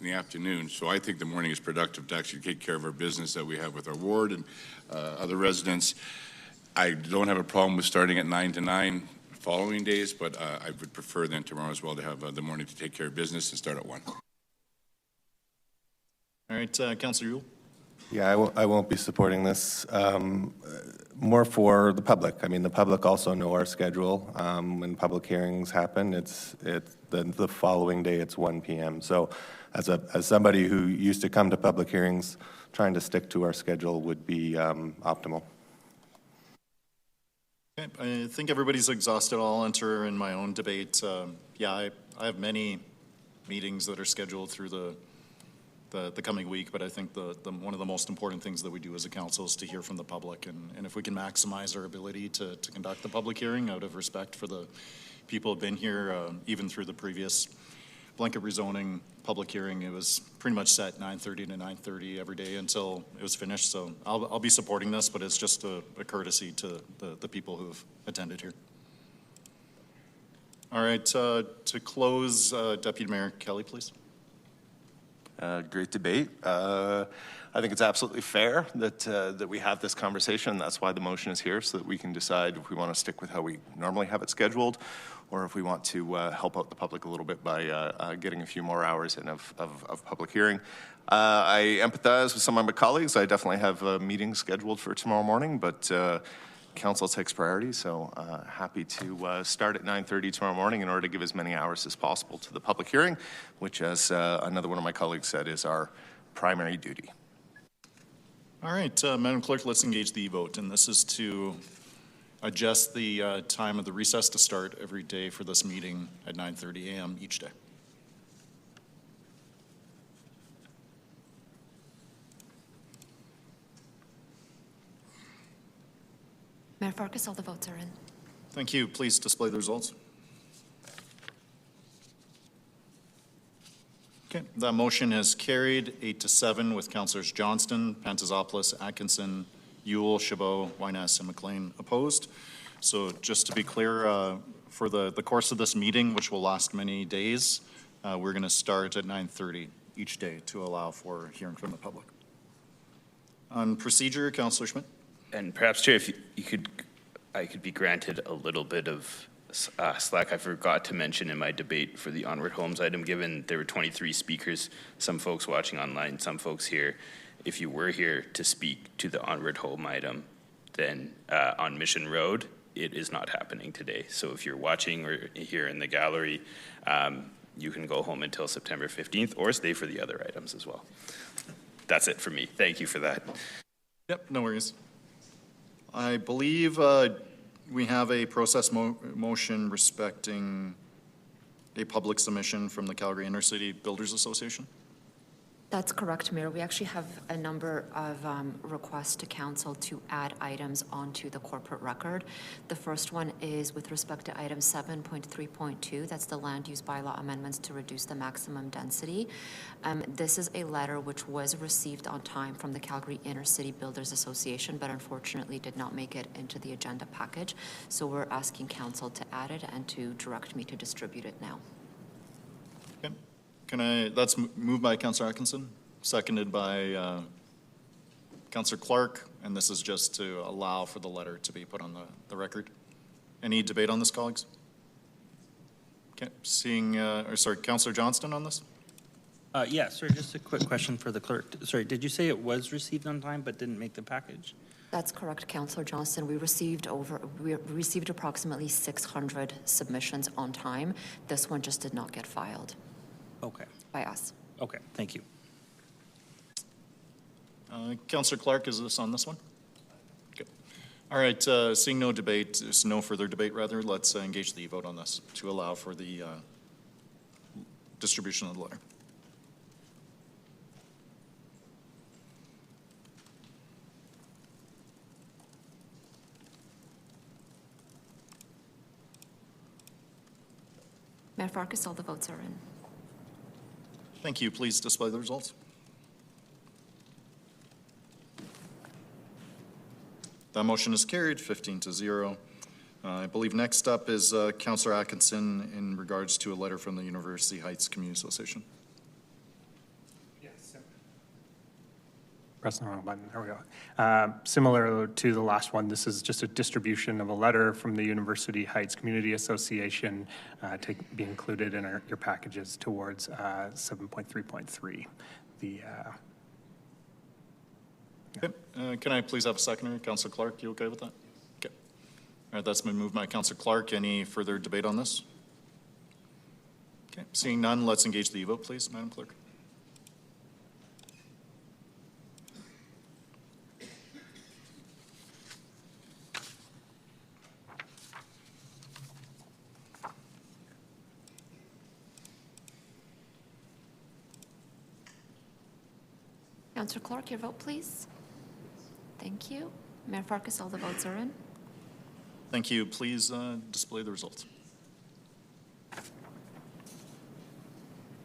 in the afternoon. So I think the morning is productive to actually take care of our business that we have with our ward and other residents. I don't have a problem with starting at 9 to 9 following days, but I would prefer then tomorrow as well to have the morning to take care of business and start at 1. All right, Councillor Yule. Yeah, I won't be supporting this. More for the public. I mean, the public also know our schedule. When public hearings happen, it's the following day. It's 1 p.m. So, as somebody who used to come to public hearings, trying to stick to our schedule would be optimal. Okay, I think everybody's exhausted. I'll enter in my own debate. Yeah, I have many meetings that are scheduled through the coming week, but I think one of the most important things that we do as a council is to hear from the public, and if we can maximize our ability to conduct the public hearing out of respect for the people who have been here, even through the previous blanket rezoning public hearing, it was pretty much set 9:30 to 9:30 every day until it was finished. So I'll be supporting this, but it's just a courtesy to the people who've attended here. All right, to close, Deputy Mayor Kelly, please. Great debate. I think it's absolutely fair that we have this conversation. That's why the motion is here, so that we can decide if we want to stick with how we normally have it scheduled, or if we want to help out the public a little bit by getting a few more hours in of public hearing. I empathize with some of my colleagues. I definitely have a meeting scheduled for tomorrow morning, but council takes priority, so happy to start at 9:30 tomorrow morning in order to give as many hours as possible to the public hearing, which, as another one of my colleagues said, is our primary duty. All right, Madam Clerk, let's engage the vote, and this is to adjust the time of the recess to start every day for this meeting at 9:30 a.m. each day. Mayor Farkas, all the votes are in. Thank you. Please display the results. Okay, that motion is carried 8-7 with Councillors Johnston, Pantazopoulos, Atkinson, Yule, Chabot, Wyness, and McLean opposed. So just to be clear, for the course of this meeting, which will last many days, we're going to start at 9:30 each day to allow for hearing from the public. On procedure, Councillor Schmidt. And perhaps, Chair, if I could be granted a little bit of slack. I forgot to mention in my debate for the Onward Homes item, given there were 23 speakers, some folks watching online, some folks here. If you were here to speak to the Onward Home item, then on Mission Road, it is not happening today. So if you're watching or here in the gallery, you can go home until September 15th or stay for the other items as well. That's it for me. Thank you for that. Yep, no worries. I believe we have a process motion respecting a public submission from the Calgary Intercity Builders Association. That's correct, Mayor. We actually have a number of requests to council to add items onto the corporate record. The first one is with respect to item 7.3.2. That's the land use bylaw amendments to reduce the maximum density. This is a letter which was received on time from the Calgary Intercity Builders Association, but unfortunately did not make it into the agenda package. So we're asking council to add it and to direct me to distribute it now. Okay. That's moved by Councillor Atkinson, seconded by Councillor Clark, and this is just to allow for the letter to be put on the record. Any debate on this, colleagues? Okay, Councillor Johnston on this? Yeah, sir, just a quick question for the clerk. Sorry, did you say it was received on time but didn't make the package? That's correct, Councillor Johnston. We received approximately 600 submissions on time. This one just did not get filed. Okay. By us. Okay, thank you. Councillor Clark, is this on this one? Okay. All right, seeing no debate, there's no further debate rather, let's engage the vote on this to allow for the distribution of the letter. Mayor Farkas, all the votes are in. Thank you. Please display the results. That motion is carried 15-0. I believe next up is Councillor Atkinson in regards to a letter from the University Heights Community Association. pressing the wrong button. There we go. Similar to the last one, this is just a distribution of a letter from the University Heights Community Association to be included in your packages towards 7.3.3. Okay. Can I please have a seconder? Councillor Clark, you okay with that? Okay. All right, that's been moved by Councillor Clark. Any further debate on this? Okay, seeing none, let's engage the e-vote, please, Madam Clerk. Councillor Clark, your vote, please. Thank you. Mayor Farkas, all the votes are in. Thank you. Please display the results.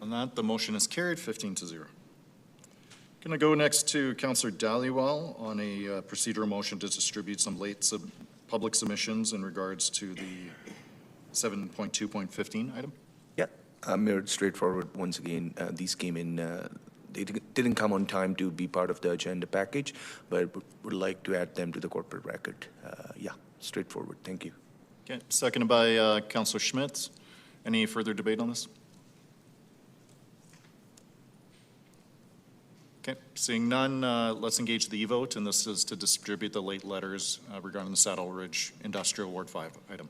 On that, the motion is carried 15-0. Going to go next to Councillor Dhaliwal on a procedural motion to distribute some late public submissions in regards to the 7.2.15 item. Yeah, Mayor, straightforward. Once again, these came in, they didn't come on time to be part of the agenda package, but would like to add them to the corporate record. Yeah, straightforward. Thank you. Okay, seconded by Councillor Schmidt. Any further debate on this? Okay, seeing none, let's engage the e-vote, and this is to distribute the late letters regarding the Saddle Ridge Industrial Ward 5 item,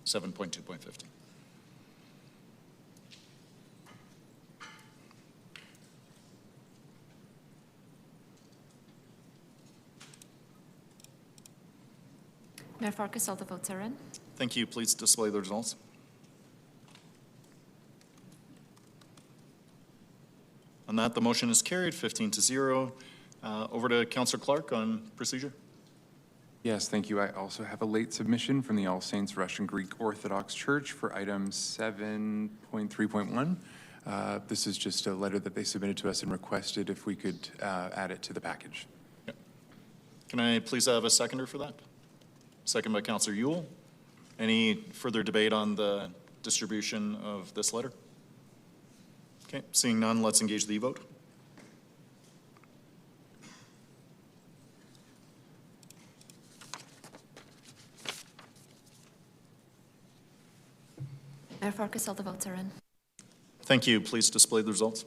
7.2.15. Mayor Farkas, all the votes are in. Thank you. Please display the results. On that, the motion is carried 15-0. Over to Councillor Clark on procedure. Yes, thank you. I also have a late submission from the All Saints Russian Greek Orthodox Church for item 7.3.1. This is just a letter that they submitted to us and requested if we could add it to the package. Yep. Can I please have a seconder for that? Second by Councillor Ewell. Any further debate on the distribution of this letter? Okay, seeing none, let's engage the e-vote. Mayor Farkas, all the votes are in. Thank you. Please display the results.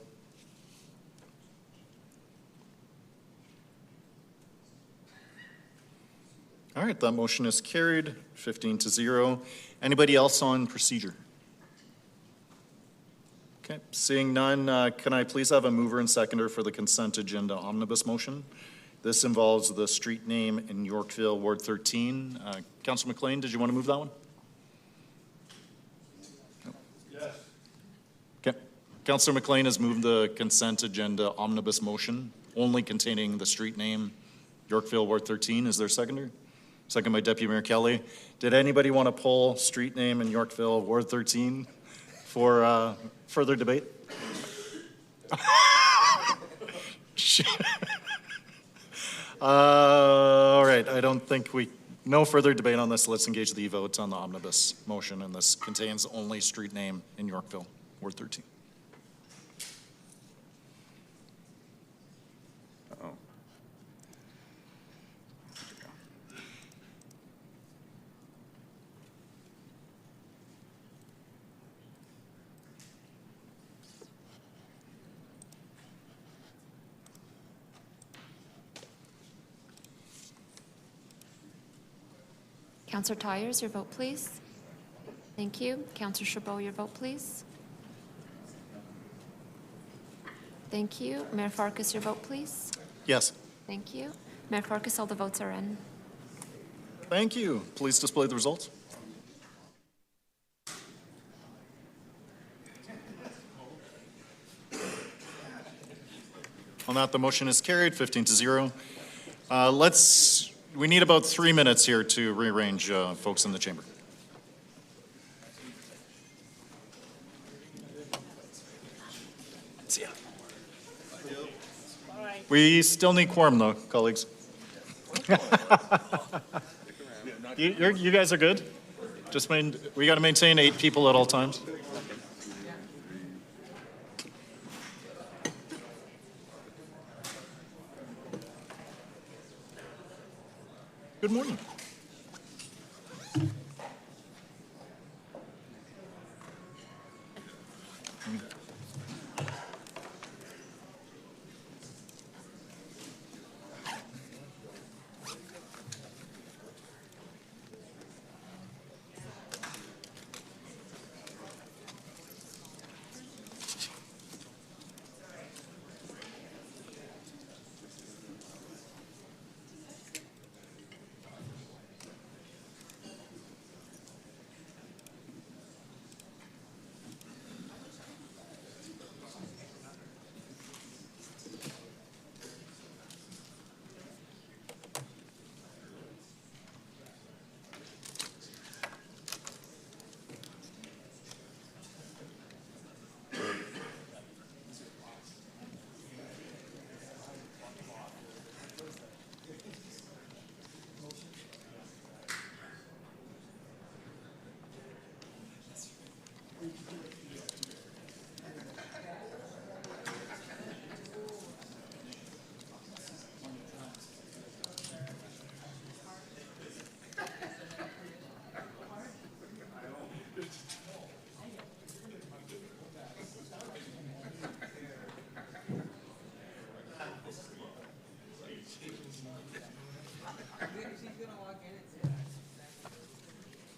All right, that motion is carried 15-0. Anybody else on procedure? Okay, seeing none, can I please have a mover and seconder for the consent agenda omnibus motion? This involves the street name in Yorkville, Ward 13. Councillor McLean, did you want to move that one? Yes. Okay. Councillor McLean has moved the consent agenda omnibus motion, only containing the street name Yorkville, Ward 13. Is there a seconder? Second by Deputy Mayor Kelly. Did anybody want to pull street name in Yorkville, Ward 13 for further debate? All right, I don't think no further debate on this. Let's engage the vote on the omnibus motion, and this contains only street name in Yorkville, Ward 13. Councillor Tyers, your vote, please. Thank you. Councillor Chabot, your vote, please. Thank you. Mayor Farkas, your vote, please. Yes. Thank you. Mayor Farkas, all the votes are in. Thank you. Please display the results. On that, the motion is carried 15-0. We need about 3 minutes here to rearrange folks in the chamber. See ya. We still need quorum though, colleagues. You guys are good? We got to maintain 8 people at all times. Good morning.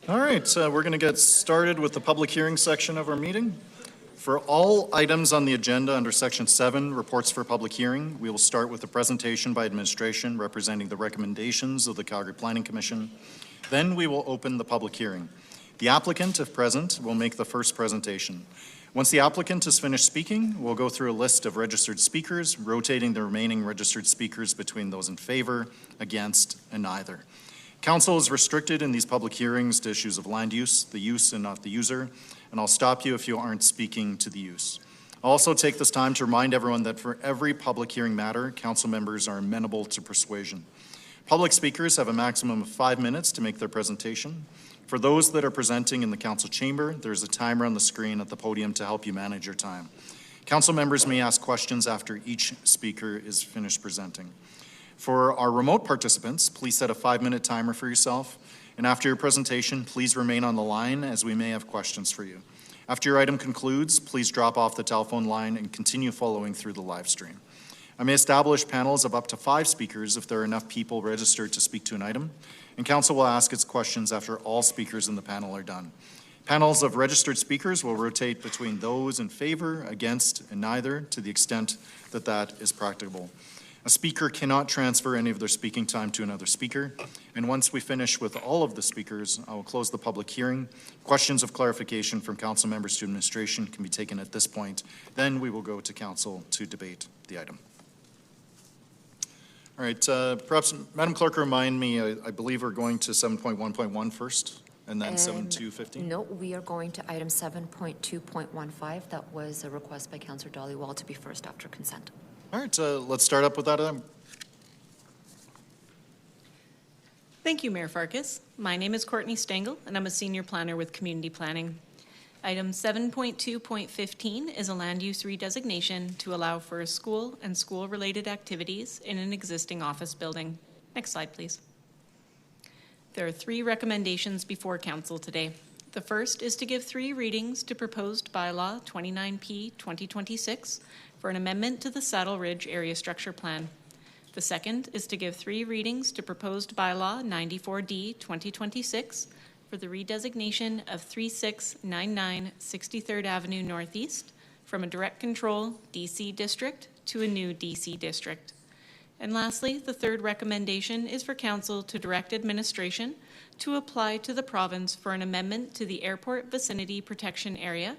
All right, we're going to get started with the public hearing section of our meeting. For all items on the agenda under Section 7, Reports for Public Hearing, we will start with a presentation by administration representing the recommendations of the Calgary Planning Commission. Then we will open the public hearing. The applicant, if present, will make the first presentation. Once the applicant has finished speaking, we'll go through a list of registered speakers, rotating the remaining registered speakers between those in favor, against, and neither. Council is restricted in these public hearings to issues of land use, the use and not the user, and I'll stop you if you aren't speaking to the use. I'll also take this time to remind everyone that for every public hearing matter, council members are amenable to persuasion. Public speakers have a maximum of 5 minutes to make their presentation. For those that are presenting in the council chamber, there's a timer on the screen at the podium to help you manage your time. Council members may ask questions after each speaker is finished presenting. For our remote participants, please set a 5-minute timer for yourself. And after your presentation, please remain on the line as we may have questions for you. After your item concludes, please drop off the telephone line and continue following through the live stream. I may establish panels of up to 5 speakers if there are enough people registered to speak to an item, and council will ask its questions after all speakers in the panel are done. Panels of registered speakers will rotate between those in favor, against, and neither to the extent that that is practicable. A speaker cannot transfer any of their speaking time to another speaker. And once we finish with all of the speakers, I will close the public hearing. Questions of clarification from council members to administration can be taken at this point. Then we will go to council to debate the item. All right, perhaps Madam Clerk, remind me, I believe we're going to 7.1.1 first and then 7.2.15? No, we are going to item 7.2.15. That was a request by Councillor Dollywall to be first after consent. All right, let's start up with that item. Thank you, Mayor Farkas. My name is Courtney Stengel, and I'm a senior planner with Community Planning. Item 7.2.15 is a land use redesignation to allow for a school and school-related activities in an existing office building. Next slide, please. There are 3 recommendations before council today. The first is to give 3 readings to proposed bylaw 29P 2026 for an amendment to the Saddle Ridge Area Structure Plan. The second is to give 3 readings to proposed bylaw 94D 2026 for the redesignation of 3699 63rd Avenue Northeast from a direct control DC district to a new DC district. And lastly, the third recommendation is for council to direct administration to apply to the province for an amendment to the Airport Vicinity Protection Area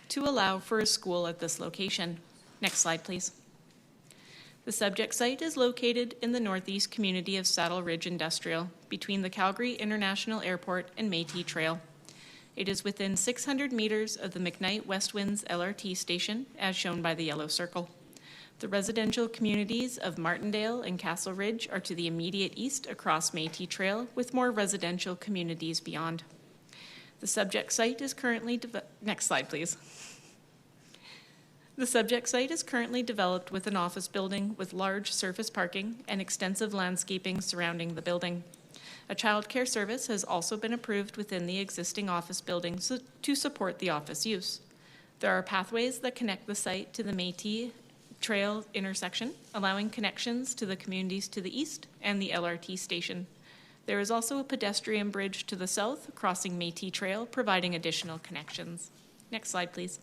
to allow for a school at this location. Next slide, please. The subject site is located in the northeast community of Saddle Ridge Industrial, between the Calgary International Airport and Métis Trail. It is within 600 meters of the McKnight West Winds LRT station, as shown by the yellow circle. The residential communities of Martindale and Castle Ridge are to the immediate east across Métis Trail, with more residential communities beyond. The subject site is currently next slide, please. The subject site is currently developed with an office building with large surface parking and extensive landscaping surrounding the building. A child care service has also been approved within the existing office building to support the office use. There are pathways that connect the site to the Métis Trail intersection, allowing connections to the communities to the east and the LRT station. There is also a pedestrian bridge to the south, crossing Métis Trail, providing additional connections. Next slide, please.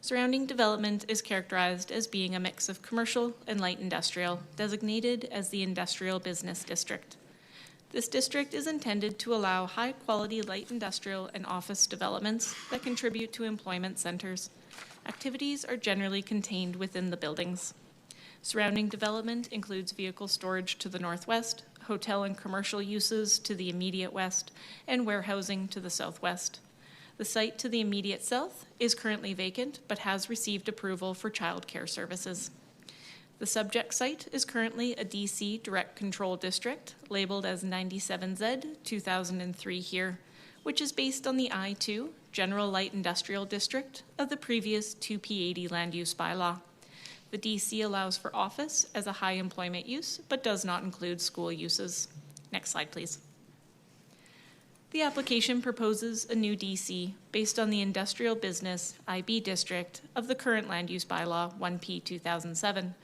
Surrounding development is characterized as being a mix of commercial and light industrial, designated as the Industrial Business District. This district is intended to allow high-quality light industrial and office developments that contribute to employment centers. Activities are generally contained within the buildings. Surrounding development includes vehicle storage to the northwest, hotel and commercial uses to the immediate west, and warehousing to the southwest. The site to the immediate south is currently vacant, but has received approval for child care services. The subject site is currently a DC Direct Control District, labeled as 97Z 2003 here, which is based on the I-2 General Light Industrial District of the previous 2P80 land use bylaw. The DC allows for office as a high employment use, but does not include school uses. Next slide, please. The application proposes a new DC based on the Industrial Business IB District of the current Land Use Bylaw 1P 2007,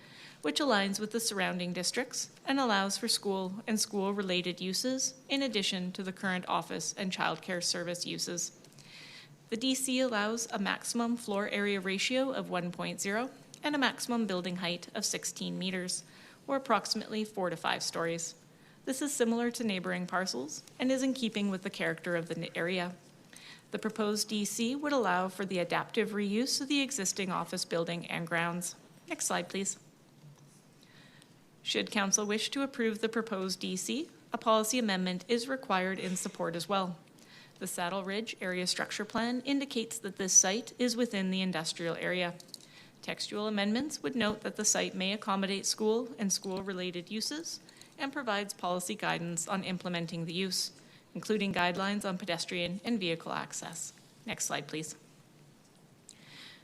which aligns with the surrounding districts and allows for school and school-related uses in addition to the current office and childcare service uses. The DC allows a maximum floor area ratio of 1.0 and a maximum building height of 16 meters, or approximately 4 to 5 stories. This is similar to neighboring parcels and is in keeping with the character of the area. The proposed DC would allow for the adaptive reuse of the existing office building and grounds. Next slide, please. Should Council wish to approve the proposed DC, a policy amendment is required in support as well. The Saddle Ridge Area Structure Plan indicates that this site is within the industrial area. Textual amendments would note that the site may accommodate school and school-related uses and provides policy guidance on implementing the use, including guidelines on pedestrian and vehicle access. Next slide, please.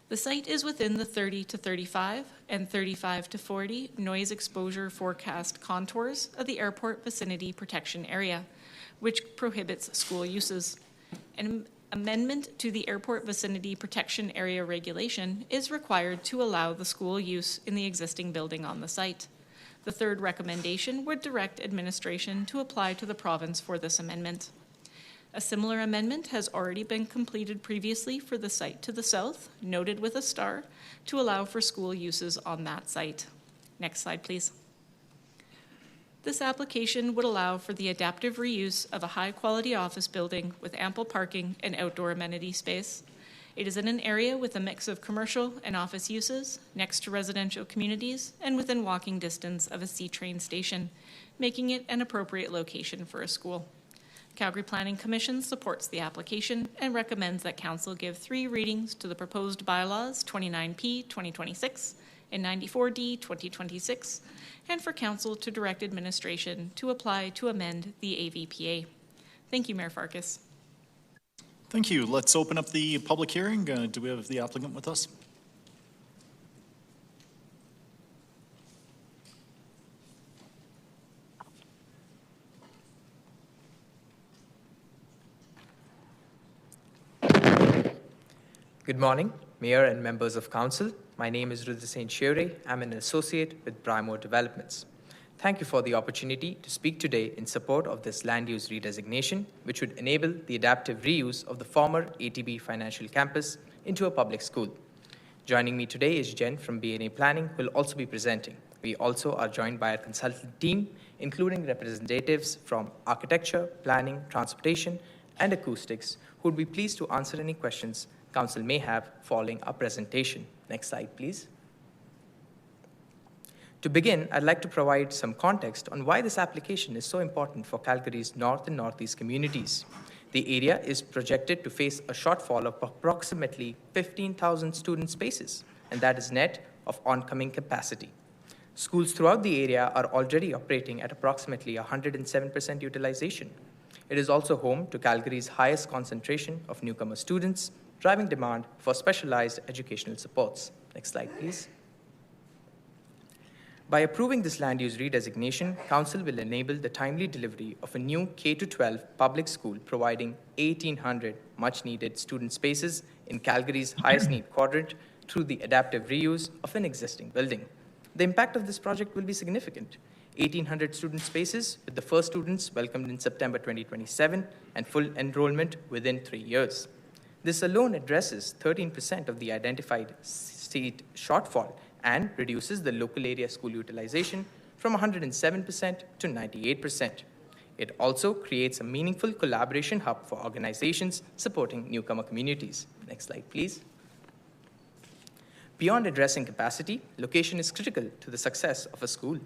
The site is within the 30 to 35 and 35 to 40 noise exposure forecast contours of the Airport Vicinity Protection Area, which prohibits school uses. An amendment to the Airport Vicinity Protection Area regulation is required to allow the school use in the existing building on the site. The third recommendation would direct administration to apply to the province for this amendment. A similar amendment has already been completed previously for the site to the south, noted with a star, to allow for school uses on that site. Next slide, please. This application would allow for the adaptive reuse of a high-quality office building with ample parking and outdoor amenity space. It is in an area with a mix of commercial and office uses, next to residential communities, and within walking distance of a C-train station, making it an appropriate location for a school. Calgary Planning Commission supports the application and recommends that Council give 3 readings to the proposed bylaws 29P 2026 and 94D 2026, and for Council to direct administration to apply to amend the AVPA. Thank you, Mayor Farkas. Thank you. Let's open up the public hearing. Do we have the applicant with us? Good morning, Mayor and members of Council. My name is Rudra Saint Shere. I'm an associate with Brymore Developments. Thank you for the opportunity to speak today in support of this land use redesignation, which would enable the adaptive reuse of the former ATB Financial Campus into a public school. Joining me today is Jen from BNA Planning, who will also be presenting. We also are joined by our consultant team, including representatives from architecture, planning, transportation, and acoustics, who would be pleased to answer any questions Council may have following our presentation. Next slide, please. To begin, I'd like to provide some context on why this application is so important for Calgary's north and northeast communities. The area is projected to face a shortfall of approximately 15,000 student spaces, and that is net of oncoming capacity. Schools throughout the area are already operating at approximately 107% utilization. It is also home to Calgary's highest concentration of newcomer students, driving demand for specialized educational supports. Next slide, please. By approving this land use redesignation, Council will enable the timely delivery of a new K-12 public school providing 1,800 much-needed student spaces in Calgary's highest need quadrant through the adaptive reuse of an existing building. The impact of this project will be significant. 1,800 student spaces, with the first students welcomed in September 2027 and full enrollment within 3 years. This alone addresses 13% of the identified seat shortfall and reduces the local area school utilization from 107% to 98%. It also creates a meaningful collaboration hub for organizations supporting newcomer communities. Next slide, please. Beyond addressing capacity, location is critical to the success of a school.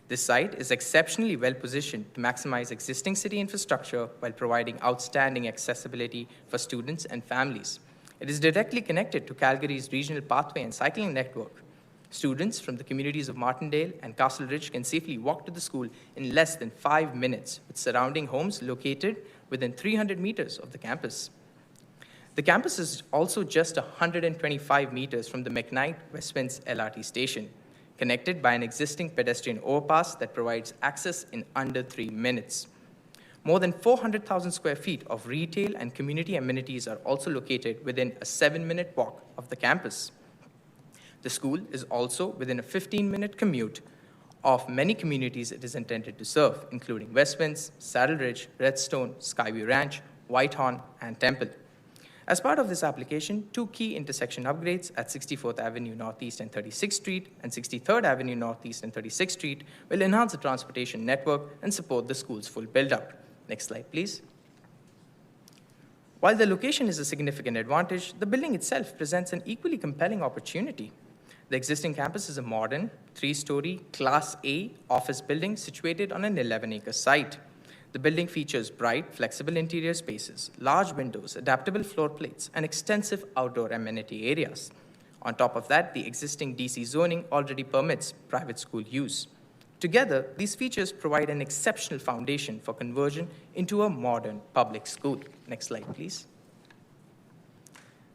This site is exceptionally well positioned to maximize existing city infrastructure while providing outstanding accessibility for students and families. It is directly connected to Calgary's regional pathway and cycling network. Students from the communities of Martindale and Castle Ridge can safely walk to the school in less than 5 minutes, with surrounding homes located within 300 meters of the campus. The campus is also just 125 meters from the McKnight Westwinds LRT station, connected by an existing pedestrian overpass that provides access in under 3 minutes. More than 400,000 square feet of retail and community amenities are also located within a 7-minute walk of the campus. The school is also within a 15-minute commute of many communities it is intended to serve, including Westwinds, Saddle Ridge, Redstone, Skyview Ranch, Whitehorn, and Temple. As part of this application, 2 key intersection upgrades at 64th Avenue Northeast and 36th Street and 63rd Avenue Northeast and 36th Street will enhance the transportation network and support the school's full build-out. Next slide, please. While the location is a significant advantage, the building itself presents an equally compelling opportunity. The existing campus is a modern, 3-story, Class A office building situated on an 11-acre site. The building features bright, flexible interior spaces, large windows, adaptable floor plates, and extensive outdoor amenity areas. On top of that, the existing DC zoning already permits private school use. Together, these features provide an exceptional foundation for conversion into a modern public school. Next slide, please.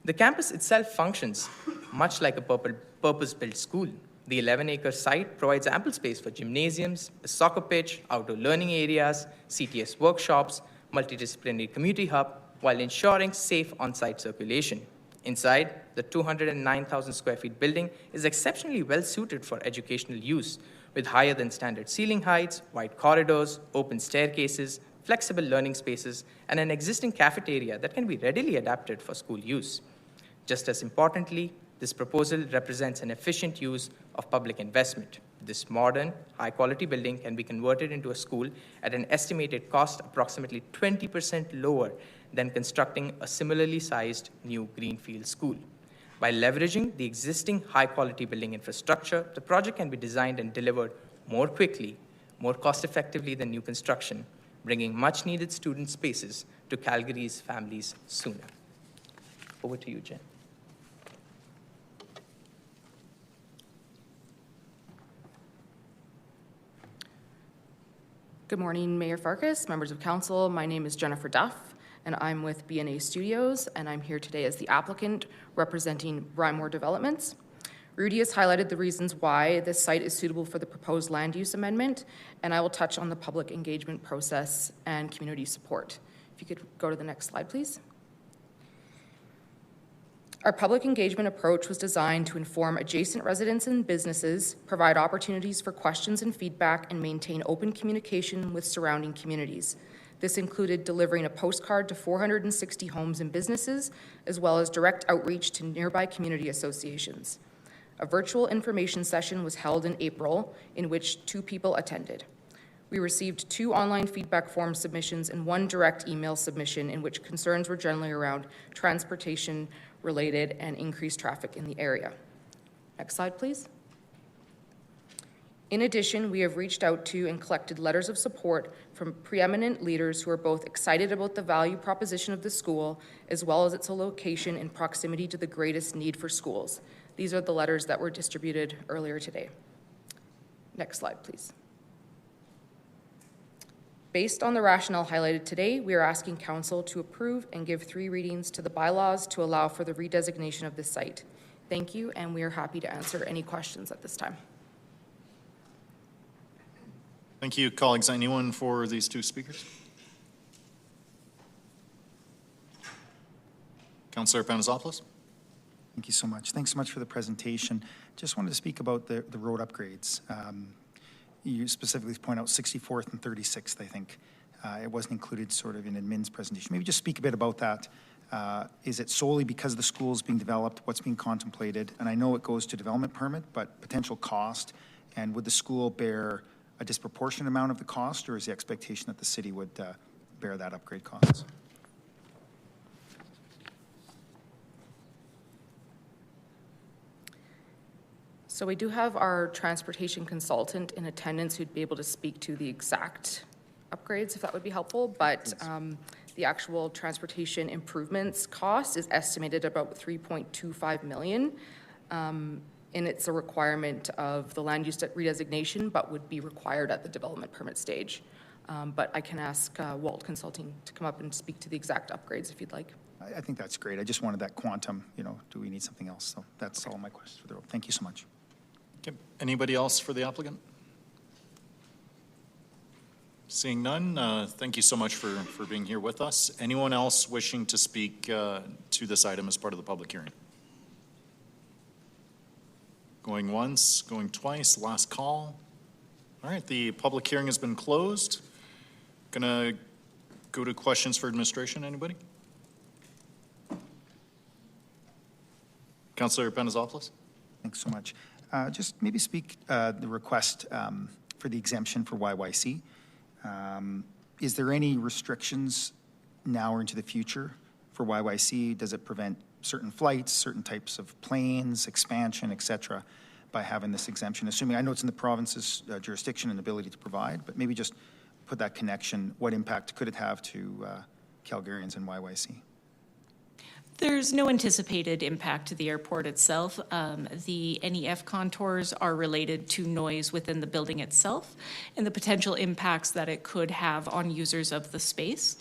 The campus itself functions much like a purpose-built school. The 11-acre site provides ample space for gymnasiums, a soccer pitch, outdoor learning areas, CTS workshops, multidisciplinary community hub, while ensuring safe on-site circulation. Inside, the 209,000 square feet building is exceptionally well suited for educational use, with higher than standard ceiling heights, wide corridors, open staircases, flexible learning spaces, and an existing cafeteria that can be readily adapted for school use. Just as importantly, this proposal represents an efficient use of public investment. This modern, high-quality building can be converted into a school at an estimated cost approximately 20% lower than constructing a similarly sized new greenfield school. By leveraging the existing high-quality building infrastructure, the project can be designed and delivered more quickly, more cost-effectively than new construction, bringing much-needed student spaces to Calgary's families sooner. Over to you, Jen. Good morning, Mayor Farkas, members of council. My name is Jennifer Duff, and I'm with BNA Studios, and I'm here today as the applicant representing Brymore Developments. Rudy has highlighted the reasons why this site is suitable for the proposed land use amendment, and I will touch on the public engagement process and community support. If you could go to the next slide, please. Our public engagement approach was designed to inform adjacent residents and businesses, provide opportunities for questions and feedback, and maintain open communication with surrounding communities. This included delivering a postcard to 460 homes and businesses, as well as direct outreach to nearby community associations. A virtual information session was held in April, in which 2 people attended. We received 2 online feedback form submissions and 1 direct email submission, in which concerns were generally around transportation related and increased traffic in the area. Next slide, please. In addition, we have reached out to and collected letters of support from preeminent leaders who are both excited about the value proposition of the school, as well as its location in proximity to the greatest need for schools. These are the letters that were distributed earlier today. Next slide, please. Based on the rationale highlighted today, we are asking Council to approve and give 3 readings to the bylaws to allow for the redesignation of this site. Thank you, and we are happy to answer any questions at this time. Thank you, colleagues. Anyone for these two speakers? Councillor Panazopoulos. Thank you so much. Thanks so much for the presentation. Just wanted to speak about the road upgrades. You specifically point out 64th and 36th, I think. It wasn't included sort of in admin's presentation. Maybe just speak a bit about that. Is it solely because the school is being developed? What's being contemplated? And I know it goes to development permit, but potential cost. And would the school bear a disproportionate amount of the cost, or is the expectation that the city would bear that upgrade costs? So we do have our transportation consultant in attendance who'd be able to speak to the exact upgrades, if that would be helpful. But the actual transportation improvements cost is estimated about $3.25 million. And it's a requirement of the land use redesignation, but would be required at the development permit stage. But I can ask Walt Consulting to come up and speak to the exact upgrades if you'd like. I think that's great. I just wanted that quantum, do we need something else? So that's all my questions for the road. Thank you so much. Okay. Anybody else for the applicant? Seeing none, thank you so much for being here with us. Anyone else wishing to speak to this item as part of the public hearing? Going once, going twice, last call. All right, the public hearing has been closed. Gonna go to questions for administration, anybody? Councillor Panazopoulos. Thanks so much. Just maybe speak the request for the exemption for YYC. Is there any restrictions now or into the future for YYC? Does it prevent certain flights, certain types of planes, expansion, et cetera, by having this exemption? Assuming, I know it's in the province's jurisdiction and ability to provide, but maybe just put that connection. What impact could it have to Calgarians and YYC? There's no anticipated impact to the airport itself. The NEF contours are related to noise within the building itself and the potential impacts that it could have on users of the space.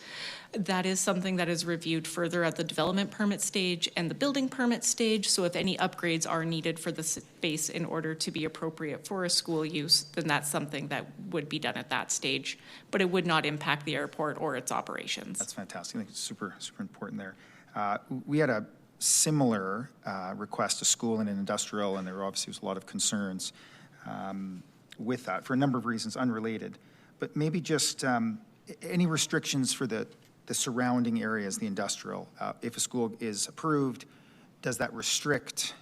That is something that is reviewed further at the development permit stage and the building permit stage. So if any upgrades are needed for the space in order to be appropriate for a school use, then that's something that would be done at that stage. But it would not impact the airport or its operations. That's fantastic. I think it's super, super important there. We had a similar request to school and an industrial, and there obviously was a lot of concerns with that for a number of reasons unrelated. But maybe just any restrictions for the surrounding areas, the industrial. If a school is approved, does that restrict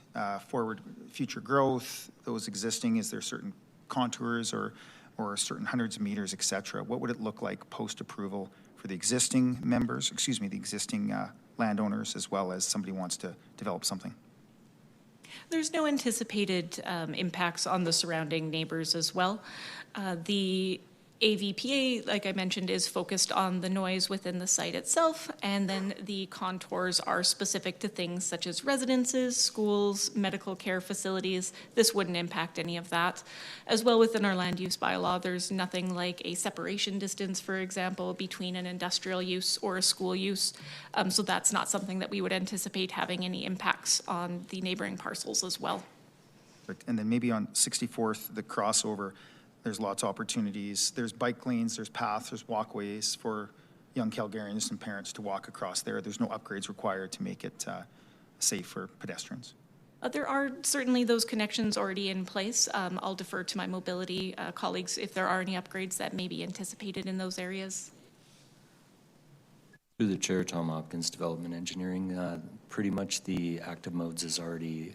forward future growth, those existing? Is there certain contours or certain hundreds of meters, et cetera? What would it look like post-approval for the existing members, the existing landowners, as well as somebody wants to develop something? There's no anticipated impacts on the surrounding neighbors as well. The AVPA, like I mentioned, is focused on the noise within the site itself, and then the contours are specific to things such as residences, schools, medical care facilities. This wouldn't impact any of that. As well, within our land use bylaw, there's nothing like a separation distance, for example, between an industrial use or a school use. So that's not something that we would anticipate having any impacts on the neighboring parcels as well. And then maybe on 64th, the crossover, there's lots of opportunities. There's bike lanes, there's paths, there's walkways for young Calgarians and parents to walk across there. There's no upgrades required to make it safe for pedestrians. There are certainly those connections already in place. I'll defer to my mobility colleagues if there are any upgrades that may be anticipated in those areas. Through the chair, Tom Hopkins, Development Engineering. Pretty much the active modes is already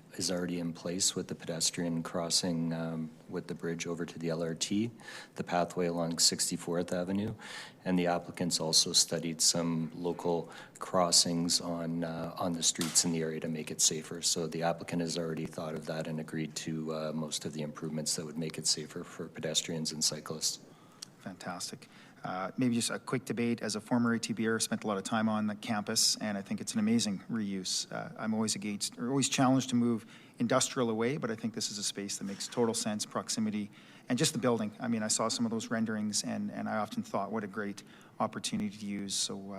in place with the pedestrian crossing with the bridge over to the LRT, the pathway along 64th Avenue, and the applicants also studied some local crossings on the streets in the area to make it safer. So the applicant has already thought of that and agreed to most of the improvements that would make it safer for pedestrians and cyclists. Fantastic. Maybe just a quick debate. As a former ATBer, spent a lot of time on the campus, and I think it's an amazing reuse. I'm always challenged to move industrial away, but I think this is a space that makes total sense, proximity, and just the building. I mean, I saw some of those renderings, and I often thought, what a great opportunity to use. So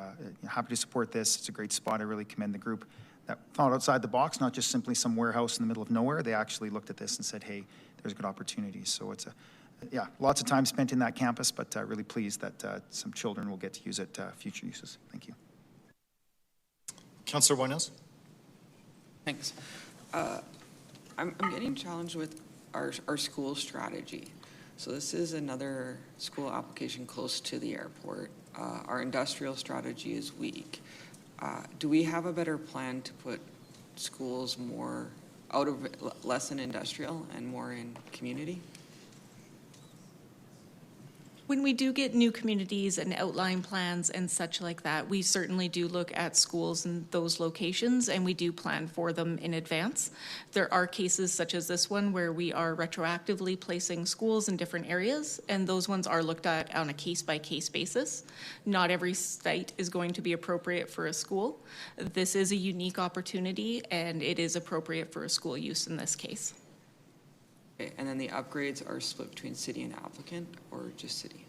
happy to support this. It's a great spot. I really commend the group that thought outside the box, not just simply some warehouse in the middle of nowhere. They actually looked at this and said, hey, there's good opportunities. So it's yeah, lots of time spent in that campus, but really pleased that some children will get to use it future uses. Thank you. Councillor Wyness? Thanks. I'm getting challenged with our school strategy. So this is another school application close to the airport. Our industrial strategy is weak. Do we have a better plan to put schools more out of, less in industrial and more in community? When we do get new communities and outline plans and such like that, we certainly do look at schools in those locations and we do plan for them in advance. There are cases such as this one where we are retroactively placing schools in different areas, and those ones are looked at on a case-by-case basis. Not every site is going to be appropriate for a school. This is a unique opportunity and it is appropriate for a school use in this case. Okay, and then the upgrades are split between city and applicant, or just city?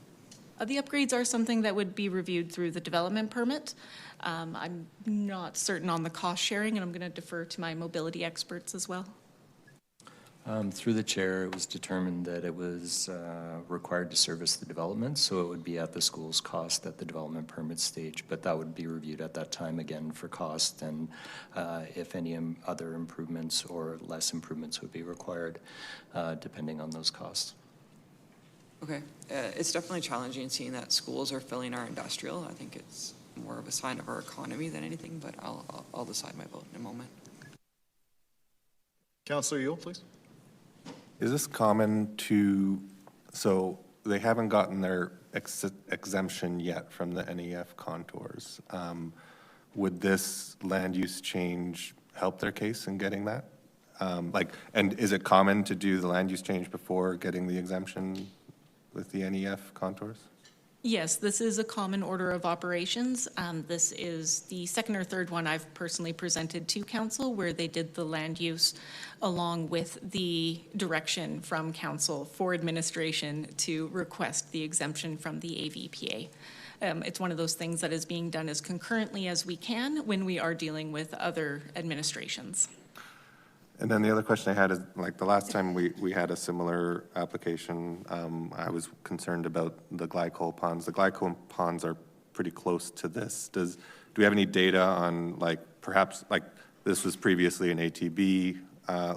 The upgrades are something that would be reviewed through the development permit. I'm not certain on the cost sharing, and I'm going to defer to my mobility experts as well. Through the chair, it was determined that it was required to service the development, so it would be at the school's cost at the development permit stage, but that would be reviewed at that time again for cost and if any other improvements or less improvements would be required depending on those costs. Okay, it's definitely challenging seeing that schools are filling our industrial. I think it's more of a sign of our economy than anything, but I'll decide my vote in a moment. Councillor Yule, please. Is this common to, so they haven't gotten their exemption yet from the NEF contours. Would this land use change help their case in getting that? And is it common to do the land use change before getting the exemption with the NEF contours? Yes, this is a common order of operations. This is the second or third one I've personally presented to council where they did the land use along with the direction from council for administration to request the exemption from the AVPA. It's one of those things that is being done as concurrently as we can when we are dealing with other administrations. And then the other question I had is, like the last time we had a similar application, I was concerned about the glycol ponds. The glycol ponds are pretty close to this. Do we have any data on, like, perhaps, like, this was previously an ATB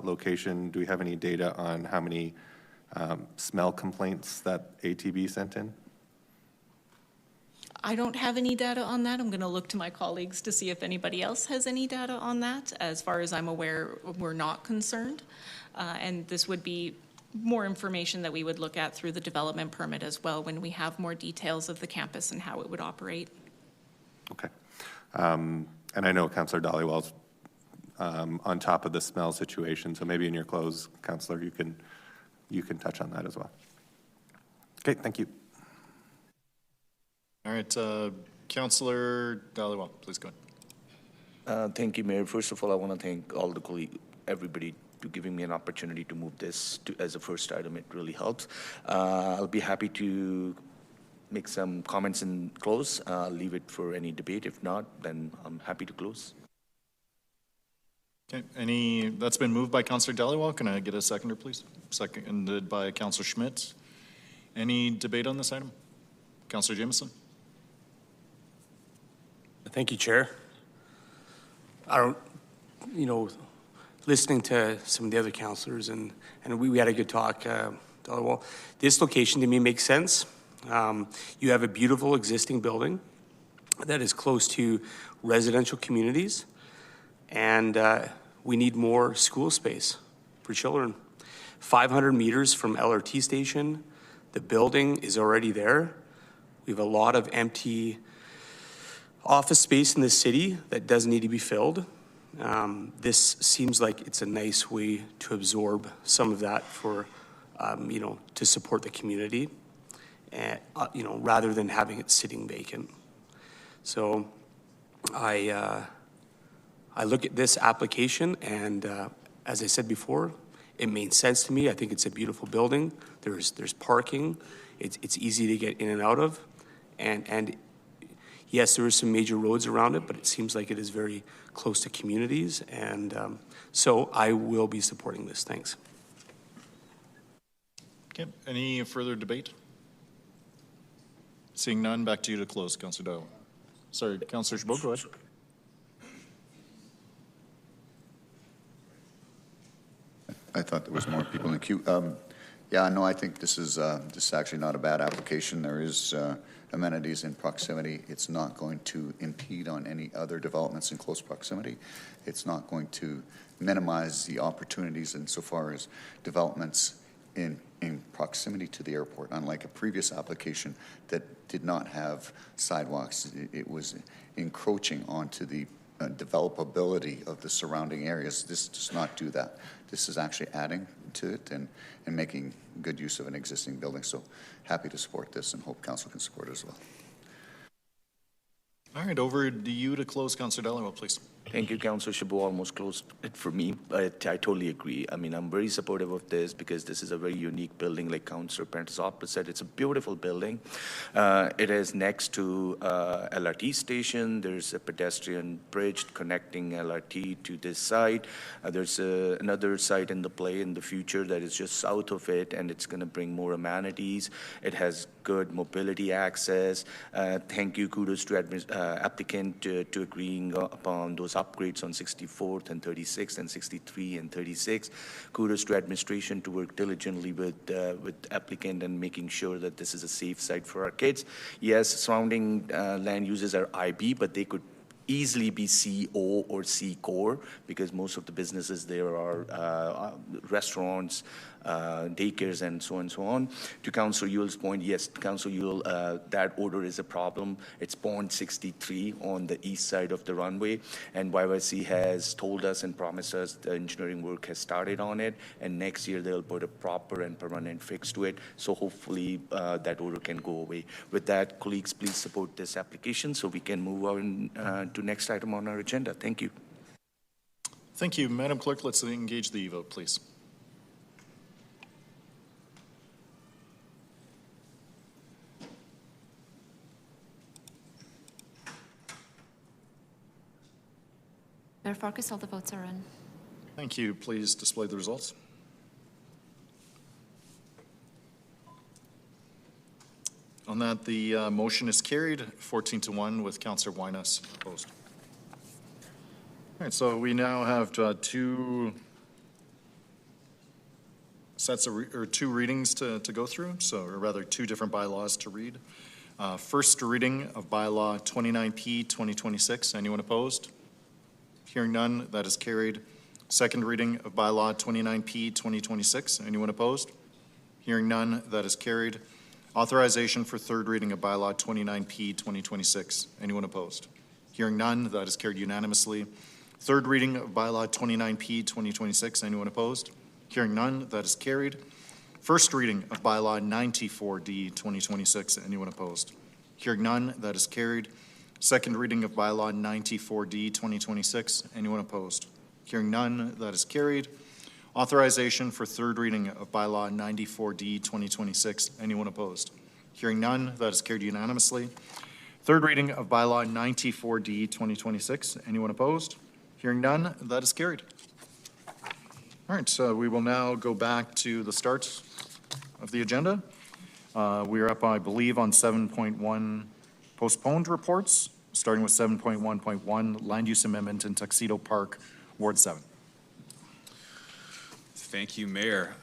location. Do we have any data on how many smell complaints that ATB sent in? I don't have any data on that. I'm going to look to my colleagues to see if anybody else has any data on that. As far as I'm aware, we're not concerned. And this would be more information that we would look at through the development permit as well when we have more details of the campus and how it would operate. Okay. And I know Councillor Dhaliwal's on top of the smell situation, so maybe in your close, Councillor, you can touch on that as well. Okay, thank you. All right, Councillor Dhaliwal, please go ahead. Thank you, Mayor. First of all, I want to thank all the everybody to giving me an opportunity to move this as a first item. It really helps. I'll be happy to make some comments and close. Leave it for any debate. If not, then I'm happy to close. Okay, that's been moved by Councillor Dhaliwal. Can I get a seconder, please? Seconded by Councillor Schmidt. Any debate on this item? Councillor Jameson. Thank you, Chair. Listening to some of the other councillors, and we had a good talk. Well, this location to me makes sense. You have a beautiful existing building that is close to residential communities, and we need more school space for children. 500 meters from LRT station, the building is already there. We have a lot of empty office space in the city that does need to be filled. This seems like it's a nice way to absorb some of that for, to support the community, rather than having it sitting vacant. So I look at this application and as I said before, it made sense to me. I think it's a beautiful building. There's parking. It's easy to get in and out of. And yes, there are some major roads around it, but it seems like it is very close to communities. And so I will be supporting this. Thanks. Okay, any further debate? Seeing none, back to you to close, Councillor Doyle. Sorry, Councillor Chabot, go ahead. I thought there was more people in the queue. Yeah, no, I think this is actually not a bad application. There is amenities in proximity. It's not going to impede on any other developments in close proximity. It's not going to minimize the opportunities insofar as developments in proximity to the airport, unlike a previous application that did not have sidewalks. It was encroaching onto the developability of the surrounding areas. This does not do that. This is actually adding to it and making good use of an existing building. So happy to support this and hope council can support it as well. All right, over to you to close, Councillor Delano, please. Thank you, Councillor Chabot. Almost closed it for me, but I totally agree. I mean, I'm very supportive of this because this is a very unique building, like Councillor Prentice-Opera said. It's a beautiful building. It is next to LRT station. There's a pedestrian bridge connecting LRT to this site. There's another site in the play in the future that is just south of it, and it's going to bring more amenities. It has good mobility access. Thank you, kudos to applicant to agreeing upon those upgrades on 64th and 36th and 63 and 36. Kudos to administration to work diligently with applicant and making sure that this is a safe site for our kids. Yes, surrounding land uses are IB, but they could easily be CO or C core because most of the businesses there are restaurants, daycares, and so on and so on. To Councillor Yule's point, yes, Councillor Yule, that order is a problem. It's Pond 63 on the east side of the runway, and YYC has told us and promised us the engineering work has started on it, and next year they'll put a proper and permanent fix to it, so hopefully that order can go away. With that, colleagues, please support this application so we can move on to next item on our agenda. Thank you. Thank you. Madam Clerk, let's engage the vote, please. Mayor Farkas, all the votes are in. Thank you. Please display the results. On that, the motion is carried 14-1 with Councillor Winas opposed. All right, so we now have two sets of two readings to go through, or rather two different bylaws to read. First reading of bylaw 29P 2026. Anyone opposed? Hearing none, that is carried. Second reading of bylaw 29P 2026. Anyone opposed? Hearing none, that is carried. Authorization for third reading of bylaw 29P 2026. Anyone opposed? Hearing none, that is carried unanimously. Third reading of bylaw 29P 2026. Anyone opposed? Hearing none, that is carried. First reading of bylaw 94D 2026. Anyone opposed? Hearing none, that is carried. Second reading of bylaw 94D 2026. Anyone opposed? Hearing none, that is carried. Authorization for third reading of bylaw 94D 2026. Anyone opposed? Hearing none, that is carried unanimously. Third reading of bylaw 94D 2026. Anyone opposed? Hearing none, that is carried. All right, so we will now go back to the start of the agenda. We are up, I believe, on 7.1 postponed reports, starting with 7.1.1, land use amendment in Tuxedo Park, Ward 7. Thank you, Mayor.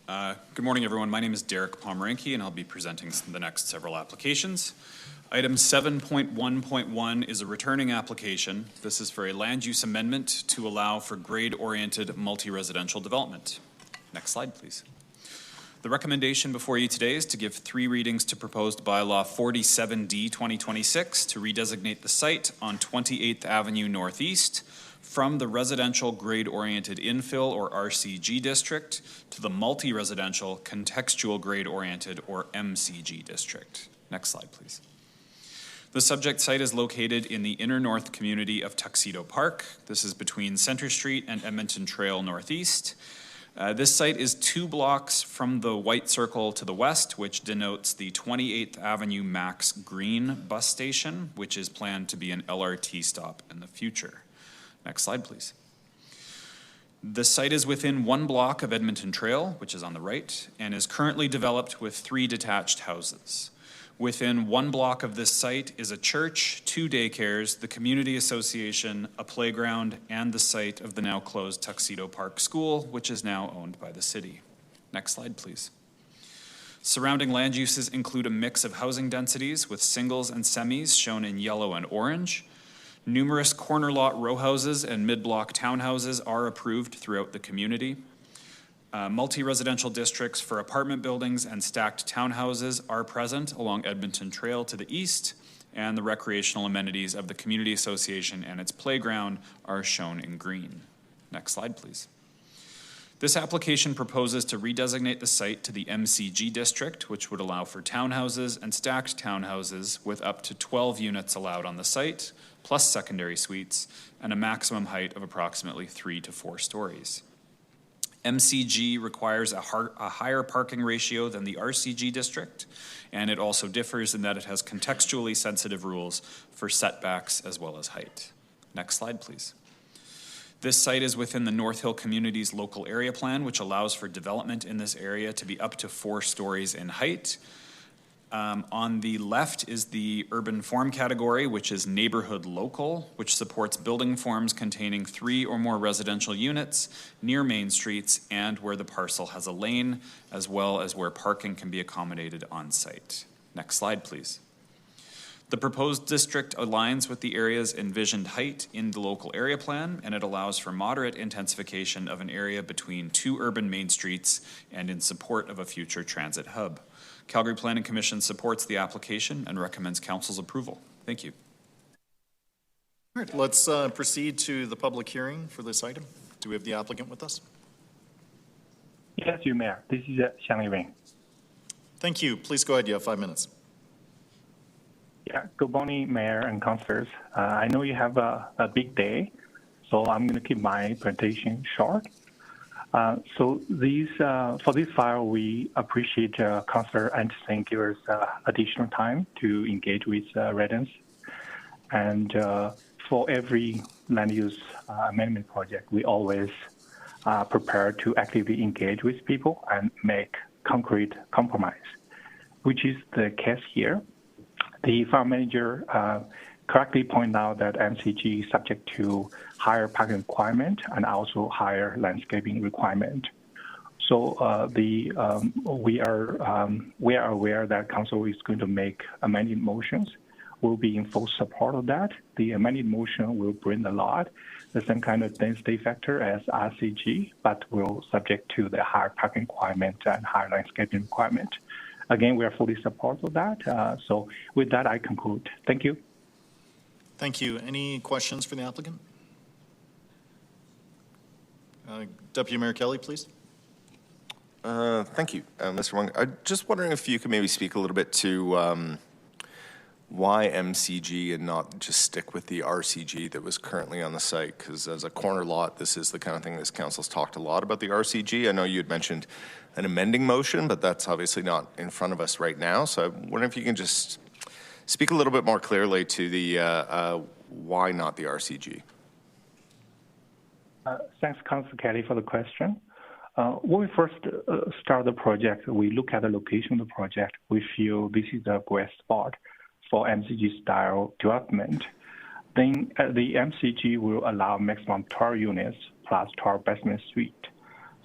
Good morning, everyone. My name is Derek Pomeranke, and I'll be presenting the next several applications. Item 7.1.1 is a returning application. This is for a land use amendment to allow for grade-oriented multi-residential development. Next slide, please. The recommendation before you today is to give 3 readings to proposed bylaw 47D 2026 to redesignate the site on 28th Avenue Northeast from the residential grade-oriented infill or RCG district to the multi-residential contextual grade-oriented or MCG district. Next slide, please. The subject site is located in the inner north community of Tuxedo Park. This is between Center Street and Edmonton Trail Northeast. This site is 2 blocks from the white circle to the west, which denotes the 28th Avenue Max Green bus station, which is planned to be an LRT stop in the future. Next slide, please. The site is within 1 block of Edmonton Trail, which is on the right, and is currently developed with 3 detached houses. Within 1 block of this site is a church, 2 daycares, the community association, a playground, and the site of the now closed Tuxedo Park School, which is now owned by the city. Next slide, please. Surrounding land uses include a mix of housing densities with singles and semis shown in yellow and orange. Numerous corner lot row houses and mid-block townhouses are approved throughout the community. Multi-residential districts for apartment buildings and stacked townhouses are present along Edmonton Trail to the east, and the recreational amenities of the community association and its playground are shown in green. Next slide, please. This application proposes to redesignate the site to the MCG district, which would allow for townhouses and stacked townhouses with up to 12 units allowed on the site, plus secondary suites, and a maximum height of approximately 3 to 4 stories. MCG requires a higher parking ratio than the RCG district, and it also differs in that it has contextually sensitive rules for setbacks as well as height. Next slide, please. This site is within the North Hill Community's local area plan, which allows for development in this area to be up to 4 stories in height. On the left is the urban form category, which is neighborhood local, which supports building forms containing 3 or more residential units near main streets and where the parcel has a lane, as well as where parking can be accommodated on site. Next slide, please. The proposed district aligns with the area's envisioned height in the local area plan, and it allows for moderate intensification of an area between 2 urban main streets and in support of a future transit hub. Calgary Planning Commission supports the application and recommends council's approval. Thank you. All right, let's proceed to the public hearing for this item. Do we have the applicant with us? Yes, you may. This is Xiang Wing. Thank you. Please go ahead. You have 5 minutes. Yeah, good morning, Mayor and councilors. I know you have a big day, so I'm going to keep my presentation short. So for this file, we appreciate Councillor Anderson give us additional time to engage with residents. And for every land use amendment project, we always prepare to actively engage with people and make concrete compromise, which is the case here. The file manager correctly pointed out that MCG is subject to higher parking requirement and also higher landscaping requirement. So we are aware that council is going to make amended motions. We'll be in full support of that. The amended motion will bring a lot, the same kind of density factor as RCG, but will subject to the higher parking requirement and higher landscaping requirement. Again, we are fully supportive of that. So with that, I conclude. Thank you. Thank you. Any questions for the applicant? Deputy Mayor Kelly, please. Thank you, Mr. Wong. I'm just wondering if you could maybe speak a little bit to why MCG and not just stick with the RCG that was currently on the site? Because as a corner lot, this is the kind of thing this council's talked a lot about the RCG. I know you had mentioned an amending motion, but that's obviously not in front of us right now. So I'm wondering if you can just speak a little bit more clearly to the why not the RCG? Thanks, Councillor Kelly, for the question. When we first start the project, we look at the location of the project. We feel this is a great spot for MCG style development. Then the MCG will allow maximum 12 units plus 12 basement suite.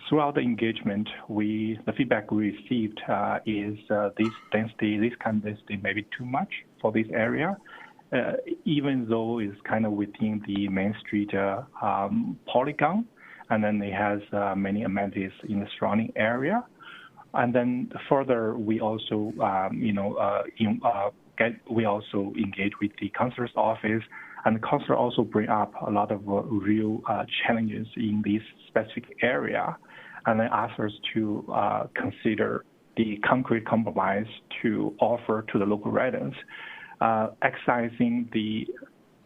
Throughout the engagement, the feedback we received is this kind of density may be too much for this area, even though it's kind of within the Main Street polygon, and then it has many amenities in the surrounding area. And then further, we also, we also engage with the councillor's office, and the councillor also bring up a lot of real challenges in this specific area, and then ask us to consider the concrete compromise to offer to the local residents, excising the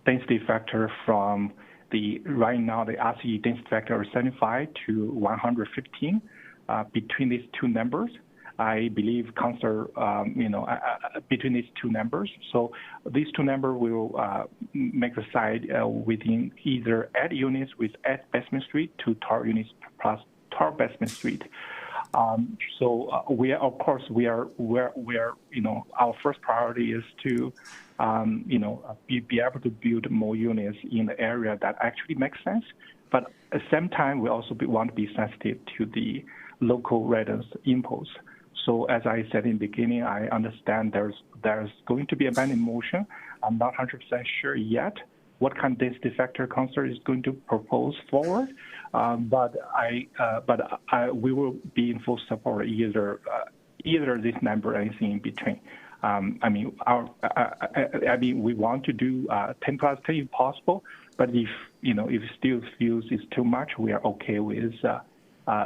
density factor from right now the RCE density factor is 75 to 115 between these two numbers. I believe Councillor, between these two numbers. So these two numbers will make the site within either add units with add basement suite to tower units plus tower basement suite. We are, of course, our first priority is to, be able to build more units in the area that actually makes sense. But at the same time, we also want to be sensitive to the local residents' inputs. So as I said in the beginning, I understand there's going to be a ban in motion. I'm not 100% sure yet what kind of density factor council is going to propose forward, but we will be in full support either this number or anything in between. We want to do 10 plus 10 if possible, but if it still feels it's too much, we are okay with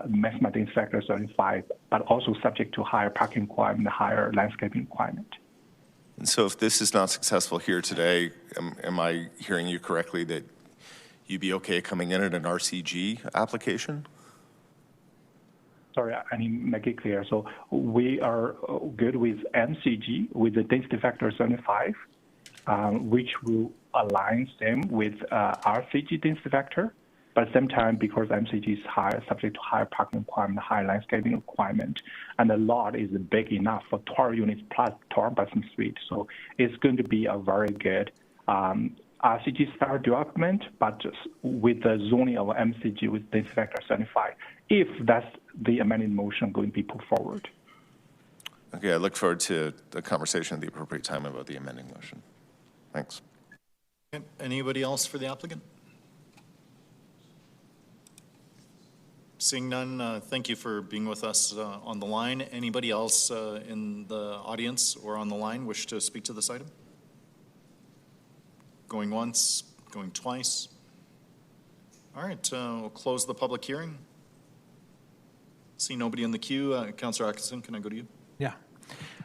maximum density factor 75, but also subject to higher parking requirement, higher landscaping requirement. And so if this is not successful here today, am I hearing you correctly that you'd be okay coming in at an RCG application? Sorry, I need to make it clear. So we are good with MCG with the density factor 75, which will align them with RCG density factor. But at the same time, because MCG is higher, subject to higher parking requirement, higher landscaping requirement, and the lot is big enough for 12 units plus 12 basement suite. So it's going to be a very good RCG style development, but just with the zoning of MCG with density factor 75, if that's the amended motion going to be put forward. Okay, I look forward to the conversation at the appropriate time about the amending motion. Thanks. Anybody else for the applicant? Seeing none, thank you for being with us on the line. Anybody else in the audience or on the line wish to speak to this item? Going once, going twice. All right, we'll close the public hearing. See nobody in the queue. Councillor Atkinson, can I go to you? Yeah.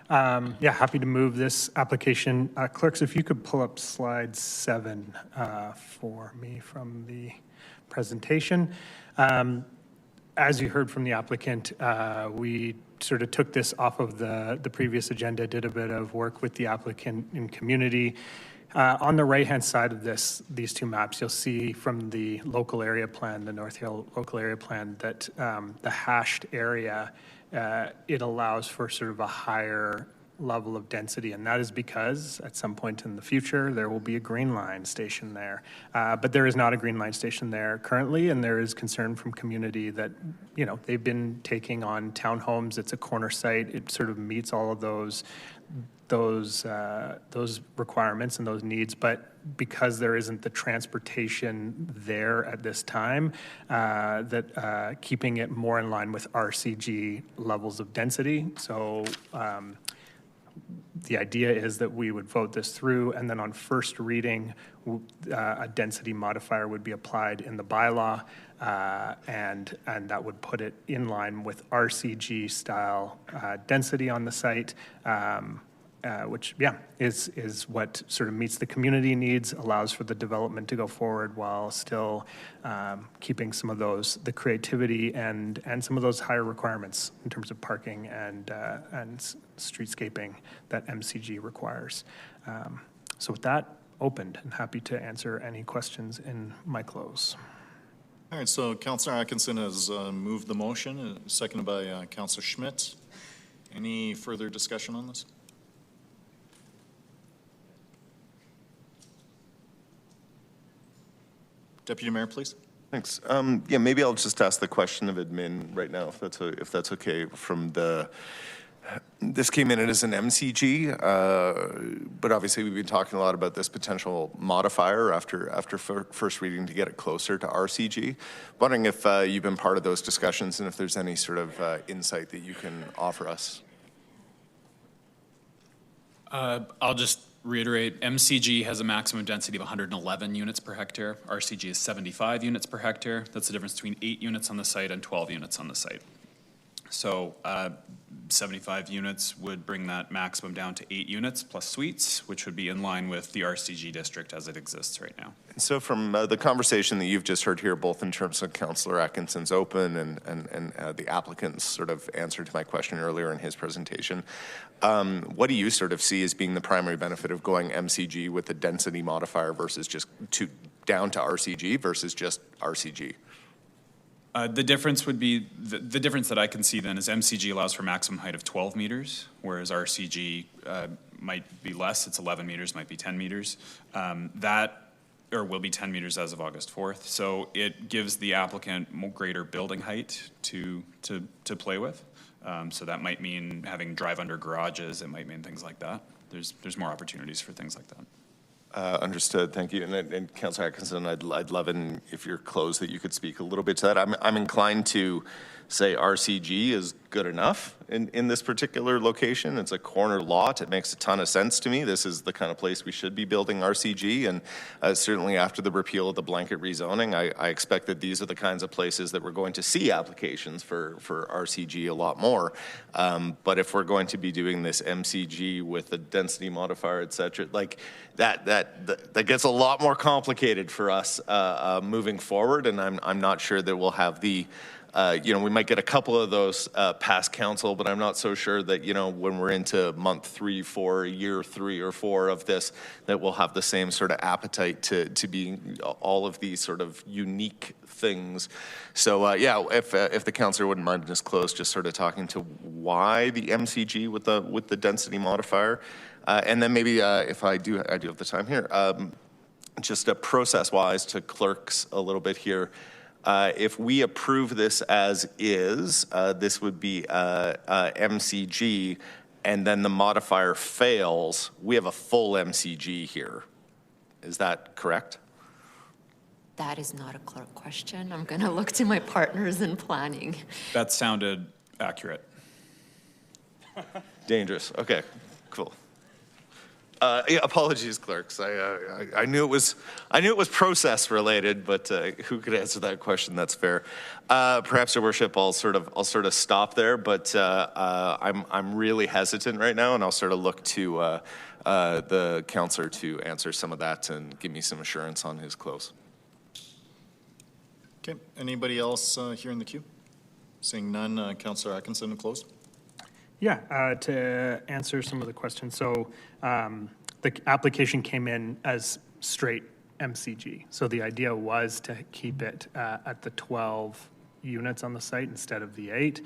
Happy to move this application. Clerks, if you could pull up slide 7 for me from the presentation. As you heard from the applicant, we sort of took this off of the previous agenda, did a bit of work with the applicant in community. On the right-hand side of these two maps, you'll see from the local area plan, the North Hill local area plan, that the hashed area, it allows for sort of a higher level of density, and that is because at some point in the future there will be a green line station there. But there is not a green line station there currently, and there is concern from community that, they've been taking on townhomes. It's a corner site. It sort of meets all of those requirements and those needs, but because there isn't the transportation there at this time, that keeping it more in line with RCG levels of density. So the idea is that we would vote this through, and then on first reading, a density modifier would be applied in the bylaw, and that would put it in line with RCG style density on the site. Which is what sort of meets the community needs, allows for the development to go forward while still keeping some of the creativity and some of those higher requirements in terms of parking and streetscaping that MCG requires. So with that opened, and happy to answer any questions in my close. All right, so Councillor Atkinson has moved the motion, seconded by Councillor Schmidt. Any further discussion on this? Deputy Mayor, please. Thanks. Maybe I'll just ask the question of admin right now, if that's okay. This came in as an MCG, but obviously we've been talking a lot about this potential modifier after first reading to get it closer to RCG. Wondering if you've been part of those discussions and if there's any sort of insight that you can offer us. I'll just reiterate, MCG has a maximum density of 111 units per hectare. RCG is 75 units per hectare. That's the difference between 8 units on the site and 12 units on the site. So 75 units would bring that maximum down to 8 units plus suites, which would be in line with the RCG district as it exists right now. So from the conversation that you've just heard here, both in terms of Councillor Atkinson's open and the applicant's sort of answer to my question earlier in his presentation, what do you sort of see as being the primary benefit of going MCG with the density modifier versus just down to RCG versus just RCG? The difference would be, the difference that I can see then is MCG allows for maximum height of 12 meters, whereas RCG might be less. It's 11 meters, might be 10 meters. Or will be 10 meters as of August 4th. So it gives the applicant more greater building height to play with. So that might mean having drive-under garages. It might mean things like that. There's more opportunities for things like that. Understood. Thank you. And Councillor Atkinson, I'd love it if you're closed that you could speak a little bit to that. I'm inclined to say RCG is good enough in this particular location. It's a corner lot. It makes a ton of sense to me. This is the kind of place we should be building RCG. And certainly after the repeal of the blanket rezoning, I expect that these are the kinds of places that we're going to see applications for RCG a lot more. But if we're going to be doing this MCG with the density modifier, et cetera, like that gets a lot more complicated for us moving forward. And I'm not sure that we'll have the we might get a couple of those past council, but I'm not so sure that, when we're into month 3, 4, year 3 or 4 of this, that we'll have the same sort of appetite to be all of these sort of unique things. So, if the councillor wouldn't mind just close, just sort of talking to why the MCG with the density modifier. And then maybe if I do have the time here, just process-wise to clerks a little bit here. If we approve this as is, this would be MCG, and then the modifier fails, we have a full MCG here. Is that correct? That is not a clerk question. I'm going to look to my partners in planning. That sounded accurate. Dangerous. Okay, cool. Apologies, clerks. I knew it was process related, but who could answer that question? That's fair. Perhaps, Your Worship, I'll sort of stop there. But I'm really hesitant right now, and I'll sort of look to the councillor to answer some of that and give me some assurance on his close. Okay. Anybody else here in the queue? Seeing none, Councillor Atkinson, close. Yeah, to answer some of the questions. So the application came in as straight MCG. So the idea was to keep it at the 12 units on the site instead of the 8.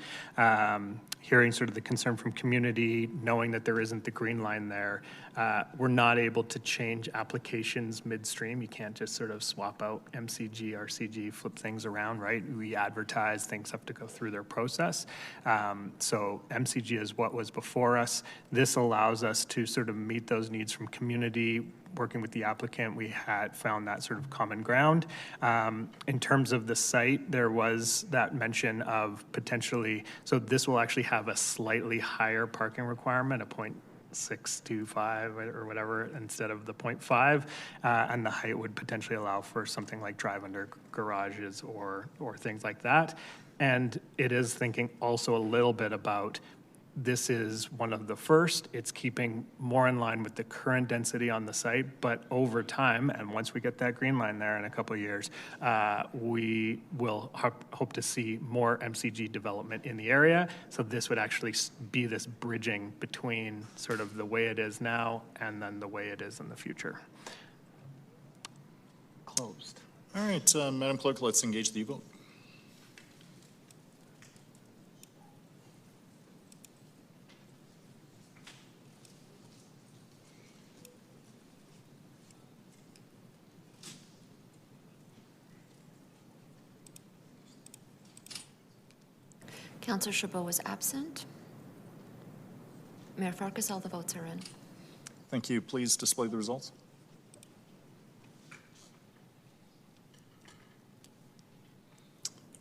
Hearing sort of the concern from community, knowing that there isn't the green line there, we're not able to change applications midstream. You can't just sort of swap out MCG, RCG, flip things around, right? We advertise, things have to go through their process. So MCG is what was before us. This allows us to sort of meet those needs from community. Working with the applicant, we had found that sort of common ground. In terms of the site, there was that mention of potentially, so this will actually have a slightly higher parking requirement, a 0.625 or whatever instead of the 0.5, and the height would potentially allow for something like drive-under garages or things like that. And it is thinking also a little bit about this is one of the first. It's keeping more in line with the current density on the site, but over time, and once we get that green line there in a couple of years, we will hope to see more MCG development in the area. So this would actually be this bridging between sort of the way it is now and then the way it is in the future. Closed. All right, Madam Clerk, let's engage the vote. Councillor Chabot was absent. Mayor Farkas, all the votes are in. Thank you. Please display the results.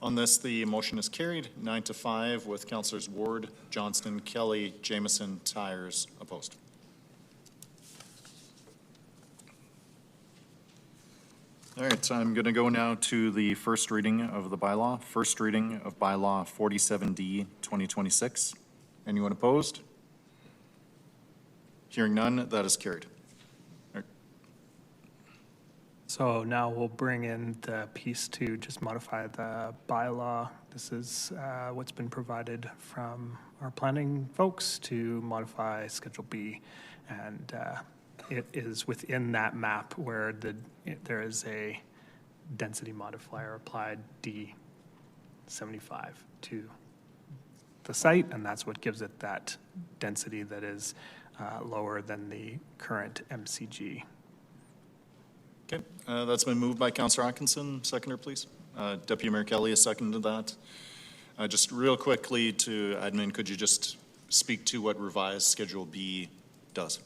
On this, the motion is carried 9-5 with Councillors Ward, Johnston, Kelly, Jameson, Tyers opposed. All right, I'm going to go now to the first reading of the bylaw. First reading of bylaw 47D 2026. Anyone opposed? Hearing none, that is carried. So now we'll bring in the piece to just modify the bylaw. This is what's been provided from our planning folks to modify Schedule B. And it is within that map where there is a density modifier applied D75 to the site, and that's what gives it that density that is lower than the current MCG. Okay, that's been moved by Councillor Atkinson. Seconder, please. Deputy Mayor Kelly has seconded that. Just real quickly to admin, could you just speak to what revised Schedule B does?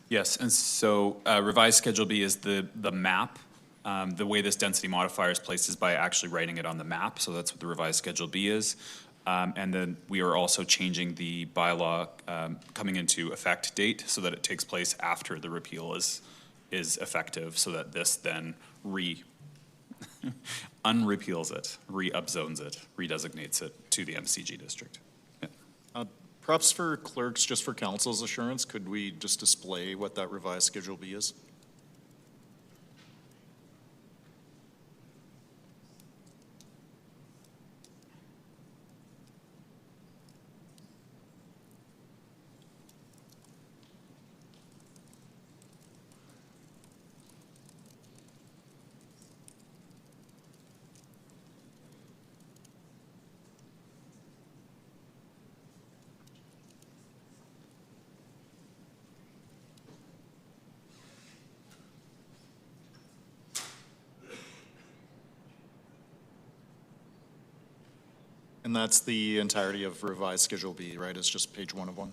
Yes, and so revised Schedule B is the map. The way this density modifier is placed is by actually writing it on the map, so that's what the revised Schedule B is. And then we are also changing the bylaw coming into effect date so that it takes place after the repeal is effective, so that this then unrepeals it, re-upzones it, redesignates it to the MCG district. Yeah. Perhaps for clerks, just for council's assurance, could we just display what that revised Schedule B is? And that's the entirety of revised Schedule B, right? It's just page 1 of 1.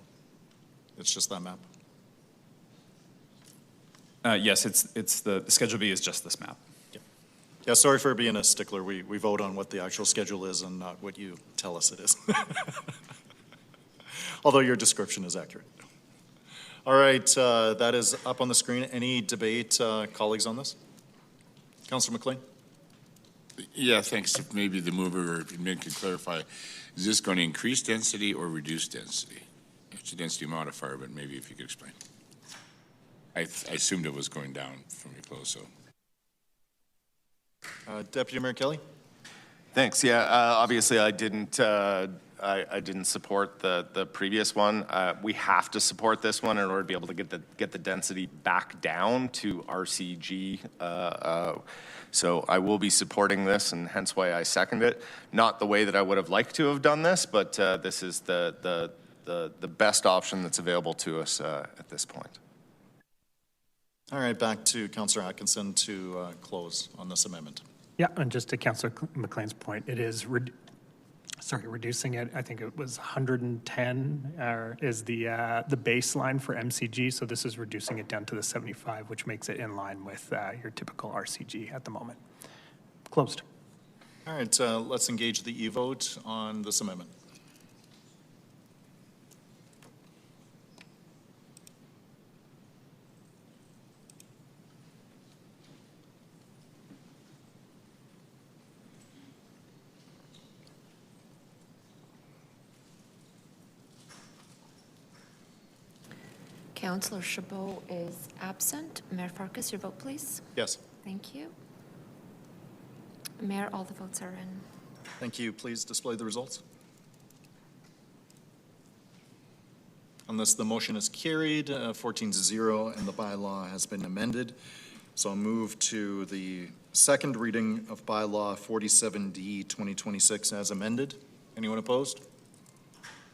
It's just that map. Yes, it's the Schedule B is just this map. Yeah, sorry for being a stickler. We vote on what the actual schedule is and not what you tell us it is. Although your description is accurate. All right, that is up on the screen. Any debate, colleagues, on this? Councillor McLean? Yeah, thanks. If maybe the mover, or if you could clarify, is this going to increase density or reduce density? It's a density modifier, but maybe if you could explain. I assumed it was going down from your close, so. Deputy Mayor Kelly? Thanks. Yeah, obviously I didn't support the previous one. We have to support this one in order to be able to get the density back down to RCG. So I will be supporting this, and hence why I second it. Not the way that I would have liked to have done this, but this is the best option that's available to us at this point. All right, back to Councillor Atkinson to close on this amendment. Yeah, and just to Councillor McLean's point, it is reducing it. I think it was 110 is the baseline for MCG. So this is reducing it down to the 75, which makes it in line with your typical RCG at the moment. Closed. All right, let's engage the e-vote on this amendment. Councillor Chabot is absent. Mayor Farkas, your vote, please. Yes. Thank you. Mayor, all the votes are in. Thank you. Please display the results. On this, the motion is carried, 14-0, and the bylaw has been amended. So I'll move to the second reading of bylaw 47D 2026 as amended. Anyone opposed?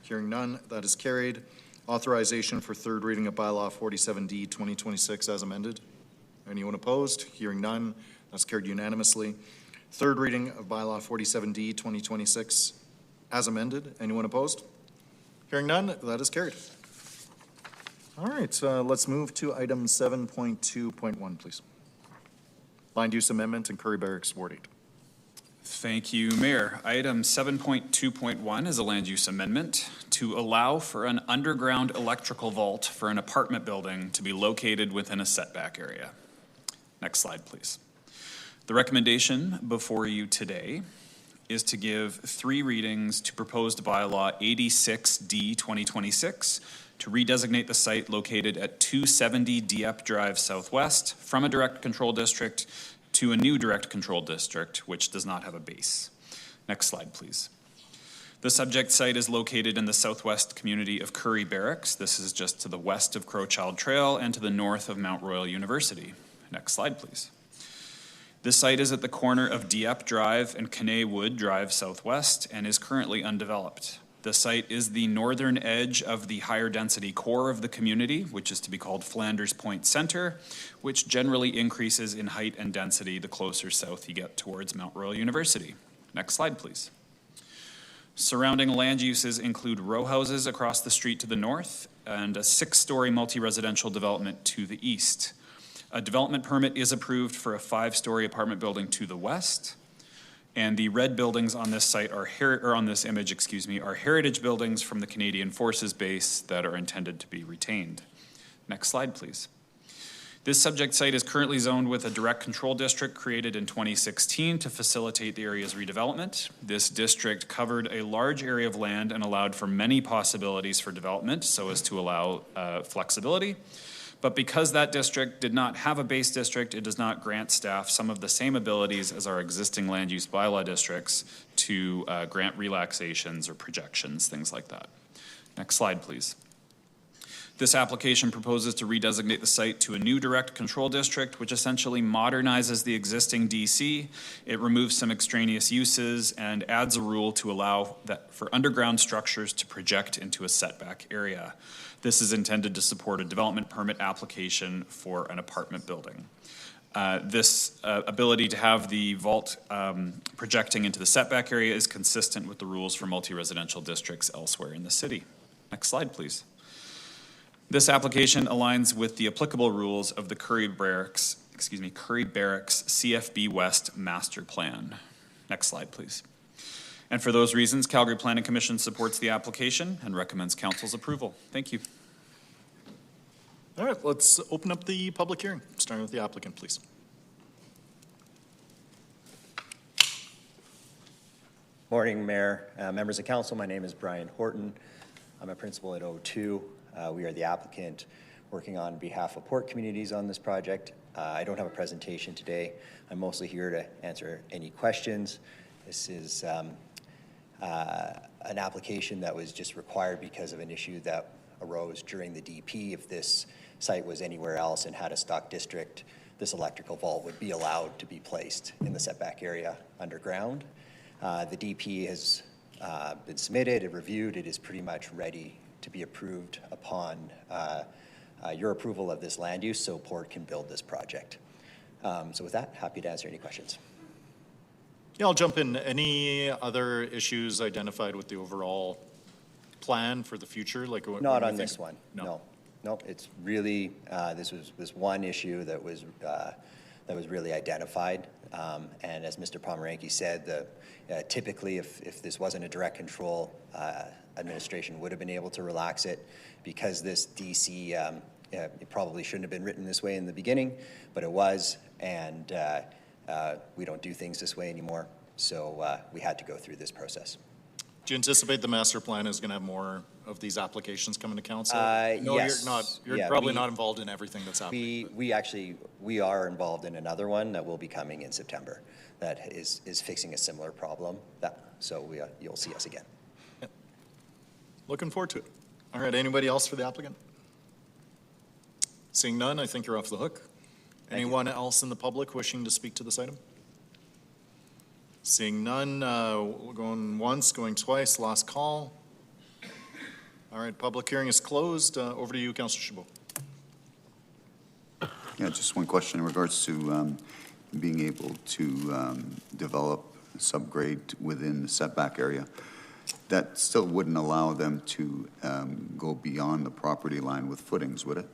Hearing none, that is carried. Authorization for third reading of bylaw 47D 2026 as amended. Anyone opposed? Hearing none, that's carried unanimously. Third reading of bylaw 47D 2026 as amended. Anyone opposed? Hearing none, that is carried. All right, let's move to item 7.2.1, please. Land use amendment in Curry Barracks, Ward 8. Thank you, Mayor. Item 7.2.1 is a land use amendment to allow for an underground electrical vault for an apartment building to be located within a setback area. Next slide, please. The recommendation before you today is to give 3 readings to proposed bylaw 86D 2026 to redesignate the site located at 270 Dieppe Drive Southwest from a direct control district to a new direct control district, which does not have a base. Next slide, please. The subject site is located in the southwest community of Curry Barracks. This is just to the west of Crowchild Trail and to the north of Mount Royal University. Next slide, please. This site is at the corner of Dieppe Drive and Canay Wood Drive Southwest and is currently undeveloped. The site is the northern edge of the higher density core of the community, which is to be called Flanders Point Center, which generally increases in height and density the closer south you get towards Mount Royal University. Next slide, please. Surrounding land uses include row houses across the street to the north and a 6-story multi-residential development to the east. A development permit is approved for a 5-story apartment building to the west. And the red buildings on this site are on this image, are heritage buildings from the Canadian Forces Base that are intended to be retained. Next slide, please. This subject site is currently zoned with a direct control district created in 2016 to facilitate the area's redevelopment. This district covered a large area of land and allowed for many possibilities for development so as to allow flexibility. But because that district did not have a base district, it does not grant staff some of the same abilities as our existing land use bylaw districts to grant relaxations or projections, things like that. Next slide, please. This application proposes to redesignate the site to a new direct control district, which essentially modernizes the existing DC. It removes some extraneous uses and adds a rule to allow for underground structures to project into a setback area. This is intended to support a development permit application for an apartment building. This ability to have the vault projecting into the setback area is consistent with the rules for multi-residential districts elsewhere in the city. Next slide, please. This application aligns with the applicable rules of the Curry Barracks CFB West Master Plan. Next slide, please. And for those reasons, Calgary Planning Commission supports the application and recommends council's approval. Thank you. All right, let's open up the public hearing, starting with the applicant, please. Morning, Mayor, members of council. My name is Brian Horton. I'm a principal at O2. We are the applicant working on behalf of port communities on this project. I don't have a presentation today. I'm mostly here to answer any questions. This is an application that was just required because of an issue that arose during the DP. If this site was anywhere else and had a stock district, this electrical vault would be allowed to be placed in the setback area underground. The DP has been submitted and reviewed. It is pretty much ready to be approved upon your approval of this land use, so Port can build this project. So with that, happy to answer any questions. Yeah, I'll jump in. Any other issues identified with the overall plan for the future? Like not on this one. No. It's really this was one issue that was really identified. And as Mr. Pomeranke said, typically if this wasn't a direct control, administration would have been able to relax it. Because this DC, it probably shouldn't have been written this way in the beginning, but it was, and we don't do things this way anymore. So we had to go through this process. Do you anticipate the master plan is going to have more of these applications coming to council? No, yes. you're not. You're probably not involved in everything that's happening. We are involved in another one that will be coming in September that is fixing a similar problem. So you'll see us again. Yeah. Looking forward to it. All right, anybody else for the applicant? Seeing none, I think you're off the hook. Anyone else in the public wishing to speak to this item? Seeing none, going once, going twice, last call. All right, public hearing is closed. Over to you, Councillor Chabot. Yeah, just one question in regards to being able to develop subgrade within the setback area. That still wouldn't allow them to go beyond the property line with footings, would it?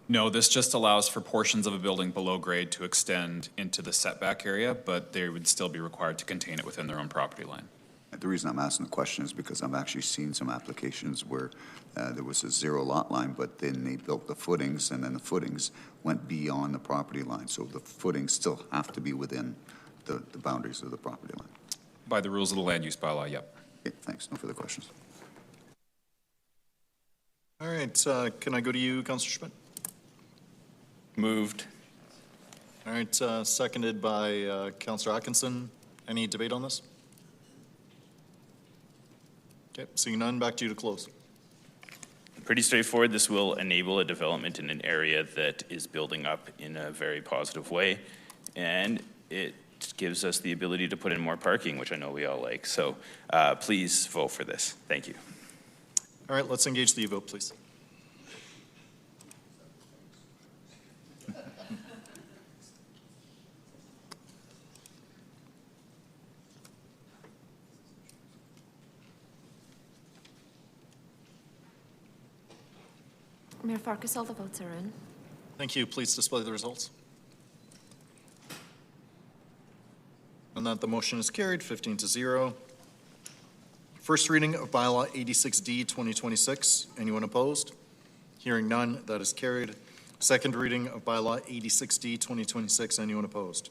No, this just allows for portions of a building below grade to extend into the setback area, but they would still be required to contain it within their own property line. The reason I'm asking the question is because I've actually seen some applications where there was a 0 lot line, but then they built the footings, and then the footings went beyond the property line. So the footings still have to be within the boundaries of the property line. By the rules of the land use bylaw, yep. Okay, thanks. No further questions. All right, can I go to you, Councillor Schmidt? Moved. All right, seconded by Councillor Atkinson. Any debate on this? Okay, seeing none, back to you to close. Pretty straightforward. This will enable a development in an area that is building up in a very positive way, and it gives us the ability to put in more parking, which I know we all like. So please vote for this. Thank you. All right, let's engage the vote, please. Mayor Farkas, all the votes are in. Thank you. Please display the results. And that the motion is carried, 15-0. First reading of bylaw 86D 2026. Anyone opposed? Hearing none, that is carried. Second reading of bylaw 86D 2026. Anyone opposed?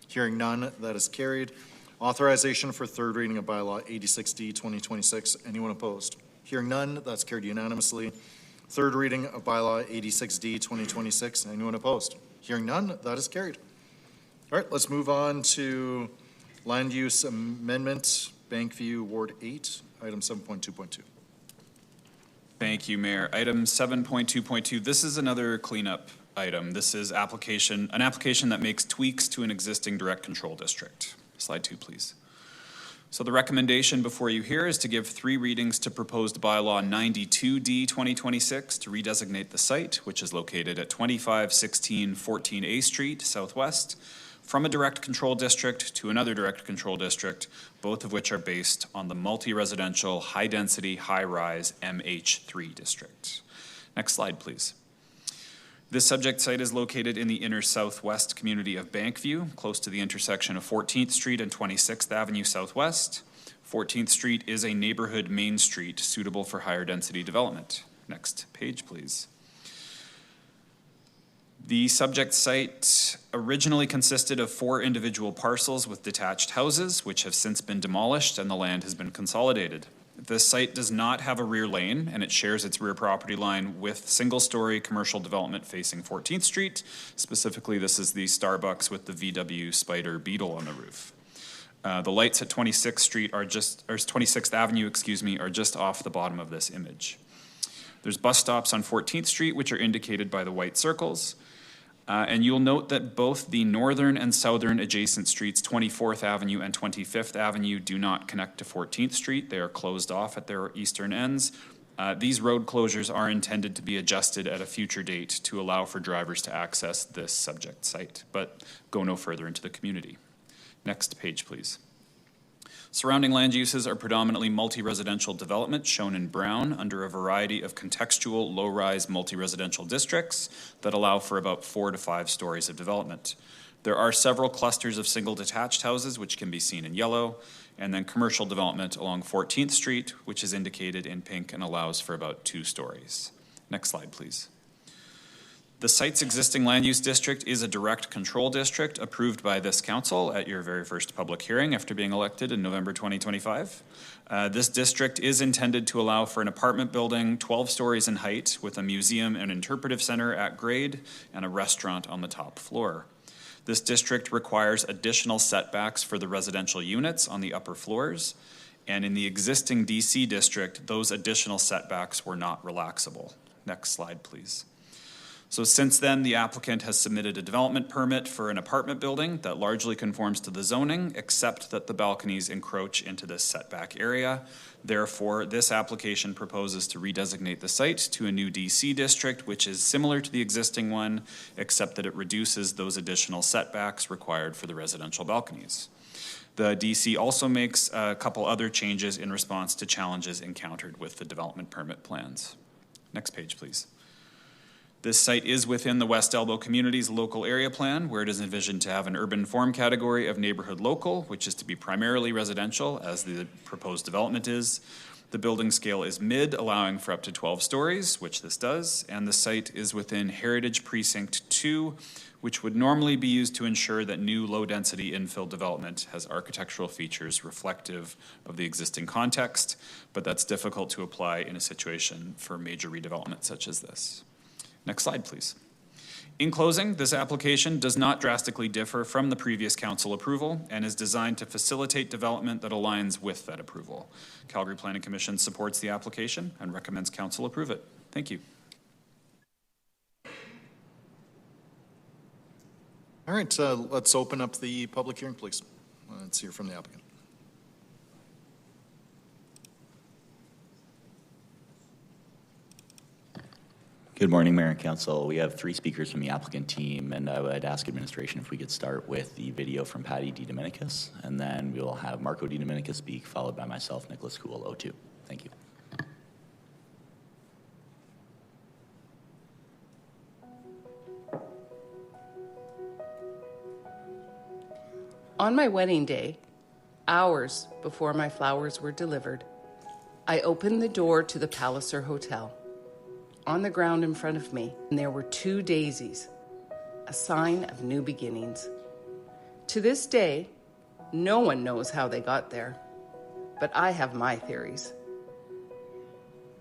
Hearing none, that is carried. Authorization for third reading of bylaw 86D 2026. Anyone opposed? Hearing none, that's carried unanimously. Third reading of bylaw 86D 2026. Anyone opposed? Hearing none, that is carried. All right, let's move on to land use amendment, Bankview Ward 8, item 7.2.2. Thank you, Mayor. Item 7.2.2, this is another cleanup item. This is an application that makes tweaks to an existing direct control district. Slide 2, please. So the recommendation before you here is to give 3 readings to proposed bylaw 92D 2026 to redesignate the site, which is located at 2516 14A Street Southwest, from a direct control district to another direct control district, both of which are based on the multi-residential, high-density, high-rise MH3 district. Next slide, please. This subject site is located in the inner southwest community of Bankview, close to the intersection of 14th Street and 26th Avenue Southwest. 14th Street is a neighborhood main street suitable for higher density development. Next page, please. The subject site originally consisted of 4 individual parcels with detached houses, which have since been demolished and the land has been consolidated. This site does not have a rear lane, and it shares its rear property line with single-story commercial development facing 14th Street. Specifically, this is the Starbucks with the VW Spider Beetle on the roof. The lights at 26th Avenue, are just off the bottom of this image. There's bus stops on 14th Street, which are indicated by the white circles. And you'll note that both the northern and southern adjacent streets, 24th Avenue and 25th Avenue, do not connect to 14th Street. They are closed off at their eastern ends. These road closures are intended to be adjusted at a future date to allow for drivers to access this subject site, but go no further into the community. Next page, please. Surrounding land uses are predominantly multi-residential development, shown in brown, under a variety of contextual low-rise multi-residential districts that allow for about 4 to 5 stories of development. There are several clusters of single detached houses, which can be seen in yellow, and then commercial development along 14th Street, which is indicated in pink and allows for about 2 stories. Next slide, please. The site's existing land use district is a direct control district approved by this council at your very first public hearing after being elected in November 2025. This district is intended to allow for an apartment building 12 stories in height with a museum and interpretive center at grade and a restaurant on the top floor. This district requires additional setbacks for the residential units on the upper floors, and in the existing DC district, those additional setbacks were not relaxable. Next slide, please. So since then, the applicant has submitted a development permit for an apartment building that largely conforms to the zoning, except that the balconies encroach into this setback area. Therefore, this application proposes to redesignate the site to a new DC district, which is similar to the existing one, except that it reduces those additional setbacks required for the residential balconies. The DC also makes a couple other changes in response to challenges encountered with the development permit plans. Next page, please. This site is within the West Elbow Community's local area plan, where it is envisioned to have an urban form category of neighborhood local, which is to be primarily residential, as the proposed development is. The building scale is mid, allowing for up to 12 stories, which this does, and the site is within Heritage Precinct 2, which would normally be used to ensure that new low-density infill development has architectural features reflective of the existing context, but that's difficult to apply in a situation for major redevelopment such as this. Next slide, please. In closing, this application does not drastically differ from the previous council approval and is designed to facilitate development that aligns with that approval. Calgary Planning Commission supports the application and recommends council approve it. Thank you. All right, let's open up the public hearing, please. Let's hear from the applicant. Good morning, Mayor and Council. We have 3 speakers from the applicant team, and I would ask administration if we could start with the video from Patty DeDominicus, and then we'll have Marco DeDominicus speak, followed by myself, Nicholas Cool, O2. Thank you. On my wedding day, hours before my flowers were delivered, I opened the door to the Palliser Hotel. On the ground in front of me, there were 2 daisies, a sign of new beginnings. To this day, no one knows how they got there, but I have my theories.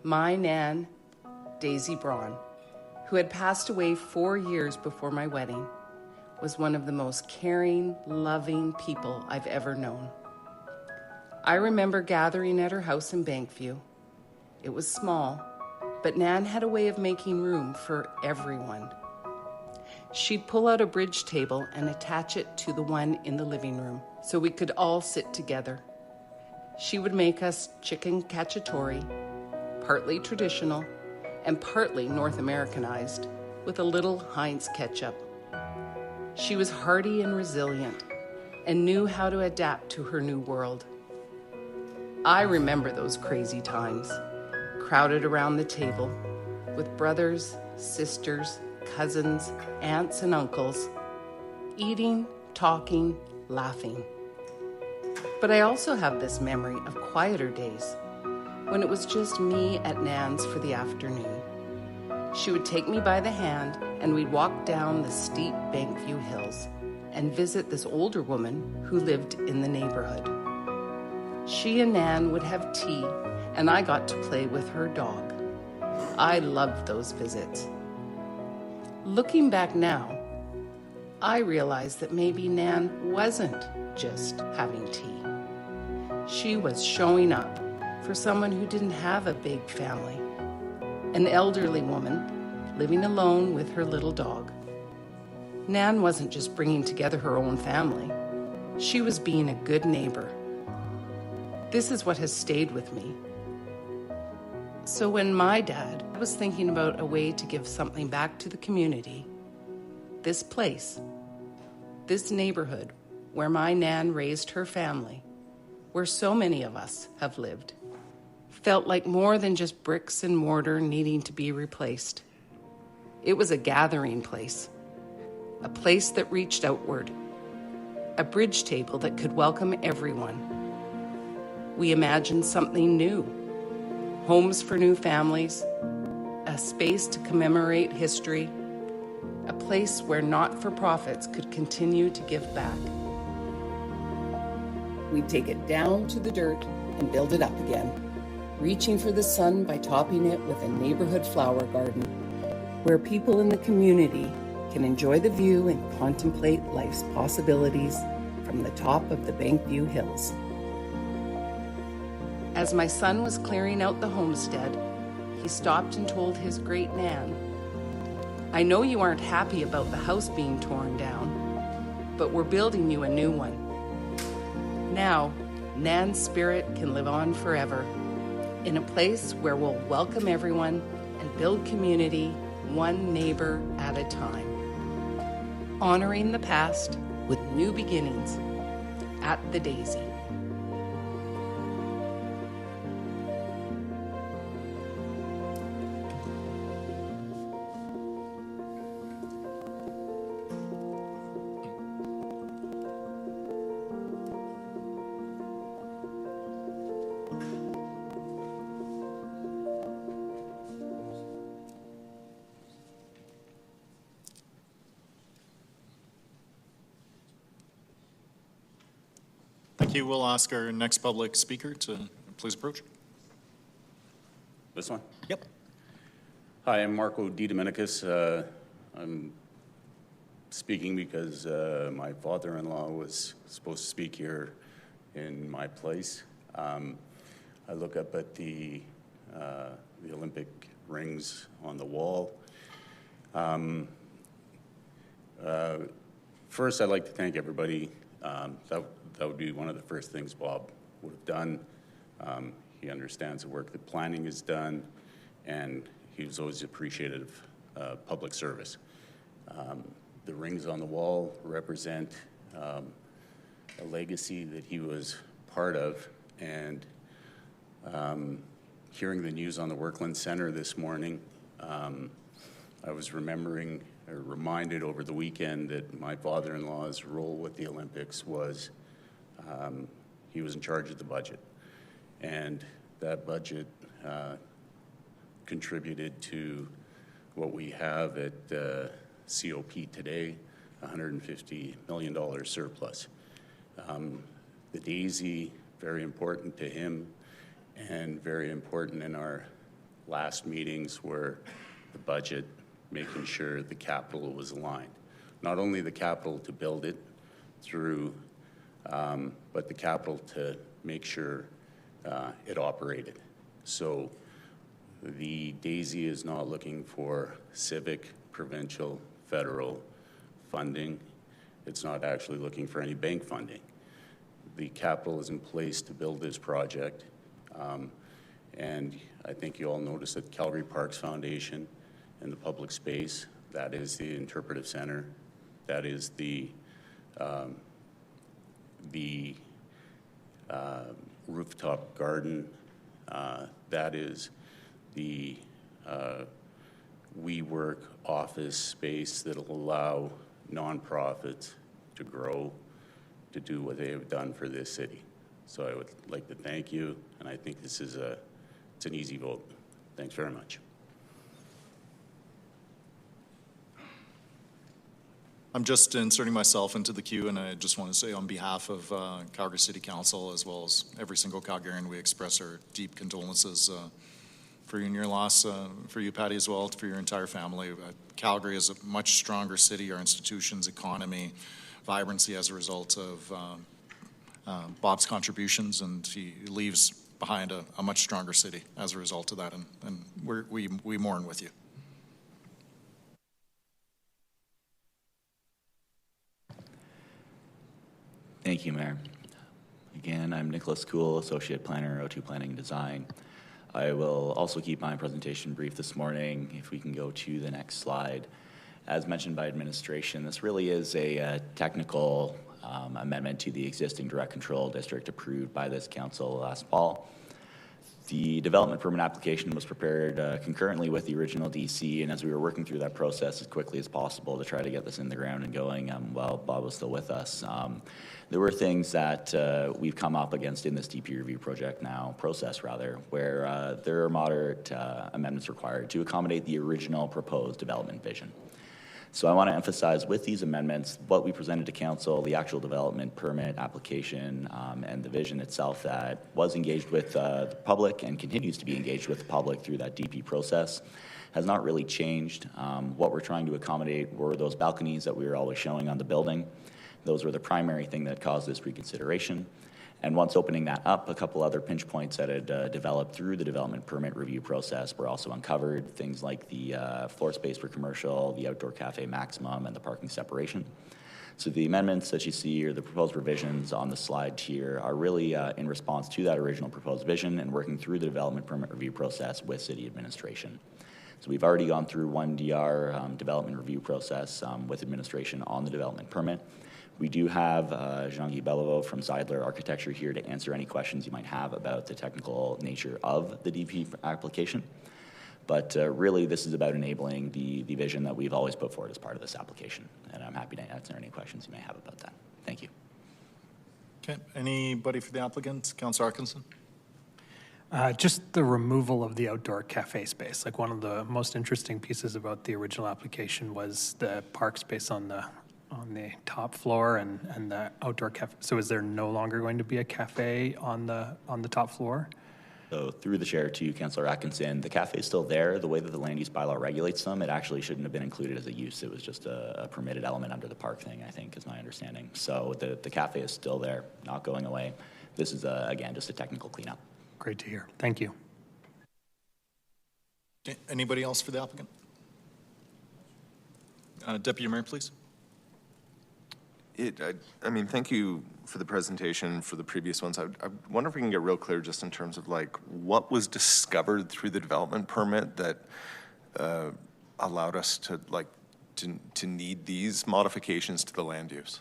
My Nan, Daisy Braun, who had passed away 4 years before my wedding, was one of the most caring, loving people I've ever known. I remember gathering at her house in Bankview. It was small, but Nan had a way of making room for everyone. She'd pull out a bridge table and attach it to the one in the living room so we could all sit together. She would make us chicken cacciatore, partly traditional and partly North Americanized, with a little Heinz ketchup. She was hardy and resilient and knew how to adapt to her new world. I remember those crazy times, crowded around the table with brothers, sisters, cousins, aunts, and uncles, eating, talking, laughing. But I also have this memory of quieter days when it was just me at Nan's for the afternoon. She would take me by the hand and we'd walk down the steep Bankview hills and visit this older woman who lived in the neighborhood. She and Nan would have tea and I got to play with her dog. I loved those visits. Looking back now, I realized that maybe Nan wasn't just having tea. She was showing up for someone who didn't have a big family, an elderly woman living alone with her little dog. Nan wasn't just bringing together her own family. She was being a good neighbor. This is what has stayed with me. So when my dad was thinking about a way to give something back to the community, this place, this neighborhood where my Nan raised her family, where so many of us have lived, felt like more than just bricks and mortar needing to be replaced. It was a gathering place, a place that reached outward, a bridge table that could welcome everyone. We imagined something new, homes for new families, a space to commemorate history, a place where not-for-profits could continue to give back. We'd take it down to the dirt and build it up again, reaching for the sun by topping it with a neighborhood flower garden, where people in the community can enjoy the view and contemplate life's possibilities from the top of the Bankview Hills. As my son was clearing out the homestead, he stopped and told his great Nan, "I know you aren't happy about the house being torn down, but we're building you a new one." Now, Nan's spirit can live on forever, in a place where we'll welcome everyone and build community one neighbor at a time. Honoring the past with new beginnings at the Daisy. Thank you. We'll ask our next public speaker to please approach. This one? Yep. Hi, I'm Marco DiDomenicus. I'm speaking because my father-in-law was supposed to speak here in my place. I look up at the Olympic rings on the wall. First, I'd like to thank everybody. That would be one of the first things Bob would have done. He understands the work that planning is done, and he was always appreciative of public service. The rings on the wall represent a legacy that he was part of, and hearing the news on the Workland Center this morning, I was reminded over the weekend that my father-in-law's role with the Olympics was he was in charge of the budget. And that budget contributed to what we have at COP today, $150 million surplus. The Daisy, very important to him, and very important in our last meetings were the budget, making sure the capital was aligned. Not only the capital to build it through, but the capital to make sure it operated. So the Daisy is not looking for civic, provincial, federal funding. It's not actually looking for any bank funding. The capital is in place to build this project. And I think you all noticed that Calgary Parks Foundation and the public space, that is the interpretive center, that is the rooftop garden, that is the WeWork office space that will allow nonprofits to grow, to do what they have done for this city. So I would like to thank you, and I think this is it's an easy vote. Thanks very much. I'm just inserting myself into the queue, and I just want to say on behalf of Calgary City Council, as well as every single Calgarian, we express our deep condolences for you and your loss, for you, Patty, as well, for your entire family. Calgary is a much stronger city, our institutions, economy, vibrancy as a result of Bob's contributions, and he leaves behind a much stronger city as a result of that, and we mourn with you. Thank you, Mayor. Again, I'm Nicholas Kuhl, Associate Planner, O2 Planning and Design. I will also keep my presentation brief this morning. If we can go to the next slide. As mentioned by administration, this really is a technical amendment to the existing direct control district approved by this council last fall. The development permit application was prepared concurrently with the original DC, and as we were working through that process as quickly as possible to try to get this in the ground and going while Bob was still with us, there were things that we've come up against in this DP review process, where there are moderate amendments required to accommodate the original proposed development vision. So I want to emphasize with these amendments, what we presented to council, the actual development permit application, and the vision itself that was engaged with the public and continues to be engaged with the public through that DP process has not really changed. What we're trying to accommodate were those balconies that we were always showing on the building. Those were the primary thing that caused this reconsideration. And once opening that up, a couple other pinch points that had developed through the development permit review process were also uncovered, things like the floor space for commercial, the outdoor cafe maximum, and the parking separation. So the amendments that you see, or the proposed revisions on the slide here, are really in response to that original proposed vision and working through the development permit review process with city administration. So we've already gone through one DR development review process with administration on the development permit. We do have Jean-Guy Bellevaux from Zeidler Architecture here to answer any questions you might have about the technical nature of the DP application. But really, this is about enabling the vision that we've always put forward as part of this application. And I'm happy to answer any questions you may have about that. Thank you. Okay. Anybody for the applicant? Councillor Atkinson? Just the removal of the outdoor cafe space. Like, one of the most interesting pieces about the original application was the park space on the on the top floor and the outdoor cafe. So is there no longer going to be a cafe on the top floor? So through the chair to Councillor Atkinson, the cafe is still there. The way that the land use bylaw regulates them, it actually shouldn't have been included as a use. It was just a permitted element under the park thing, I think, is my understanding. So the cafe is still there, not going away. This is, again, just a technical cleanup. Great to hear. Thank you. Okay, anybody else for the applicant? Deputy Mayor, please. I mean, thank you for the presentation for the previous ones. I wonder if we can get real clear just in terms of like what was discovered through the development permit that allowed us to to need these modifications to the land use.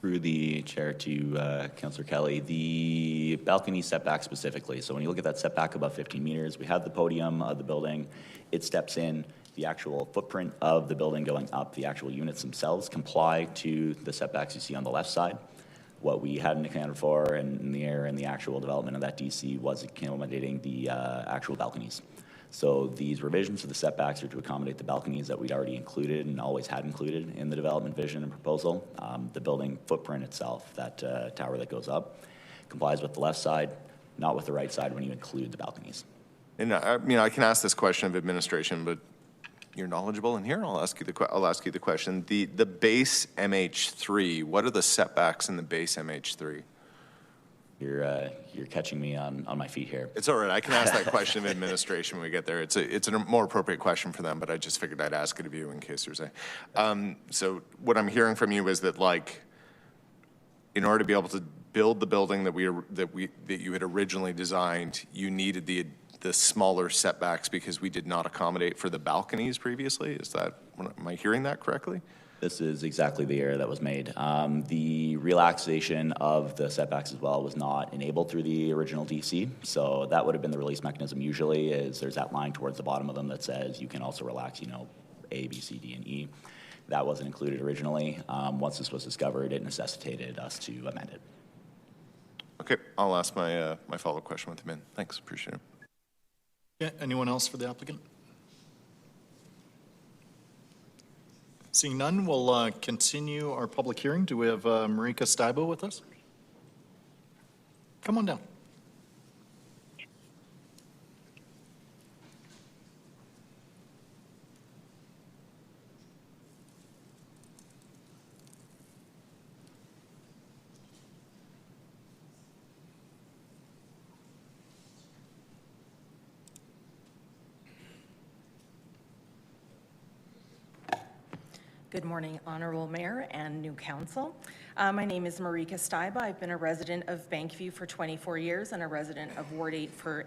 Through the chair to Councillor Kelly, the balcony setback specifically. So when you look at that setback above 15 meters, we have the podium of the building. It steps in. The actual footprint of the building going up, the actual units themselves comply to the setbacks you see on the left side. What we hadn't accounted for in the air and the actual development of that DC was accommodating the actual balconies. So these revisions to the setbacks are to accommodate the balconies that we'd already included and always had included in the development vision and proposal. The building footprint itself, that tower that goes up, complies with the left side, not with the right side when you include the balconies. And I mean, I can ask this question of administration, but you're knowledgeable in here. I'll ask you the question. The base MH3. What are the setbacks in the base MH3? You're catching me on my feet here. It's all right. I can ask that question of administration when we get there. It's a more appropriate question for them, but I just figured I'd ask it of you in case there's a. So what I'm hearing from you is that like, in order to be able to build the building that you had originally designed, you needed the smaller setbacks because we did not accommodate for the balconies previously? Am I hearing that correctly? This is exactly the error that was made. The relaxation of the setbacks as well was not enabled through the original DC. So that would have been the release mechanism usually, is there's that line towards the bottom of them that says you can also relax, A, B, C, D, and E. That wasn't included originally. Once this was discovered, it necessitated us to amend it. Okay, I'll ask my follow-up question with him in. Thanks, appreciate it. Yeah, anyone else for the applicant? Seeing none, we'll continue our public hearing. Do we have Marika Stibo with us? Come on down. Good morning, Honorable Mayor and new council. My name is Marika Stiba. I've been a resident of Bankview for 24 years and a resident of Ward 8 for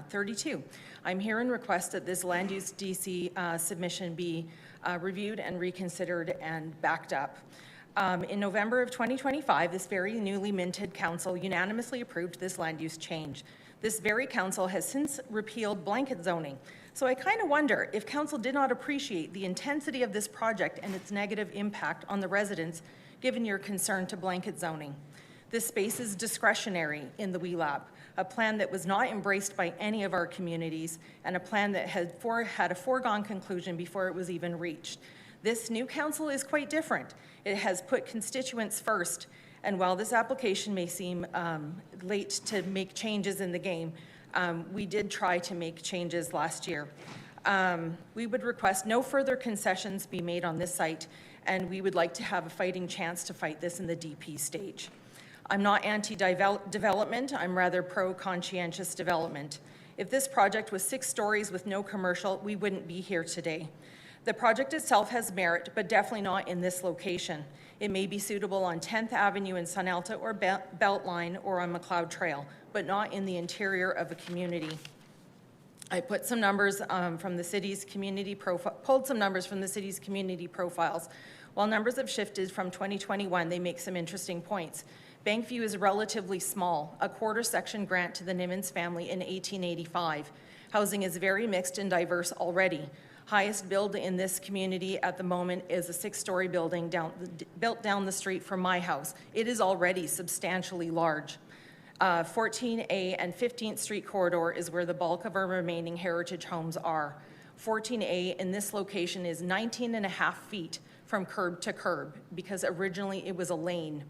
32. I'm here in request that this land use DC submission be reviewed and reconsidered and backed up. In November of 2025, this very newly minted council unanimously approved this land use change. This very council has since repealed blanket zoning. So I kind of wonder if council did not appreciate the intensity of this project and its negative impact on the residents, given your concern to blanket zoning. This space is discretionary in the WeLab, a plan that was not embraced by any of our communities and a plan that had a foregone conclusion before it was even reached. This new council is quite different. It has put constituents first, and while this application may seem late to make changes in the game, we did try to make changes last year. We would request no further concessions be made on this site, and we would like to have a fighting chance to fight this in the DP stage. I'm not anti-development, I'm rather pro-conscientious development. If this project was 6 stories with no commercial, we wouldn't be here today. The project itself has merit, but definitely not in this location. It may be suitable on 10th Avenue in Sunelta or Beltline or on McLeod Trail, but not in the interior of a community. I put some numbers from the city's community pulled some numbers from the city's community profiles. While numbers have shifted from 2021, they make some interesting points. Bankview is relatively small, a quarter section grant to the Nimmons family in 1885. Housing is very mixed and diverse already. Highest build in this community at the moment is a 6-story building built down the street from my house. It is already substantially large. 14A and 15th Street corridor is where the bulk of our remaining heritage homes are. 14A in this location is 19.5 feet from curb to curb because originally it was a lane.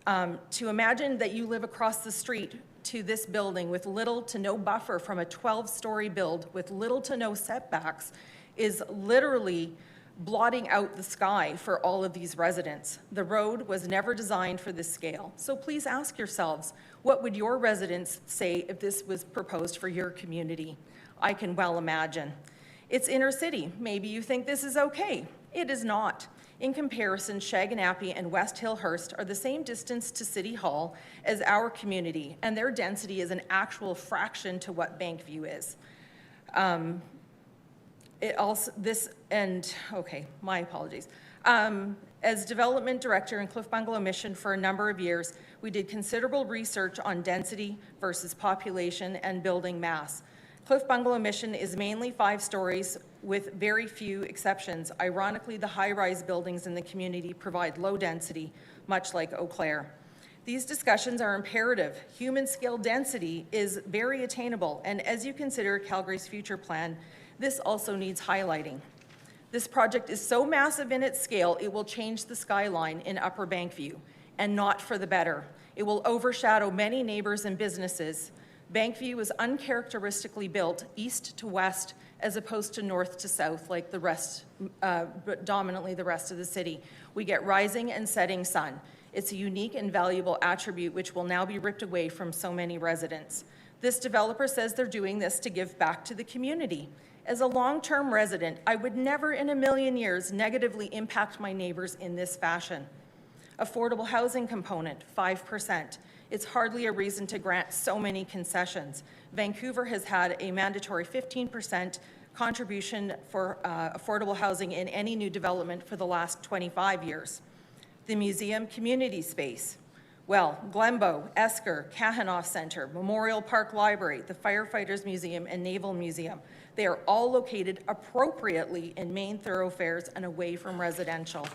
To imagine that you live across the street to this building with little to no buffer from a 12-story build with little to no setbacks is literally blotting out the sky for all of these residents. The road was never designed for this scale. So please ask yourselves, what would your residents say if this was proposed for your community? I can well imagine. It's inner city. Maybe you think this is okay. It is not. In comparison, Shaganappi and West Hillhurst are the same distance to City Hall as our community, and their density is an actual fraction to what Bankview is. My apologies. As development director in Cliff Bungalow Mission for a number of years, we did considerable research on density versus population and building mass. Cliff Bungalow Mission is mainly 5 stories with very few exceptions. Ironically, the high-rise buildings in the community provide low density, much like Eau Claire. These discussions are imperative. Human scale density is very attainable, and as you consider Calgary's future plan, this also needs highlighting. This project is so massive in its scale, it will change the skyline in Upper Bankview, and not for the better. It will overshadow many neighbors and businesses. Bankview is uncharacteristically built east to west as opposed to north to south like the rest, dominantly the rest of the city. We get rising and setting sun. It's a unique and valuable attribute which will now be ripped away from so many residents. This developer says they're doing this to give back to the community. As a long-term resident, I would never in a million years negatively impact my neighbors in this fashion. Affordable housing component, 5%. It's hardly a reason to grant so many concessions. Vancouver has had a mandatory 15% contribution for affordable housing in any new development for the last 25 years. The museum community space. Well, Glenbow, Esker, Kahanoff Center, Memorial Park Library, the Firefighters Museum, and Naval Museum. They are all located appropriately in main thoroughfares and away from residential.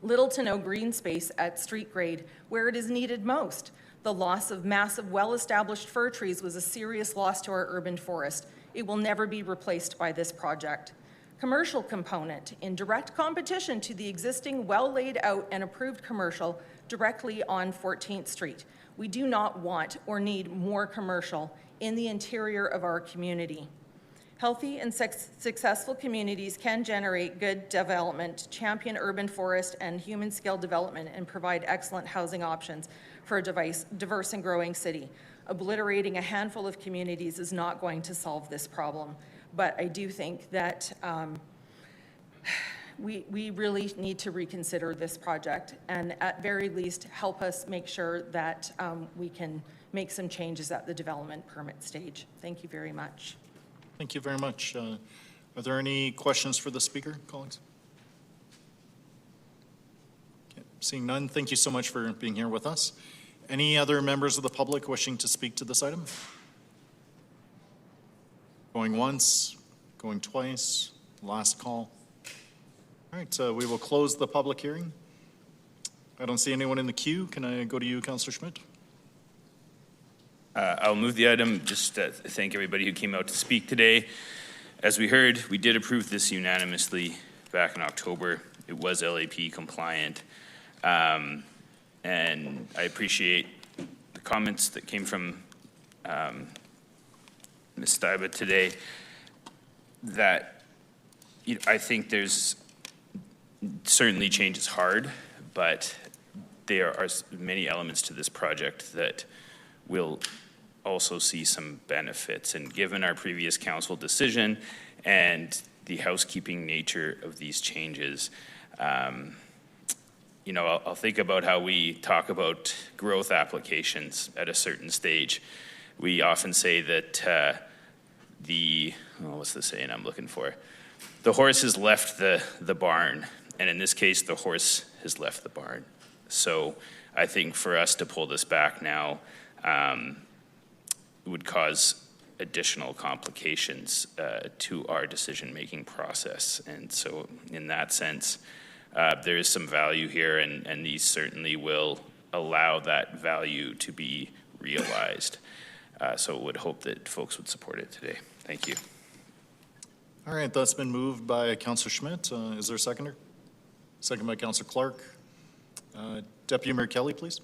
Little to no green space at street grade where it is needed most. The loss of massive, well-established fir trees was a serious loss to our urban forest. It will never be replaced by this project. Commercial component in direct competition to the existing well-laid out and approved commercial directly on 14th Street. We do not want or need more commercial in the interior of our community. Healthy and successful communities can generate good development, champion urban forest and human scale development, and provide excellent housing options for a diverse and growing city. Obliterating a handful of communities is not going to solve this problem, but I do think that we really need to reconsider this project and at very least help us make sure that we can make some changes at the development permit stage. Thank you very much. Thank you very much. Are there any questions for the speaker, colleagues? Okay. Seeing none, thank you so much for being here with us. Any other members of the public wishing to speak to this item? Going once, going twice, last call. All right, we will close the public hearing. I don't see anyone in the queue. Can I go to you, Councillor Schmidt? I'll move the item. Just thank everybody who came out to speak today. As we heard, we did approve this unanimously back in October. It was LAP compliant. And I appreciate the comments that came from Ms. Steiba today that I think there's certainly change is hard, but there are many elements to this project that will also see some benefits. And given our previous council decision and the housekeeping nature of these changes, I'll think about how we talk about growth applications at a certain stage. We often say that what's the saying I'm looking for? The horse has left the barn, and in this case, the horse has left the barn. So I think for us to pull this back now would cause additional complications to our decision-making process. And so in that sense, there is some value here, and these certainly will allow that value to be realized. So would hope that folks would support it today. Thank you. All right, that's been moved by Councillor Schmidt. Is there a seconder? Second by Councillor Clark. Deputy Mayor Kelly, please.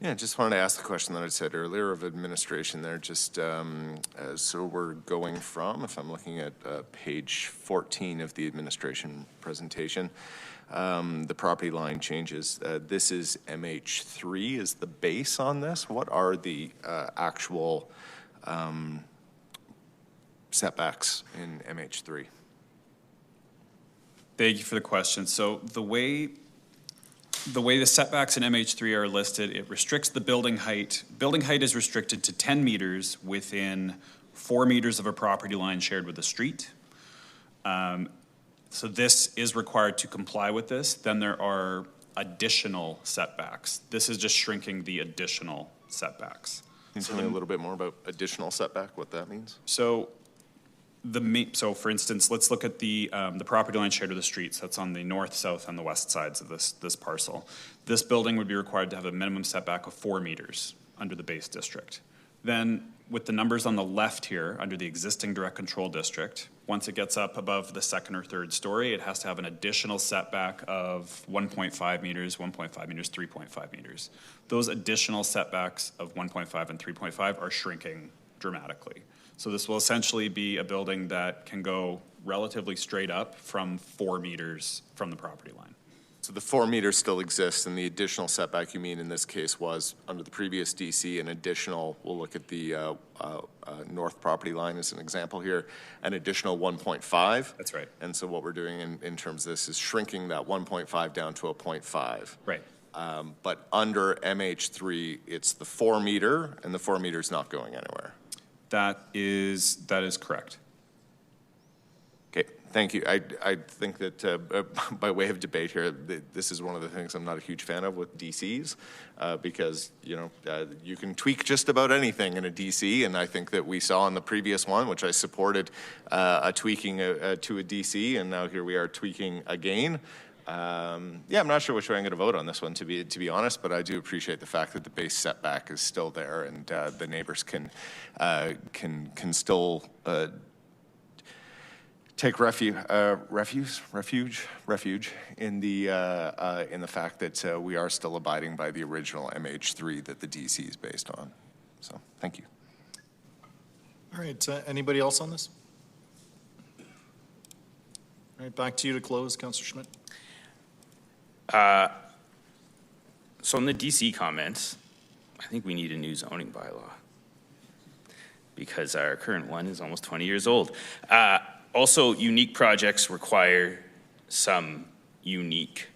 Yeah, just wanted to ask the question that I said earlier of administration there, just so we're going from, if I'm looking at page 14 of the administration presentation, the property line changes. This is MH3 is the base on this. What are the actual setbacks in MH3? Thank you for the question. So the way the setbacks in MH3 are listed, it restricts the building height. Building height is restricted to 10 meters within 4 meters of a property line shared with a street. So this is required to comply with this. Then there are additional setbacks. This is just shrinking the additional setbacks. Can you tell me a little bit more about additional setback, what that means? So so for instance, let's look at the property line shared with the streets. That's on the north, south, and the west sides of this parcel. This building would be required to have a minimum setback of 4 meters under the base district. Then with the numbers on the left here, under the existing direct control district, once it gets up above the second or third story, it has to have an additional setback of 1.5 meters, 1.5 meters, 3.5 meters. Those additional setbacks of 1.5 and 3.5 are shrinking dramatically. So this will essentially be a building that can go relatively straight up from 4 meters from the property line. So the 4 meters still exists, and the additional setback you mean in this case was under the previous DC, an additional, we'll look at the north property line as an example here, an additional 1.5. That's right. And so what we're doing in terms of this is shrinking that 1.5 down to a 0.5. Right. But under MH3, it's the 4 meter, and the 4 meter is not going anywhere. That is correct. Okay, thank you. I think that by way of debate here, this is one of the things I'm not a huge fan of with DCs, because you can tweak just about anything in a DC, and I think that we saw in the previous one, which I supported, a tweaking to a DC, and now here we are tweaking again. I'm not sure which way I'm going to vote on this one, to be honest, but I do appreciate the fact that the base setback is still there, and the neighbors can still take refuge in the fact that we are still abiding by the original MH3 that the DC is based on. So, thank you. All right, anybody else on this? All right, back to you to close, Councillor Schmidt. So in the DC comments, I think we need a new zoning bylaw because our current one is almost 20 years old. Also, unique projects require some unique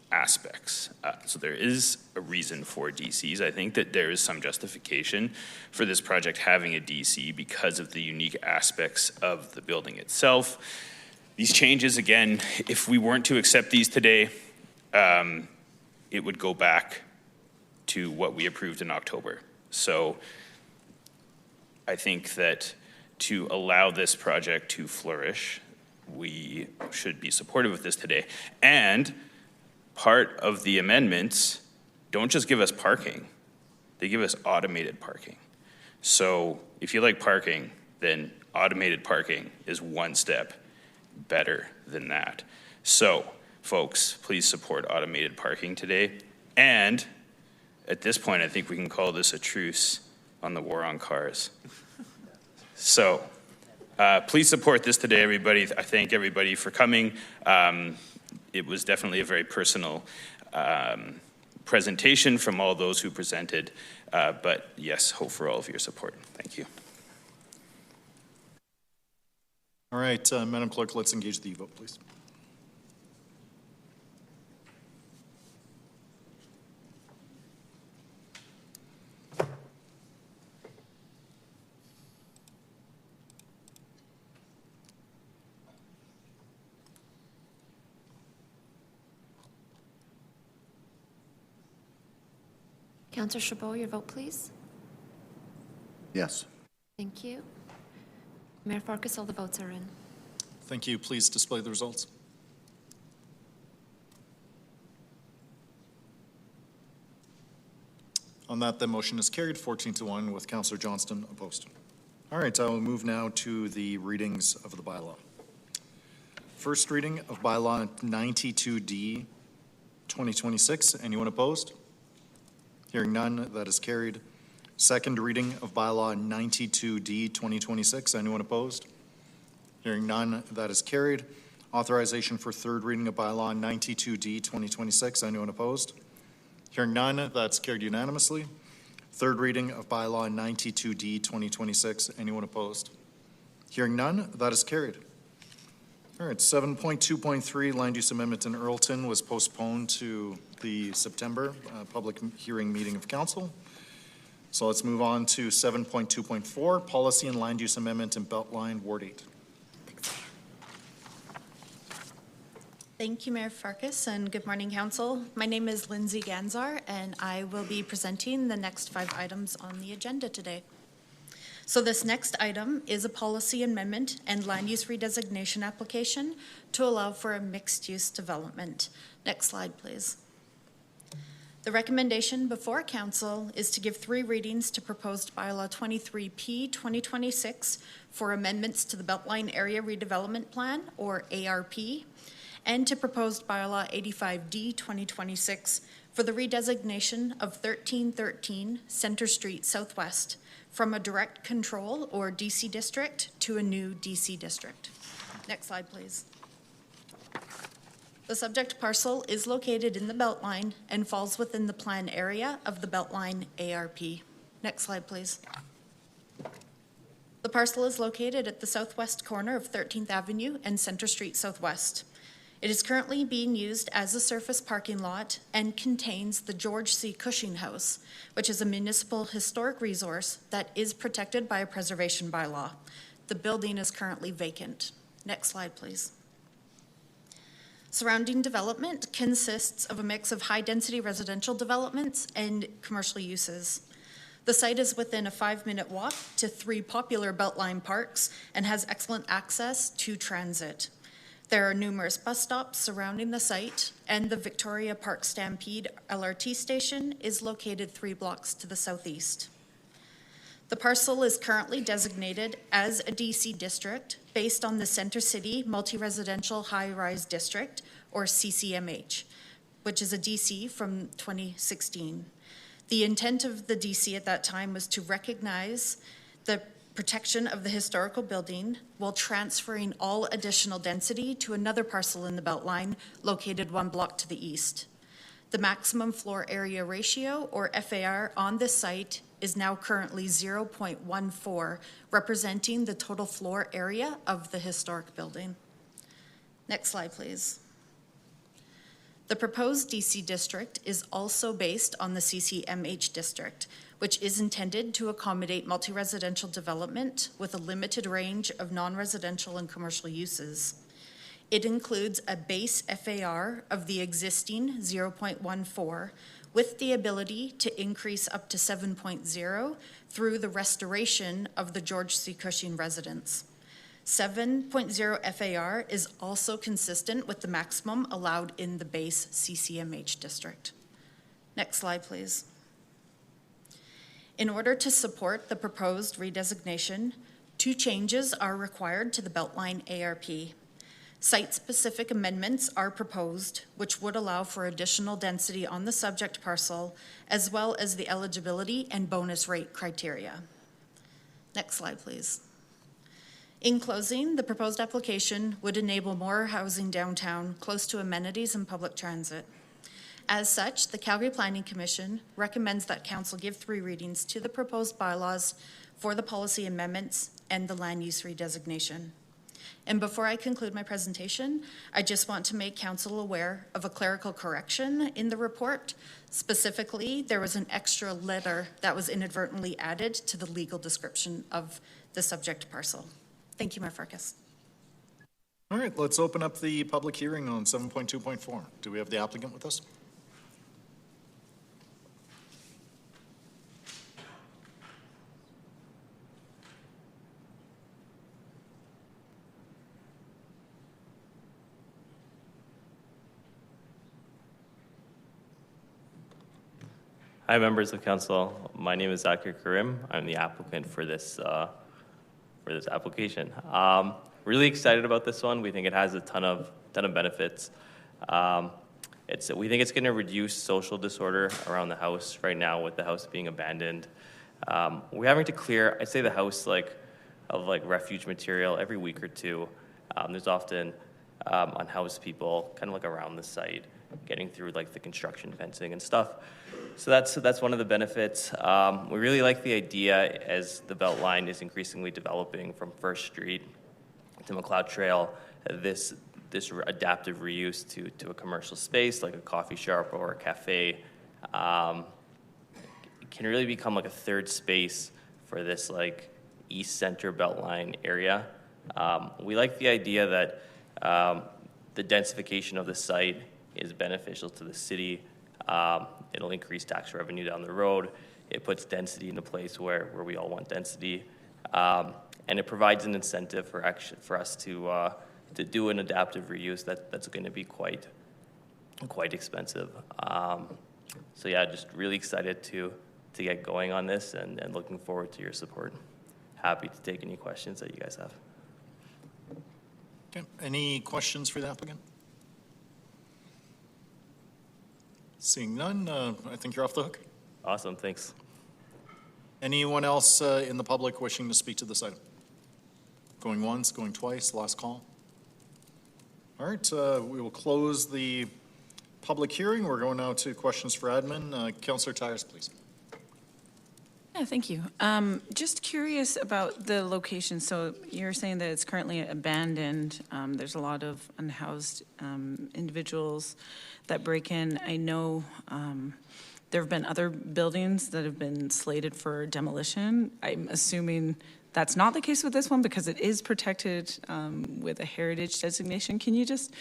aspects. So there is a reason for DCs. I think that there is some justification for this project having a DC because of the unique aspects of the building itself. These changes, again, if we weren't to accept these today, it would go back to what we approved in October. So I think that to allow this project to flourish, we should be supportive of this today. And part of the amendments don't just give us parking, they give us automated parking. So if you like parking, then automated parking is one step better than that. So folks, please support automated parking today. And at this point, I think we can call this a truce on the war on cars. So please support this today, everybody. I thank everybody for coming. It was definitely a very personal presentation from all those who presented. But yes, hope for all of your support. Thank you. All right, Madam Clerk, let's engage the vote, please. Councillor Chabot, your vote, please. Yes. Thank you. Mayor Farkas, all the votes are in. Thank you. Please display the results. On that, the motion is carried 14-1 with Councillor Johnston opposed. All right, I will move now to the readings of the bylaw. First reading of bylaw 92D, 2026. Anyone opposed? Hearing none, that is carried. Second reading of bylaw 92D, 2026. Anyone opposed? Hearing none, that is carried. Authorization for third reading of bylaw 92D, 2026. Anyone opposed? Hearing none, that's carried unanimously. Third reading of bylaw 92D, 2026. Anyone opposed? Hearing none, that is carried. All right, 7.2.3, land use amendment in Earlton was postponed to the September public hearing meeting of council. So let's move on to 7.2.4, policy and land use amendment in Beltline, Ward 8. Thank you, Mayor Farkas, and good morning, Council. My name is Lindsay Ganzar, and I will be presenting the next 5 items on the agenda today. So this next item is a policy amendment and land use redesignation application to allow for a mixed-use development. Next slide, please. The recommendation before Council is to give 3 readings to proposed bylaw 23P 2026 for amendments to the Beltline Area Redevelopment Plan, or ARP, and to proposed bylaw 85D 2026 for the redesignation of 1313 Center Street Southwest from a direct control or DC district to a new DC district. Next slide, please. The subject parcel is located in the Beltline and falls within the plan area of the Beltline ARP. Next slide, please. The parcel is located at the southwest corner of 13th Avenue and Center Street Southwest. It is currently being used as a surface parking lot and contains the George C. Cushing House, which is a municipal historic resource that is protected by a preservation bylaw. The building is currently vacant. Next slide, please. Surrounding development consists of a mix of high-density residential developments and commercial uses. The site is within a 5-minute walk to 3 popular Beltline parks and has excellent access to transit. There are numerous bus stops surrounding the site, and the Victoria Park Stampede LRT station is located 3 blocks to the southeast. The parcel is currently designated as a DC district based on the Center City Multi-Residential High-Rise District, or CCMH, which is a DC from 2016. The intent of the DC at that time was to recognize the protection of the historical building while transferring all additional density to another parcel in the Beltline located 1 block to the east. The maximum floor area ratio, or FAR, on this site is now currently 0.14, representing the total floor area of the historic building. Next slide, please. The proposed DC district is also based on the CCMH district, which is intended to accommodate multi-residential development with a limited range of non-residential and commercial uses. It includes a base FAR of the existing 0.14 with the ability to increase up to 7.0 through the restoration of the George C. Cushing residence. 7.0 FAR is also consistent with the maximum allowed in the base CCMH district. Next slide, please. In order to support the proposed redesignation, 2 changes are required to the Beltline ARP. Site-specific amendments are proposed, which would allow for additional density on the subject parcel, as well as the eligibility and bonus rate criteria. Next slide, please. In closing, the proposed application would enable more housing downtown close to amenities and public transit. As such, the Calgary Planning Commission recommends that Council give 3 readings to the proposed bylaws for the policy amendments and the land use redesignation. And before I conclude my presentation, I just want to make Council aware of a clerical correction in the report. Specifically, there was an extra letter that was inadvertently added to the legal description of the subject parcel. Thank you, Mayor Farkas. All right, let's open up the public hearing on 7.2.4. Do we have the applicant with us? Hi, members of council. My name is Zakir Karim. I'm the applicant for this application. really excited about this one. We think it has a ton of benefits. We think it's going to reduce social disorder around the house right now with the house being abandoned. We're having to clear, I'd say, the house of refuge material every week or two. There's often unhoused people kind of like around the site, getting through like the construction fencing and stuff. So that's one of the benefits. We really like the idea as the Beltline is increasingly developing from First Street to McLeod Trail, this adaptive reuse to a commercial space like a coffee shop or a cafe can really become like a third space for this like East Center Beltline area. We like the idea that the densification of the site is beneficial to the city. It'll increase tax revenue down the road. It puts density in a place where we all want density. And it provides an incentive for us to do an adaptive reuse that's going to be quite expensive. So yeah, just really excited to get going on this and looking forward to your support. Happy to take any questions that you guys have. Okay. Any questions for the applicant? Seeing none, I think you're off the hook. Awesome, thanks. Anyone else in the public wishing to speak to this item? Going once, going twice, last call. All right, we will close the public hearing. We're going now to questions for admin. Councillor Tyers, please. Yeah, thank you. Just curious about the location. So you're saying that it's currently abandoned. There's a lot of unhoused individuals that break in. I know there have been other buildings that have been slated for demolition. I'm assuming that's not the case with this one because it is protected with a heritage designation. Can you just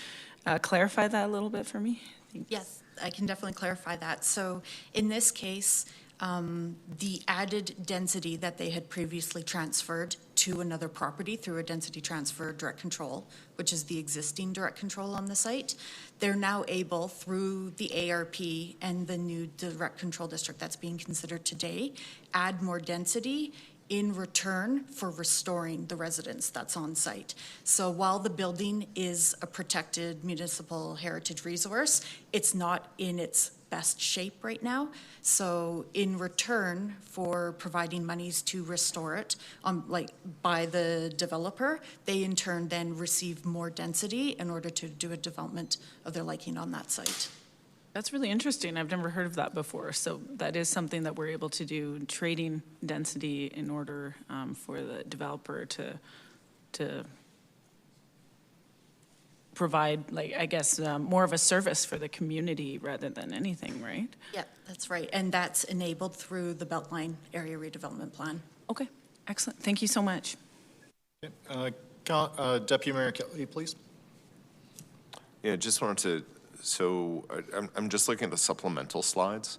clarify that a little bit for me? Yes, I can definitely clarify that. So in this case, the added density that they had previously transferred to another property through a density transfer direct control, which is the existing direct control on the site, they're now able, through the ARP and the new direct control district that's being considered today, add more density in return for restoring the residence that's on site. So while the building is a protected municipal heritage resource, it's not in its best shape right now. So in return for providing monies to restore it, by the developer, they in turn then receive more density in order to do a development of their liking on that site. That's really interesting. I've never heard of that before. So that is something that we're able to do, trading density in order for the developer to provide, more of a service for the community rather than anything, right? Yeah, that's right. And that's enabled through the Beltline Area Redevelopment Plan. Okay, excellent. Thank you so much. Okay. Deputy Mayor Kelly, please. Yeah, just wanted to, so I'm just looking at the supplemental slides,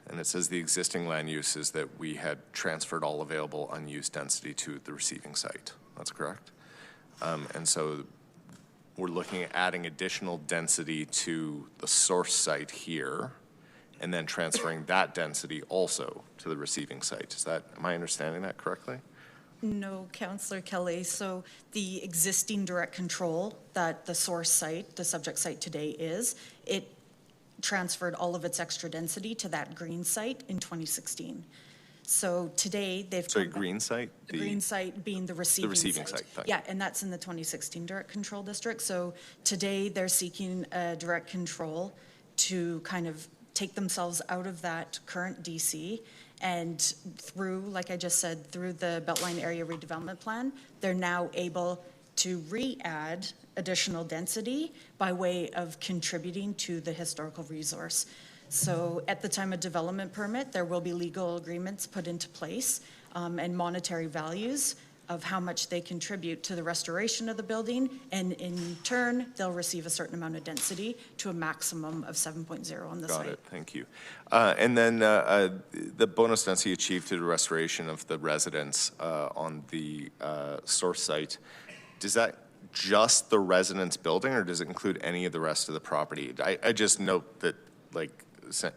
and it says the existing land use is that we had transferred all available unused density to the receiving site. That's correct. And so we're looking at adding additional density to the source site here, and then transferring that density also to the receiving site. Am I understanding that correctly? No, Councillor Kelly. So the existing direct control that the source site, the subject site today is, it transferred all of its extra density to that green site in 2016. So today they've— Sorry, green site? The green site being the receiving site. Yeah, and that's in the 2016 direct control district. So today they're seeking a direct control to kind of take themselves out of that current DC, and through, like I just said, through the Beltline Area Redevelopment Plan, they're now able to re-add additional density by way of contributing to the historical resource. So at the time of development permit, there will be legal agreements put into place and monetary values of how much they contribute to the restoration of the building, and in turn, they'll receive a certain amount of density to a maximum of 7.0 on the site. Got it, thank you. And then the bonus density achieved through the restoration of the residence on the source site, does that just the residence building, or does it include any of the rest of the property? I just note that, like,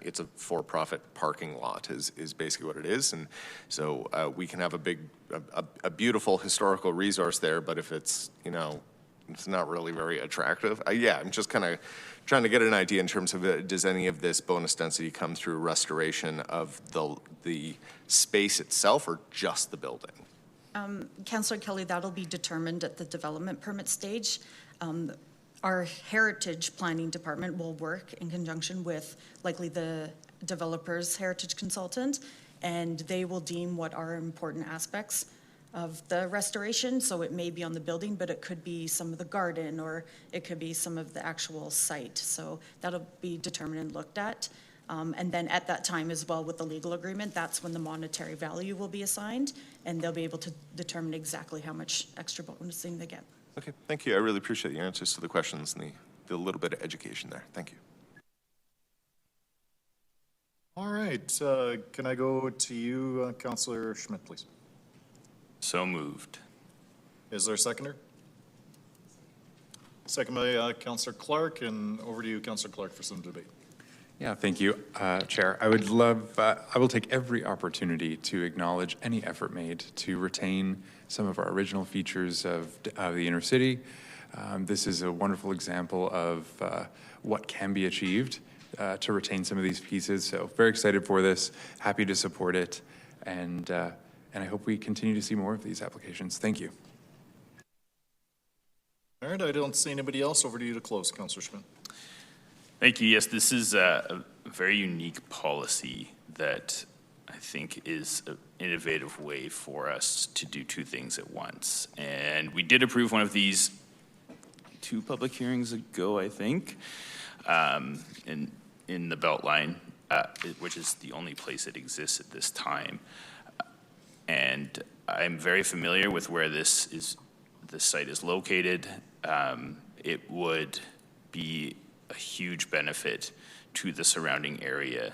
it's a for-profit parking lot is basically what it is. And so we can have a beautiful historical resource there, but if it's, you know, it's not really very attractive. Yeah, I'm just kind of trying to get an idea in terms of does any of this bonus density come through restoration of the space itself or just the building? Councillor Kelly, that'll be determined at the development permit stage. Our heritage planning department will work in conjunction with likely the developer's heritage consultant, and they will deem what are important aspects of the restoration. So it may be on the building, but it could be some of the garden, or it could be some of the actual site. So that'll be determined and looked at. And then at that time as well with the legal agreement, that's when the monetary value will be assigned, and they'll be able to determine exactly how much extra bonusing they get. Okay, thank you. I really appreciate the answers to the questions and the little bit of education there. Thank you. All right, can I go to you, Councillor Schmidt, please? So moved. Is there a seconder? Second by Councillor Clark, and over to you, Councillor Clark, for some debate. Yeah, thank you, Chair. I would love, I will take every opportunity to acknowledge any effort made to retain some of our original features of the inner city. This is a wonderful example of what can be achieved to retain some of these pieces. So very excited for this, happy to support it, and I hope we continue to see more of these applications. Thank you. All right, I don't see anybody else. Over to you to close, Councillor Schmidt. Thank you. Yes, this is a very unique policy that I think is an innovative way for us to do two things at once. And we did approve one of these 2 public hearings ago, I think, in the Beltline, which is the only place it exists at this time. And I'm very familiar with where this site is located. It would be a huge benefit to the surrounding area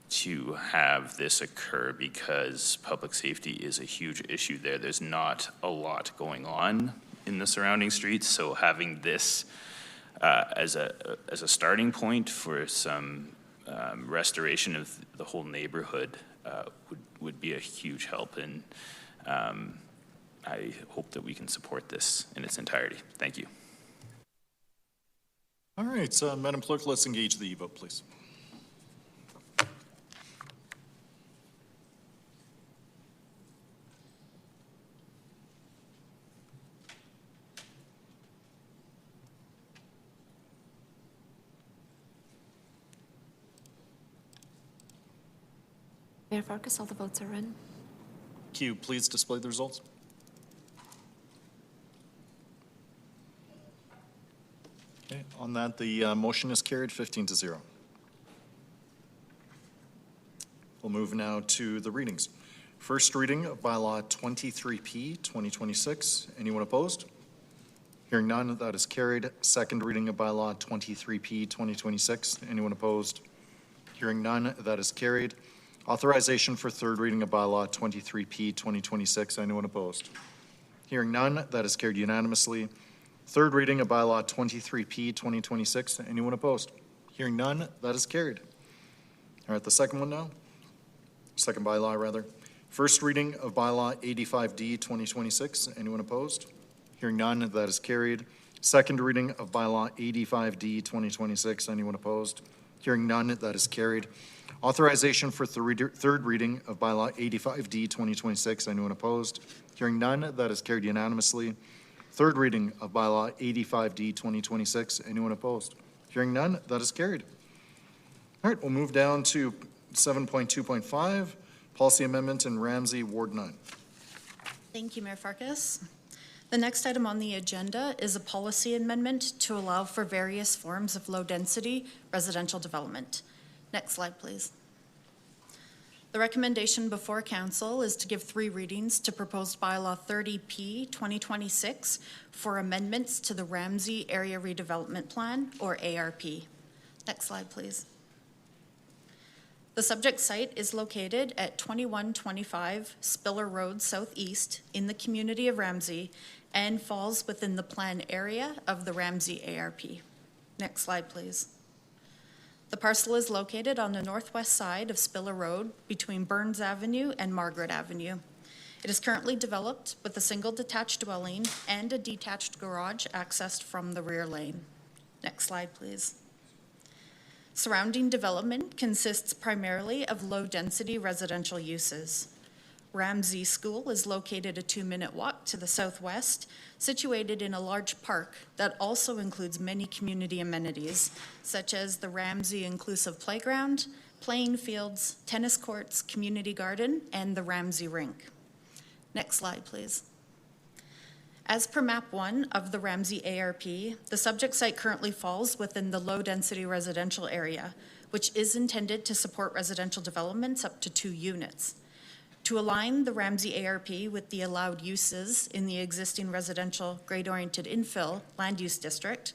to have this occur because public safety is a huge issue there. There's not a lot going on in the surrounding streets, so having this as a starting point for some restoration of the whole neighborhood would be a huge help, and I hope that we can support this in its entirety. Thank you. All right, Madam Clerk, let's engage the e-vote, please. Mayor Farkas, all the votes are in. Can you please display the results? Okay, on that, the motion is carried 15-0. We'll move now to the readings. First reading of bylaw 23P 2026. Anyone opposed? Hearing none, that is carried. Second reading of bylaw 23P 2026. Anyone opposed? Hearing none, that is carried. Authorization for third reading of bylaw 23P 2026. Anyone opposed? Hearing none, that is carried unanimously. Third reading of bylaw 23P 2026. Anyone opposed? Hearing none, that is carried. All right, the second one now. Second bylaw, rather. First reading of bylaw 85D 2026. Anyone opposed? Hearing none, that is carried. Second reading of bylaw 85D 2026. Anyone opposed? Hearing none, that is carried. Authorization for third reading of bylaw 85D 2026. Anyone opposed? Hearing none, that is carried unanimously. Third reading of bylaw 85D 2026. Anyone opposed? Hearing none, that is carried. All right, we'll move down to 7.2.5, policy amendment in Ramsey Ward 9. Thank you, Mayor Farkas. The next item on the agenda is a policy amendment to allow for various forms of low-density residential development. Next slide, please. The recommendation before council is to give 3 readings to proposed bylaw 30P 2026 for amendments to the Ramsey Area Redevelopment Plan, or ARP. Next slide, please. The subject site is located at 2125 Spiller Road Southeast in the community of Ramsey and falls within the plan area of the Ramsey ARP. Next slide, please. The parcel is located on the northwest side of Spiller Road between Burns Avenue and Margaret Avenue. It is currently developed with a single detached dwelling and a detached garage accessed from the rear lane. Next slide, please. Surrounding development consists primarily of low-density residential uses. Ramsey School is located a 2-minute walk to the southwest, situated in a large park that also includes many community amenities, such as the Ramsey Inclusive Playground, playing fields, tennis courts, community garden, and the Ramsey Rink. Next slide, please. As per Map 1 of the Ramsey ARP, the subject site currently falls within the low-density residential area, which is intended to support residential developments up to 2 units. To align the Ramsey ARP with the allowed uses in the existing residential grade-oriented infill land use district,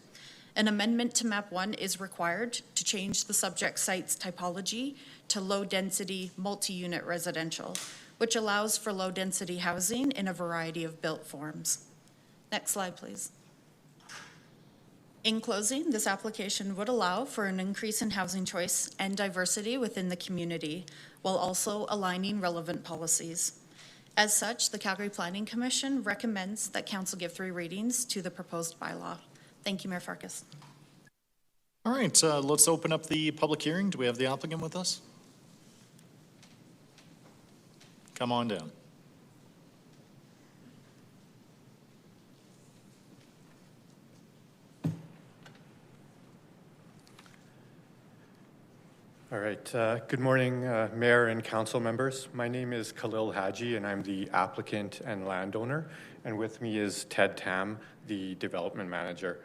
an amendment to Map 1 is required to change the subject site's typology to low-density multi-unit residential, which allows for low-density housing in a variety of built forms. Next slide, please. In closing, this application would allow for an increase in housing choice and diversity within the community, while also aligning relevant policies. As such, the Calgary Planning Commission recommends that Council give 3 readings to the proposed bylaw. Thank you, Mayor Farkas. All right, let's open up the public hearing. Do we have the applicant with us? Come on down. All right. Good morning, Mayor and Council members. My name is Khalil Haji, and I'm the applicant and landowner. And with me is Ted Tam, the development manager.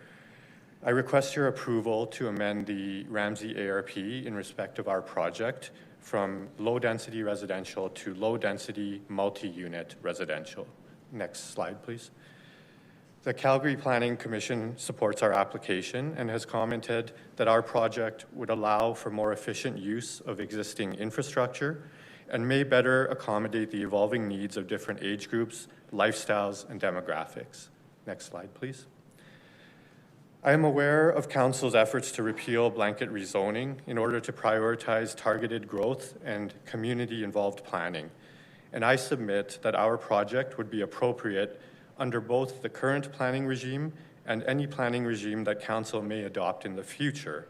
I request your approval to amend the Ramsey ARP in respect of our project from low-density residential to low-density multi-unit residential. Next slide, please. The Calgary Planning Commission supports our application and has commented that our project would allow for more efficient use of existing infrastructure and may better accommodate the evolving needs of different age groups, lifestyles, and demographics. Next slide, please. I am aware of Council's efforts to repeal blanket rezoning in order to prioritize targeted growth and community-involved planning, and I submit that our project would be appropriate under both the current planning regime and any planning regime that Council may adopt in the future,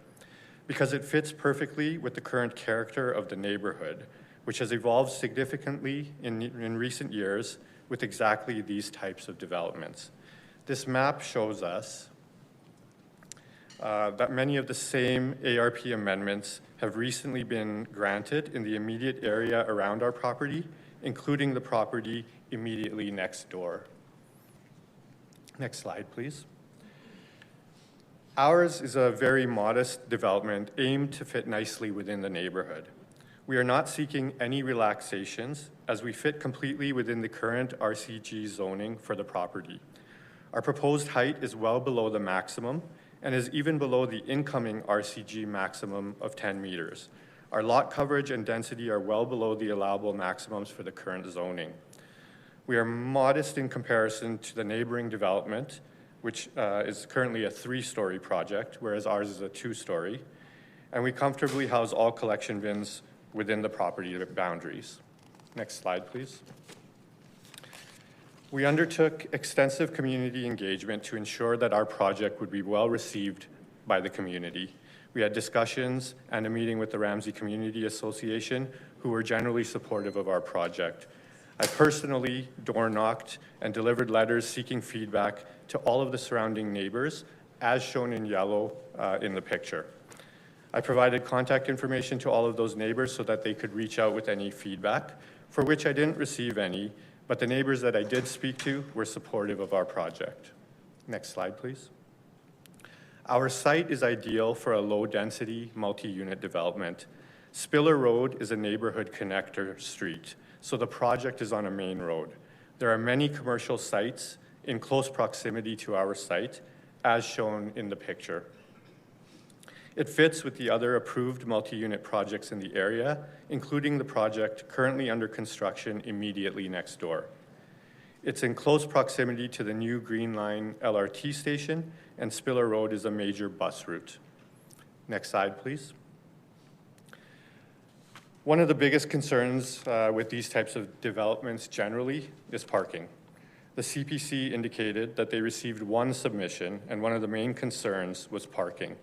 because it fits perfectly with the current character of the neighborhood, which has evolved significantly in recent years with exactly these types of developments. This map shows us that many of the same ARP amendments have recently been granted in the immediate area around our property, including the property immediately next door. Next slide, please. Ours is a very modest development aimed to fit nicely within the neighborhood. We are not seeking any relaxations as we fit completely within the current RCG zoning for the property. Our proposed height is well below the maximum and is even below the incoming RCG maximum of 10 meters. Our lot coverage and density are well below the allowable maximums for the current zoning. We are modest in comparison to the neighboring development, which is currently a 3-story project, whereas ours is a 2-story, and we comfortably house all collection bins within the property boundaries. Next slide, please. We undertook extensive community engagement to ensure that our project would be well received by the community. We had discussions and a meeting with the Ramsey Community Association, who were generally supportive of our project. I personally door-knocked and delivered letters seeking feedback to all of the surrounding neighbors, as shown in yellow in the picture. I provided contact information to all of those neighbors so that they could reach out with any feedback, for which I didn't receive any, but the neighbors that I did speak to were supportive of our project. Next slide, please. Our site is ideal for a low-density, multi-unit development. Spiller Road is a neighborhood connector street, so the project is on a main road. There are many commercial sites in close proximity to our site, as shown in the picture. It fits with the other approved multi-unit projects in the area, including the project currently under construction immediately next door. It's in close proximity to the new Green Line LRT station, and Spiller Road is a major bus route. Next slide, please. One of the biggest concerns with these types of developments generally is parking. The CPC indicated that they received one submission, and one of the main concerns was parking.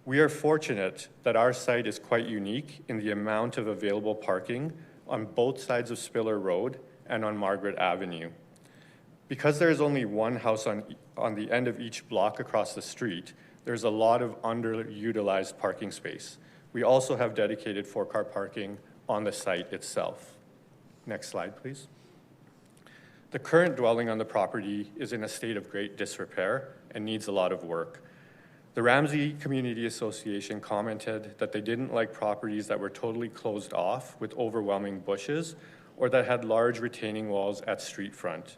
We are fortunate that our site is quite unique in the amount of available parking on both sides of Spiller Road and on Margaret Avenue. Because there is only one house on the end of each block across the street, there's a lot of underutilized parking space. We also have dedicated 4-car parking on the site itself. Next slide, please. The current dwelling on the property is in a state of great disrepair and needs a lot of work. The Ramsey Community Association commented that they didn't like properties that were totally closed off with overwhelming bushes or that had large retaining walls at street front.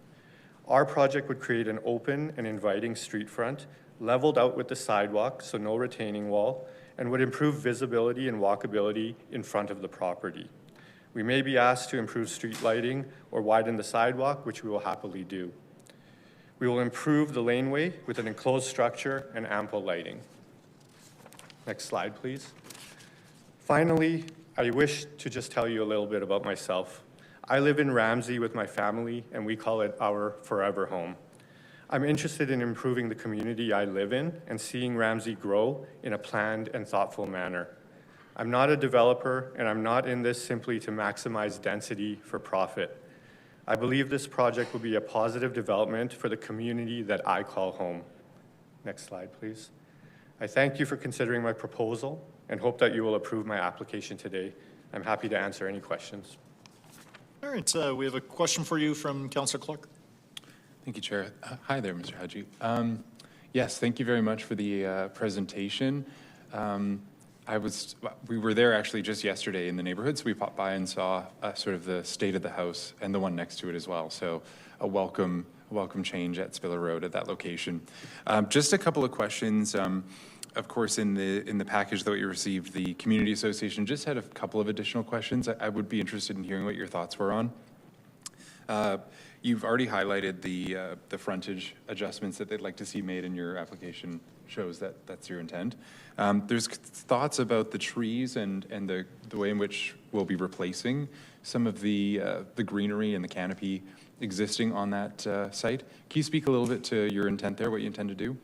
Our project would create an open and inviting street front, leveled out with the sidewalk, so no retaining wall, and would improve visibility and walkability in front of the property. We may be asked to improve street lighting or widen the sidewalk, which we will happily do. We will improve the laneway with an enclosed structure and ample lighting. Next slide, please. Finally, I wish to just tell you a little bit about myself. I live in Ramsey with my family, and we call it our forever home. I'm interested in improving the community I live in and seeing Ramsey grow in a planned and thoughtful manner. I'm not a developer, and I'm not in this simply to maximize density for profit. I believe this project will be a positive development for the community that I call home. Next slide, please. I thank you for considering my proposal and hope that you will approve my application today. I'm happy to answer any questions. All right, we have a question for you from Councillor Clark. Thank you, Chair. Hi there, Mr. Hadji. Yes, thank you very much for the presentation. We were there actually just yesterday in the neighborhood, so we popped by and saw sort of the state of the house and the one next to it as well. So a welcome change at Spiller Road at that location. Just a couple of questions. Of course, in the package that you received, the Community Association just had a couple of additional questions I would be interested in hearing what your thoughts were on. You've already highlighted the frontage adjustments that they'd like to see made, in your application shows that that's your intent. There's thoughts about the trees and the way in which we'll be replacing some of the greenery and the canopy existing on that site. Can you speak a little bit to your intent there, what you intend to do?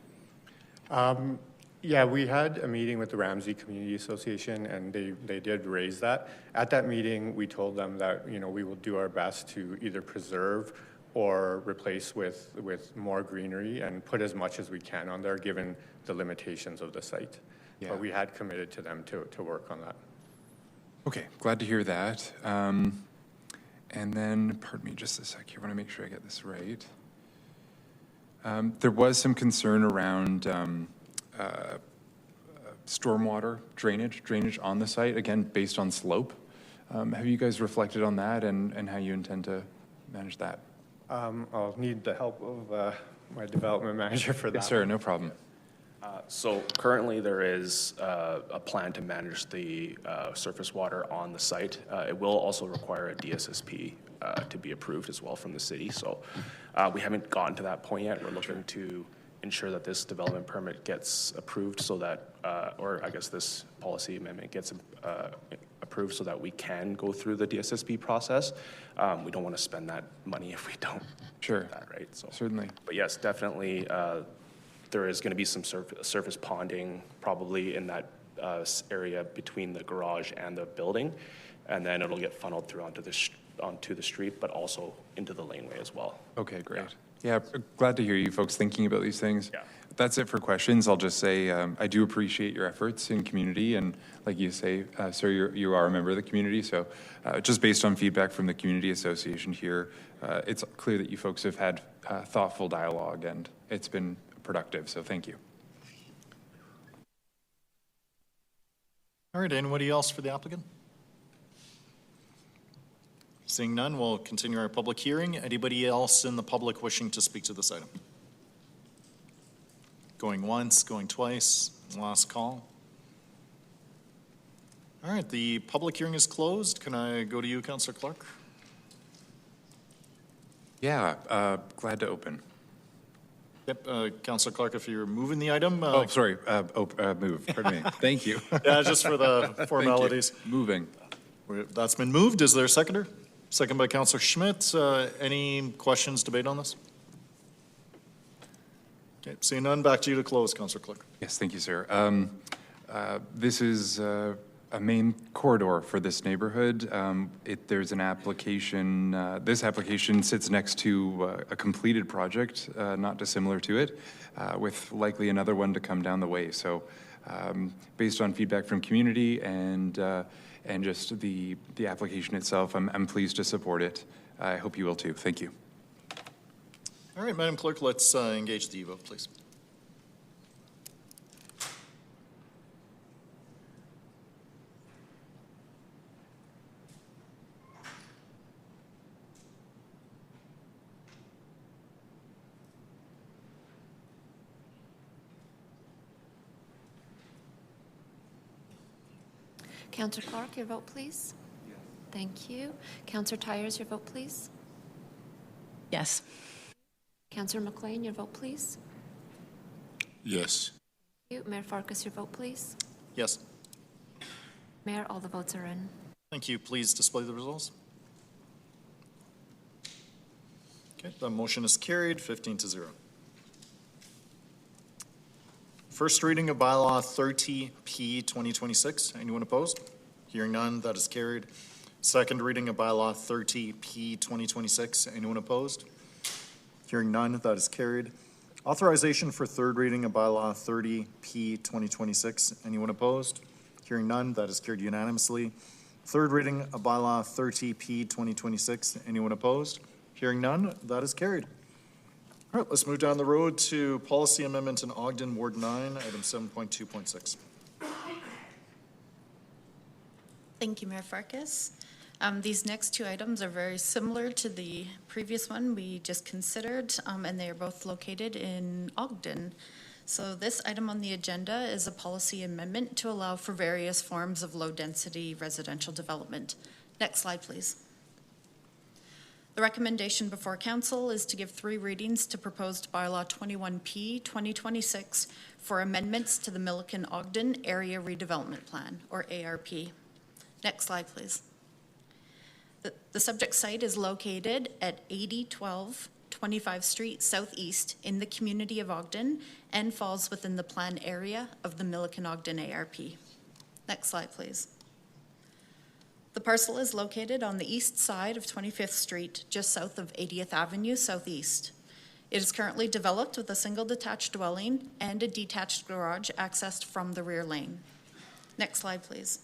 Yeah, we had a meeting with the Ramsey Community Association, and they did raise that. At that meeting, we told them that, you know, we will do our best to either preserve or replace with more greenery and put as much as we can on there, given the limitations of the site. Yeah. But we had committed to them to work on that. Okay, glad to hear that. And then, pardon me just a sec here, I want to make sure I get this right. There was some concern around stormwater drainage on the site, again, based on slope. Have you guys reflected on that and how you intend to manage that? I'll need the help of my development manager for that. Yes, sir, no problem. So currently there is a plan to manage the surface water on the site. It will also require a DSSP to be approved as well from the city. So we haven't gotten to that point yet. We're looking to ensure that this development permit gets approved so that, or I guess this policy amendment gets approved so that we can go through the DSSP process. We don't want to spend that money if we don't. Sure. Do that, right? So certainly. But yes, definitely, there is going to be some surface ponding probably in that area between the garage and the building, and then it'll get funneled through onto the street, but also into the laneway as well. Okay, great. Yeah, glad to hear you folks thinking about these things. Yeah. That's it for questions. I'll just say I do appreciate your efforts in community, and like you say, sir, you are a member of the community, so just based on feedback from the Community Association here, it's clear that you folks have had thoughtful dialogue, and it's been productive, so thank you. All right, anybody else for the applicant? Seeing none, we'll continue our public hearing. Anybody else in the public wishing to speak to this item? Going once, going twice, last call. All right, the public hearing is closed. Can I go to you, Councillor Clark? Yeah, glad to open. Yep, Councillor Clark, if you're moving the item. Oh, sorry, move, pardon me. Thank you. Yeah, just for the formalities. Moving. That's been moved. Is there a seconder? Second by Councillor Schmidt. Any questions, debate on this? Okay, seeing none, back to you to close, Councillor Clerk. Yes, thank you, sir. This is a main corridor for this neighborhood. There's an application, this application sits next to a completed project, not dissimilar to it, with likely another one to come down the way. So based on feedback from community and just the application itself, I'm pleased to support it. I hope you will too. Thank you. All right, Madam Clerk, let's engage the vote, please. Councillor Clark, your vote, please. Yes. Thank you. Councillor Tyers, your vote, please. Yes. Councillor McLean, your vote, please. Yes. Thank you. Mayor Farkas, your vote, please. Yes. Mayor, all the votes are in. Thank you. Please display the results. Okay, the motion is carried, 15-0. First reading of bylaw 30P 2026. Anyone opposed? Hearing none, that is carried. Second reading of bylaw 30P 2026. Anyone opposed? Hearing none, that is carried. Authorization for third reading of bylaw 30P 2026. Anyone opposed? Hearing none, that is carried unanimously. Third reading of bylaw 30P 2026. Anyone opposed? Hearing none, that is carried. All right, let's move down the road to policy amendment in Ogden, Ward 9, item 7.2.6. Thank you, Mayor Farkas. These next two items are very similar to the previous one we just considered, and they are both located in Ogden. So this item on the agenda is a policy amendment to allow for various forms of low-density residential development. Next slide, please. The recommendation before council is to give 3 readings to proposed bylaw 21P 2026 for amendments to the Milliken Ogden Area Redevelopment Plan, or ARP. Next slide, please. The subject site is located at 8012 25th Street Southeast in the community of Ogden and falls within the plan area of the Milliken Ogden ARP. Next slide, please. The parcel is located on the east side of 25th Street, just south of 80th Avenue Southeast. It is currently developed with a single detached dwelling and a detached garage accessed from the rear lane. Next slide, please.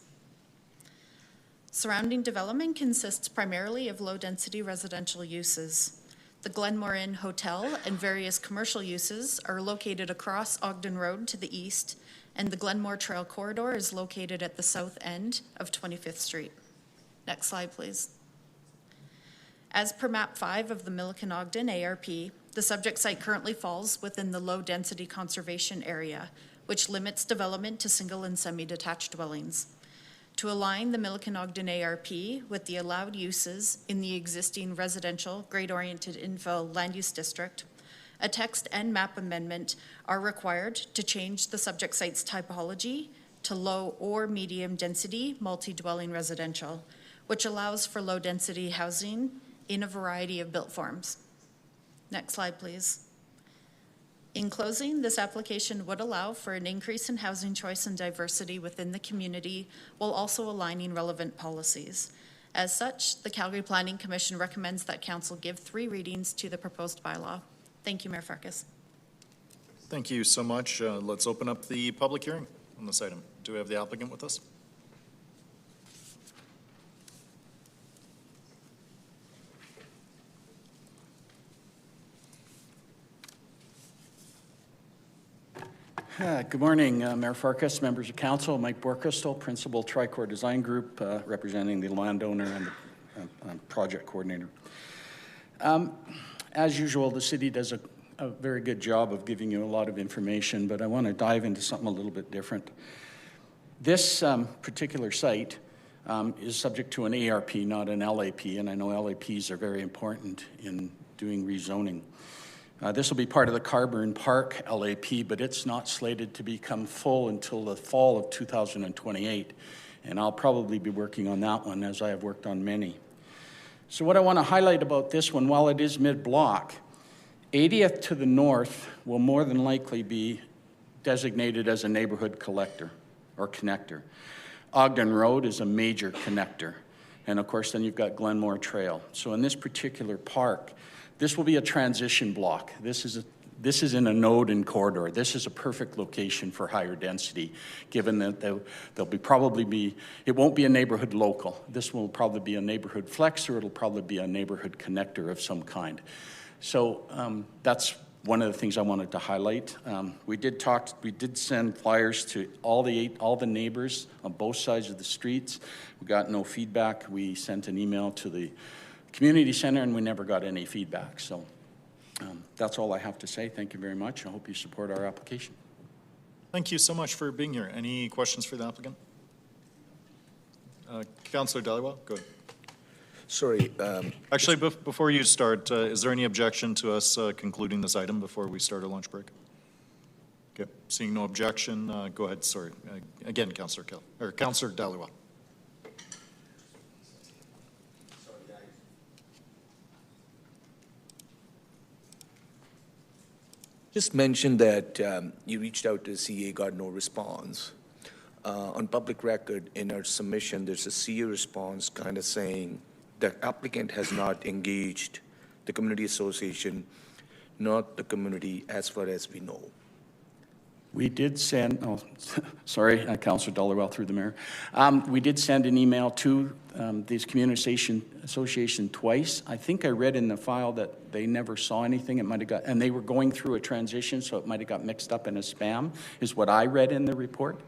Surrounding development consists primarily of low-density residential uses. The Glenmore Inn Hotel and various commercial uses are located across Ogden Road to the east, and the Glenmore Trail Corridor is located at the south end of 25th Street. Next slide, please. As per map 5 of the Milliken Ogden ARP, the subject site currently falls within the low-density conservation area, which limits development to single and semi-detached dwellings. To align the Milliken Ogden ARP with the allowed uses in the existing residential grade-oriented infill land use district, a text and map amendment are required to change the subject site's typology to low or medium density multi-dwelling residential, which allows for low-density housing in a variety of built forms. Next slide, please. In closing, this application would allow for an increase in housing choice and diversity within the community while also aligning relevant policies. As such, the Calgary Planning Commission recommends that Council give 3 readings to the proposed bylaw. Thank you, Mayor Farkas. Thank you so much. Let's open up the public hearing on this item. Do we have the applicant with us? Good morning, Mayor Farkas, members of council. Mike Borkristel, Principal Tricor Design Group, representing the landowner and the project coordinator. As usual, the city does a very good job of giving you a lot of information, but I want to dive into something a little bit different. This particular site is subject to an ARP, not an LAP, and I know LAPs are very important in doing rezoning. This will be part of the Carburn Park LAP, but it's not slated to become full until the fall of 2028. and I'll probably be working on that one as I have worked on many. So what I want to highlight about this one, while it is mid-block, 80th to the north will more than likely be designated as a neighborhood collector or connector. Ogden Road is a major connector. And of course, then you've got Glenmore Trail. So in this particular park, this will be a transition block. This is in a node and corridor. This is a perfect location for higher density, given that it won't be a neighborhood local. This will probably be a neighborhood flex, or it'll probably be a neighborhood connector of some kind. So that's one of the things I wanted to highlight. We did send flyers to all the neighbors on both sides of the streets. We got no feedback. We sent an email to the community center, and we never got any feedback. So that's all I have to say. Thank you very much. I hope you support our application. Thank you so much for being here. Any questions for the applicant? Councillor Dhaliwal, go ahead. Sorry. Actually, before you start, is there any objection to us concluding this item before we start our lunch break? Okay, seeing no objection, go ahead. Sorry. Again, Councillor Dhaliwal. Just mentioned that you reached out to the CA, got no response. On public record, in our submission, there's a CA response kind of saying the applicant has not engaged the community association, not the community as far as we know. We did send, sorry, Councillor Dhaliwal through the mayor. We did send an email to this community association twice. I think I read in the file that they never saw anything. It might have got, and they were going through a transition, so it might have got mixed up in a spam, is what I read in the report.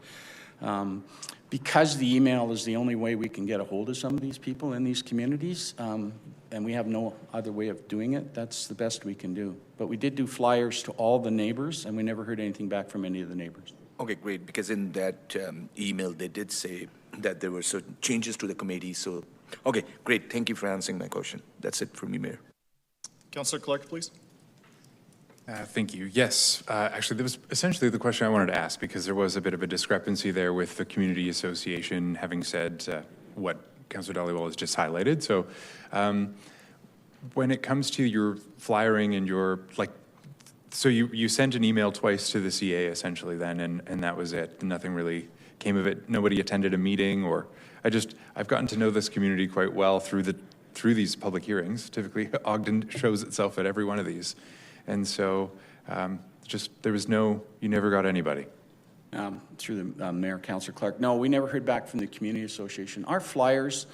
Because the email is the only way we can get a hold of some of these people in these communities, and we have no other way of doing it, that's the best we can do. But we did do flyers to all the neighbors, and we never heard anything back from any of the neighbors. Okay, great, because in that email, they did say that there were certain changes to the committee, so, okay, great, thank you for answering my question. That's it from me, Mayor. Councillor Clark, please. Thank you. Yes, actually, that was essentially the question I wanted to ask, because there was a bit of a discrepancy there with the community association having said what Councillor Dhaliwal has just highlighted. So when it comes to your flyering and your, so you sent an email twice to the CA essentially then, and that was it. Nothing really came of it. Nobody attended a meeting, or I've gotten to know this community quite well through these public hearings. Typically, Ogden shows itself at every one of these. And so you never got anybody. Through the Mayor, Councillor Clark. No, we never heard back from the community association. Our flyers,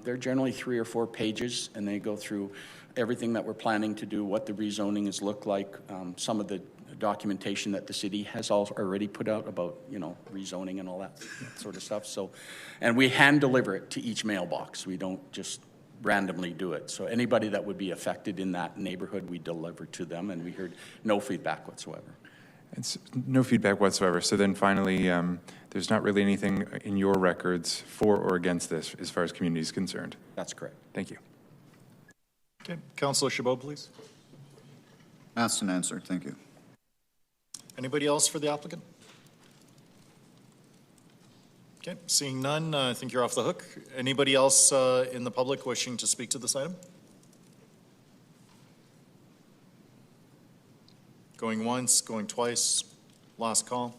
they're generally 3 or 4 pages, and they go through everything that we're planning to do, what the rezoning has looked like, some of the documentation that the city has already put out about, rezoning and all that sort of stuff. So, and we hand deliver it to each mailbox. We don't just randomly do it. So anybody that would be affected in that neighborhood, we deliver to them, and we heard no feedback whatsoever. It's no feedback whatsoever. So then finally, there's not really anything in your records for or against this as far as community is concerned. That's correct. Thank you. Okay, Councillor Chabot, please. Asked and answered. Thank you. Anybody else for the applicant? Okay, seeing none, I think you're off the hook. Anybody else in the public wishing to speak to this item? Going once, going twice, last call.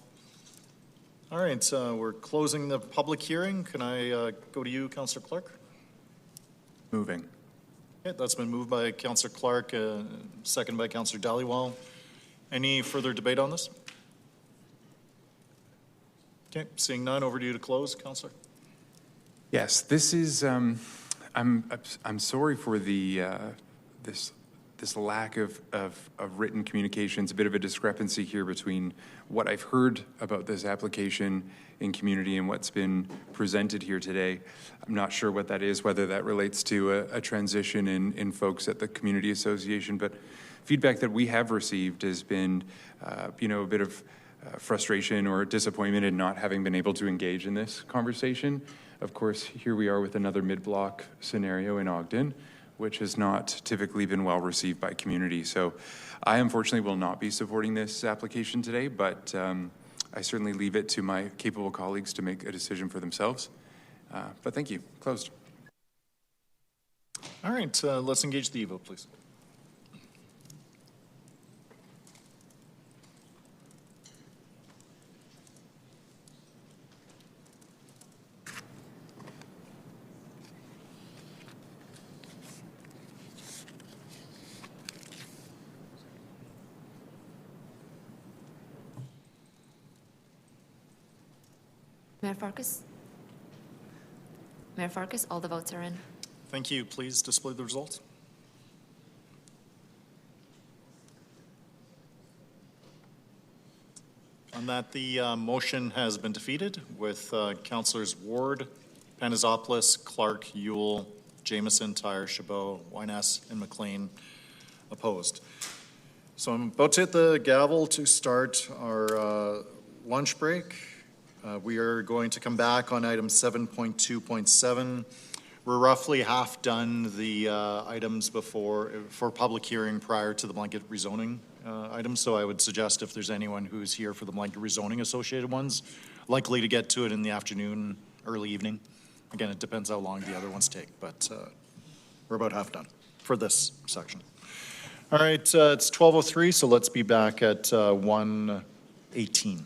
All right, we're closing the public hearing. Can I go to you, Councillor Clark? Moving. Okay, that's been moved by Councillor Clark, second by Councillor Dhaliwal. Any further debate on this? Okay, seeing none, over to you to close, Councillor. Yes, this is. I'm sorry for the this lack of written communications. A bit of a discrepancy here between what I've heard about this application in community and what's been presented here today. I'm not sure what that is, whether that relates to a transition in folks at the community association, but feedback that we have received has been, a bit of frustration or disappointment in not having been able to engage in this conversation. Of course, here we are with another mid-block scenario in Ogden, which has not typically been well received by community. So I unfortunately will not be supporting this application today, but I certainly leave it to my capable colleagues to make a decision for themselves. But thank you. Closed. All right, let's engage the e-vote, please. Mayor Farkas? Mayor Farkas, all the votes are in. Thank you. Please display the results. On that, the motion has been defeated with Councillors Ward, Panizopoulos, Clark, Yule, Jameson, Tyre, Chabot, Wyness, and McLean opposed. So I'm about to hit the gavel to start our lunch break. We are going to come back on item 7.2.7. We're roughly half done the items for public hearing prior to the blanket rezoning items. So I would suggest if there's anyone who's here for the blanket rezoning associated ones, likely to get to it in the afternoon, early evening. Again, it depends how long the other ones take, but we're about half done for this section. All right, it's 12:03, so let's be back at 1:18.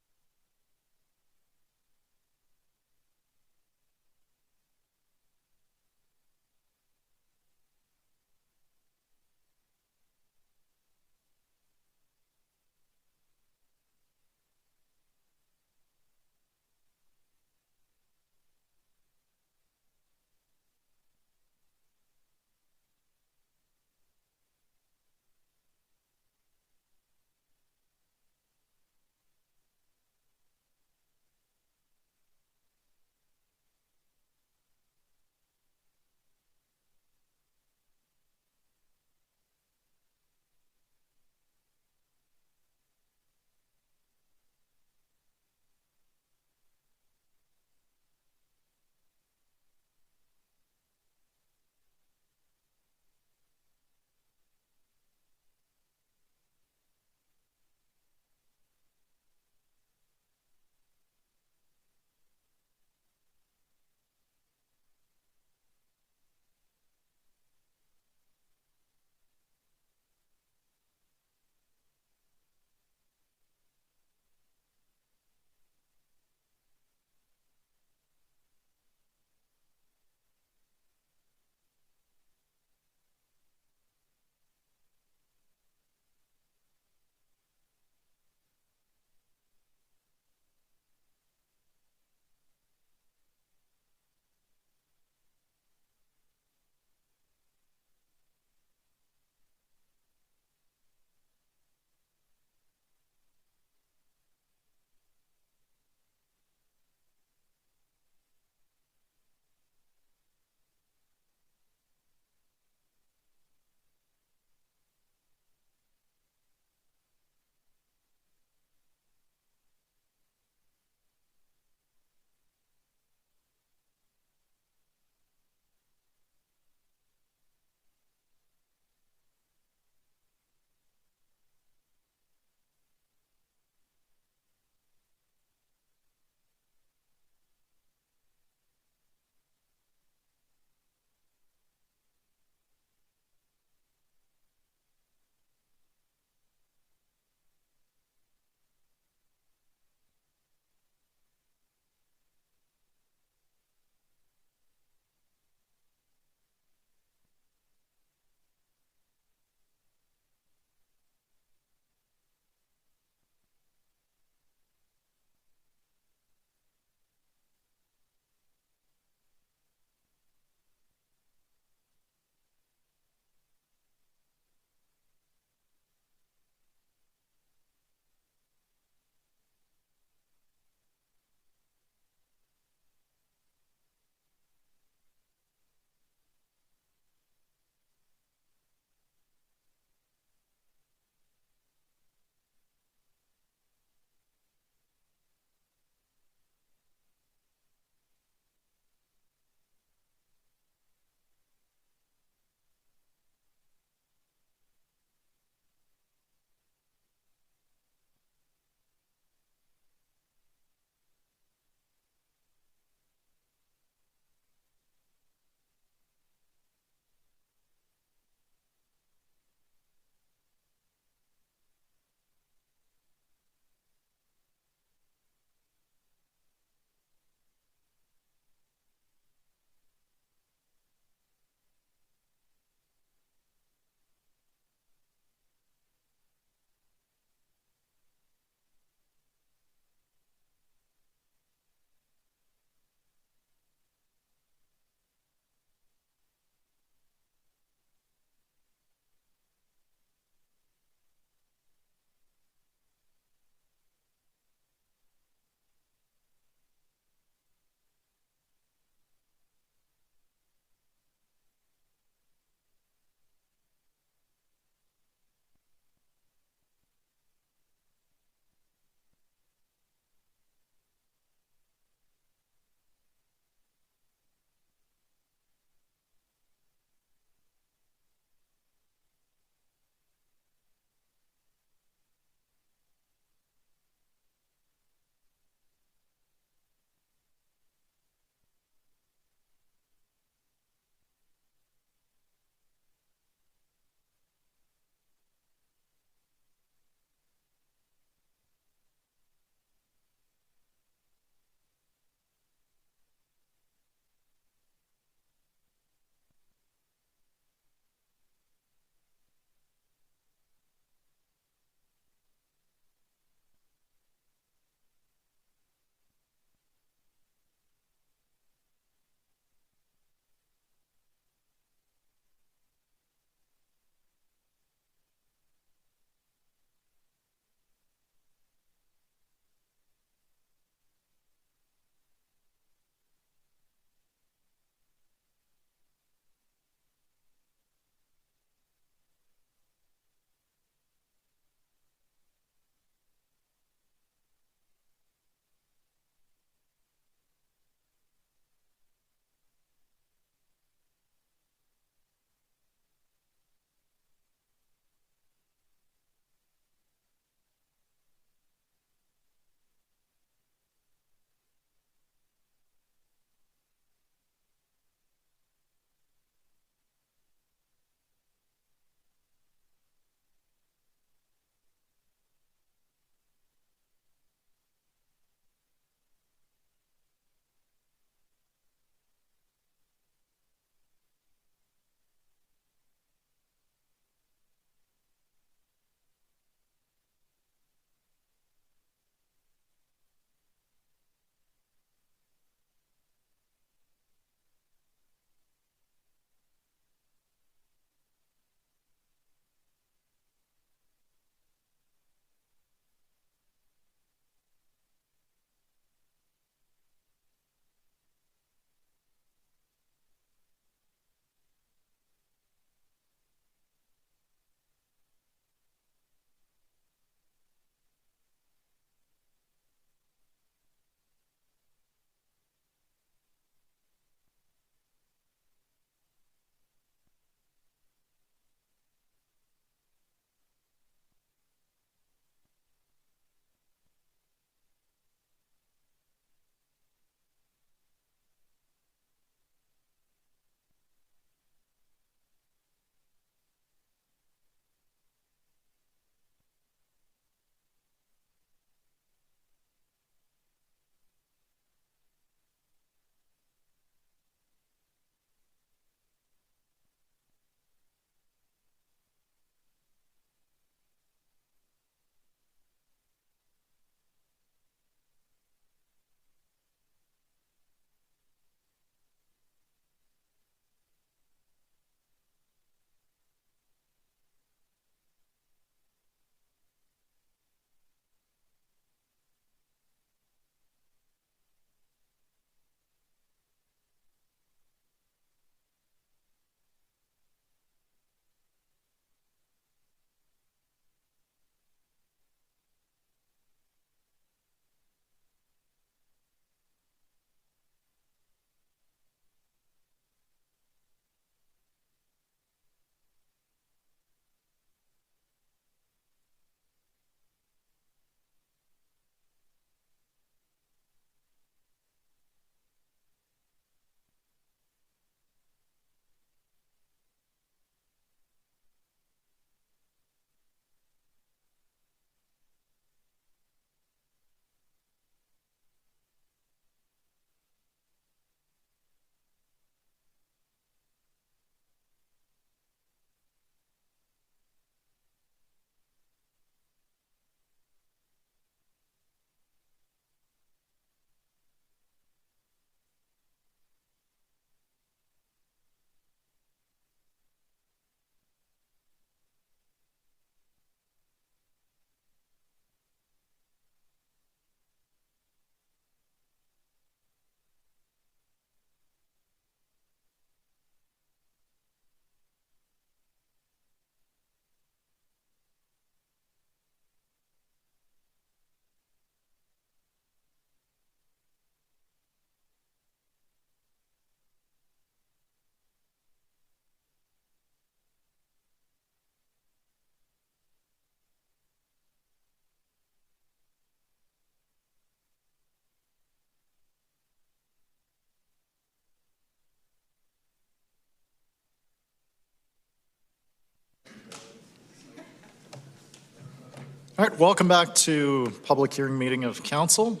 All right, welcome back to public hearing meeting of council.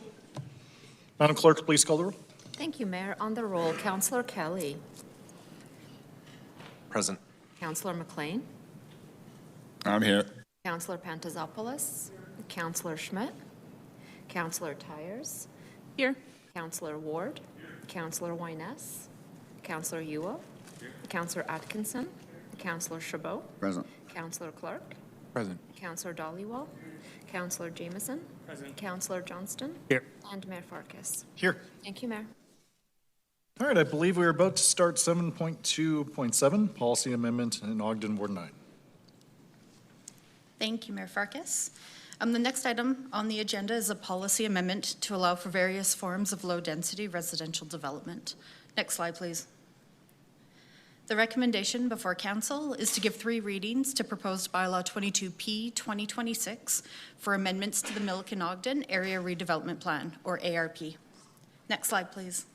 Madam Clerk, please call the roll. Thank you, Mayor. On the roll, Councillor Kelly. Present. Councillor McLean. I'm here. Councillor Pantazopoulos. Councillor Schmidt. Councillor Tyers. Here. Councillor Ward. Councillor Wyness. Councillor Ewell. Councillor Atkinson. Councillor Chabot. Present. Councillor Clark. Present. Councillor Dollywall. Councillor Jameson. Present. Councillor Johnston. Here. And Mayor Farkas. Here. Thank you, Mayor. All right, I believe we're about to start 7.2.7, policy amendment in Ogden Ward 9. Thank you, Mayor Farkas. The next item on the agenda is a policy amendment to allow for various forms of low-density residential development. Next slide, please. The recommendation before council is to give 3 readings to proposed bylaw 22P 2026 for amendments to the Milliken Ogden Area Redevelopment Plan, or ARP. Next slide, please.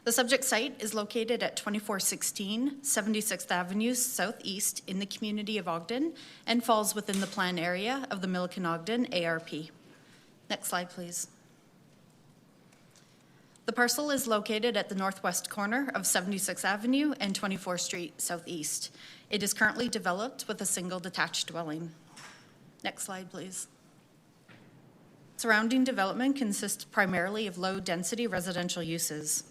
The subject site is located at 2416 76th Avenue Southeast in the community of Ogden and falls within the plan area of the Milliken Ogden ARP. Next slide, please. The parcel is located at the northwest corner of 76th Avenue and 24th Street Southeast. It is currently developed with a single detached dwelling. Next slide, please. Surrounding development consists primarily of low-density residential uses.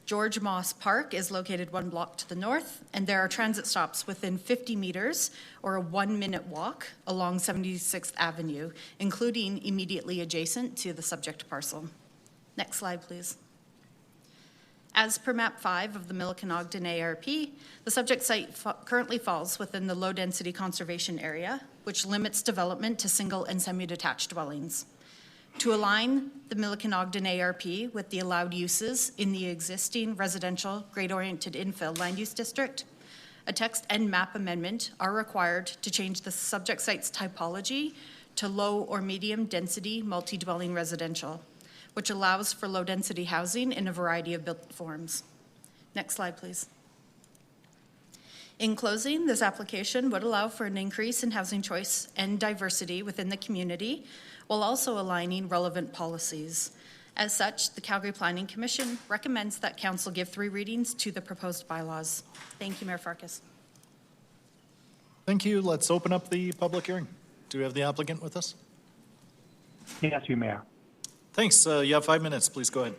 George Moss Park is located 1 block to the north, and there are transit stops within 50 meters or a 1-minute walk along 76th Avenue, including immediately adjacent to the subject parcel. Next slide, please. As per map 5 of the Milliken Ogden ARP, the subject site currently falls within the low-density conservation area, which limits development to single and semi-detached dwellings. To align the Milliken Ogden ARP with the allowed uses in the existing residential grade-oriented infill land use district, a text and map amendment are required to change the subject site's typology to low or medium density multi-dwelling residential, which allows for low density housing in a variety of built forms. Next slide, please. In closing, this application would allow for an increase in housing choice and diversity within the community, while also aligning relevant policies. As such, the Calgary Planning Commission recommends that Council give 3 readings to the proposed bylaws. Thank you, Mayor Farkas. Thank you. Let's open up the public hearing. Do we have the applicant with us? Yes, you Mayor. Thanks. You have 5 minutes. Please go ahead.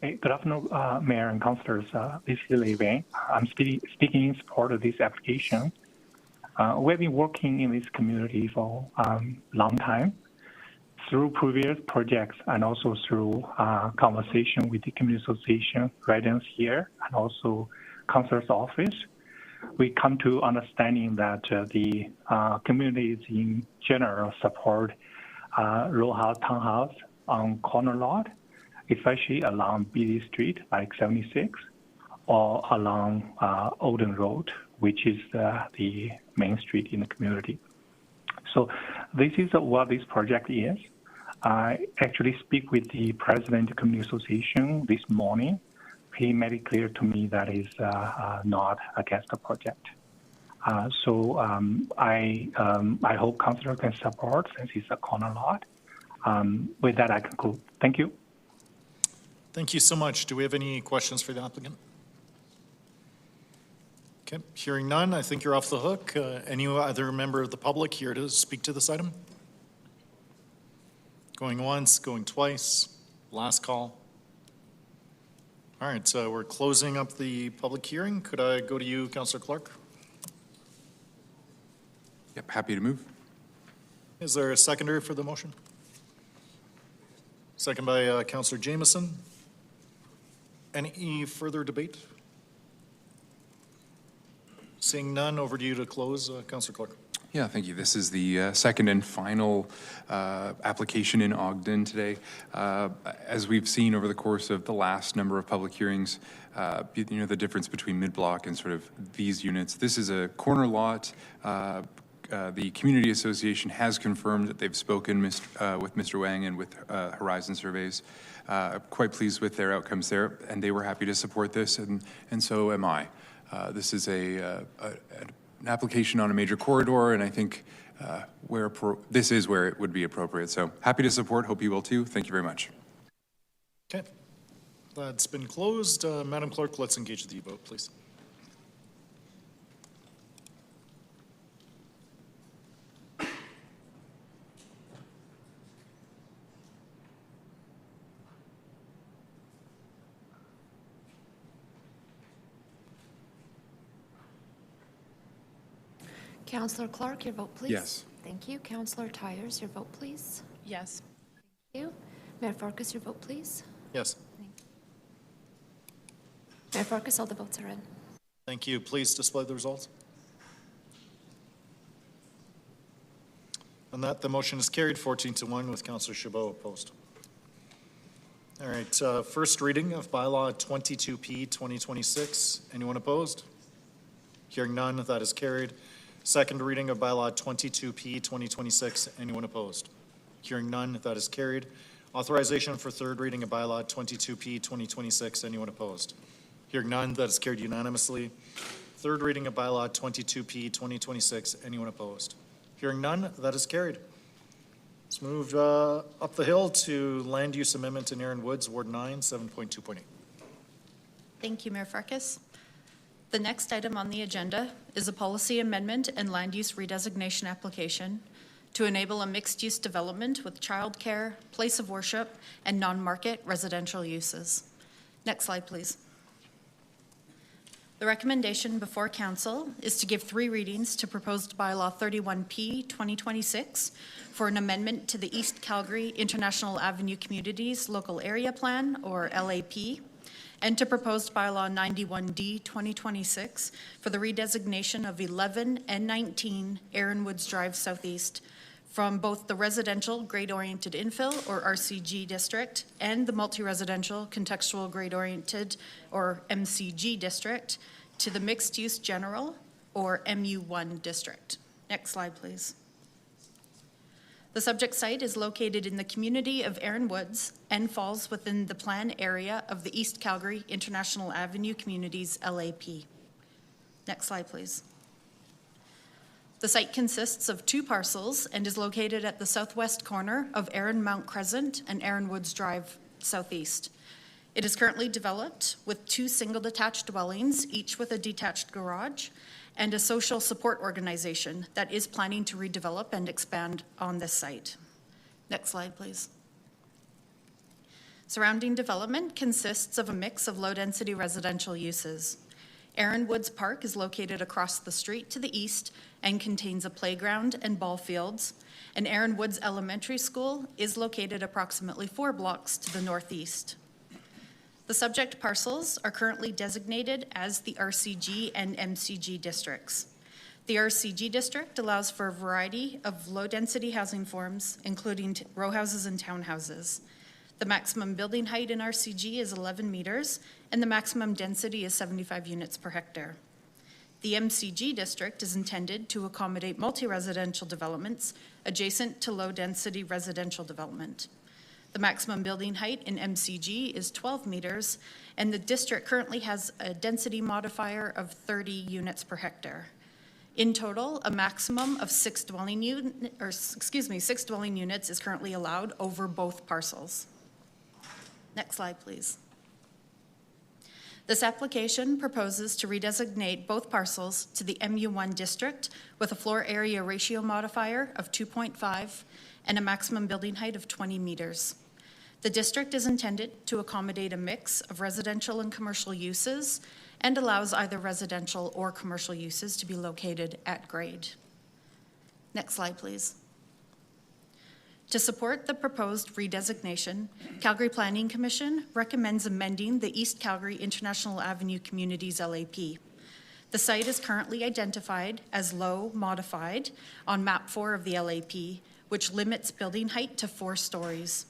Hey, good afternoon, Mayor and Councilors. This is Li Wei. I'm speaking in support of this application. We've been working in this community for a long time through previous projects and also through conversation with the community association, residents here, and also councilor's office. We come to understanding that the communities in general support row house, townhouse on corner lot, especially along BD Street, like 76, or along Olden Road, which is the main street in the community. So this is what this project is. I actually speak with the president of the Community Association this morning. He made it clear to me that he's not against the project. I hope councilor can support since it's a corner lot. With that, I conclude. Thank you. Thank you so much. Do we have any questions for the applicant? Okay, hearing none, I think you're off the hook. Any other member of the public here to speak to this item? Going once, going twice, last call. All right, so we're closing up the public hearing. Could I go to you, Councillor Clark? Yep, happy to move. Is there a seconder for the motion? Second by Councillor Jameson. Any further debate? Seeing none, over to you to close, Councillor Clark. Yeah, thank you. This is the second and final application in Ogden today. As we've seen over the course of the last number of public hearings, the difference between mid-block and sort of these units. This is a corner lot. The Community Association has confirmed that they've spoken with Mr. Wang and with Horizon Surveys. Quite pleased with their outcomes there, and they were happy to support this, and so am I. This is an application on a major corridor, and I think this is where it would be appropriate. So happy to support. Hope you will too. Thank you very much. Okay. That's been closed. Madam Clerk, let's engage the vote, please. Councillor Clark, your vote, please. Yes. Thank you. Councillor Tyers, your vote, please. Yes. Thank you. Mayor Farkas, your vote, please. Yes. Mayor Farkas, all the votes are in. Thank you. Please display the results. On that, the motion is carried 14-1 with Councillor Chabot opposed. All right, first reading of bylaw 22P 2026. Anyone opposed? Hearing none, that is carried. Second reading of bylaw 22P 2026. Anyone opposed? Hearing none, that is carried. Authorization for third reading of bylaw 22P 2026. Anyone opposed? Hearing none, that is carried unanimously. Third reading of bylaw 22P 2026. Anyone opposed? Hearing none, that is carried. Let's move up the hill to land use amendment in Erin Woods, Ward 9, 7.2.8. Thank you, Mayor Farkas. The next item on the agenda is a policy amendment and land use redesignation application to enable a mixed-use development with childcare, place of worship, and non-market residential uses. Next slide, please. The recommendation before Council is to give 3 readings to proposed bylaw 31P 2026 for an amendment to the East Calgary International Avenue Communities Local Area Plan, or LAP, and to proposed bylaw 91D 2026 for the redesignation of 11 and 19 Erin Woods Drive Southeast from both the residential grade-oriented infill, or RCG district, and the multi-residential contextual grade-oriented, or MCG district, to the mixed-use general, or MU1 district. Next slide, please. The subject site is located in the community of Erin Woods and falls within the plan area of the East Calgary International Avenue Communities LAP. Next slide, please. The site consists of 2 parcels and is located at the southwest corner of Erin Mount Crescent and Erin Woods Drive Southeast. It is currently developed with 2 single detached dwellings, each with a detached garage, and a social support organization that is planning to redevelop and expand on this site. Next slide, please. Surrounding development consists of a mix of low-density residential uses. Erin Woods Park is located across the street to the east and contains a playground and ball fields, and Erin Woods Elementary School is located approximately 4 blocks to the northeast. The subject parcels are currently designated as the RCG and MCG districts. The RCG district allows for a variety of low-density housing forms, including row houses and townhouses. The maximum building height in RCG is 11 meters, and the maximum density is 75 units per hectare. The MCG district is intended to accommodate multi-residential developments adjacent to low-density residential development. The maximum building height in MCG is 12 meters, and the district currently has a density modifier of 30 units per hectare. In total, a maximum of 6 dwelling units is currently allowed over both parcels. Next slide, please. This application proposes to redesignate both parcels to the MU1 district with a floor area ratio modifier of 2.5 and a maximum building height of 20 meters. The district is intended to accommodate a mix of residential and commercial uses and allows either residential or commercial uses to be located at grade. Next slide, please. To support the proposed redesignation, Calgary Planning Commission recommends amending the East Calgary International Avenue Communities LAP. The site is currently identified as low modified on map 4 of the LAP, which limits building height to 4 stories.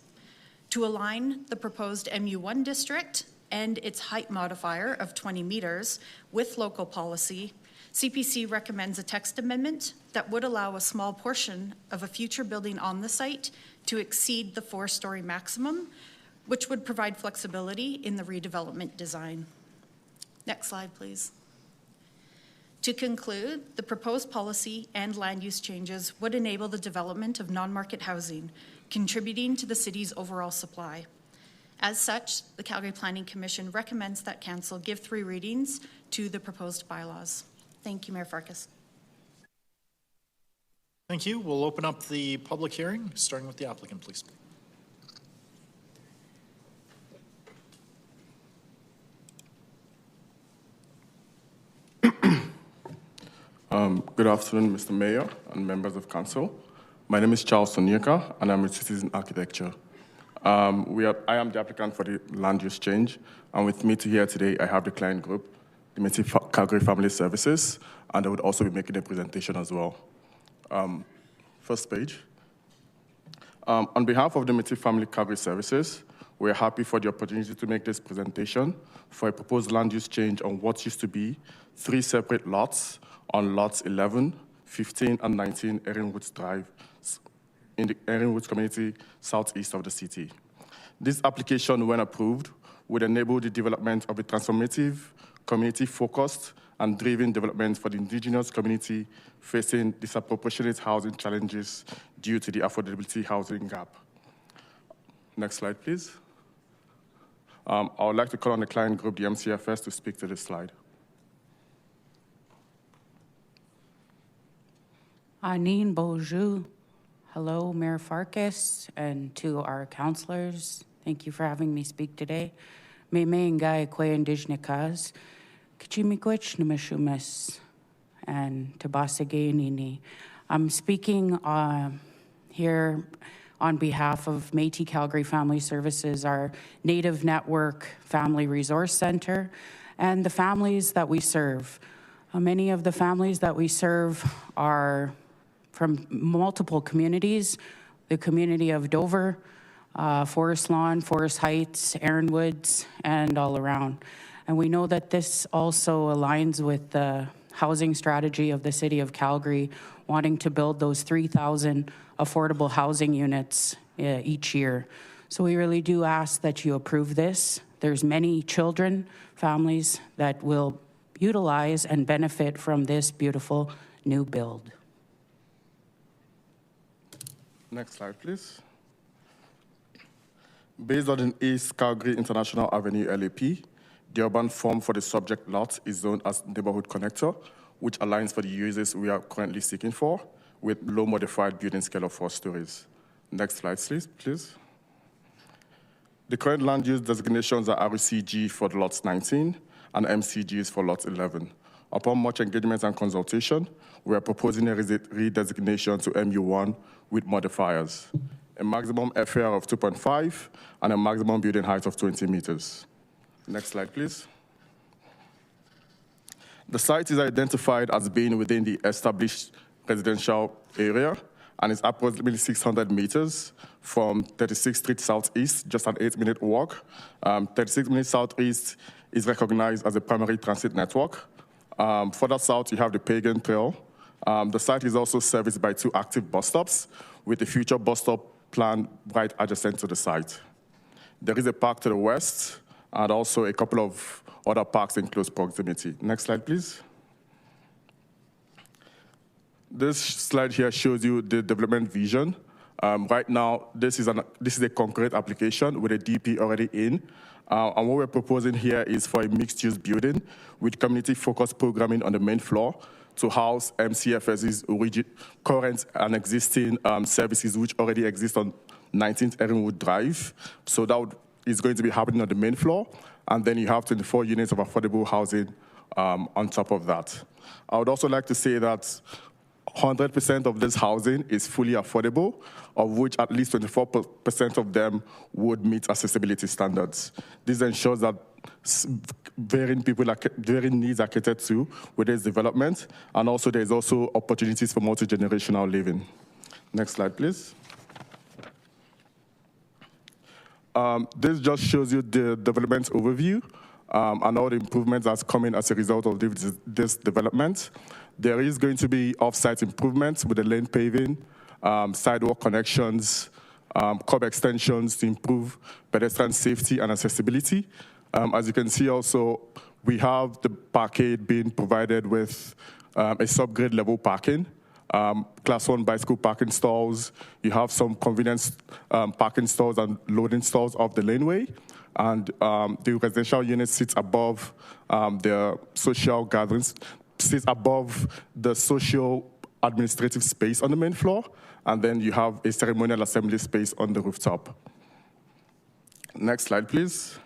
To align the proposed MU1 district and its height modifier of 20 meters with local policy, CPC recommends a text amendment that would allow a small portion of a future building on the site to exceed the 4-story maximum, which would provide flexibility in the redevelopment design. Next slide, please. To conclude, the proposed policy and land use changes would enable the development of non-market housing, contributing to the city's overall supply. As such, the Calgary Planning Commission recommends that Council give 3 readings to the proposed bylaws. Thank you, Mayor Farkas. Thank you. We'll open up the public hearing, starting with the applicant, please. Good afternoon, Mr. Mayor and members of council. My name is Charles Onyeka, and I'm a citizen architecture. I am the applicant for the land use change, and with me here today, I have the client group, the Métis Calgary Family Services, and I would also be making a presentation as well. First page. On behalf of the Métis Family Calgary Services, we're happy for the opportunity to make this presentation for a proposed land use change on what used to be 3 separate lots on lots 11, 15, and 19 Erin Woods Drive in the Erin Woods community southeast of the city. This application, when approved, would enable the development of a transformative, community-focused, and driven development for the Indigenous community facing disproportionate housing challenges due to the affordability housing gap. Next slide, please. I would like to call on the client group, the MCFS, to speak to this slide. Anine bonjour. Hello, Mayor Farkas, and to our councillors. Thank you for having me speak today. Me ngai kwe indigenicas, kichimikwich numishumis, and tabasage nini. I'm speaking here on behalf of Métis Calgary Family Services, our Native Network Family Resource Center, and the families that we serve. Many of the families that we serve are from multiple communities, the community of Dover, Forest Lawn, Forest Heights, Erin Woods, and all around. And we know that this also aligns with the housing strategy of the City of Calgary, wanting to build those 3,000 affordable housing units each year. So we really do ask that you approve this. There's many children, families that will utilize and benefit from this beautiful new build. Next slide, please. Based on an East Calgary International Avenue LAP, the urban form for the subject lot is zoned as neighborhood connector, which aligns for the uses we are currently seeking for, with low modified building scale of 4 stories. Next slide, please. The current land use designations are RCG for the lots 19 and MCGs for lot 11. Upon much engagement and consultation, we are proposing a redesignation to MU1 with modifiers, a maximum FAR of 2.5 and a maximum building height of 20 meters. Next slide, please. The site is identified as being within the established residential area and is approximately 600 meters from 36th Street Southeast, just an 8-minute walk. 36th Minute Southeast is recognized as a primary transit network. Further south, you have the Pagan Trail. The site is also serviced by 2 active bus stops, with a future bus stop planned right adjacent to the site. There is a park to the west, and also a couple of other parks in close proximity. Next slide, please. This slide here shows you the development vision. Right now, this is a concrete application with a DP already in. And what we're proposing here is for a mixed-use building with community-focused programming on the main floor to house MCFS's current and existing services which already exist on 19th Erinwood Drive. So that is going to be happening on the main floor. And then you have 24 units of affordable housing on top of that. I would also like to say that 100% of this housing is fully affordable, of which at least 24% of them would meet accessibility standards. This ensures that varying needs are catered to with this development, and also there's also opportunities for multi-generational living. Next slide, please. This just shows you the development overview and all the improvements that's coming as a result of this development. There is going to be off-site improvements with the lane paving, sidewalk connections, curb extensions to improve pedestrian safety and accessibility. As you can see also, We have the parkade being provided with a subgrade level parking, class 1 bicycle parking stalls. You have some convenience parking stalls and loading stalls off the laneway. And the residential unit sits above the social gatherings, sits above the social administrative space on the main floor. And then you have a ceremonial assembly space on the rooftop. Next slide, please.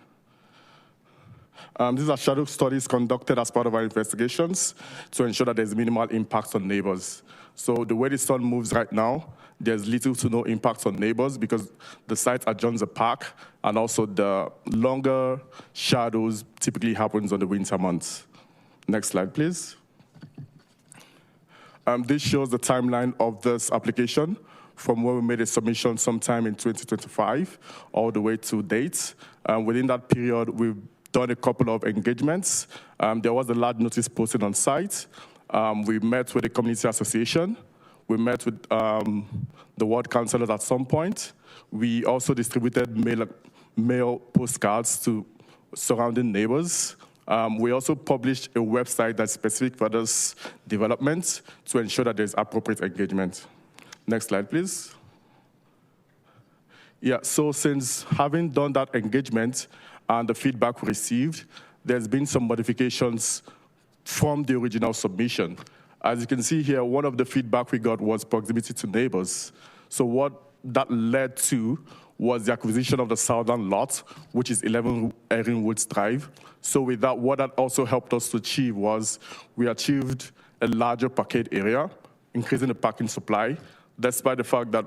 These are shadow studies conducted as part of our investigations to ensure that there's minimal impact on neighbors. So the way the sun moves right now, there's little to no impact on neighbors because the site adjoins the park, and also the longer shadows typically happens on the winter months. Next slide, please. This shows the timeline of this application from where we made a submission sometime in 2025 all the way to date. Within that period, we've done a couple of engagements. There was a large notice posted on site. We met with the community association. We met with the ward councillors at some point. We also distributed mail postcards to surrounding neighbors. We also published a website that's specific for this development to ensure that there's appropriate engagement. Next slide, please. Yeah, so since having done that engagement and the feedback we received, there's been some modifications from the original submission. As you can see here, one of the feedback we got was proximity to neighbors. So what that led to was the acquisition of the southern lot, which is 11 Erin Woods Drive. So with that, what that also helped us to achieve was we achieved a larger parkade area, increasing the parking supply, despite the fact that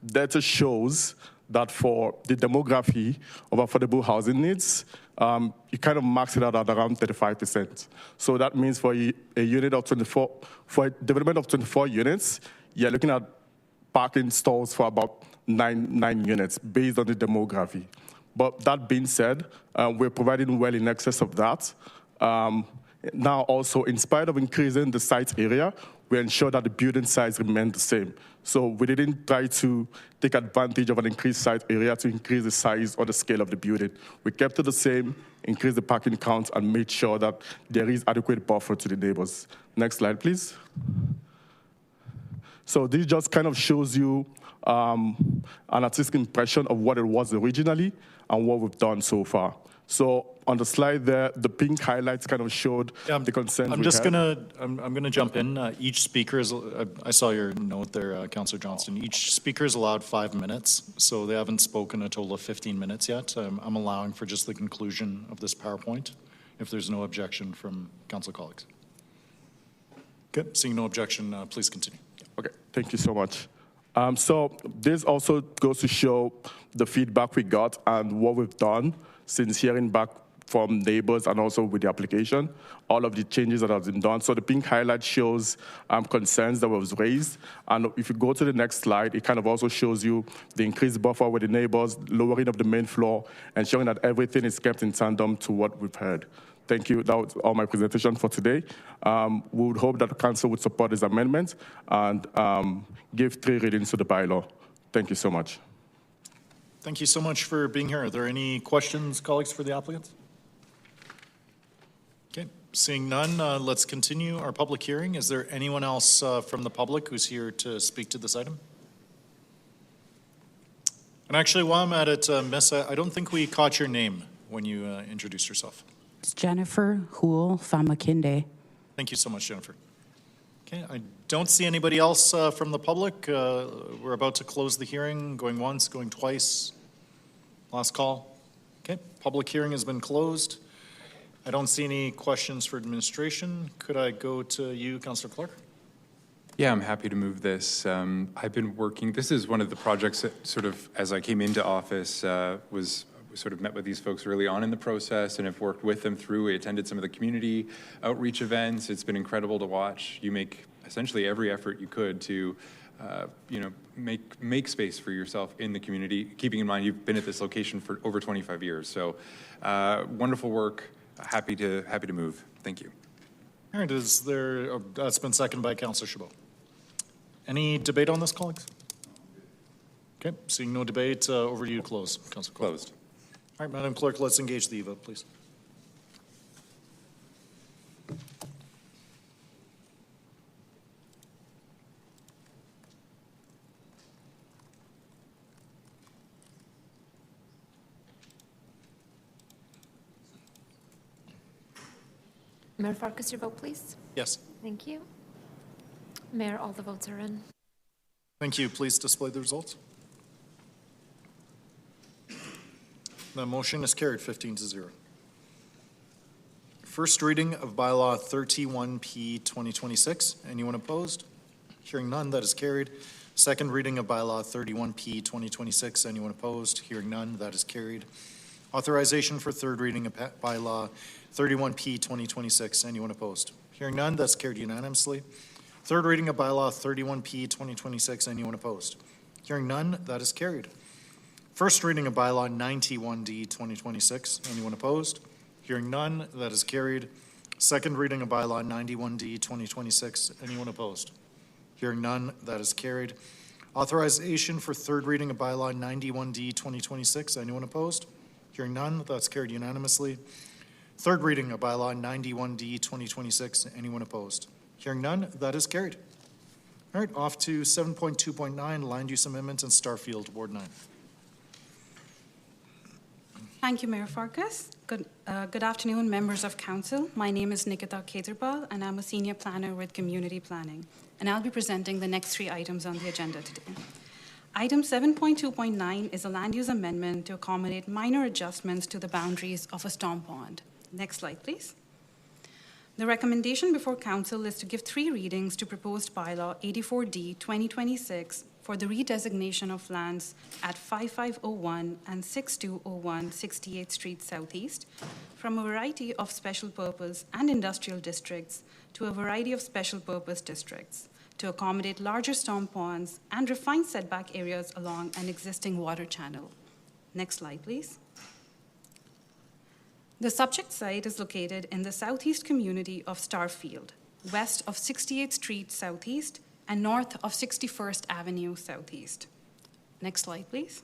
data shows that for the demography of affordable housing needs, you kind of max it out at around 35%. So that means for a unit of 24, for a development of 24 units, you're looking at parking stalls for about nine units based on the demography. But that being said, we're providing well in excess of that. Now also, in spite of increasing the site area, we ensure that the building size remained the same. So we didn't try to take advantage of an increased site area to increase the size or the scale of the building. We kept it the same, increased the parking count, and made sure that there is adequate buffer to the neighbors. Next slide, please. So this just kind of shows you an artistic impression of what it was originally and what we've done so far. So on the slide there, the pink highlights kind of showed the concerns I'm gonna jump in. Each speaker is, I saw your note there, Councillor Johnston. Each speaker is allowed 5 minutes, so they haven't spoken a total of 15 minutes yet. I'm allowing for just the conclusion of this PowerPoint, if there's no objection from council colleagues. Okay, seeing no objection, please continue. Okay, thank you so much. So this also goes to show the feedback we got and what we've done since hearing back from neighbors and also with the application, all of the changes that have been done. So the pink highlight shows concerns that was raised. And if you go to the next slide, it kind of also shows you the increased buffer with the neighbors, lowering of the main floor, and showing that everything is kept in tandem to what we've heard. Thank you. That was all my presentation for today. We would hope that the council would support this amendment and give 3 readings to the bylaw. Thank you so much. Thank you so much for being here. Are there any questions, colleagues, for the applicants? Okay, seeing none, let's continue our public hearing. Is there anyone else from the public who's here to speak to this item? And actually, while I'm at it, Miss, I don't think we caught your name when you introduced yourself. It's Jennifer Houle Famakinde. Thank you so much, Jennifer. Okay, I don't see anybody else from the public. We're about to close the hearing, going once, going twice. Last call. Okay, public hearing has been closed. I don't see any questions for administration. Could I go to you, Councillor Clark? Yeah, I'm happy to move this. I've been working, this is one of the projects that sort of, as I came into office, we sort of met with these folks early on in the process and have worked with them through. We attended some of the community outreach events. It's been incredible to watch. You make essentially every effort you could to, make space for yourself in the community, keeping in mind you've been at this location for over 25 years. So wonderful work. Happy to move. Thank you. All right, is there, that's been seconded by Councillor Chabot. Any debate on this, colleagues? Okay, seeing no debate, over to you to close. Councillor Clark. Closed. All right, Madam Clerk, let's engage the vote, please. Mayor Farkas, your vote, please. Yes. Thank you. Mayor, all the votes are in. Thank you. Please display the results. The motion is carried 15-0. First reading of bylaw 31P 2026. Anyone opposed? Hearing none, that is carried. Second reading of bylaw 31P 2026. Anyone opposed? Hearing none, that is carried. Authorization for third reading of bylaw 31P 2026. Anyone opposed? Hearing none, that's carried unanimously. Third reading of bylaw 31P 2026. Anyone opposed? Hearing none, that is carried. First reading of bylaw 91D 2026. Anyone opposed? Hearing none, that is carried. Second reading of bylaw 91D 2026. Anyone opposed? Hearing none, that is carried. Authorization for third reading of bylaw 91D 2026. Anyone opposed? Hearing none, that's carried unanimously. Third reading of bylaw 91D 2026. Anyone opposed? Hearing none, that is carried. All right, off to 7.2.9, land use amendments in Starfield, Ward 9. Thank you, Mayor Farkas. Good afternoon, members of council. My name is Nikita Keterbal, and I'm a senior planner with Community Planning. And I'll be presenting the next 3 items on the agenda today. Item 7.2.9 is a land use amendment to accommodate minor adjustments to the boundaries of a storm pond. Next slide, please. The recommendation before council is to give 3 readings to proposed bylaw 84D 2026 for the redesignation of lands at 5501 and 6201 68th Street Southeast from a variety of special purpose and industrial districts to a variety of special purpose districts to accommodate larger storm ponds and refine setback areas along an existing water channel. Next slide, please. The subject site is located in the southeast community of Starfield, west of 68th Street Southeast and north of 61st Avenue Southeast. Next slide, please.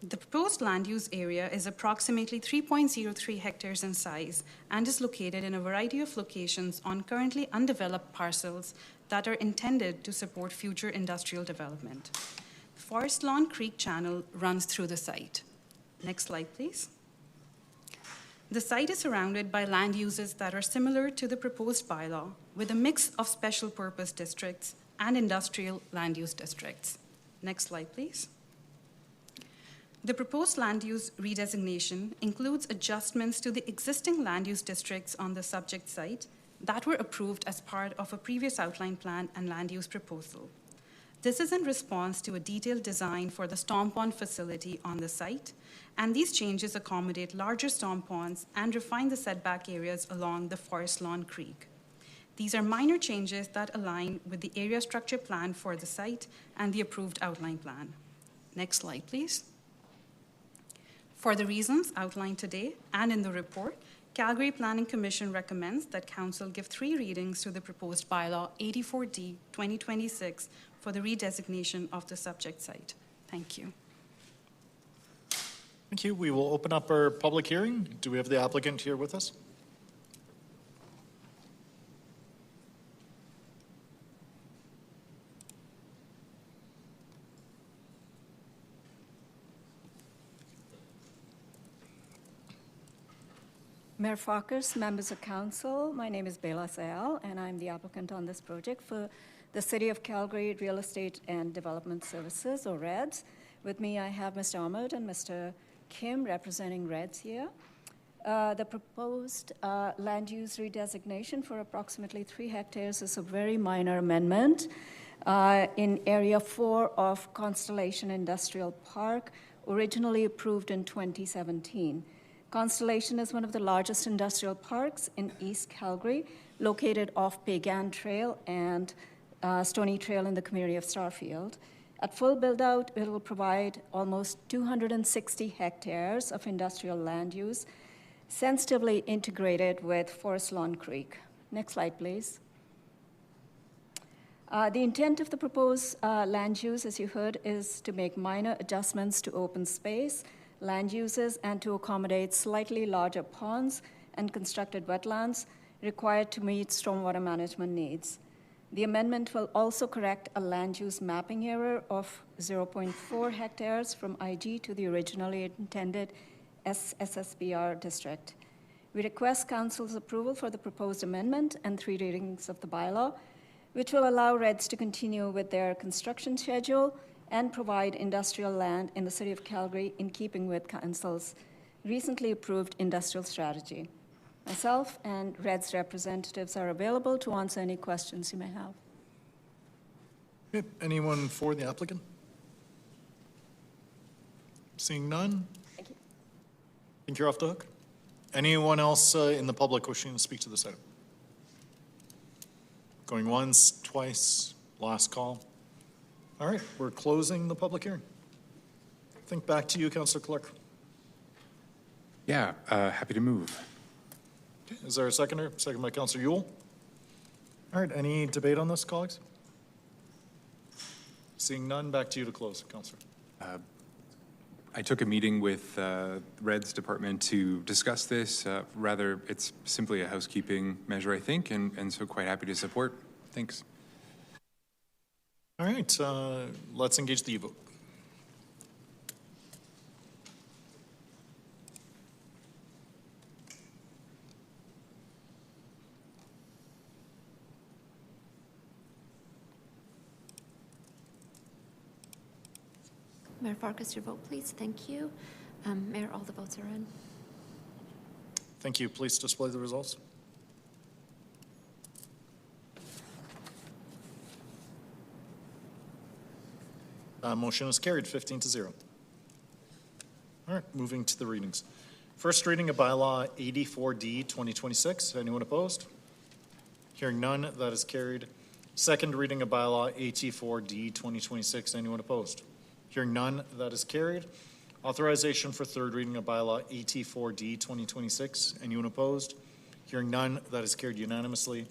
The proposed land use area is approximately 3.03 hectares in size and is located in a variety of locations on currently undeveloped parcels that are intended to support future industrial development. Forest Lawn Creek Channel runs through the site. Next slide, please. The site is surrounded by land uses that are similar to the proposed bylaw, with a mix of special purpose districts and industrial land use districts. Next slide, please. The proposed land use redesignation includes adjustments to the existing land use districts on the subject site that were approved as part of a previous outline plan and land use proposal. This is in response to a detailed design for the storm pond facility on the site, and these changes accommodate larger storm ponds and refine the setback areas along the Forest Lawn Creek. These are minor changes that align with the area structure plan for the site and the approved outline plan. Next slide, please. For the reasons outlined today and in the report, Calgary Planning Commission recommends that Council give 3 readings to the proposed bylaw 84D 2026 for the redesignation of the subject site. Thank you. Thank you. We will open up our public hearing. Do we have the applicant here with us? Mayor Farkas, members of council, my name is Bela Sayal, and I'm the applicant on this project for the City of Calgary Real Estate and Development Services, or REDS. With me, I have Mr. Ahmed and Mr. Kim representing REDS here. The proposed land use redesignation for approximately 3 hectares is a very minor amendment in Area 4 of Constellation Industrial Park, originally approved in 2017. Constellation is one of the largest industrial parks in East Calgary, located off Pagan Trail and Stony Trail in the community of Starfield. At full build-out, it will provide almost 260 hectares of industrial land use, sensitively integrated with Forest Lawn Creek. Next slide, please. The intent of the proposed land use, as you heard, is to make minor adjustments to open space, land uses, and to accommodate slightly larger ponds and constructed wetlands required to meet stormwater management needs. The amendment will also correct a land use mapping error of 0.4 hectares from IG to the originally intended SSBR district. We request Council's approval for the proposed amendment and 3 readings of the bylaw, which will allow REDS to continue with their construction schedule and provide industrial land in the City of Calgary in keeping with Council's recently approved industrial strategy. Myself and REDS representatives are available to answer any questions you may have. Okay, anyone for the applicant? Seeing none? Thank you. I think you're off the hook. Anyone else in the public wishing to speak to this item? Going once, twice, last call. All right, we're closing the public hearing. Think back to you, Councillor Clark. Yeah, happy to move. Okay, is there a seconder? Second by Councillor Yule. All right, any debate on this, colleagues? Seeing none, back to you to close, Councillor. I took a meeting with RED's department to discuss this. Rather, it's simply a housekeeping measure, I think, and so quite happy to support. Thanks. All right, let's engage the vote. Mayor Farkas, your vote, please. Thank you. Mayor, all the votes are in. Thank you. Please display the results. Motion is carried, 15-0. All right, moving to the readings. First reading of bylaw 84D 2026. Anyone opposed? Hearing none, that is carried. Second reading of bylaw 84D 2026. Anyone opposed? Hearing none, that is carried. Authorization for third reading of bylaw 84D 2026. Anyone opposed? Hearing none, that is carried unanimously.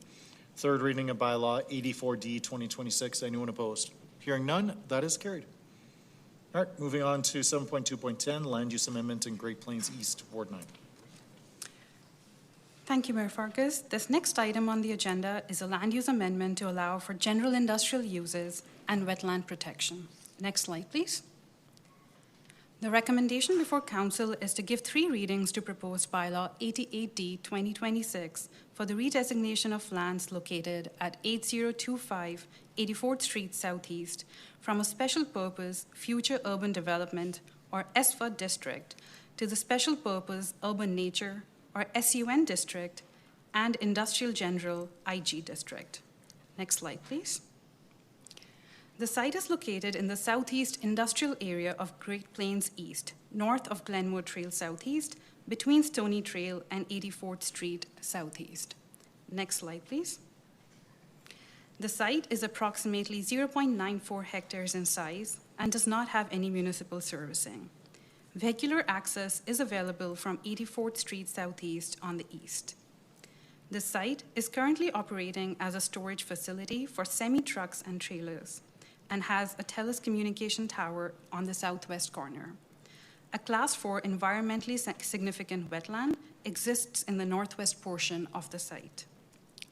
Third reading of bylaw 84D 2026. Anyone opposed? Hearing none, that is carried. All right, moving on to 7.2.10, Land Use Amendment in Great Plains East, Ward 9. Thank you, Mayor Farkas. This next item on the agenda is a land use amendment to allow for general industrial uses and wetland protection. Next slide, please. The recommendation before Council is to give 3 readings to proposed bylaw 88D 2026 for the redesignation of lands located at 8025 84th Street Southeast from a special purpose future urban development or SFUD district to the special purpose urban nature or SUN district and industrial general IG district. Next slide, please. The site is located in the southeast industrial area of Great Plains East, north of Glenmore Trail Southeast, between Stony Trail and 84th Street Southeast. Next slide, please. The site is approximately 0.94 hectares in size and does not have any municipal servicing. Vehicular access is available from 84th Street Southeast on the east. The site is currently operating as a storage facility for semi-trucks and trailers, and has a telecommunication tower on the southwest corner. A Class 4 environmentally significant wetland exists in the northwest portion of the site.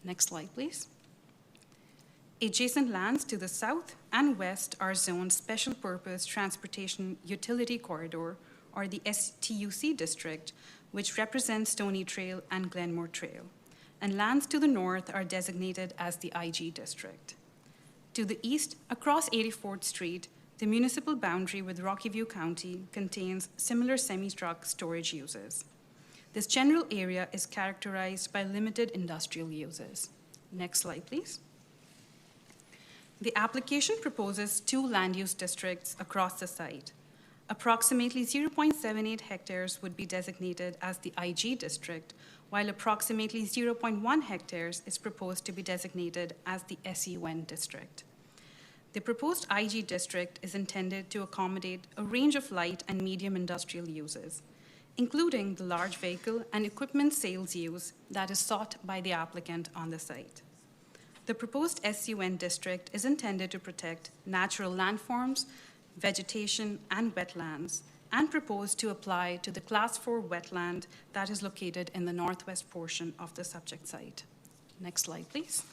Next slide, please. Adjacent lands to the south and west are zoned Special Purpose Transportation Utility Corridor, or the STUC district, which represents Stony Trail and Glenmore Trail. And lands to the north are designated as the IG district. To the east, across 84th Street, the municipal boundary with Rocky View County contains similar semi-truck storage uses. This general area is characterized by limited industrial uses. Next slide, please. The application proposes 2 land use districts across the site. Approximately 0.78 hectares would be designated as the IG district, while approximately 0.1 hectares is proposed to be designated as the SUN district. The proposed IG district is intended to accommodate a range of light and medium industrial uses, including the large vehicle and equipment sales use that is sought by the applicant on the site. The proposed SUN district is intended to protect natural landforms, vegetation, and wetlands, and proposed to apply to the Class 4 wetland that is located in the northwest portion of the subject site. Next slide, please.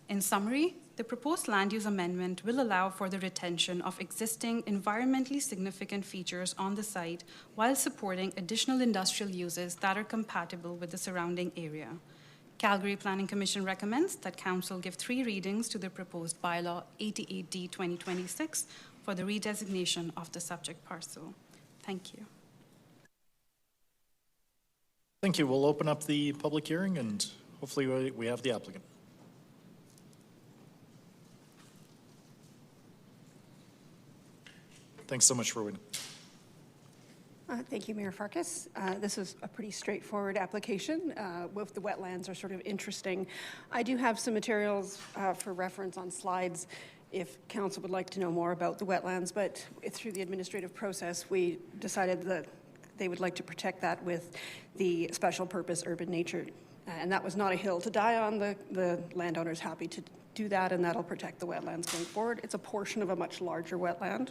In summary, the proposed land use amendment will allow for the retention of existing environmentally significant features on the site while supporting additional industrial uses that are compatible with the surrounding area. Calgary Planning Commission recommends that Council give 3 readings to the proposed bylaw 88D 2026 for the redesignation of the subject parcel. Thank you. Thank you. We'll open up the public hearing and hopefully we have the applicant. Thanks so much for waiting. Thank you, Mayor Farkas. This is a pretty straightforward application. With the wetlands are sort of interesting. I do have some materials for reference on slides if council would like to know more about the wetlands, but through the administrative process, we decided that they would like to protect that with the special purpose urban nature. And that was not a hill to die on. The landowner's happy to do that, and that'll protect the wetlands going forward. It's a portion of a much larger wetland.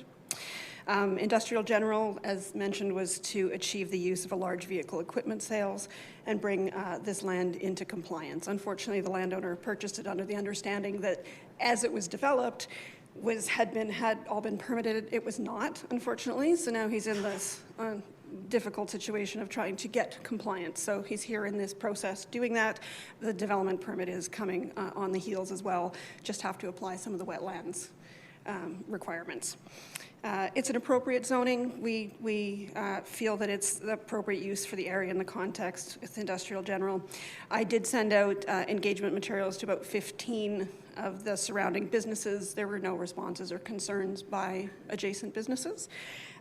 Industrial General, as mentioned, was to achieve the use of a large vehicle equipment sales and bring this land into compliance. Unfortunately, the landowner purchased it under the understanding that as it was developed, had all been permitted. It was not, unfortunately, so now he's in this difficult situation of trying to get compliance. So he's here in this process doing that. The development permit is coming on the heels as well, just have to apply some of the wetlands requirements. It's an appropriate zoning. We feel that it's the appropriate use for the area in the context with Industrial General. I did send out engagement materials to about 15 of the surrounding businesses. There were no responses or concerns by adjacent businesses.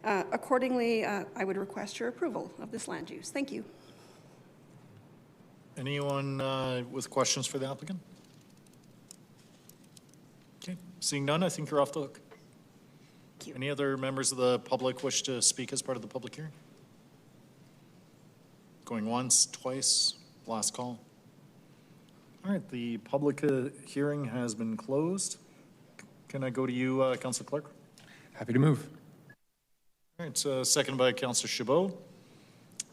Accordingly, I would request your approval of this land use. Thank you. Anyone with questions for the applicant? Okay, seeing none, I think you're off the hook. Any other members of the public wish to speak as part of the public hearing? Going once, twice, last call. All right, the public hearing has been closed. Can I go to you, Councillor Clark? Happy to move. All right, second by Councillor Chabot.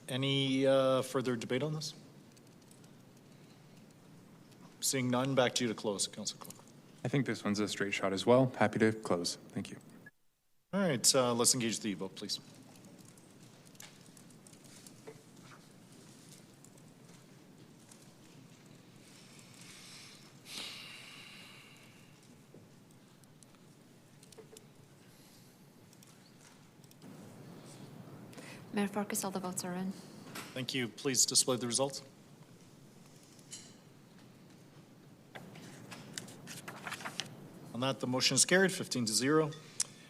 Any further debate on this? Seeing none, back to you to close, Councillor Clark. I think this one's a straight shot as well. Happy to close. Thank you. All right, let's engage the vote, please. Mayor Farkas, all the votes are in. Thank you. Please display the results. On that, the motion is carried, 15-0.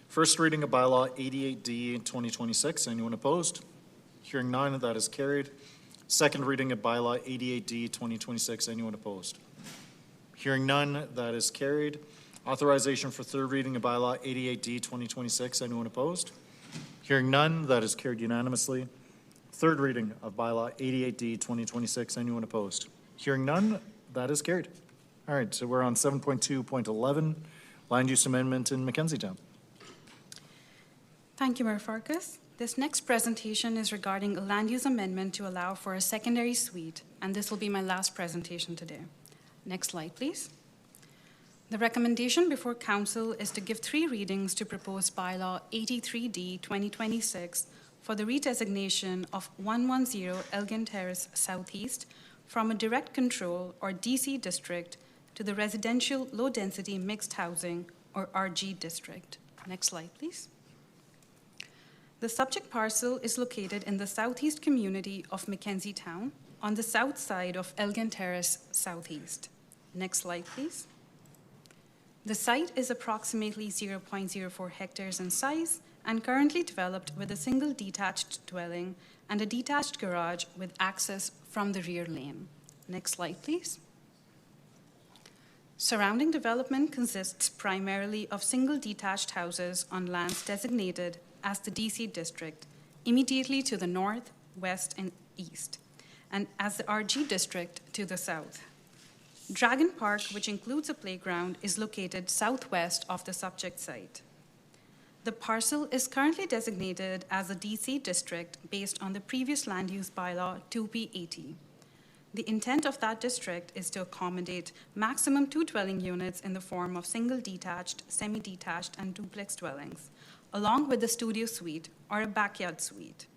First reading of bylaw 88D 2026. Anyone opposed? Hearing none, that is carried. Second reading of bylaw 88D 2026. Anyone opposed? Hearing none, that is carried. Authorization for third reading of bylaw 88D 2026. Anyone opposed? Hearing none, that is carried unanimously. Third reading of bylaw 88D 2026. Anyone opposed? Hearing none, that is carried. All right, so we're on 7.2.11, land use amendment in Mackenzie Town. Thank you, Mayor Farkas. This next presentation is regarding a land use amendment to allow for a secondary suite, and this will be my last presentation today. Next slide, please. The recommendation before Council is to give 3 readings to proposed bylaw 83D 2026 for the redesignation of 110 Elgin Terrace Southeast from a direct control or DC district to the residential low-density mixed housing or RG district. Next slide, please. The subject parcel is located in the southeast community of Mackenzie Town on the south side of Elgin Terrace Southeast. Next slide, please. The site is approximately 0.04 hectares in size and currently developed with a single detached dwelling and a detached garage with access from the rear lane. Next slide, please. Surrounding development consists primarily of single detached houses on lands designated as the DC district, immediately to the north, west, and east, and as the RG district to the south. Dragon Park, which includes a playground, is located southwest of the subject site. The parcel is currently designated as a DC district based on the previous land use bylaw 2P80. The intent of that district is to accommodate maximum 2 dwelling units in the form of single detached, semi-detached, and duplex dwellings, along with a studio suite or a backyard suite.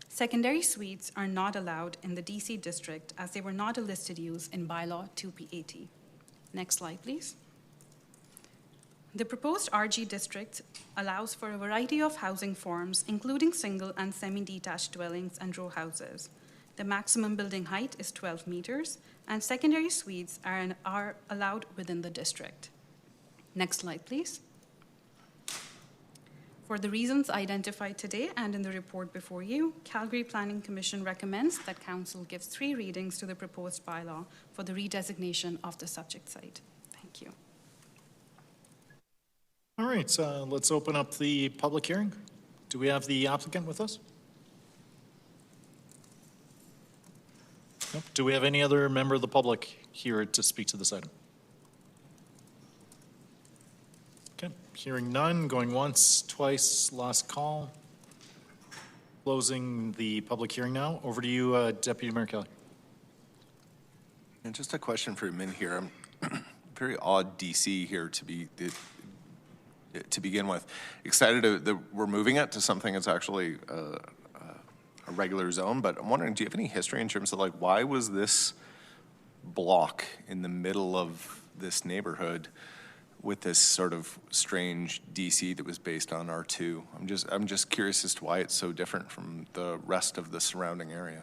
Secondary suites are not allowed in the DC district as they were not a listed use in bylaw 2P80. Next slide, please. The proposed RG district allows for a variety of housing forms, including single and semi-detached dwellings and row houses. The maximum building height is 12 meters, and secondary suites are allowed within the district. Next slide, please. For the reasons identified today and in the report before you, Calgary Planning Commission recommends that Council gives 3 readings to the proposed bylaw for the redesignation of the subject site. Thank you. All right, let's open up the public hearing. Do we have the applicant with us? Nope. Do we have any other member of the public here to speak to this item? Okay, hearing none, going once, twice, last call. Closing the public hearing now. Over to you, Deputy Mayor Kelly. And just a question for Min here. Very odd DC here to begin with. Excited that we're moving it to something that's actually a regular zone, but I'm wondering, do you have any history in terms of like, why was this block in the middle of this neighborhood with this sort of strange DC that was based on R2? I'm just curious as to why it's so different from the rest of the surrounding area.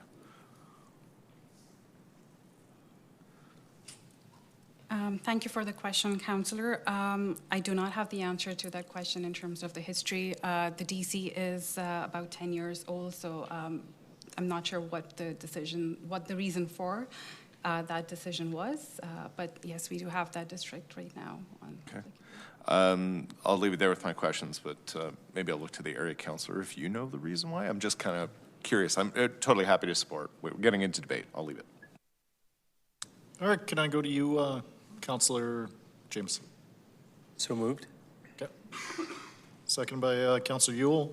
Thank you for the question, Councillor. I do not have the answer to that question in terms of the history. The DC is about 10 years old, so I'm not sure what the reason for that decision was. But yes, we do have that district right now. Okay. I'll leave it there with my questions, but maybe I'll look to the area councillor if you know the reason why. I'm just kind of curious. I'm totally happy to support. We're getting into debate. I'll leave it. All right, can I go to you, Councillor Jameson? So moved. Okay. Second by Councillor Ewell.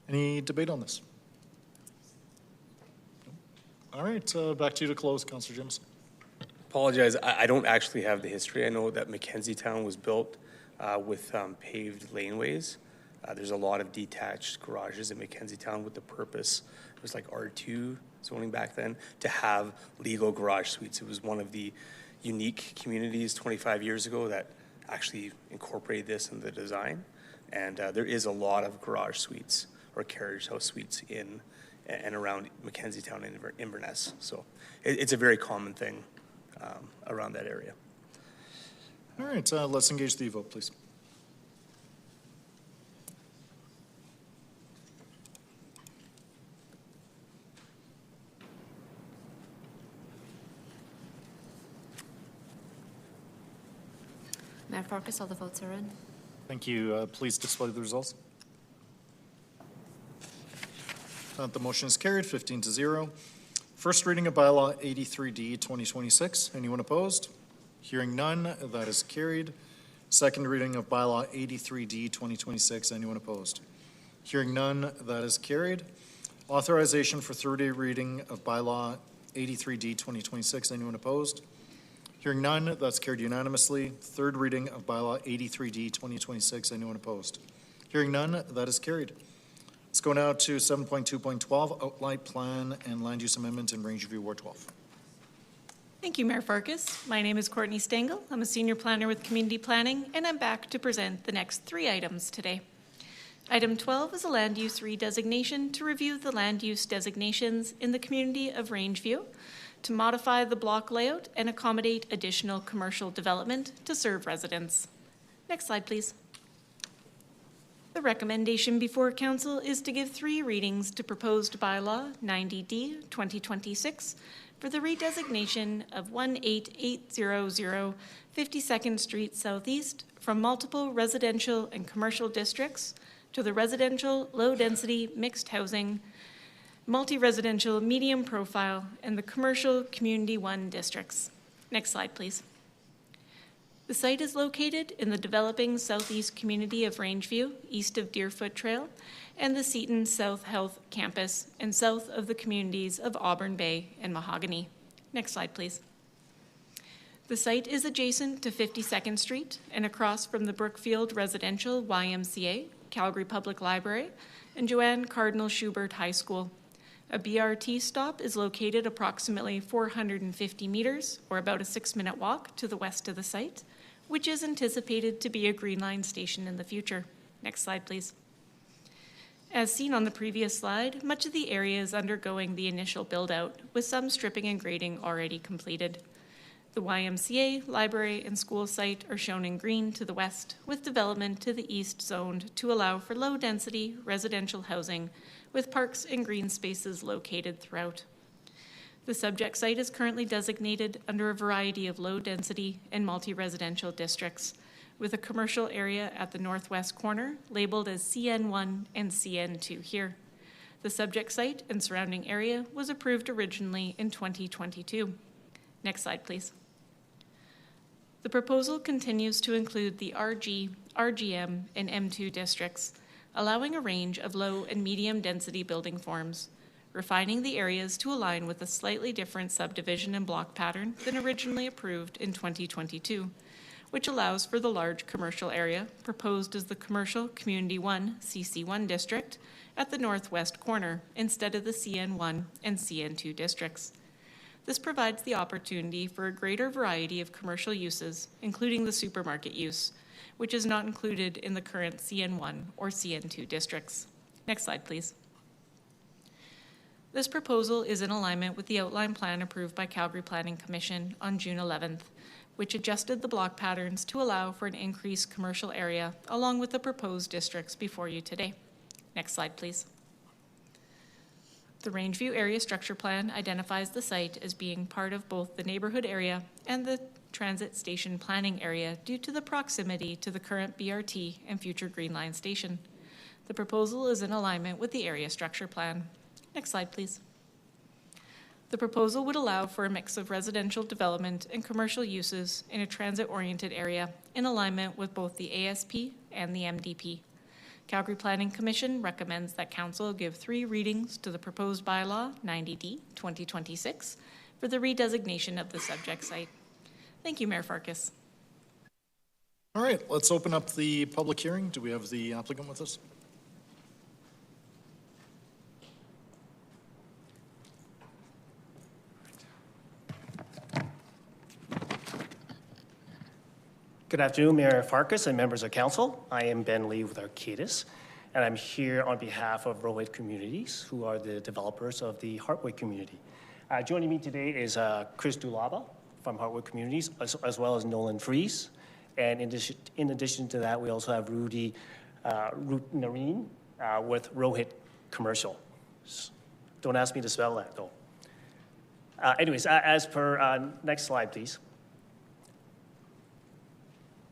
Any debate on this? All right, back to you to close, Councillor Jameson. Apologize, I don't actually have the history. I know that Mackenzie Town was built with paved laneways. There's a lot of detached garages in Mackenzie Town with the purpose, it was like R2 zoning back then, to have legal garage suites. It was one of the unique communities 25 years ago that actually incorporated this in the design. And there is a lot of garage suites or carriage house suites in and around Mackenzie Town and Inverness. So it's a very common thing around that area. All right, let's engage the vote, please. Mayor Farkas, all the votes are in. Thank you. Please display the results. The motion is carried, 15-0. First reading of bylaw 83D 2026. Anyone opposed? Hearing none, that is carried. Second reading of bylaw 83D 2026. Anyone opposed? Hearing none, that is carried. Authorization for third reading of bylaw 83D 2026. Anyone opposed? Hearing none, that's carried unanimously. Third reading of bylaw 83D 2026. Anyone opposed? Hearing none, that is carried. Let's go now to 7.2.12, Outline Plan and Land Use Amendment in Rangeview Ward 12. Thank you, Mayor Farkas. My name is Courtney Stengel. I'm a senior planner with Community Planning, and I'm back to present the next 3 items today. Item 12 is a land use redesignation to review the land use designations in the community of Rangeview, to modify the block layout and accommodate additional commercial development to serve residents. Next slide, please. The recommendation before Council is to give 3 readings to proposed bylaw 90D 2026 for the redesignation of 18800 52nd Street Southeast from multiple residential and commercial districts to the residential low-density mixed housing, multi-residential medium profile, and the commercial community 1 districts. Next slide, please. The site is located in the developing southeast community of Rangeview, east of Deerfoot Trail, and the Seton South Health Campus, and south of the communities of Auburn Bay and Mahogany. Next slide, please. The site is adjacent to 52nd Street and across from the Brookfield Residential YMCA, Calgary Public Library, and Joanne Cardinal Schubert High School. A BRT stop is located approximately 450 meters, or about a 6-minute walk, to the west of the site, which is anticipated to be a Green Line station in the future. Next slide, please. As seen on the previous slide, much of the area is undergoing the initial build-out, with some stripping and grading already completed. The YMCA, library, and school site are shown in green to the west, with development to the east zoned to allow for low-density residential housing, with parks and green spaces located throughout. The subject site is currently designated under a variety of low-density and multi-residential districts, with a commercial area at the northwest corner labeled as CN1 and CN2 here. The subject site and surrounding area was approved originally in 2022. Next slide, please. The proposal continues to include the RG, RGM, and M2 districts, allowing a range of low and medium density building forms, refining the areas to align with a slightly different subdivision and block pattern than originally approved in 2022, which allows for the large commercial area proposed as the Commercial Community 1 CC1 district at the northwest corner instead of the CN1 and CN2 districts. This provides the opportunity for a greater variety of commercial uses, including the supermarket use, which is not included in the current CN1 or CN2 districts. Next slide, please. This proposal is in alignment with the outline plan approved by Calgary Planning Commission on June 11th, which adjusted the block patterns to allow for an increased commercial area along with the proposed districts before you today. Next slide, please. The Rangeview Area Structure Plan identifies the site as being part of both the neighborhood area and the transit station planning area due to the proximity to the current BRT and future Green Line station. The proposal is in alignment with the Area Structure Plan. Next slide, please. The proposal would allow for a mix of residential development and commercial uses in a transit-oriented area in alignment with both the ASP and the MDP. Calgary Planning Commission recommends that Council give 3 readings to the proposed bylaw 90D 2026 for the redesignation of the subject site. Thank you, Mayor Farkas. All right, let's open up the public hearing. Do we have the applicant with us? Good afternoon, Mayor Farkas and members of council. I am Ben Lee with Arcadis, and I'm here on behalf of Rowhead Communities, who are the developers of the Heartwood community. Joining me today is Chris Dulaba from Heartwood Communities, as well as Nolan Fries. And in addition to that, we also have Rudy Nareen with Rowhead Commercial. Don't ask me to spell that, though. Anyways, as per, next slide, please.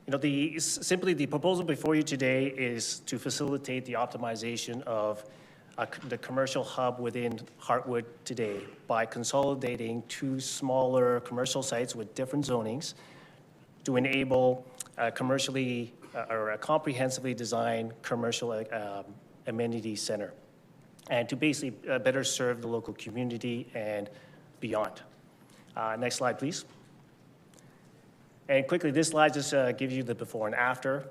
You know, simply the proposal before you today is to facilitate the optimization of the commercial hub within Heartwood today by consolidating 2 smaller commercial sites with different zonings to enable a commercially or a comprehensively designed commercial amenity center, and to basically better serve the local community and beyond. Next slide, please. And quickly, this slide just gives you the before and after.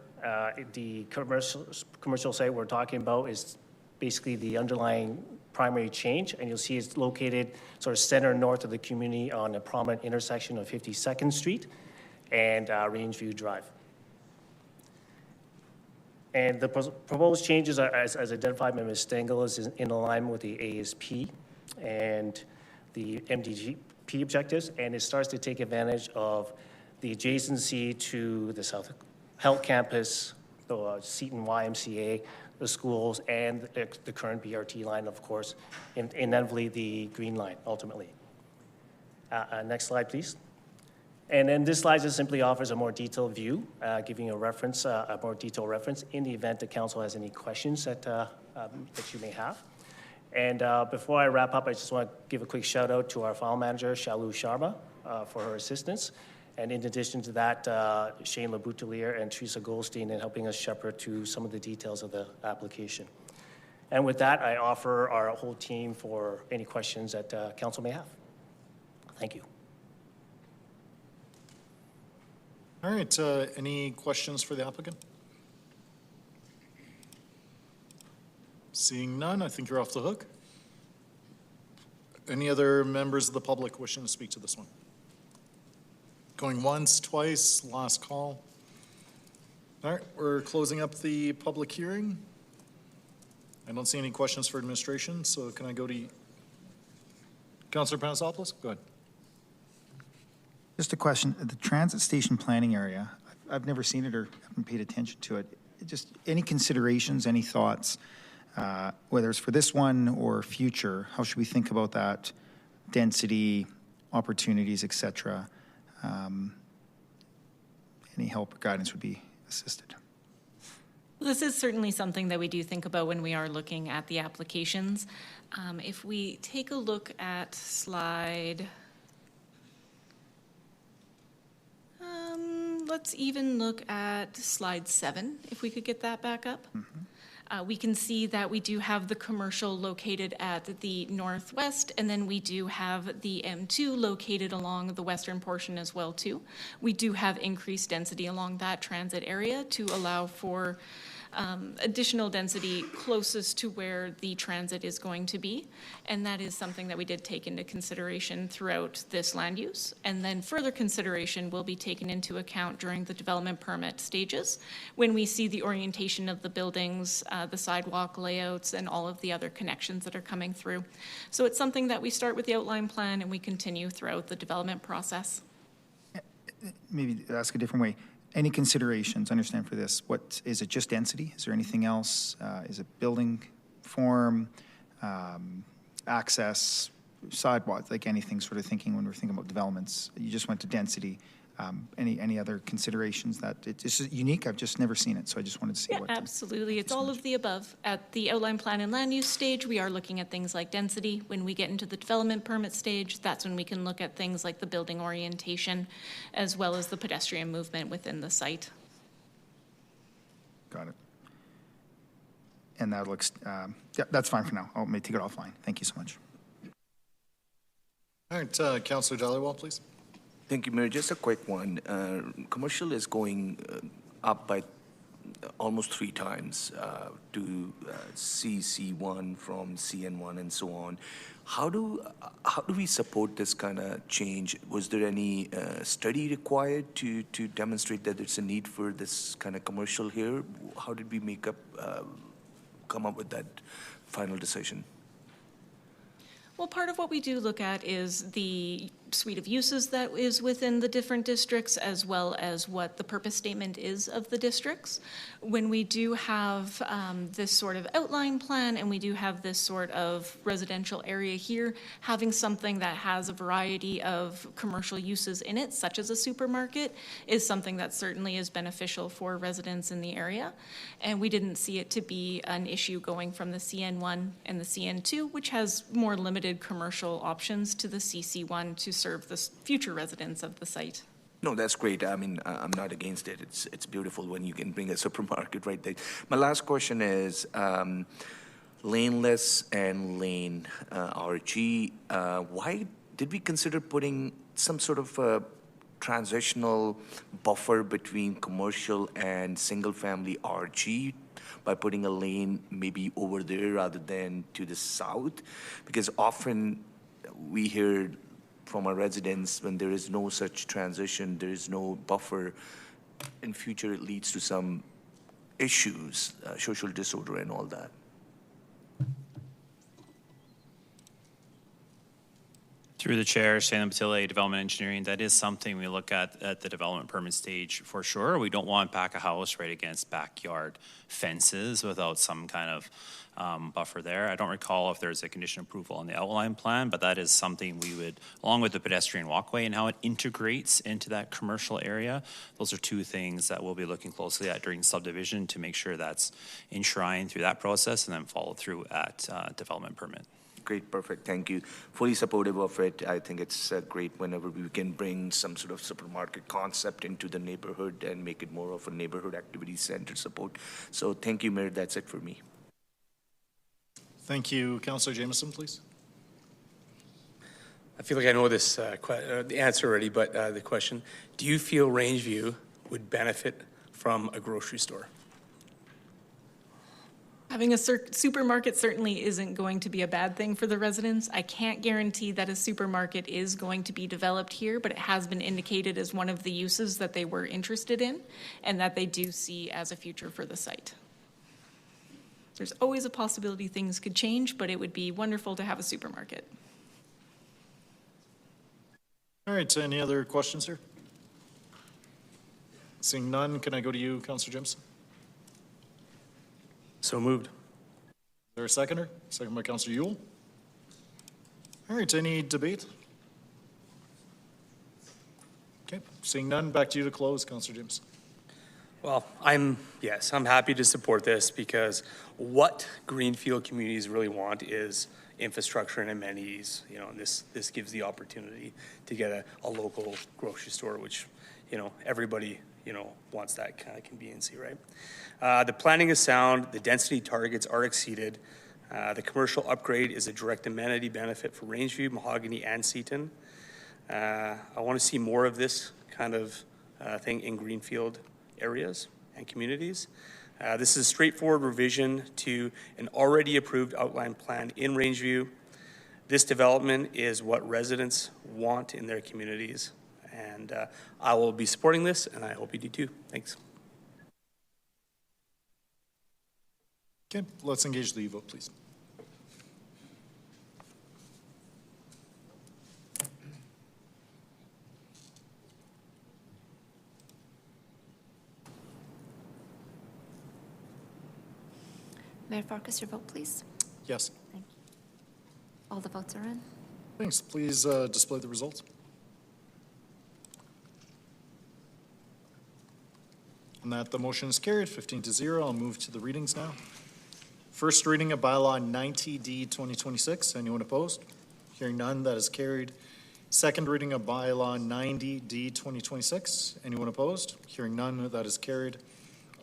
The commercial site we're talking about is basically the underlying primary change, and you'll see it's located sort of center north of the community on a prominent intersection of 52nd Street and Rangeview Drive. And the proposed changes are, as identified by Ms. Stengel, is in alignment with the ASP and the MDP objectives, and it starts to take advantage of the adjacency to the South Health Campus, the Seton YMCA, the schools, and the current BRT line, of course, and inevitably the Green Line, ultimately. Next slide, please. And then this slide just simply offers a more detailed view, giving a reference, a more detailed reference in the event the council has any questions that you may have. And before I wrap up, I just want to give a quick shout out to our file manager, Shalu Sharma, for her assistance. And in addition to that, Shane LeBoutelier and Teresa Goldstein in helping us shepherd through some of the details of the application. And with that, I offer our whole team for any questions that council may have. Thank you. All right, any questions for the applicant? Seeing none, I think you're off the hook. Any other members of the public wishing to speak to this one? Going once, twice, last call. All right, we're closing up the public hearing. I don't see any questions for administration, so can I go to Councillor Panasopoulos? Go ahead. Just a question, the transit station planning area, I've never seen it or haven't paid attention to it. Just any considerations, any thoughts, whether it's for this one or future, how should we think about that? Density, opportunities, et cetera. Any help or guidance would be assisted. This is certainly something that we do think about when we are looking at the applications. If we take a look at slide, let's even look at slide 7, if we could get that back up. We can see that we do have the commercial located at the northwest, and then we do have the M2 located along the western portion as well too. We do have increased density along that transit area to allow for additional density closest to where the transit is going to be. And that is something that we did take into consideration throughout this land use. And then further consideration will be taken into account during the development permit stages when we see the orientation of the buildings, the sidewalk layouts, and all of the other connections that are coming through. So it's something that we start with the outline plan and we continue throughout the development process. Maybe ask a different way. Any considerations, understand for this, what, is it just density? Is there anything else? Is it building form, access, sidewalks, like anything sort of thinking when we're thinking about developments? You just went to density. Any other considerations that it's unique? I've just never seen it, so I just wanted to see what. Absolutely, it's all of the above. At the outline plan and land use stage, we are looking at things like density. When we get into the development permit stage, that's when we can look at things like the building orientation, as well as the pedestrian movement within the site. Got it. And that looks, yeah, that's fine for now. I'll take it offline. Thank you so much. All right, Councillor Dhaliwal, please. Thank you, Mayor. Just a quick one. Commercial is going up by almost 3 times to CC1 from CN1 and so on. How do we support this kind of change? Was there any study required to demonstrate that there's a need for this kind of commercial here? How did we come up with that final decision? Well, part of what we do look at is the suite of uses that is within the different districts, as well as what the purpose statement is of the districts. When we do have this sort of outline plan and we do have this sort of residential area here, having something that has a variety of commercial uses in it, such as a supermarket, is something that certainly is beneficial for residents in the area. And we didn't see it to be an issue going from the CN1 and the CN2, which has more limited commercial options, to the CC1 to serve the future residents of the site. No, that's great. I mean, I'm not against it. It's beautiful when you can bring a supermarket right there. My last question is laneless and lane RG. Why did we consider putting some sort of a transitional buffer between commercial and single-family RG by putting a lane maybe over there rather than to the south? Because often we hear from our residents, when there is no such transition, there is no buffer, in future it leads to some issues, social disorder and all that. Through the chair, Shane LeBoutelier, Development Engineering, that is something we look at the development permit stage for sure. We don't want to pack a house right against backyard fences without some kind of buffer there. I don't recall if there's a condition approval on the outline plan, but that is something we would, along with the pedestrian walkway and how it integrates into that commercial area, those are 2 things that we'll be looking closely at during subdivision to make sure that's enshrined through that process and then followed through at development permit. Great, perfect, thank you. Fully supportive of it. I think it's great whenever we can bring some sort of supermarket concept into the neighborhood and make it more of a neighborhood activity center support. So thank you, Mayor. That's it for me. Thank you. Councillor Jameson, please. I feel like I know this the answer already, but the question, do you feel Rangeview would benefit from a grocery store? Having a supermarket certainly isn't going to be a bad thing for the residents. I can't guarantee that a supermarket is going to be developed here, but it has been indicated as one of the uses that they were interested in and that they do see as a future for the site. There's always a possibility things could change, but it would be wonderful to have a supermarket. All right, any other questions here? Seeing none, can I go to you, Councillor Jameson? So moved. Is there a seconder? Second by Councillor Yule. All right, any debate? Okay, seeing none, back to you to close, Councillor Jameson. Well, I'm happy to support this because what Greenfield communities really want is infrastructure and amenities, and this gives the opportunity to get a local grocery store, which, everybody, wants that kind of conveniency, right? The planning is sound, the density targets are exceeded. The commercial upgrade is a direct amenity benefit for Rangeview, Mahogany, and Seaton. I want to see more of this kind of thing in Greenfield areas and communities. This is a straightforward revision to an already approved outline plan in Rangeview. This development is what residents want in their communities, and I will be supporting this, and I hope you do too. Thanks. Okay, let's engage the vote, please. Mayor Farkas, your vote, please. Yes. Thank you. All the votes are in. Thanks. Please display the results. And that the motion is carried, 15-0. I'll move to the readings now. First reading of bylaw 90D 2026. Anyone opposed? Hearing none, that is carried. Second reading of bylaw 90D 2026. Anyone opposed? Hearing none, that is carried.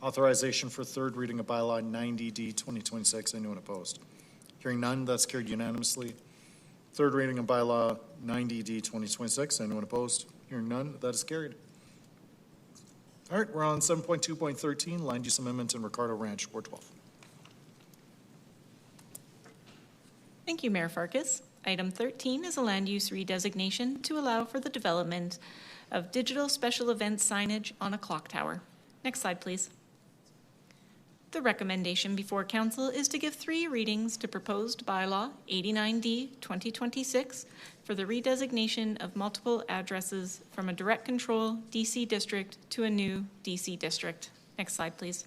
Authorization for third reading of bylaw 90D 2026. Anyone opposed? Hearing none, that's carried unanimously. Third reading of bylaw 90D 2026. Anyone opposed? Hearing none, that is carried. All right, we're on 7.2.13, land use amendment in Ricardo Ranch, Ward 12. Thank you, Mayor Farkas. Item 13 is a land use redesignation to allow for the development of digital special event signage on a clock tower. Next slide, please. The recommendation before Council is to give 3 readings to proposed bylaw 89D 2026 for the redesignation of multiple addresses from a direct control DC district to a new DC district. Next slide, please.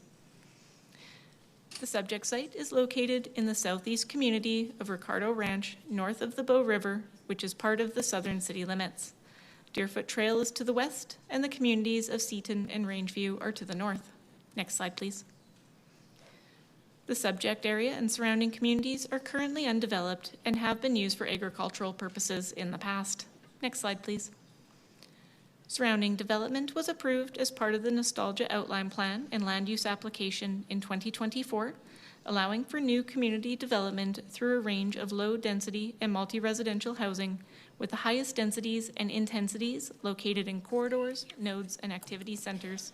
The subject site is located in the southeast community of Ricardo Ranch, north of the Bow River, which is part of the southern city limits. Deerfoot Trail is to the west, and the communities of Seaton and Rangeview are to the north. Next slide, please. The subject area and surrounding communities are currently undeveloped and have been used for agricultural purposes in the past. Next slide, please. Surrounding development was approved as part of the Nostalgia Outline Plan and Land Use Application in 2024, allowing for new community development through a range of low-density and multi-residential housing with the highest densities and intensities located in corridors, nodes, and activity centers.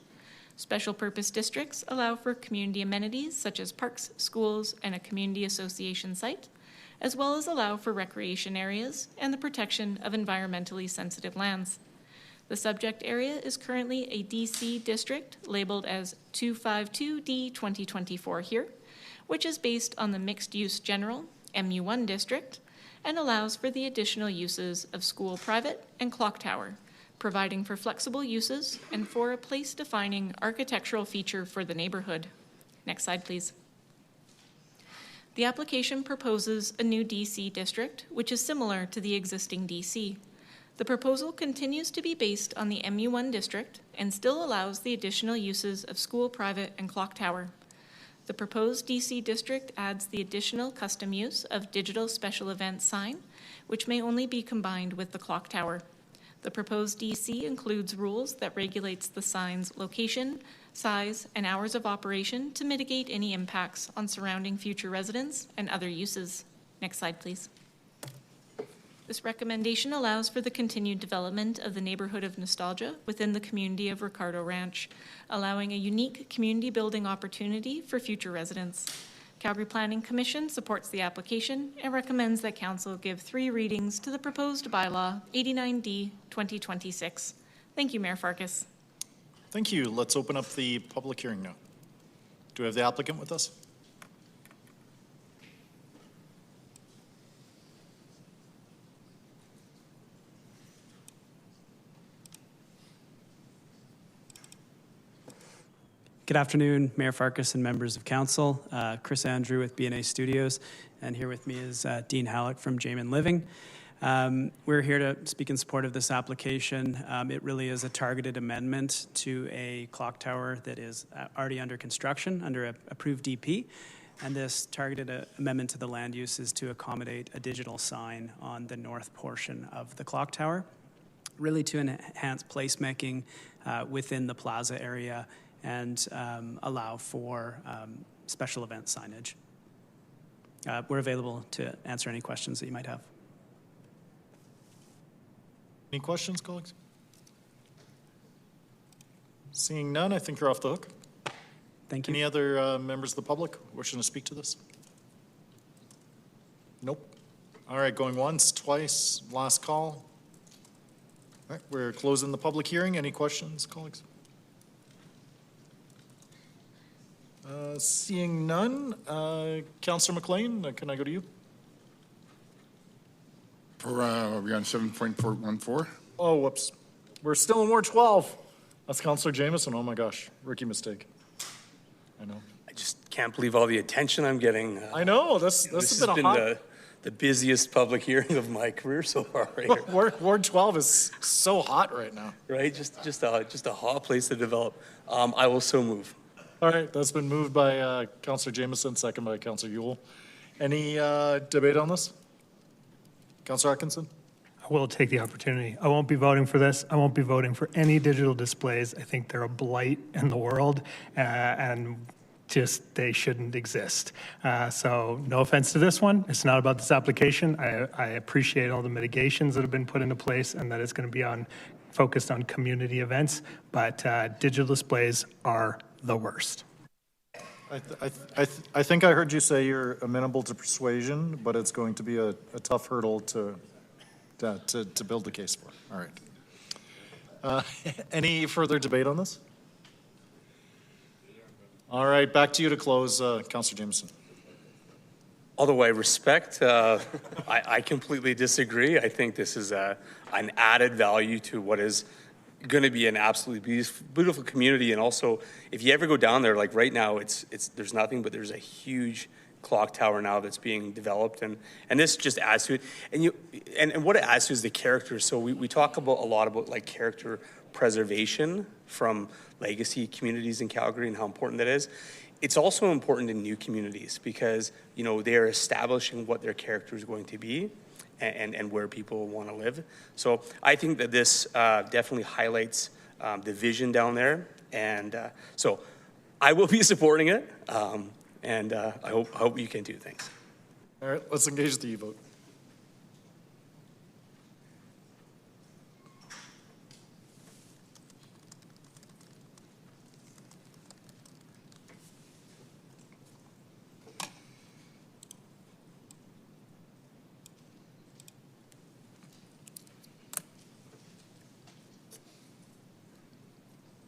Special purpose districts allow for community amenities such as parks, schools, and a community association site, as well as allow for recreation areas and the protection of environmentally sensitive lands. The subject area is currently a DC district labeled as 252D 2024 here, which is based on the mixed-use general MU1 district and allows for the additional uses of school private and clock tower, providing for flexible uses and for a place-defining architectural feature for the neighborhood. Next slide, please. The application proposes a new DC district, which is similar to the existing DC. The proposal continues to be based on the MU1 district and still allows the additional uses of school, private, and clock tower. The proposed DC district adds the additional custom use of digital special event sign, which may only be combined with the clock tower. The proposed DC includes rules that regulates the sign's location, size, and hours of operation to mitigate any impacts on surrounding future residents and other uses. Next slide, please. This recommendation allows for the continued development of the neighborhood of nostalgia within the community of Ricardo Ranch, allowing a unique community building opportunity for future residents. Calgary Planning Commission supports the application and recommends that Council give 3 readings to the proposed bylaw 89D 2026. Thank you, Mayor Farkas. Thank you. Let's open up the public hearing now. Do we have the applicant with us? Good afternoon, Mayor Farkas and members of council. Chris Andrew with B&A Studios, and here with me is Dean Halleck from Jamin Living. We're here to speak in support of this application. It really is a targeted amendment to a clock tower that is already under construction under an approved DP. And this targeted amendment to the land use is to accommodate a digital sign on the north portion of the clock tower, really to enhance placemaking within the plaza area and allow for special event signage. We're available to answer any questions that you might have. Any questions, colleagues? Seeing none, I think you're off the hook. Thank you. Any other members of the public wishing to speak to this? Nope. All right, going once, twice, last call. All right, we're closing the public hearing. Any questions, colleagues? Seeing none, Councillor McLean, can I go to you? Are we on 7.414? Oh, whoops. We're still in Ward 12. That's Councillor Jamieson. Oh my gosh, rookie mistake. I know. I just can't believe all the attention I'm getting. I know, this has been a hot... the busiest public hearing of my career so far. Right here. Ward 12 is so hot right now. Right, just a hot place to develop. I will so move. All right, that's been moved by Councillor Jamieson, second by Councillor Ewell. Any debate on this? Councillor Atkinson? I will take the opportunity. I won't be voting for this. I won't be voting for any digital displays. I think they're a blight in the world and just they shouldn't exist. So no offense to this one. It's not about this application. I appreciate all the mitigations that have been put into place and that it's going to be focused on community events, but digital displays are the worst. I think I heard you say you're amenable to persuasion, but it's going to be a tough hurdle to build the case for. All right. Any further debate on this? All right, back to you to close, Councillor Jameson. Although I respect, I completely disagree. I think this is an added value to what is going to be an absolutely beautiful community. And also, if you ever go down there, like right now, there's nothing, but there's a huge clock tower now that's being developed, and this just adds to it. And what it adds to is the character. So we talk a lot about like character preservation from legacy communities in Calgary and how important that is. It's also important in new communities because, you know, they're establishing what their character is going to be and where people want to live. So I think that this definitely highlights the vision down there. And so I will be supporting it. And I hope you can too. Thanks. All right, let's engage the e-vote.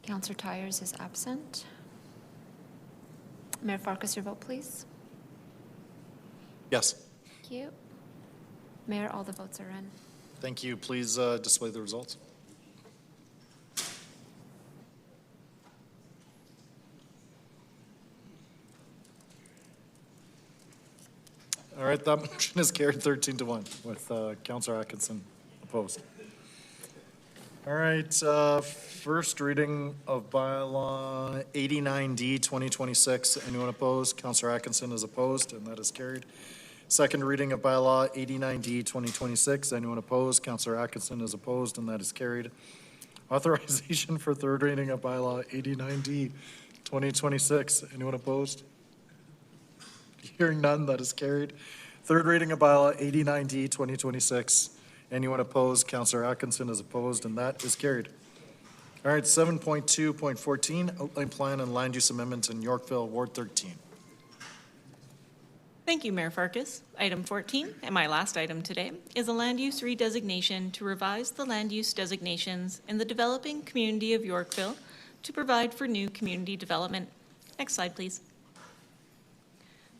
Councillor Tyers is absent. Mayor Farkas, your vote, please. Yes. Thank you. Mayor, all the votes are in. Thank you. Please display the results. All right, that motion is carried 13-1 with Councillor Atkinson opposed. All right, first reading of bylaw 89D 2026. Anyone opposed? Councillor Atkinson is opposed, and that is carried. Second reading of bylaw 89D 2026. Anyone opposed? Councillor Atkinson is opposed, and that is carried. Authorization for third reading of bylaw 89D 2026. Anyone opposed? Hearing none, that is carried. Third reading of bylaw 89D 2026. Anyone opposed? Councillor Atkinson is opposed, and that is carried. All right, 7.2.14, outline plan and land use amendments in Yorkville, Ward 13. Thank you, Mayor Farkas. Item 14, and my last item today, is a land use redesignation to revise the land use designations in the developing community of Yorkville to provide for new community development. Next slide, please.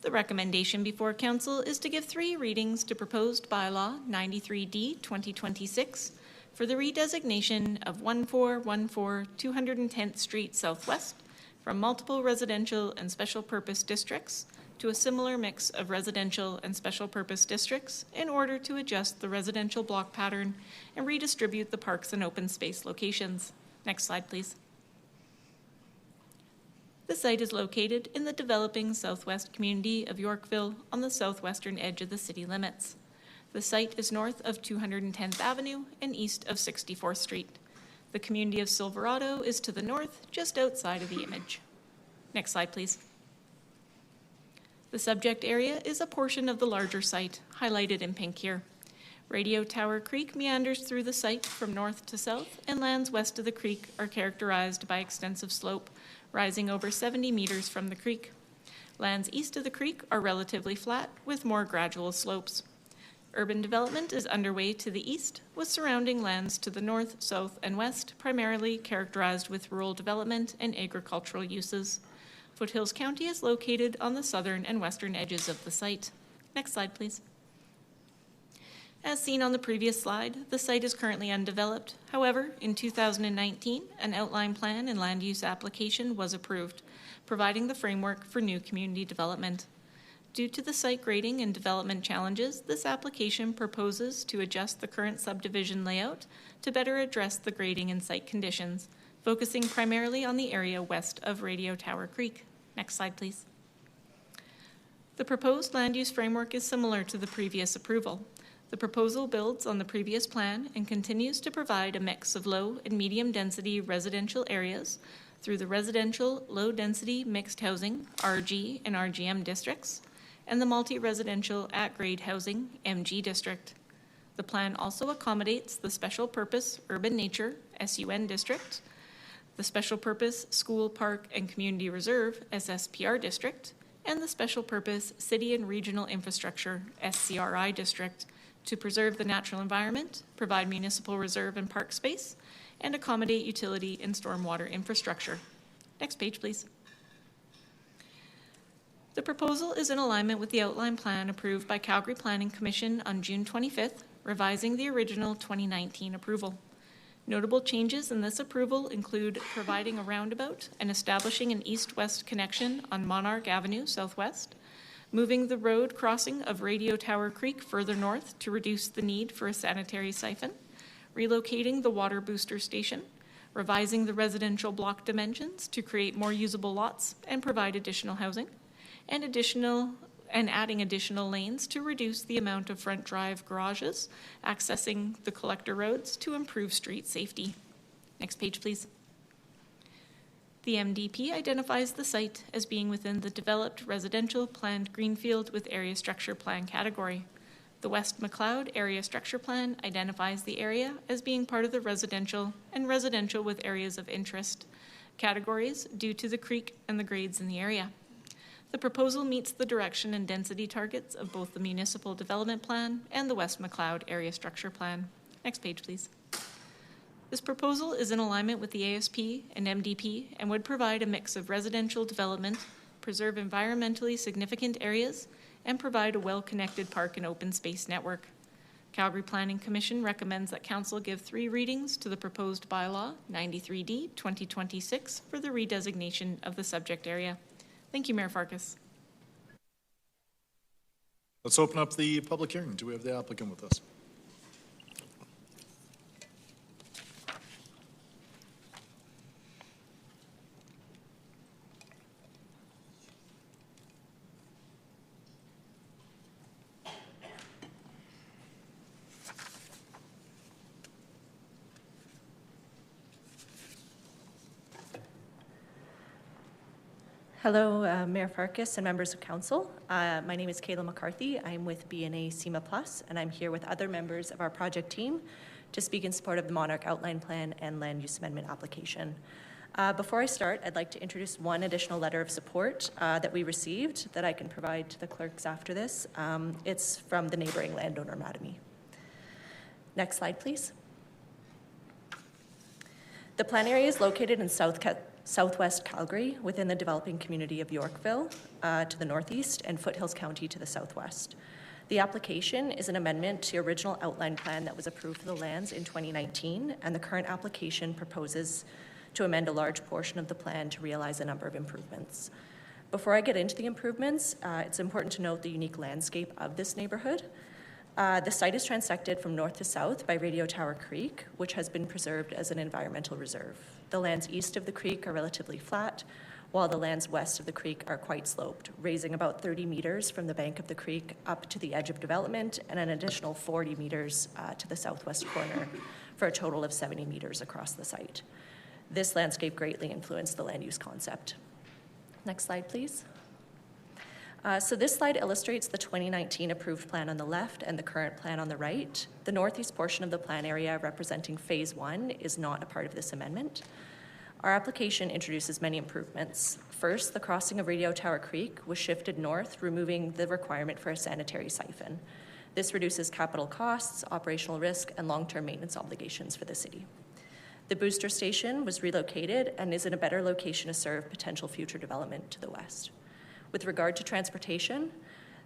The recommendation before Council is to give 3 readings to proposed bylaw 93D 2026 for the redesignation of 1414 210th Street Southwest from multiple residential and special purpose districts to a similar mix of residential and special purpose districts in order to adjust the residential block pattern and redistribute the parks and open space locations. Next slide, please. The site is located in the developing southwest community of Yorkville on the southwestern edge of the city limits. The site is north of 210th Avenue and east of 64th Street. The community of Silverado is to the north, just outside of the image. Next slide, please. The subject area is a portion of the larger site, highlighted in pink here. Radio Tower Creek meanders through the site from north to south, and lands west of the creek are characterized by extensive slope, rising over 70 meters from the creek. Lands east of the creek are relatively flat, with more gradual slopes. Urban development is underway to the east, with surrounding lands to the north, south, and west, primarily characterized with rural development and agricultural uses. Foothills County is located on the southern and western edges of the site. Next slide, please. As seen on the previous slide, the site is currently undeveloped. However, in 2019, an outline plan and land use application was approved, providing the framework for new community development. Due to the site grading and development challenges, this application proposes to adjust the current subdivision layout to better address the grading and site conditions, focusing primarily on the area west of Radio Tower Creek. Next slide, please. The proposed land use framework is similar to the previous approval. The proposal builds on the previous plan and continues to provide a mix of low and medium density residential areas through the residential low density mixed housing RG and RGM districts and the multi-residential at-grade housing MG district. The plan also accommodates the special purpose urban nature SUN district, the special purpose school, park, and community reserve SSPR district, and the special purpose city and regional infrastructure SCRI district, to preserve the natural environment, provide municipal reserve and park space, and accommodate utility and stormwater infrastructure. Next page, please. The proposal is in alignment with the outline plan approved by Calgary Planning Commission on June 25th, revising the original 2019 approval. Notable changes in this approval include providing a roundabout and establishing an east-west connection on Monarch Avenue Southwest, moving the road crossing of Radio Tower Creek further north to reduce the need for a sanitary siphon, relocating the water booster station, revising the residential block dimensions to create more usable lots and provide additional housing, and adding additional lanes to reduce the amount of front drive garages accessing the collector roads to improve street safety. Next page, please. The MDP identifies the site as being within the developed residential planned greenfield with area structure plan category. The West McLeod area structure plan identifies the area as being part of the residential and residential with areas of interest categories due to the creek and the grades in the area. The proposal meets the direction and density targets of both the municipal development plan and the West McLeod area structure plan. Next page, please. This proposal is in alignment with the ASP and MDP and would provide a mix of residential development, preserve environmentally significant areas, and provide a well-connected park and open space network. Calgary Planning Commission recommends that Council give 3 readings to the proposed bylaw 93D 2026 for the redesignation of the subject area. Thank you, Mayor Farkas. Let's open up the public hearing. Do we have the applicant with us? Hello, Mayor Farkas and members of council. My name is Kayla McCarthy. I'm with BNA SEMA Plus, and I'm here with other members of our project team to speak in support of the Monarch Outline Plan and Land Use Amendment application. Before I start, I'd like to introduce one additional letter of support that we received that I can provide to the clerks after this. It's from the neighboring landowner, Mattamy. Next slide, please. The plan area is located in southwest Calgary within the developing community of Yorkville to the northeast and Foothills County to the southwest. The application is an amendment to the original outline plan that was approved for the lands in 2019, and the current application proposes to amend a large portion of the plan to realize a number of improvements. Before I get into the improvements, it's important to note the unique landscape of this neighborhood. The site is transected from north to south by Radio Tower Creek, which has been preserved as an environmental reserve. The lands east of the creek are relatively flat, while the lands west of the creek are quite sloped, raising about 30 meters from the bank of the creek up to the edge of development and an additional 40 meters to the southwest corner for a total of 70 meters across the site. This landscape greatly influenced the land use concept. Next slide, please. So this slide illustrates the 2019 approved plan on the left and the current plan on the right. The northeast portion of the plan area representing phase 1 is not a part of this amendment. Our application introduces many improvements. First, the crossing of Radio Tower Creek was shifted north, removing the requirement for a sanitary siphon. This reduces capital costs, operational risk, and long-term maintenance obligations for the city. The booster station was relocated and is in a better location to serve potential future development to the west. With regard to transportation,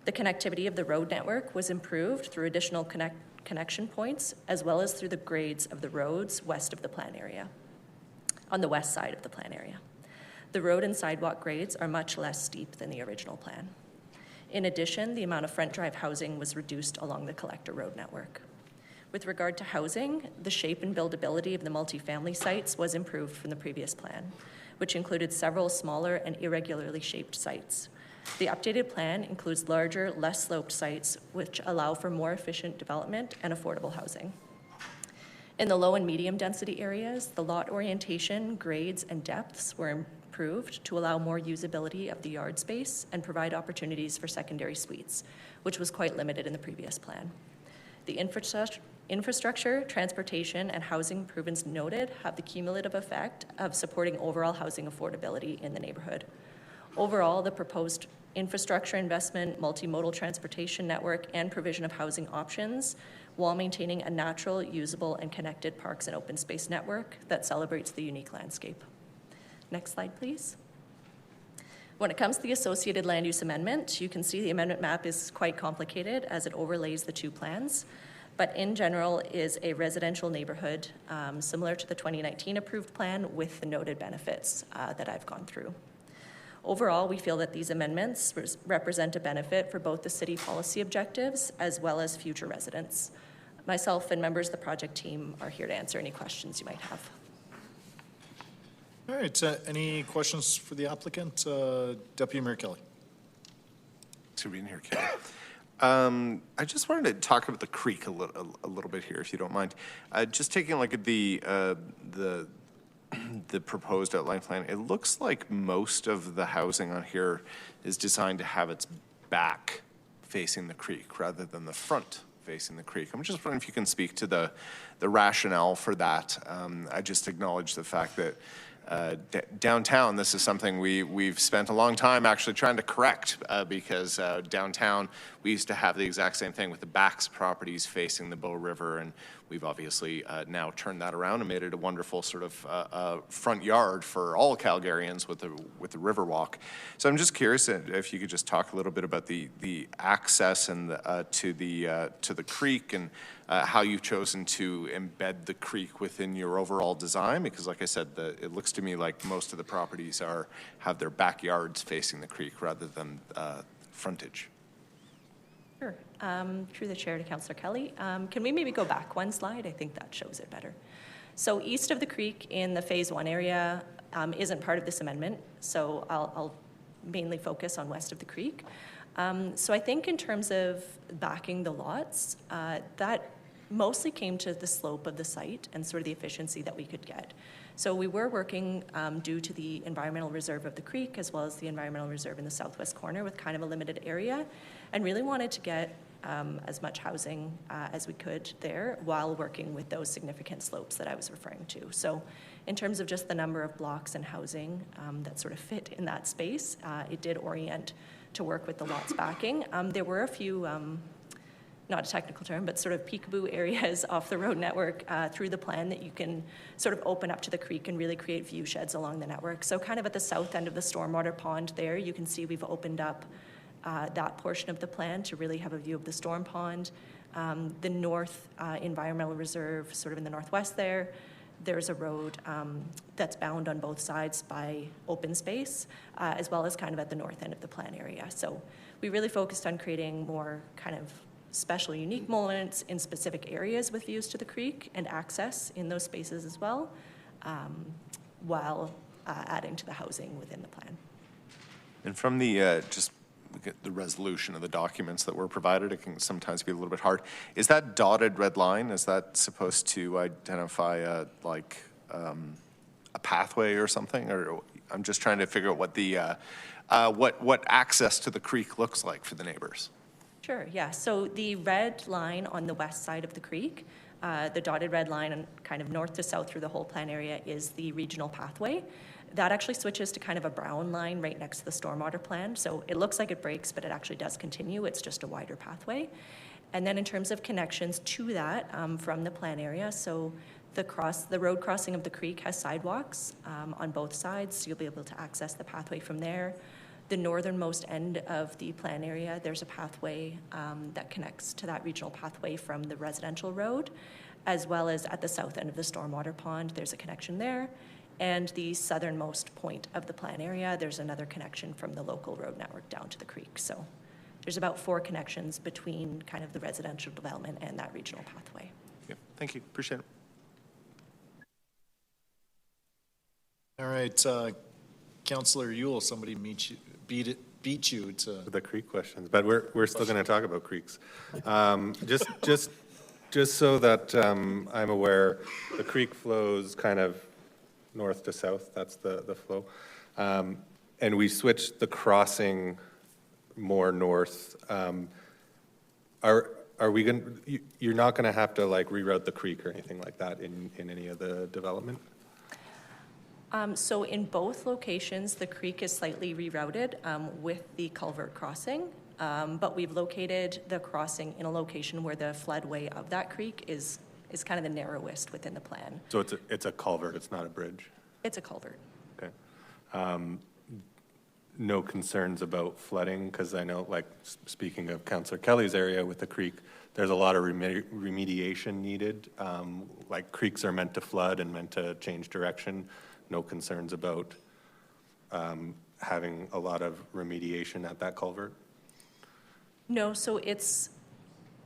the connectivity of the road network was improved through additional connection points, as well as through the grades of the roads west of the plan area, on the west side of the plan area. The road and sidewalk grades are much less steep than the original plan. In addition, the amount of front drive housing was reduced along the collector road network. With regard to housing, the shape and buildability of the multifamily sites was improved from the previous plan, which included several smaller and irregularly shaped sites. The updated plan includes larger, less sloped sites, which allow for more efficient development and affordable housing. In the low and medium density areas, the lot orientation, grades, and depths were improved to allow more usability of the yard space and provide opportunities for secondary suites, which was quite limited in the previous plan. The infrastructure, transportation, and housing improvements noted have the cumulative effect of supporting overall housing affordability in the neighborhood. Overall, the proposed infrastructure investment, multimodal transportation network, and provision of housing options while maintaining a natural, usable, and connected parks and open space network that celebrates the unique landscape. Next slide, please. When it comes to the associated land use amendment, you can see the amendment map is quite complicated as it overlays the two plans, but in general is a residential neighborhood similar to the 2019 approved plan with the noted benefits that I've gone through. Overall, we feel that these amendments represent a benefit for both the city policy objectives as well as future residents. Myself and members of the project team are here to answer any questions you might have. All right, any questions for the applicant? Deputy Mayor Kelly. To be in here, Kelly. I just wanted to talk about the creek a little bit here, if you don't mind. Just taking a look at the proposed outline plan, it looks like most of the housing on here is designed to have its back facing the creek rather than the front facing the creek. I'm just wondering if you can speak to the rationale for that. I just acknowledge the fact that downtown, this is something we've spent a long time actually trying to correct because downtown we used to have the exact same thing with the backs properties facing the Bow River, and we've obviously now turned that around and made it a wonderful sort of front yard for all Calgarians with the Riverwalk. So I'm just curious if you could just talk a little bit about the access and to the creek and how you've chosen to embed the creek within your overall design, because like I said, it looks to me like most of the properties have their backyards facing the creek rather than frontage. Sure. Through the chair to Councillor Kelly. Can we maybe go back one slide? I think that shows it better. So east of the creek in the phase 1 area isn't part of this amendment, so I'll mainly focus on west of the creek. So I think in terms of backing the lots, that mostly came to the slope of the site and sort of the efficiency that we could get. So we were working due to the environmental reserve of the creek as well as the environmental reserve in the southwest corner with kind of a limited area, and really wanted to get as much housing as we could there while working with those significant slopes that I was referring to. So in terms of just the number of blocks and housing that sort of fit in that space, it did orient to work with the lots backing. There were a few, not a technical term, but sort of peekaboo areas off the road network through the plan that you can sort of open up to the creek and really create view sheds along the network. So kind of at the south end of the stormwater pond there, you can see we've opened up that portion of the plan to really have a view of the storm pond. The north environmental reserve, sort of in the northwest there, there's a road that's bound on both sides by open space, as well as kind of at the north end of the plan area. So we really focused on creating more kind of special, unique moments in specific areas with views to the creek and access in those spaces as well, while adding to the housing within the plan. And from the, just get the resolution of the documents that were provided, it can sometimes be a little bit hard. Is that dotted red line, is that supposed to identify a pathway or something? Or I'm just trying to figure out what the, what access to the creek looks like for the neighbors. Sure, yeah. So the red line on the west side of the creek, the dotted red line and kind of north to south through the whole plan area is the regional pathway. That actually switches to kind of a brown line right next to the stormwater plan. So it looks like it breaks, but it actually does continue. It's just a wider pathway. And then in terms of connections to that from the plan area, so the road crossing of the creek has sidewalks on both sides. So you'll be able to access the pathway from there. The northernmost end of the plan area, there's a pathway that connects to that regional pathway from the residential road, as well as at the south end of the stormwater pond, there's a connection there. And the southernmost point of the plan area, there's another connection from the local road network down to the creek. So there's about 4 connections between kind of the residential development and that regional pathway. Yeah, thank you, appreciate it. All right, Councillor Yule, somebody beat you to the creek questions, but we're still going to talk about creeks. Just so that I'm aware, the creek flows kind of north to south. That's the flow, and we switched the crossing more north. Are we going? You're not going to have to like reroute the creek or anything like that in any of the development? So in both locations, the creek is slightly rerouted with the culvert crossing, but we've located the crossing in a location where the floodway of that creek is kind of the narrowest within the plan. So it's a culvert, it's not a bridge? It's a culvert. Okay. No concerns about flooding, because I know, like, speaking of Councillor Kelly's area with the creek, there's a lot of remediation needed. Like, creeks are meant to flood and meant to change direction. No concerns about having a lot of remediation at that culvert? No, so it's,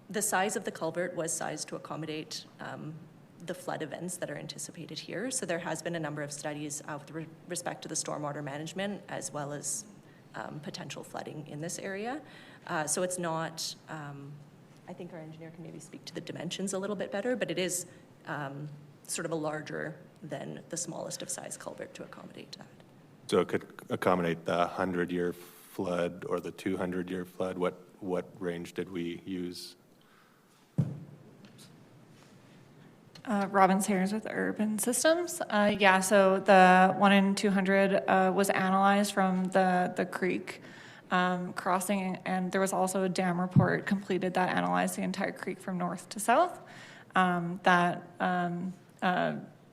the size of the culvert was sized to accommodate the flood events that are anticipated here. So there has been a number of studies with respect to the stormwater management as well as potential flooding in this area. So it's not, I think our engineer can maybe speak to the dimensions a little bit better, but it is sort of a larger than the smallest of size culvert to accommodate that. So it could accommodate the 100-year flood or the 200-year flood? What range did we use? Robin Sayers with Urban Systems. Yeah, so the 1 in 200 was analyzed from the creek crossing, and there was also a dam report completed that analyzed the entire creek from north to south. That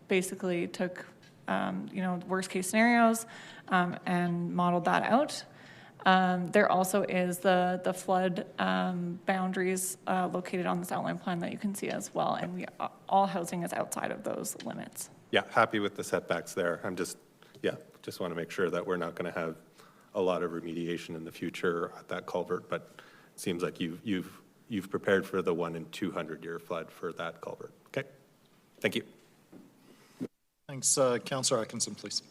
basically took worst case scenarios and modeled that out. There also is the flood boundaries located on this outline plan that you can see as well, and all housing is outside of those limits. Yeah, happy with the setbacks there. I'm just want to make sure that we're not going to have a lot of remediation in the future at that culvert, but it seems like you've prepared for the 1 in 200-year flood for that culvert. Okay, thank you. Thanks. Councillor Atkinson, please.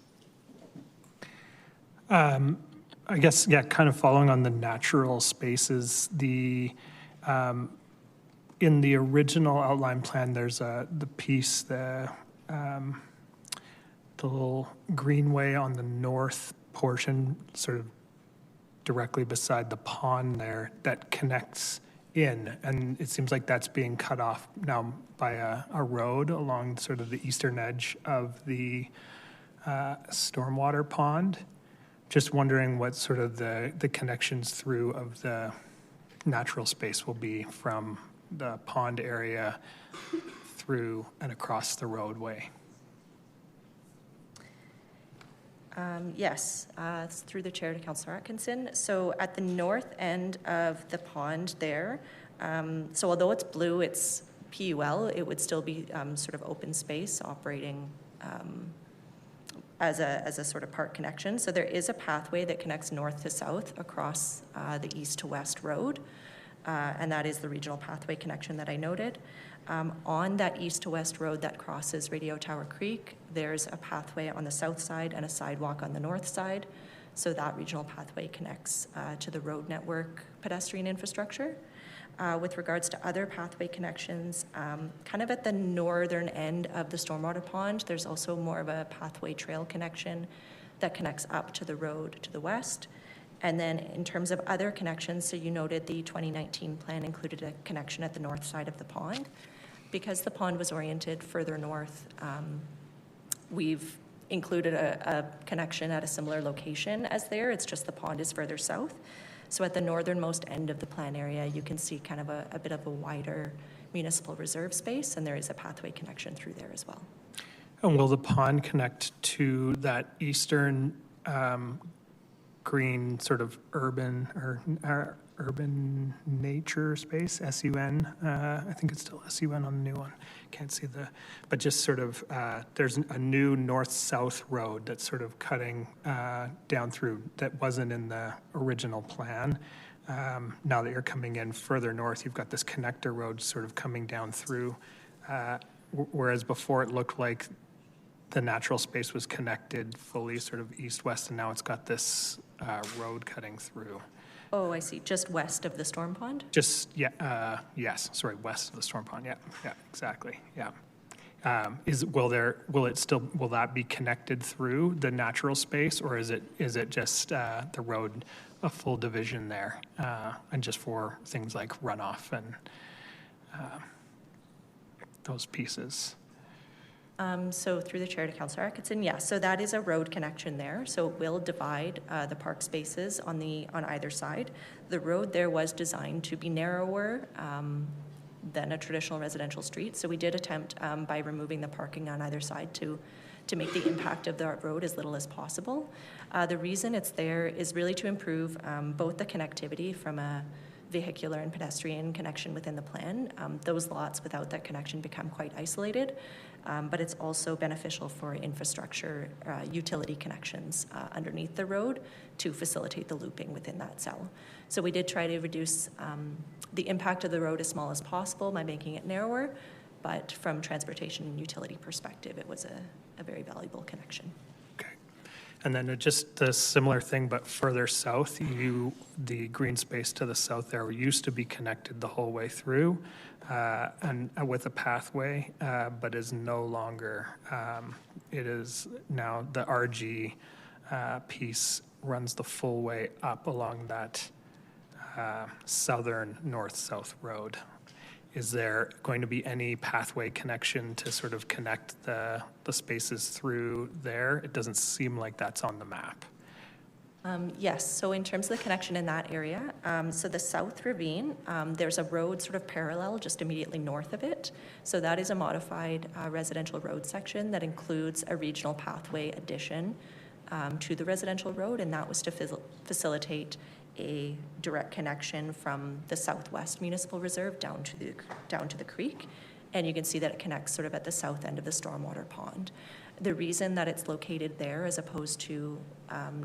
I guess, yeah, kind of following on the natural spaces, the in the original outline plan, there's the piece, the little greenway on the north portion, sort of directly beside the pond there, that connects in, and it seems like that's being cut off now by a road along sort of the eastern edge of the stormwater pond. Just wondering what sort of the connections through of the natural space will be from the pond area through and across the roadway. Yes, through the chair to Councillor Atkinson. So at the north end of the pond there, so although it's blue, it's PUL, it would still be sort of open space operating as a sort of park connection. So there is a pathway that connects north to south across the east to west road, and that is the regional pathway connection that I noted. On that east to west road that crosses Radio Tower Creek, there's a pathway on the south side and a sidewalk on the north side. So that regional pathway connects to the road network pedestrian infrastructure. With regards to other pathway connections, kind of at the northern end of the stormwater pond, there's also more of a pathway trail connection that connects up to the road to the west. And then in terms of other connections, so you noted the 2019 plan included a connection at the north side of the pond. Because the pond was oriented further north, we've included a connection at a similar location as there. It's just the pond is further south. So at the northernmost end of the plan area, you can see kind of a bit of a wider municipal reserve space, and there is a pathway connection through there as well. And will the pond connect to that eastern green sort of urban or urban nature space, SUN? I think it's still SUN on the new one. Can't see but just sort of, there's a new north-south road that's sort of cutting down through that wasn't in the original plan. Now that you're coming in further north, you've got this connector road sort of coming down through, whereas before it looked like the natural space was connected fully sort of east-west, and now it's got this road cutting through. Oh, I see. Just west of the storm pond? Just, yeah, yes, sorry, west of the storm pond, yeah, exactly, yeah. Will that be connected through the natural space, or is it just the road, a full division there, and just for things like runoff and those pieces? So through the chair to Councillor Atkinson, yeah, so that is a road connection there. So it will divide the park spaces on either side. The road there was designed to be narrower than a traditional residential street. So we did attempt by removing the parking on either side to make the impact of that road as little as possible. The reason it's there is really to improve both the connectivity from a vehicular and pedestrian connection within the plan. Those lots without that connection become quite isolated, but it's also beneficial for infrastructure, utility connections underneath the road to facilitate the looping within that cell. So we did try to reduce the impact of the road as small as possible by making it narrower, but from transportation and utility perspective, it was a very valuable connection. And then just a similar thing, but further south, the green space to the south there used to be connected the whole way through and with a pathway, but is no longer. It is now the RG piece runs the full way up along that southern north-south road. Is there going to be any pathway connection to sort of connect the spaces through there? It doesn't seem like that's on the map. Yes, so in terms of the connection in that area, so the South Ravine, there's a road sort of parallel just immediately north of it. So that is a modified residential road section that includes a regional pathway addition to the residential road, and that was to facilitate a direct connection from the Southwest Municipal Reserve down to the creek. And you can see that it connects sort of at the south end of the stormwater pond. The reason that it's located there as opposed to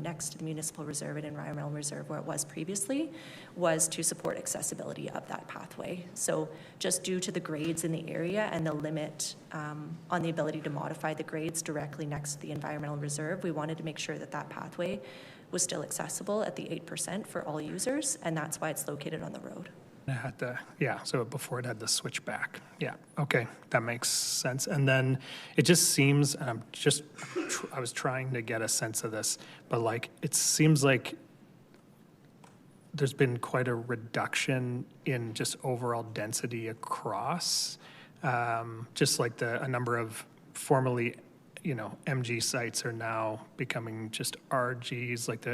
next to the Municipal Reserve and Environmental Reserve where it was previously was to support accessibility of that pathway. So just due to the grades in the area and the limit on the ability to modify the grades directly next to the Environmental Reserve, we wanted to make sure that that pathway was still accessible at the 8% for all users, and that's why it's located on the road. It had the, yeah, so before it had the switch back. Yeah, okay, that makes sense. And then it just seems, and I was trying to get a sense of this, but like, it seems like there's been quite a reduction in just overall density across, just like a number of formerly, MG sites are now becoming just RGs. Like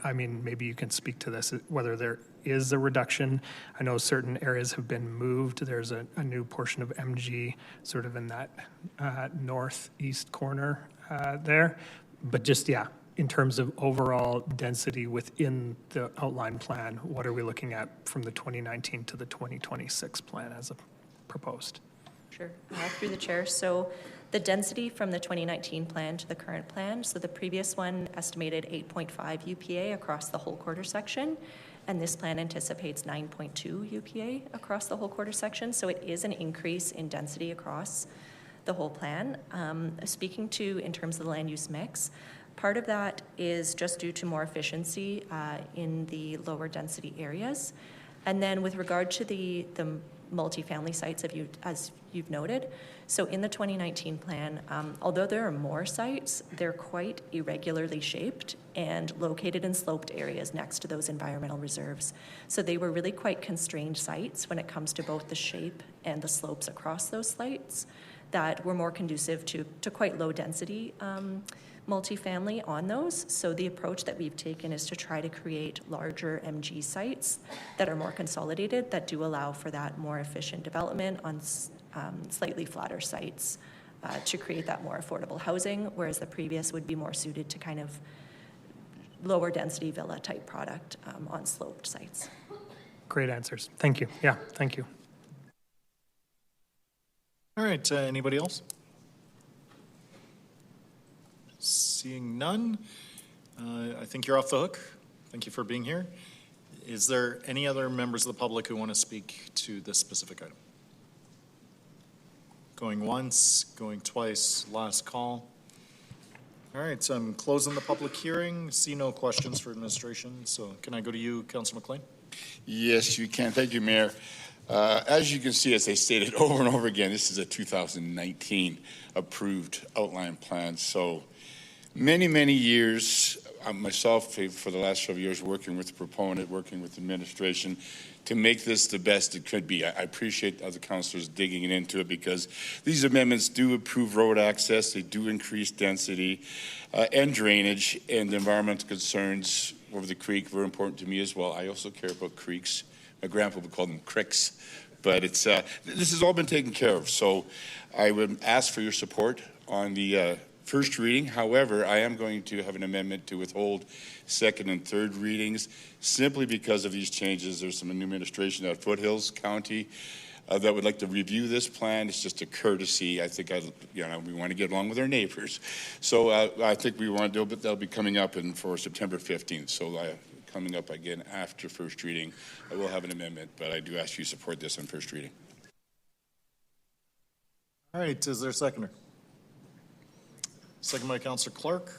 I mean, maybe you can speak to this, whether there is a reduction. I know certain areas have been moved. There's a new portion of MG sort of in that northeast corner there. But just, yeah, in terms of overall density within the outline plan, what are we looking at from the 2019 to the 2026 plan as proposed? Sure, through the chair. So the density from the 2019 plan to the current plan, so the previous one estimated 8.5 UPA across the whole quarter section, and this plan anticipates 9.2 UPA across the whole quarter section. So it is an increase in density across the whole plan. Speaking to in terms of the land use mix, part of that is just due to more efficiency in the lower density areas. And then with regard to the multifamily sites, as you've noted, so in the 2019 plan, although there are more sites, they're quite irregularly shaped and located in sloped areas next to those environmental reserves. So they were really quite constrained sites when it comes to both the shape and the slopes across those sites that were more conducive to quite low density multifamily on those. So the approach that we've taken is to try to create larger MG sites that are more consolidated, that do allow for that more efficient development on slightly flatter sites to create that more affordable housing, whereas the previous would be more suited to kind of lower density villa type product on sloped sites. Great answers. Thank you. Yeah, thank you. All right, anybody else? Seeing none, I think you're off the hook. Thank you for being here. Is there any other members of the public who want to speak to this specific item? Going once, going twice, last call. All right, so I'm closing the public hearing. See no questions for administration. So can I go to you, Councillor McLean? Yes, you can. Thank you, Mayor. As you can see, as I stated over and over again, this is a 2019 approved outline plan. So many years, myself for the last several years, working with the proponent, working with the administration to make this the best it could be. I appreciate other councillors digging into it because these amendments do improve road access, they do increase density and drainage, and the environmental concerns over the creek were important to me as well. I also care about creeks. My grandpa would call them cricks, but it's this has all been taken care of. So I would ask for your support on the first reading. However, I am going to have an amendment to withhold second and third readings simply because of these changes. There's some new administration at Foothills County that would like to review this plan. It's just a courtesy. I think we want to get along with our neighbors. So I think we want to do it, but they'll be coming up for September 15th. So coming up again after first reading, I will have an amendment, but I do ask you to support this on first reading. All right, is there a seconder? Second by Councillor Clark.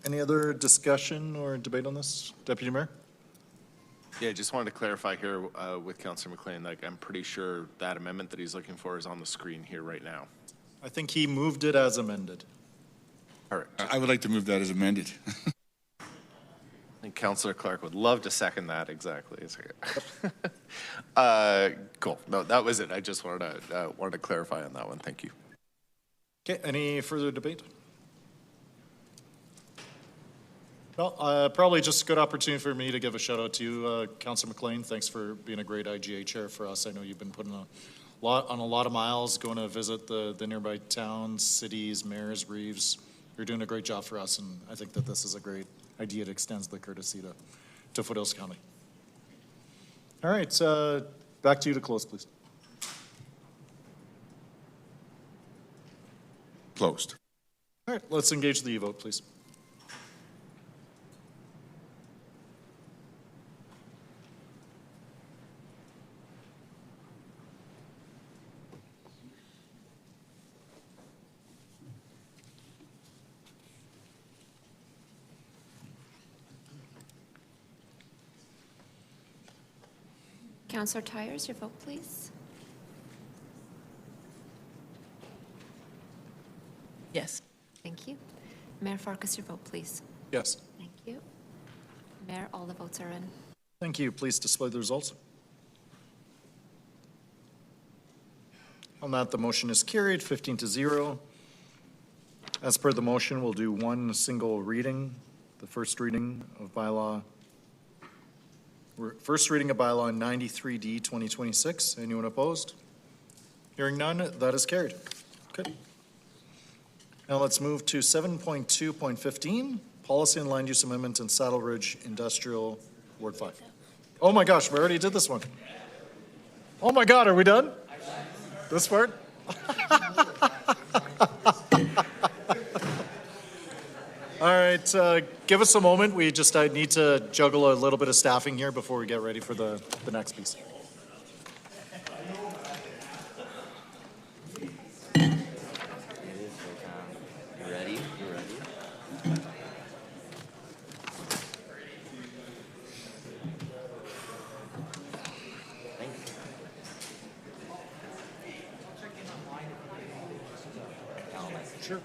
Any other discussion or debate on this, Deputy Mayor? Yeah, just wanted to clarify here with Councillor McLean, like I'm pretty sure that amendment that he's looking for is on the screen here right now. I think he moved it as amended. All right. I would like to move that as amended. I think Councillor Clark would love to second that exactly. Cool. No, that was it. I just wanted to clarify on that one. Thank you. Okay, any further debate? Well, probably just a good opportunity for me to give a shout out to you, Councillor McLean. Thanks for being a great IGA chair for us. I know you've been putting a lot of miles, going to visit the nearby towns, cities, mayors, reeves. You're doing a great job for us, and I think that this is a great idea that extends the courtesy to Foothills County. All right, back to you to close, please. Closed. All right, let's engage the vote, please. Councillor Tyers, your vote, please. Yes. Thank you. Mayor Farkas, your vote, please. Yes. Thank you. Mayor, all the votes are in. Thank you. Please display the results. On that, the motion is carried, 15-0. As per the motion, we'll do one single reading. The first reading of bylaw 93D 2026. Anyone opposed? Hearing none, that is carried. Okay. Now let's move to 7.2.15, Policy and Land Use Amendment in Saddle Ridge Industrial, Ward 5. Oh my gosh, we already did this one. Oh my God, are we done? This part? All right, give us a moment. I need to juggle a little bit of staffing here before we get ready for the next piece. You ready? You ready? Sure.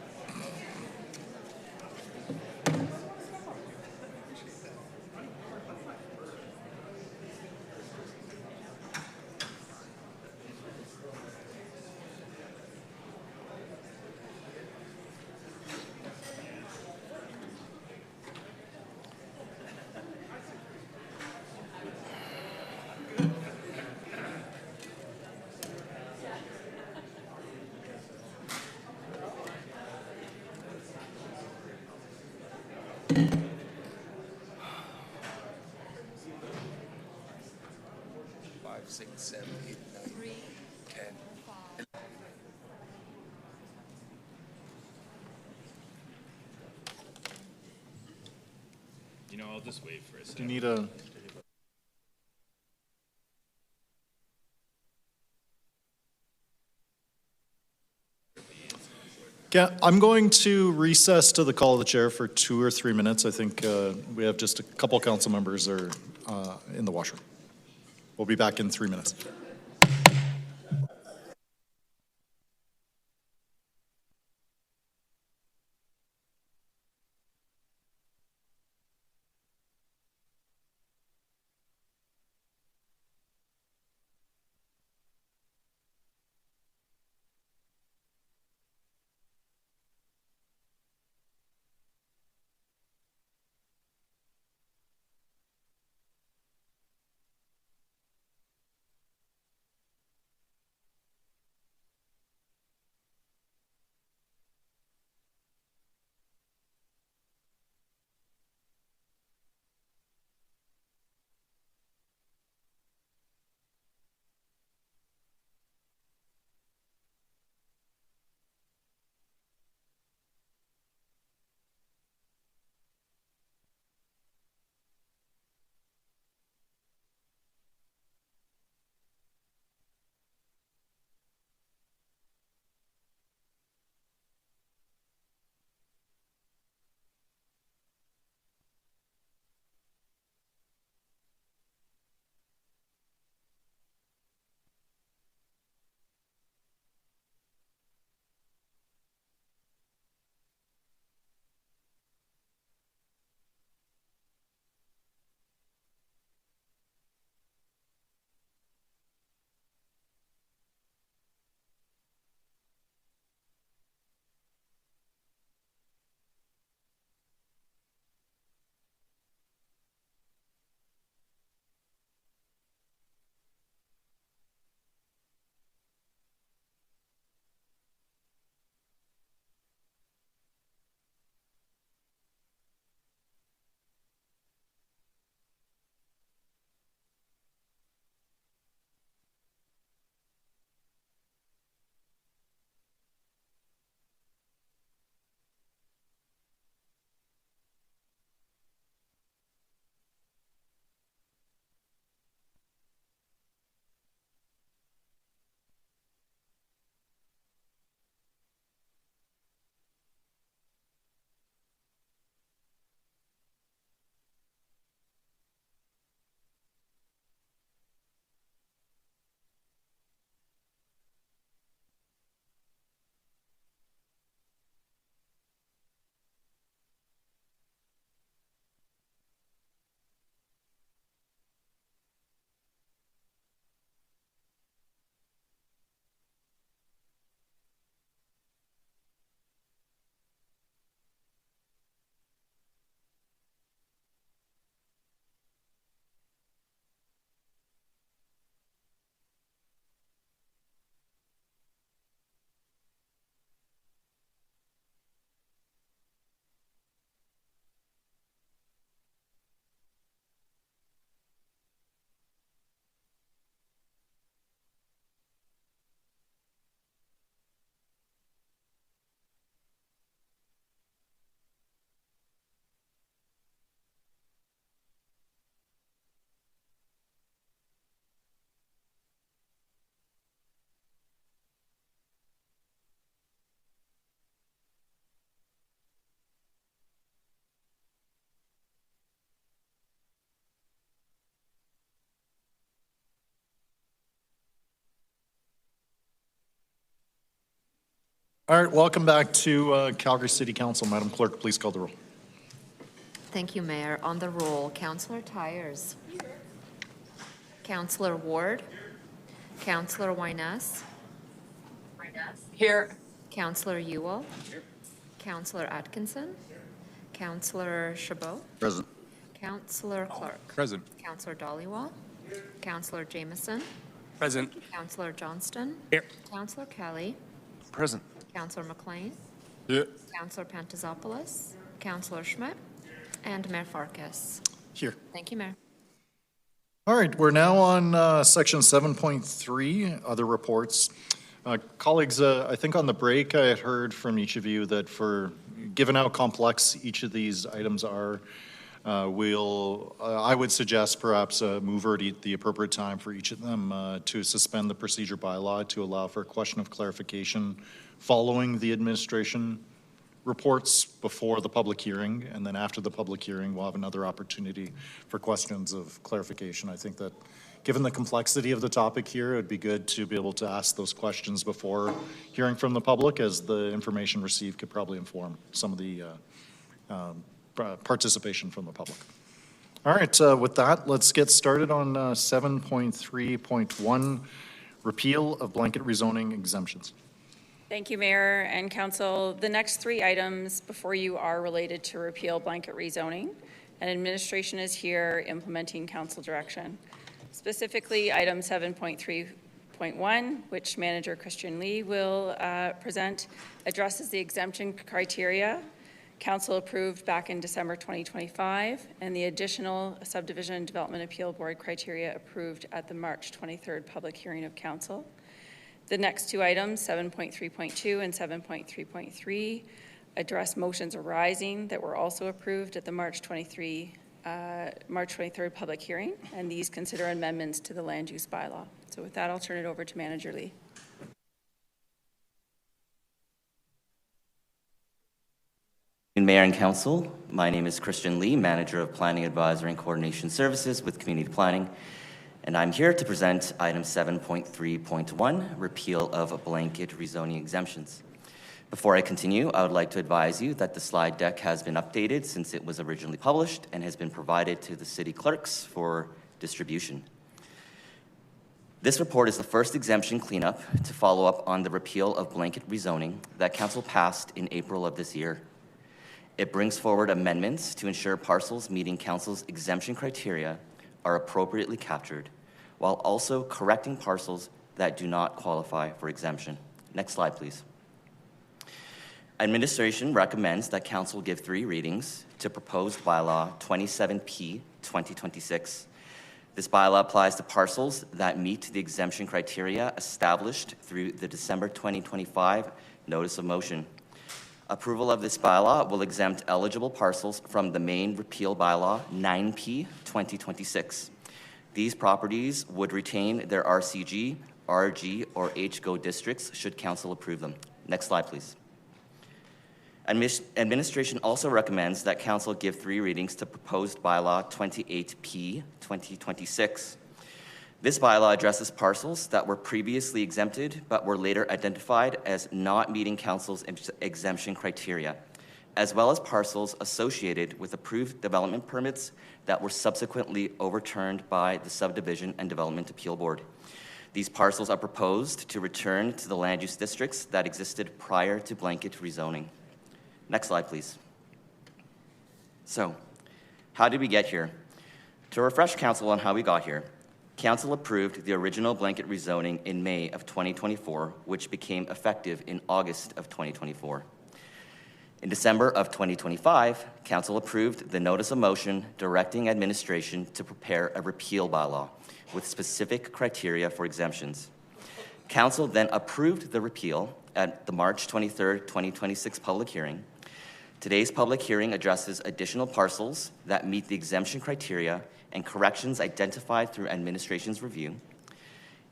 Five, six, seven, eight, nine, 10. You know, I'll just wait for a Do second. you need a? Yeah, I'm going to recess to the call of the chair for 2 or 3 minutes. I think we have just a couple council members are in the washroom. We'll be back in 3 minutes. All right, welcome back to Calgary City Council. Madam Clerk, please call the roll. Thank you, Mayor. On the roll, Councillor Tyers. Councillor Ward. Councillor Wyness. Here. Councillor Ewell. Councillor Atkinson. Councillor Chabot. Present. Councillor Clark. Present. Councillor Dollywall. Councillor Jameson. Present. Councillor Johnston. Here. Councillor Kelly. Present. Councillor McLean. Yeah. Councillor Pantazopoulos. Councillor Schmidt. And Mayor Farkas. Here. Thank you, Mayor. All right, we're now on section 7.3, other reports. Colleagues, I think on the break I had heard from each of you that given how complex each of these items are, I would suggest perhaps move at the appropriate time for each of them to suspend the procedure bylaw to allow for a question of clarification following the administration reports before the public hearing, and then after the public hearing, we'll have another opportunity for questions of clarification. I think that given the complexity of the topic here, it'd be good to be able to ask those questions before hearing from the public, as the information received could probably inform some of the participation from the public. All right, with that, let's get started on 7.3.1, repeal of blanket rezoning exemptions. Thank you, Mayor and Council. The next three items before you are related to repeal blanket rezoning, and administration is here implementing council direction. Specifically, item 7.3.1, which Manager Christian Lee will present, addresses the exemption criteria Council approved back in December 2025, and the additional Subdivision Development Appeal Board criteria approved at the March 23rd public hearing of Council. The next two items, 7.3.2 and 7.3.3, address motions arising that were also approved at the March 23rd public hearing, and these consider amendments to the land use bylaw. So with that, I'll turn it over to Manager Lee. Mayor and Council, my name is Christian Lee, Manager of Planning Advisory and Coordination Services with Community Planning, and I'm here to present item 7.3.1, repeal of blanket rezoning exemptions. Before I continue, I would like to advise you that the slide deck has been updated since it was originally published and has been provided to the city clerks for distribution. This report is the first exemption cleanup to follow up on the repeal of blanket rezoning that Council passed in April of this year. It brings forward amendments to ensure parcels meeting Council's exemption criteria are appropriately captured, while also correcting parcels that do not qualify for exemption. Next slide, please. Administration recommends that Council give 3 readings to proposed bylaw 27P 2026. This bylaw applies to parcels that meet the exemption criteria established through the December 2025 Notice of Motion. Approval of this bylaw will exempt eligible parcels from the main repeal bylaw 9P 2026. These properties would retain their RCG, RG, or HGO districts should Council approve them. Next slide, please. Administration also recommends that Council give 3 readings to proposed bylaw 28P 2026. This bylaw addresses parcels that were previously exempted but were later identified as not meeting Council's exemption criteria, as well as parcels associated with approved development permits that were subsequently overturned by the Subdivision and Development Appeal Board. These parcels are proposed to return to the land use districts that existed prior to blanket rezoning. Next slide, please. So, how did we get here? To refresh Council on how we got here, Council approved the original blanket rezoning in May of 2024, which became effective in August of 2024. In December of 2025, Council approved the Notice of Motion directing administration to prepare a repeal bylaw with specific criteria for exemptions. Council then approved the repeal at the March 23rd, 2026 public hearing. Today's public hearing addresses additional parcels that meet the exemption criteria and corrections identified through administration's review.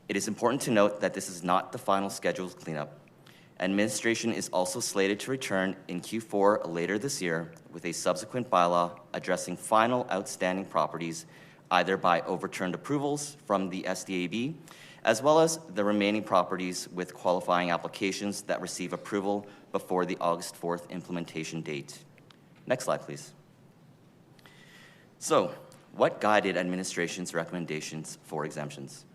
It is important to note that this is not the final scheduled cleanup. Administration is also slated to return in Q4 later this year with a subsequent bylaw addressing final outstanding properties, either by overturned approvals from the SDAB, as well as the remaining properties with qualifying applications that receive approval before the August 4th implementation date. Next slide, please. So, what guided administration's recommendations for exemptions?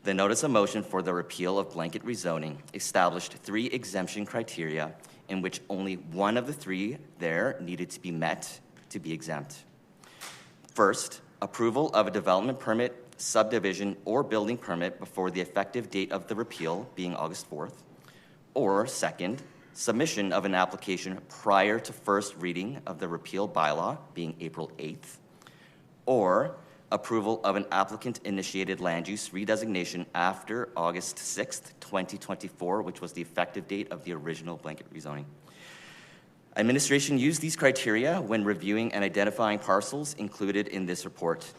The notice of motion for the repeal of blanket rezoning established 3 exemption criteria in which only one of the 3 there needed to be met to be exempt. First, approval of a development permit, subdivision, or building permit before the effective date of the repeal, being August 4th. Or second, submission of an application prior to first reading of the repeal bylaw, being April 8th. Or approval of an applicant-initiated land use redesignation after August 6th, 2024, which was the effective date of the original blanket rezoning. Administration used these criteria when reviewing and identifying parcels included in this report.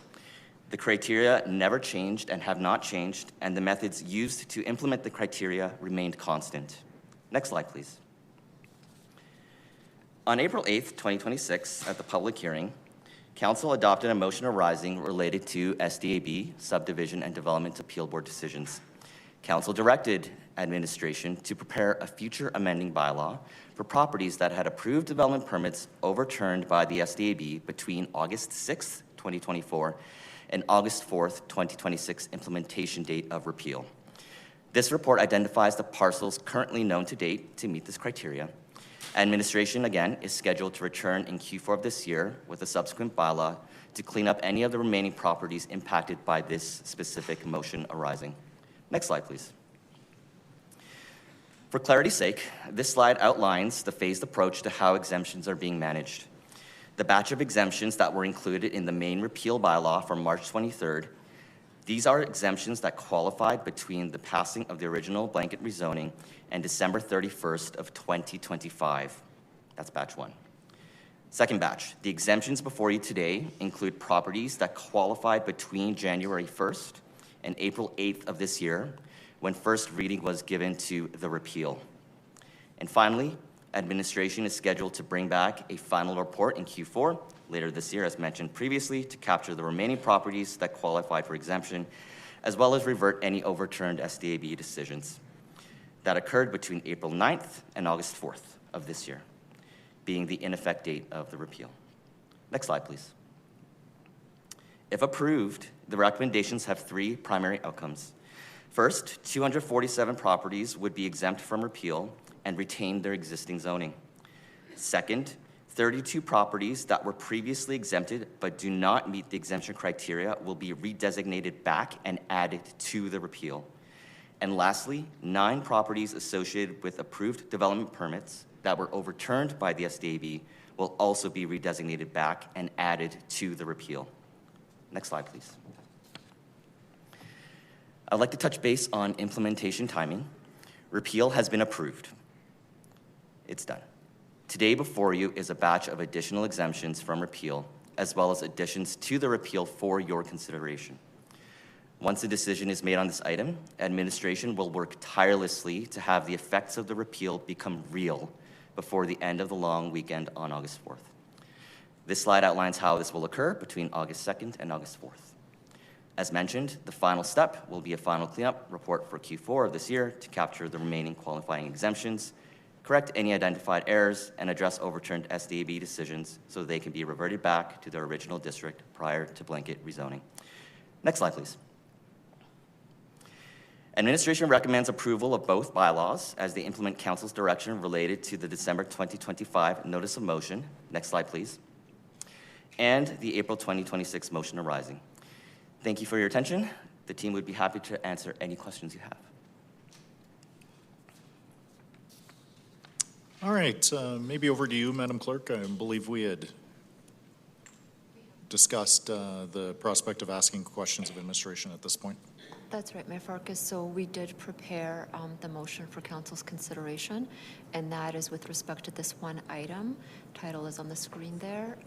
The criteria never changed and have not changed, and the methods used to implement the criteria remained constant. Next slide, please. On April 8th, 2026, at the public hearing, Council adopted a motion arising related to SDAB, Subdivision and Development Appeal Board decisions. Council directed administration to prepare a future amending bylaw for properties that had approved development permits overturned by the SDAB between August 6th, 2024 and August 4th, 2026 implementation date of repeal. This report identifies the parcels currently known to date to meet this criteria. Administration, again, is scheduled to return in Q4 of this year with a subsequent bylaw to clean up any of the remaining properties impacted by this specific motion arising. Next slide, please. For clarity's sake, this slide outlines the phased approach to how exemptions are being managed. The batch of exemptions that were included in the main repeal bylaw from March 23rd, these are exemptions that qualified between the passing of the original blanket rezoning and December 31st of 2025. That's batch 1. Second batch, the exemptions before you today include properties that qualified between January 1st and April 8th of this year, when first reading was given to the repeal. And finally, administration is scheduled to bring back a final report in Q4 later this year, as mentioned previously, to capture the remaining properties that qualify for exemption, as well as revert any overturned SDAB decisions that occurred between April 9th and August 4th of this year, being the in-effect date of the repeal. Next slide, please. If approved, the recommendations have 3 primary outcomes. First, 247 properties would be exempt from repeal and retain their existing zoning. Second, 32 properties that were previously exempted but do not meet the exemption criteria will be redesignated back and added to the repeal. And lastly, 9 properties associated with approved development permits that were overturned by the SDAB will also be redesignated back and added to the repeal. Next slide, please. I'd like to touch base on implementation timing. Repeal has been approved. It's done. Today before you is a batch of additional exemptions from repeal, as well as additions to the repeal for your consideration. Once a decision is made on this item, administration will work tirelessly to have the effects of the repeal become real before the end of the long weekend on August 4th. This slide outlines how this will occur between August 2nd and August 4th. As mentioned, the final step will be a final cleanup report for Q4 of this year to capture the remaining qualifying exemptions, correct any identified errors, and address overturned SDAB decisions so they can be reverted back to their original district prior to blanket rezoning. Next slide, please. Administration recommends approval of both bylaws as they implement Council's direction related to the December 2025 Notice of Motion. Next slide, please. And the April 2026 motion arising. Thank you for your attention. The team would be happy to answer any questions you have. All right, maybe over to you, Madam Clerk. I believe we had discussed the prospect of asking questions of administration at this point. That's right, Mayor Farkas. So we did prepare the motion for council's consideration, and that is with respect to this one item. Title is on the screen there.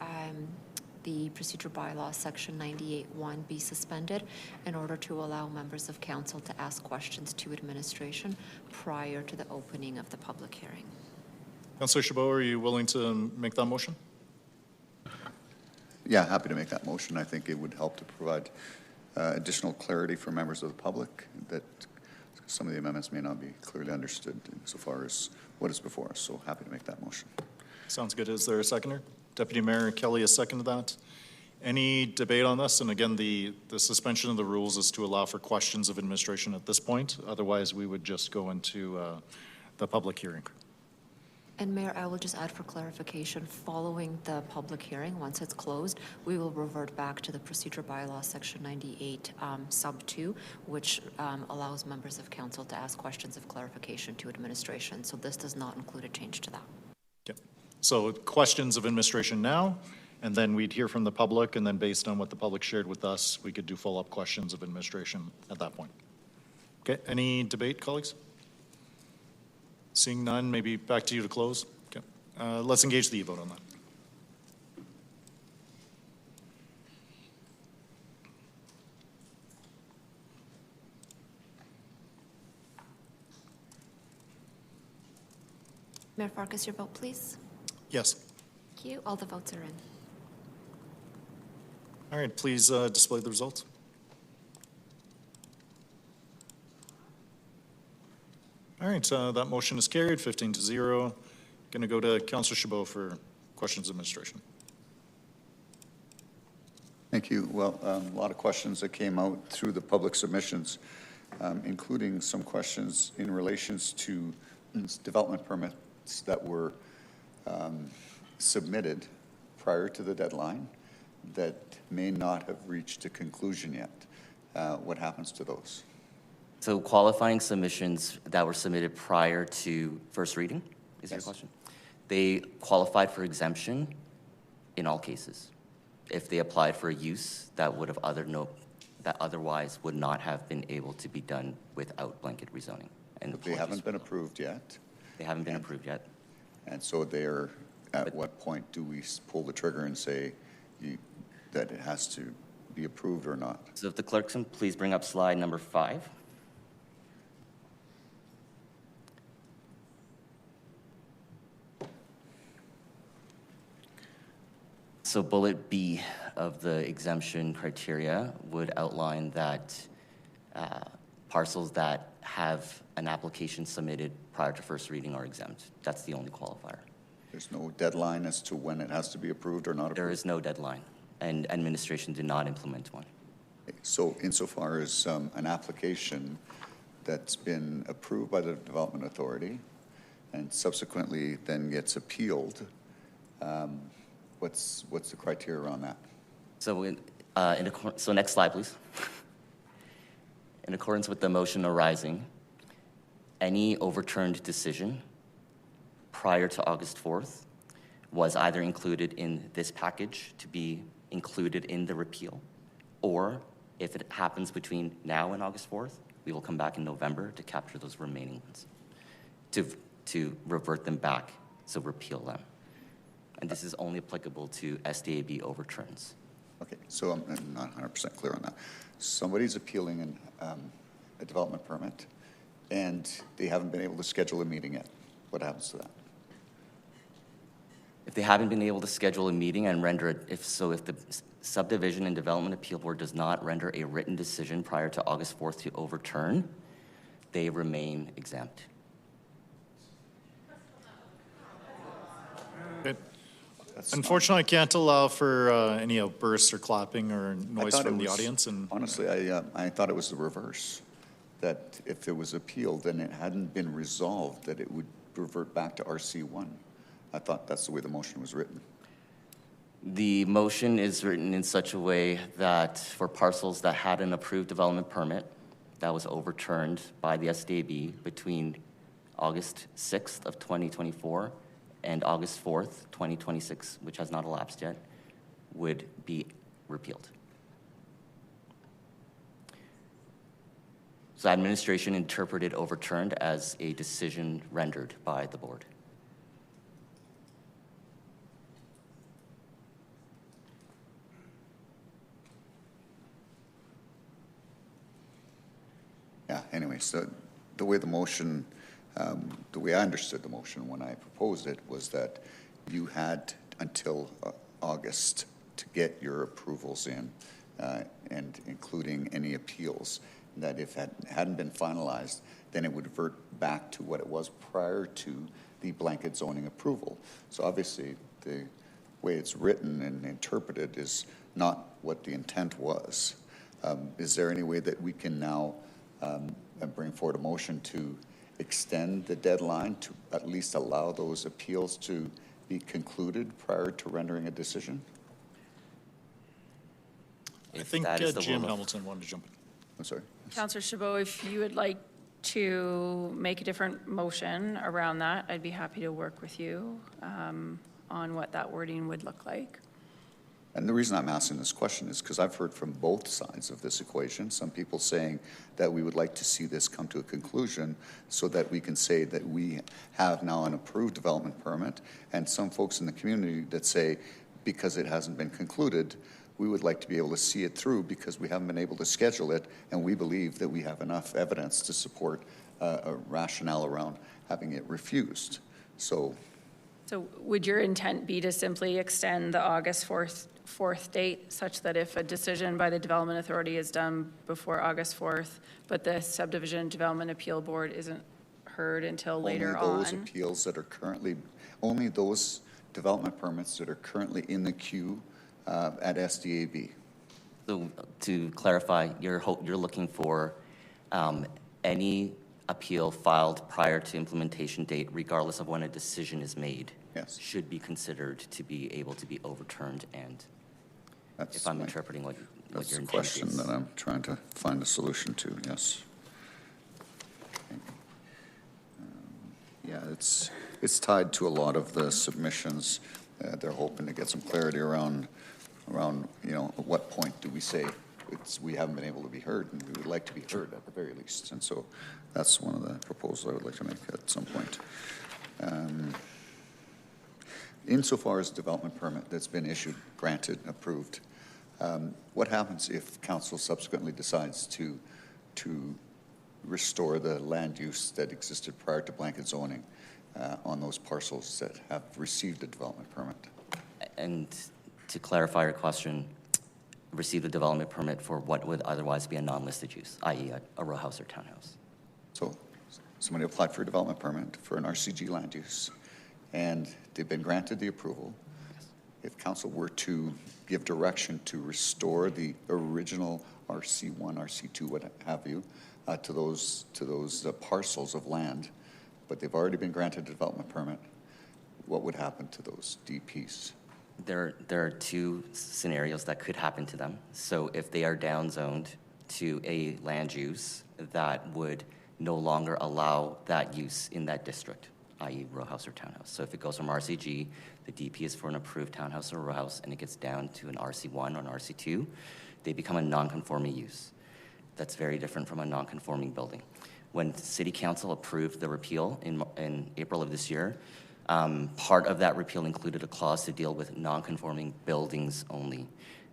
The procedure bylaw section 98(1) be suspended in order to allow members of council to ask questions to administration prior to the opening of the public hearing. Councillor Chabot, are you willing to make that motion? Yeah, happy to make that motion. I think it would help to provide additional clarity for members of the public that some of the amendments may not be clearly understood insofar as what is before us. So happy to make that motion. Sounds good. Is there a seconder? Deputy Mayor Kelly has seconded that. Any debate on this? And again, the suspension of the rules is to allow for questions of administration at this point. Otherwise, we would just go into the public hearing. And Mayor, I will just add for clarification, following the public hearing, once it's closed, we will revert back to the procedure bylaw, section 98, sub 2, which allows members of council to ask questions of clarification to administration. So this does not include a change to that. Okay. So questions of administration now, and then we'd hear from the public, and then based on what the public shared with us, we could do follow-up questions of administration at that point. Okay, any debate, colleagues? Seeing none, maybe back to you to close. Okay. Let's engage the e-vote on that. Mayor Farkas, your vote, please. Yes. Thank you. All the votes are in. All right, please display the results. All right, that motion is carried, 15-0. Going to go to Councillor Chabot for questions of administration. Thank you. Well, a lot of questions that came out through the public submissions, including some questions in relations to development permits that were submitted prior to the deadline that may not have reached a conclusion yet. What happens to those? So qualifying submissions that were submitted prior to first reading, is your question? They qualified for exemption in all cases. If they applied for a use that would have that otherwise would not have been able to be done without blanket rezoning. And they haven't been approved yet? They haven't been approved yet. And so they're, at what point do we pull the trigger and say that it has to be approved or not? So if the clerk can please bring up slide number 5. So bullet B of the exemption criteria would outline that parcels that have an application submitted prior to first reading are exempt. That's the only qualifier. There's no deadline as to when it has to be approved or not approved? There is no deadline, and administration did not implement one. So insofar as an application that's been approved by the Development Authority and subsequently then gets appealed, what's the criteria around that? So, so next slide, please. In accordance with the motion arising, any overturned decision prior to August 4th was either included in this package to be included in the repeal, or if it happens between now and August 4th, we will come back in November to capture those remaining ones, to revert them back, so repeal them. And this is only applicable to SDAB overturns. Okay, so I'm not 100% clear on that. Somebody's appealing a development permit, and they haven't been able to schedule a meeting yet. What happens to that? If they haven't been able to schedule a meeting and render it, if the Subdivision and Development Appeal Board does not render a written decision prior to August 4th to overturn, they remain exempt. Okay. Unfortunately, I can't allow for any outbursts or clapping or noise from the audience. And honestly, I thought it was the reverse, that if it was appealed and it hadn't been resolved, that it would revert back to RC1. I thought that's the way the motion was written. The motion is written in such a way that for parcels that had an approved development permit that was overturned by the SDAB between August 6th of 2024 and August 4th, 2026, which has not elapsed yet, would be repealed. So administration interpreted overturned as a decision rendered by the board. Yeah, anyway, so the way the motion, the way I understood the motion when I proposed it was that you had until August to get your approvals in and including any appeals, that if it hadn't been finalized, then it would revert back to what it was prior to the blanket zoning approval. So obviously, the way it's written and interpreted is not what the intent was. Is there any way that we can now bring forward a motion to extend the deadline to at least allow those appeals to be concluded prior to rendering a decision? I think Jim Hamilton wanted to jump in. I'm sorry. Councillor Chabot, if you would like to make a different motion around that, I'd be happy to work with you on what that wording would look like. And the reason I'm asking this question is because I've heard from both sides of this equation, some people saying that we would like to see this come to a conclusion so that we can say that we have now an approved development permit, and some folks in the community that say because it hasn't been concluded, we would like to be able to see it through because we haven't been able to schedule it, and we believe that we have enough evidence to support a rationale around having it refused. So would your intent be to simply extend the August 4th date such that if a decision by the Development Authority is done before August 4th, but the Subdivision Development Appeal Board isn't heard until later on? Only those appeals that are currently, only those development permits that are currently in the queue at SDAB. So to clarify, you're looking for any appeal filed prior to implementation date, regardless of when a decision is made, yes, should be considered to be able to be overturned. And that's if I'm interpreting what your the intent question is. that I'm trying to find a solution to. Yes. Okay. Yeah, it's tied to a lot of the submissions. They're hoping to get some clarity around at what point do we say we haven't been able to be heard, and we would like to be heard at the very least. And so that's one of the proposals I would like to make at some point. Insofar as development permit that's been issued, granted, approved, what happens if council subsequently decides to restore the land use that existed prior to blanket zoning on those parcels that have received a development permit? And to clarify your question, receive the development permit for what would otherwise be a non-listed use, i.e. a row house or townhouse. So somebody applied for a development permit for an RCG land use, and they've been granted the approval. If council were to give direction to restore the original RC1, RC2, what have you, to those parcels of land, but they've already been granted a development permit, what would happen to those DPs? There are two scenarios that could happen to them. So if they are downzoned to a land use that would no longer allow that use in that district, i.e. row house or townhouse. So if it goes from RCG, the DP is for an approved townhouse or row house, and it gets down to an RC1 or an RC2, they become a non-conforming use. That's very different from a non-conforming building. When City Council approved the repeal in April of this year, part of that repeal included a clause to deal with non-conforming buildings only.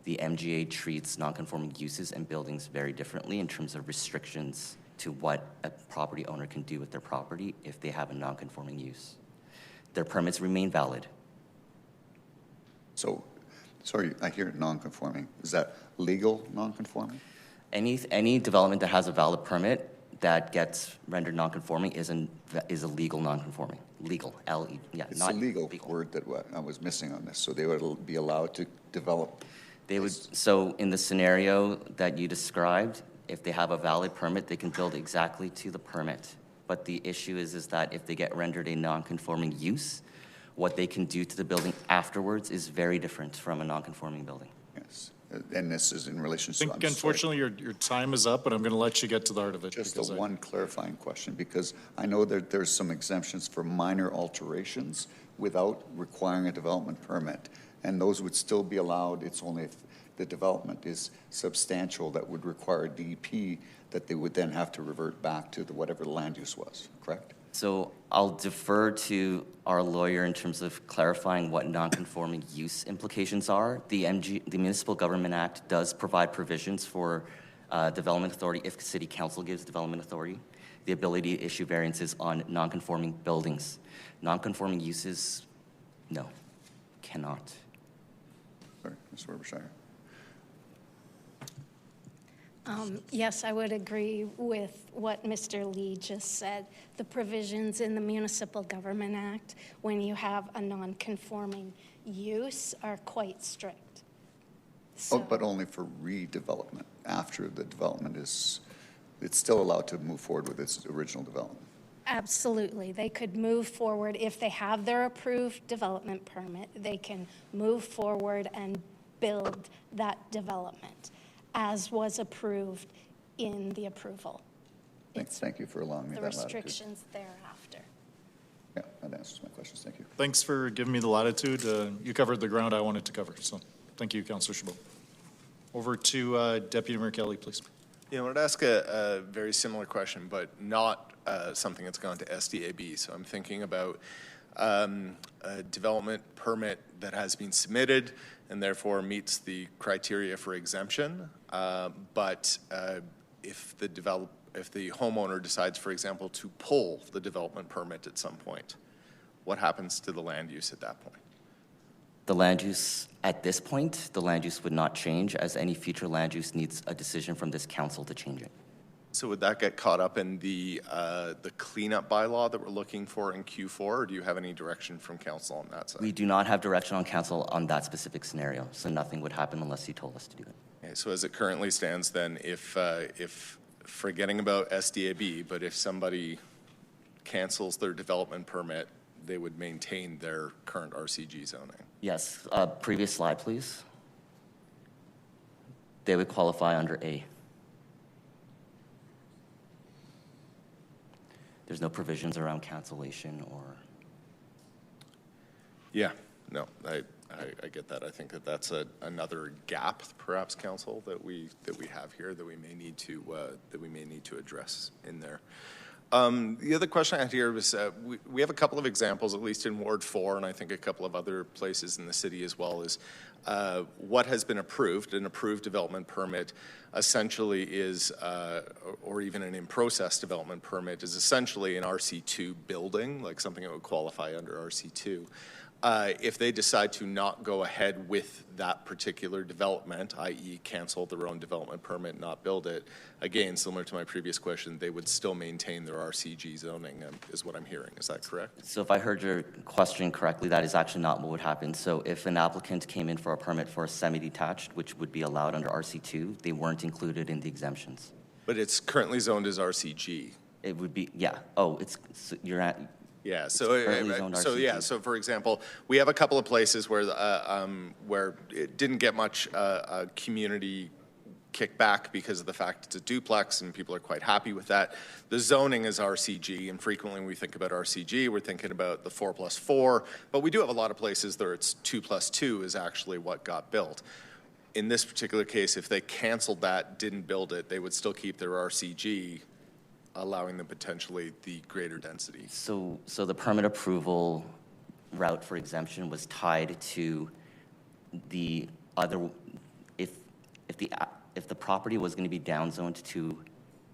The MGA treats non-conforming uses and buildings very differently in terms of restrictions to what a property owner can do with their property if they have a non-conforming use. Their permits remain valid. So, sorry, I hear non-conforming. Is that legal non-conforming? Any development that has a valid permit that gets rendered non-conforming is a legal non-conforming. Legal, L-E, yeah. It's a legal word that I was missing on this. So they would be allowed to develop. They would. So in the scenario that you described, if they have a valid permit, they can build exactly to the permit. But the issue is that if they get rendered a non-conforming use, what they can do to the building afterwards is very different from a non-conforming building. Yes. And this is in relation to... I think, unfortunately, your time is up, but I'm going to let you get to the heart of it. Just one clarifying question, because I know that there's some exemptions for minor alterations without requiring a development permit, and those would still be allowed. It's only if the development is substantial that would require a DP that they would then have to revert back to whatever the land use was, correct? So I'll defer to our lawyer in terms of clarifying what non-conforming use implications are. The Municipal Government Act does provide provisions for development authority, if City Council gives development authority, the ability to issue variances on non-conforming buildings. Non-conforming uses, no, cannot. Sorry, Mr. Webershire. Yes, I would agree with what Mr. Lee just said. The provisions in the Municipal Government Act, when you have a non-conforming use, are quite strict. So, But only for redevelopment. After the development it's still allowed to move forward with its original development. absolutely. They could move forward. If they have their approved development permit, they can move forward and build that development as was approved in the approval. Thank you for allowing me The that latitude. restrictions thereafter. Yeah, that answers my questions. Thank you. Thanks for giving me the latitude. You covered the ground I wanted to cover, so thank you, Councillor Chabot. Over to Deputy Mayor Kelly, please. Yeah, I wanted to ask a very similar question, but not something that's gone to SDAB. So I'm thinking about a development permit that has been submitted and therefore meets the criteria for exemption. But if the homeowner decides, for example, to pull the development permit at some point, what happens to the land use at that point? The land use, at this point, the land use would not change, as any future land use needs a decision from this council to change it. So would that get caught up in the cleanup bylaw that we're looking for in Q4, or do you have any direction from council on that side? We do not have direction on council on that specific scenario, so nothing would happen unless you told us to do it. Okay, so as it currently stands then, if forgetting about SDAB, but if somebody cancels their development permit, they would maintain their current RCG zoning? Yes, previous slide, please. They would qualify under A. There's no provisions around cancellation or... Yeah, no, I get that. I think that's another gap, perhaps, council, that we have here that we may need to address in there. The other question I had here was we have a couple of examples, at least in Ward 4, and I think a couple of other places in the city as well, is what has been approved. An approved development permit essentially is, or even an in-process development permit, is essentially an RC2 building, like something that would qualify under RC2. If they decide to not go ahead with that particular development, i.e. cancel their own development permit, not build it, again, similar to my previous question, they would still maintain their RCG zoning, is what I'm hearing. Is that correct? So if I heard your question correctly, that is actually not what would happen. So if an applicant came in for a permit for a semi-detached, which would be allowed under RC2, they weren't included in the exemptions. But it's currently zoned as RCG. It would be, yeah. Oh, you're at... Yeah, so for example, we have a couple of places where it didn't get much community kickback because of the fact it's a duplex and people are quite happy with that. The zoning is RCG, and frequently when we think about RCG, we're thinking about the 4+4, but we do have a lot of places where it's 2+2 is actually what got built. In this particular case, if they canceled that, didn't build it, they would still keep their RCG, allowing them potentially the greater density. So the permit approval route for exemption was tied to the other, if the property was going to be downzoned to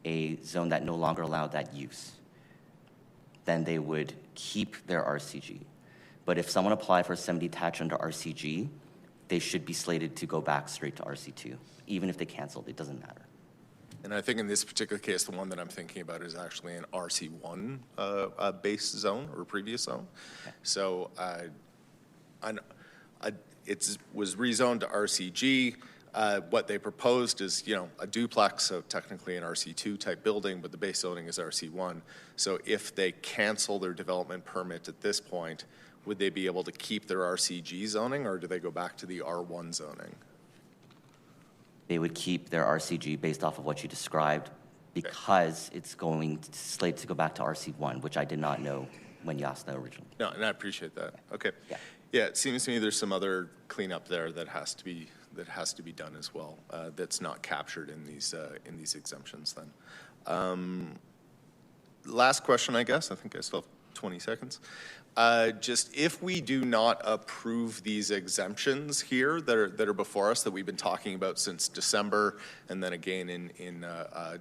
a zone that no longer allowed that use, then they would keep their RCG. But if someone applied for a semi-detached under RCG, they should be slated to go back straight to RC2. Even if they canceled, it doesn't matter. And I think in this particular case, the one that I'm thinking about is actually an RC1 base zone or previous zone. Okay. So it was rezoned to RCG. What they proposed is, a duplex, so technically an RC2 type building, but the base zoning is RC1. So if they cancel their development permit at this point, would they be able to keep their RCG zoning, or do they go back to the R1 zoning? They would keep their RCG based off of what you described because it's going slated to go back to RC1, which I did not know when you asked that originally. No, and I appreciate that. Okay. Yeah, it seems to me there's some other cleanup there that has to be done as well. That's not captured in these exemptions. Then, last question, I guess. I think I still have 20 seconds. Just if we do not approve these exemptions here that are before us that we've been talking about since December, and then again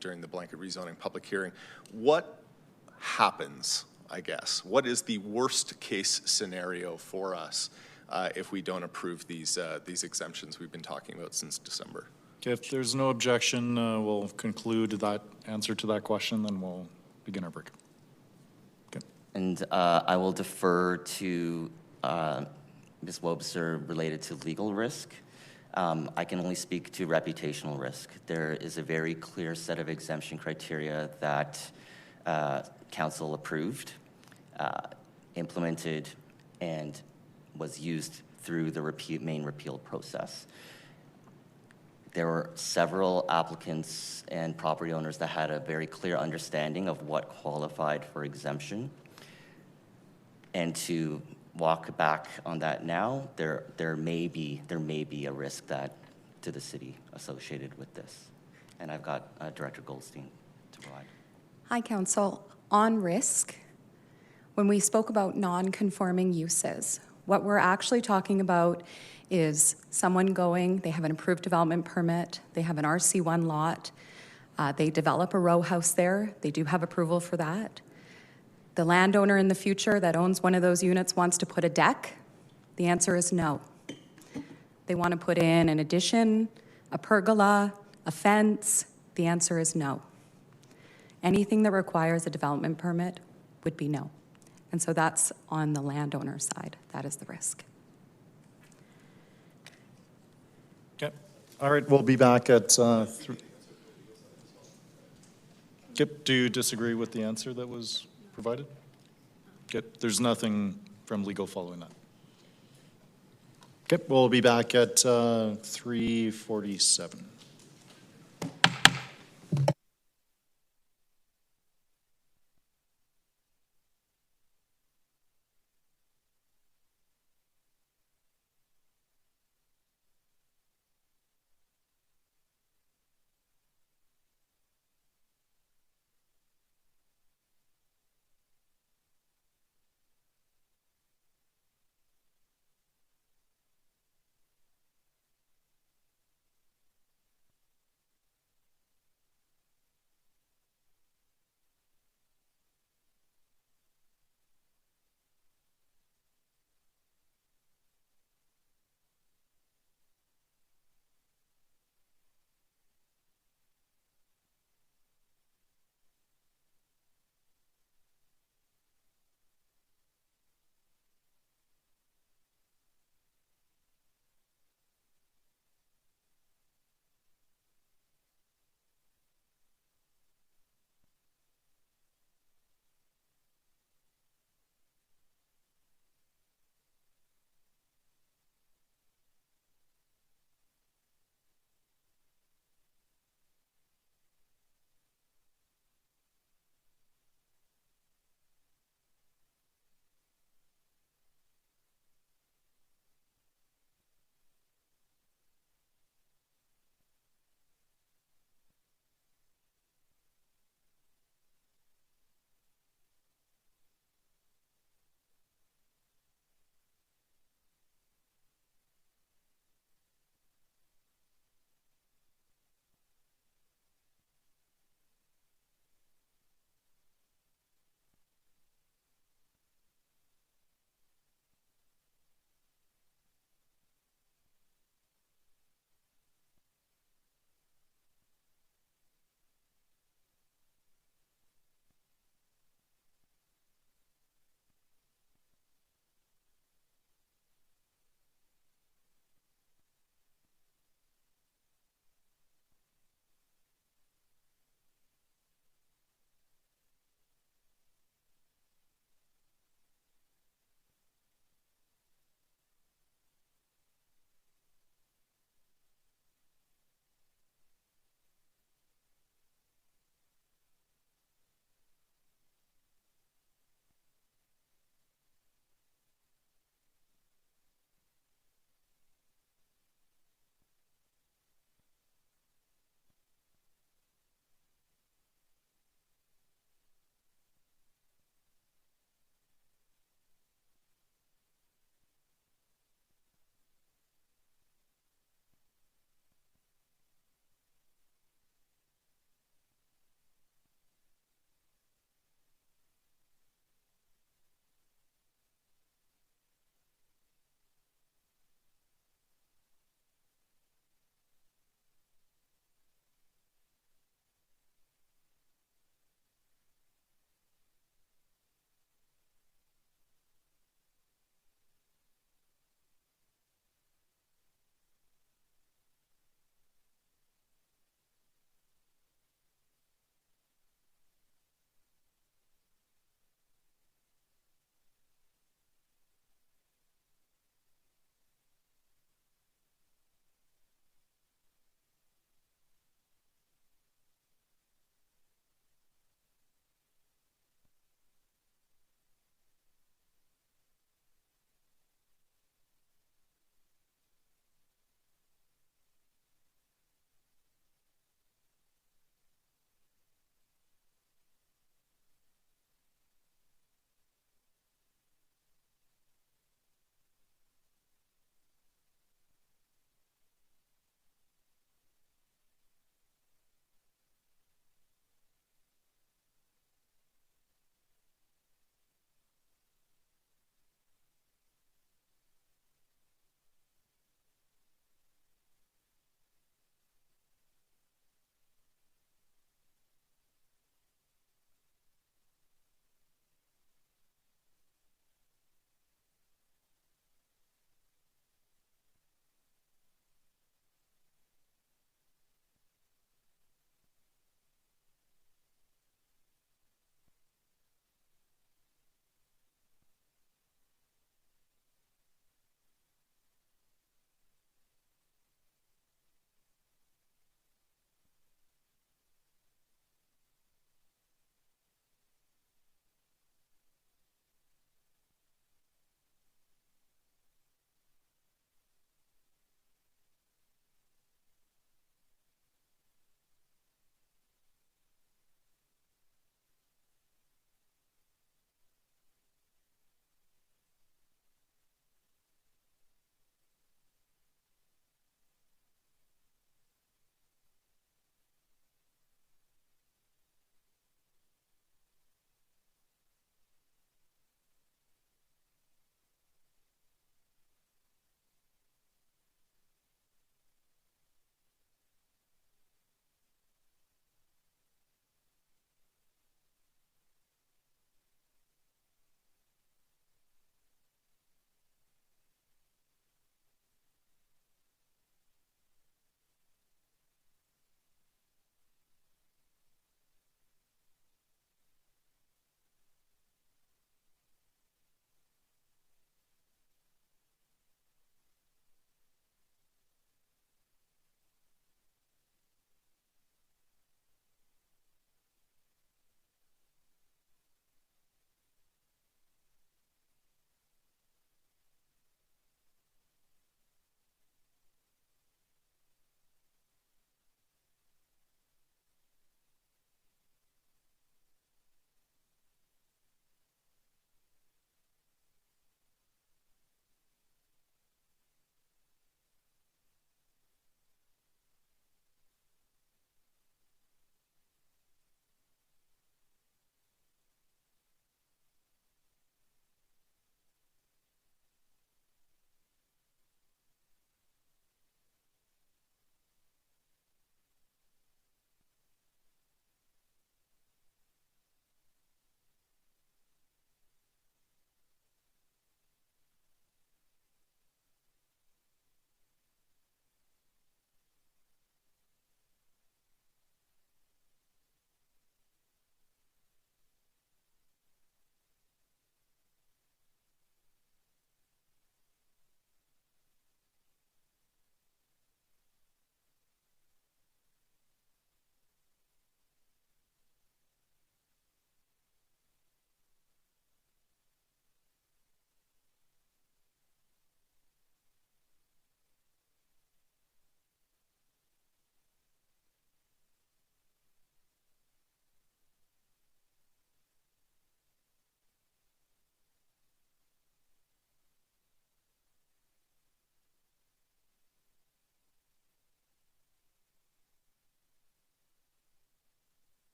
during the blanket rezoning public hearing, what happens? I guess what is the worst case scenario for us if we don't approve these exemptions we've been talking about since December? Okay, if there's no objection, we'll conclude that answer to that question, then we'll begin our break. And I will defer to Ms. Wobser related to legal risk. I can only speak to reputational risk. There is a very clear set of exemption criteria that Council approved, implemented, and was used through the main repeal process. There were several applicants and property owners that had a very clear understanding of what qualified for exemption. And to walk back on that now, there may be a risk that to the city associated with this. And I've got Director Goldstein to provide. Hi, Council. On risk, when we spoke about non-conforming uses, what we're actually talking about is someone going, they have an approved development permit, they have an RC1 lot, they develop a row house there, they do have approval for that. The landowner in the future that owns one of those units wants to put a deck. The answer is no. They want to put in an addition, a pergola, a fence. The answer is no. Anything that requires a development permit would be no. And so that's on the landowner side. That is the risk. Okay. All right, we'll be back at 3. Kip, do you disagree with the answer that was provided? Okay, there's nothing from legal following that. Okay, we'll be back at 3:47.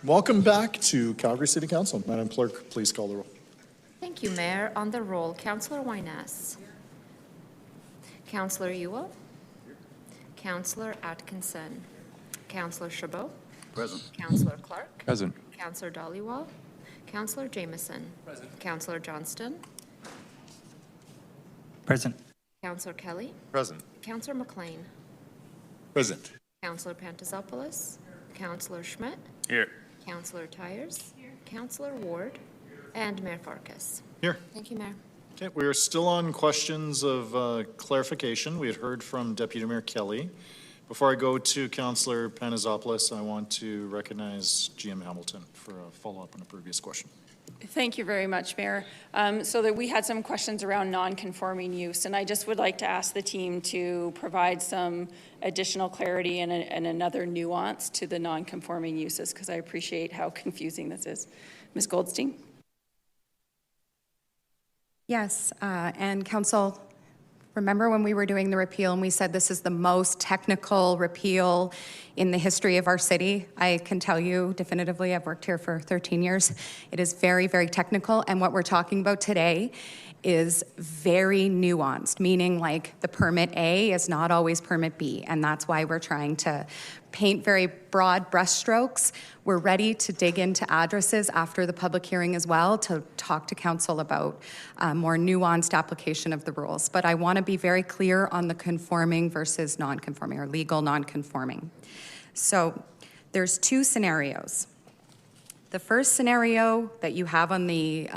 Welcome back to Calgary City Council. Madam Clerk, please call the roll. Thank you, Mayor. On the roll, Councillor Wyness. Councillor Ewell. Councillor Atkinson. Councillor Chabot. Present. Councillor Clark. Present. Councillor Dhaliwal. Councillor Jameson. Present. Councillor Johnston. Present. Councillor Kelly. Present. Councillor McLean. Present. Councillor Pantazopoulos. Councillor Schmidt. Here. Councillor Tyers. Councillor Ward. And Mayor Farkas. Here. Thank you, Mayor. Okay, we are still on questions of clarification. We had heard from Deputy Mayor Kelly. Before I go to Councillor Panazopoulos, I want to recognize GM Hamilton for a follow-up on a previous question. Thank you very much, Mayor. So that we had some questions around non-conforming use, and I just would like to ask the team to provide some additional clarity and another nuance to the non-conforming uses, because I appreciate how confusing this is. Ms. Goldstein? Yes, and Council, remember when we were doing the repeal and we said this is the most technical repeal in the history of our city? I can tell you definitively, I've worked here for 13 years. It is very, very technical, and what we're talking about today is very nuanced, meaning like the permit A is not always permit B, and that's why we're trying to paint very broad brushstrokes. We're ready to dig into addresses after the public hearing as well to talk to council about more nuanced application of the rules. But I want to be very clear on the conforming versus non-conforming, or legal non-conforming. So there's two scenarios. The first scenario that you have on the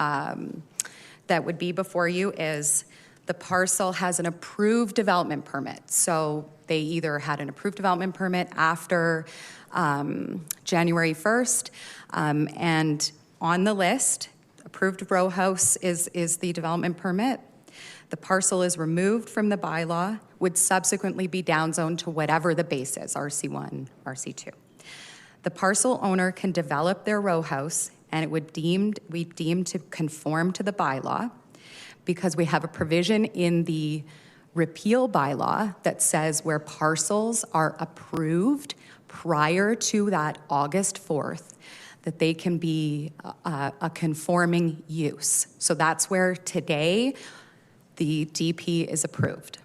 that would be before you is the parcel has an approved development permit. So they either had an approved development permit after January 1st, and on the list, approved row house is the development permit. The parcel is removed from the bylaw, would subsequently be downzoned to whatever the base is, RC1, RC2. The parcel owner can develop their row house, and it would be deemed to conform to the bylaw, because we have a provision in the repeal bylaw that says where parcels are approved prior to that August 4th, that they can be a conforming use. So that's where today the DP is approved.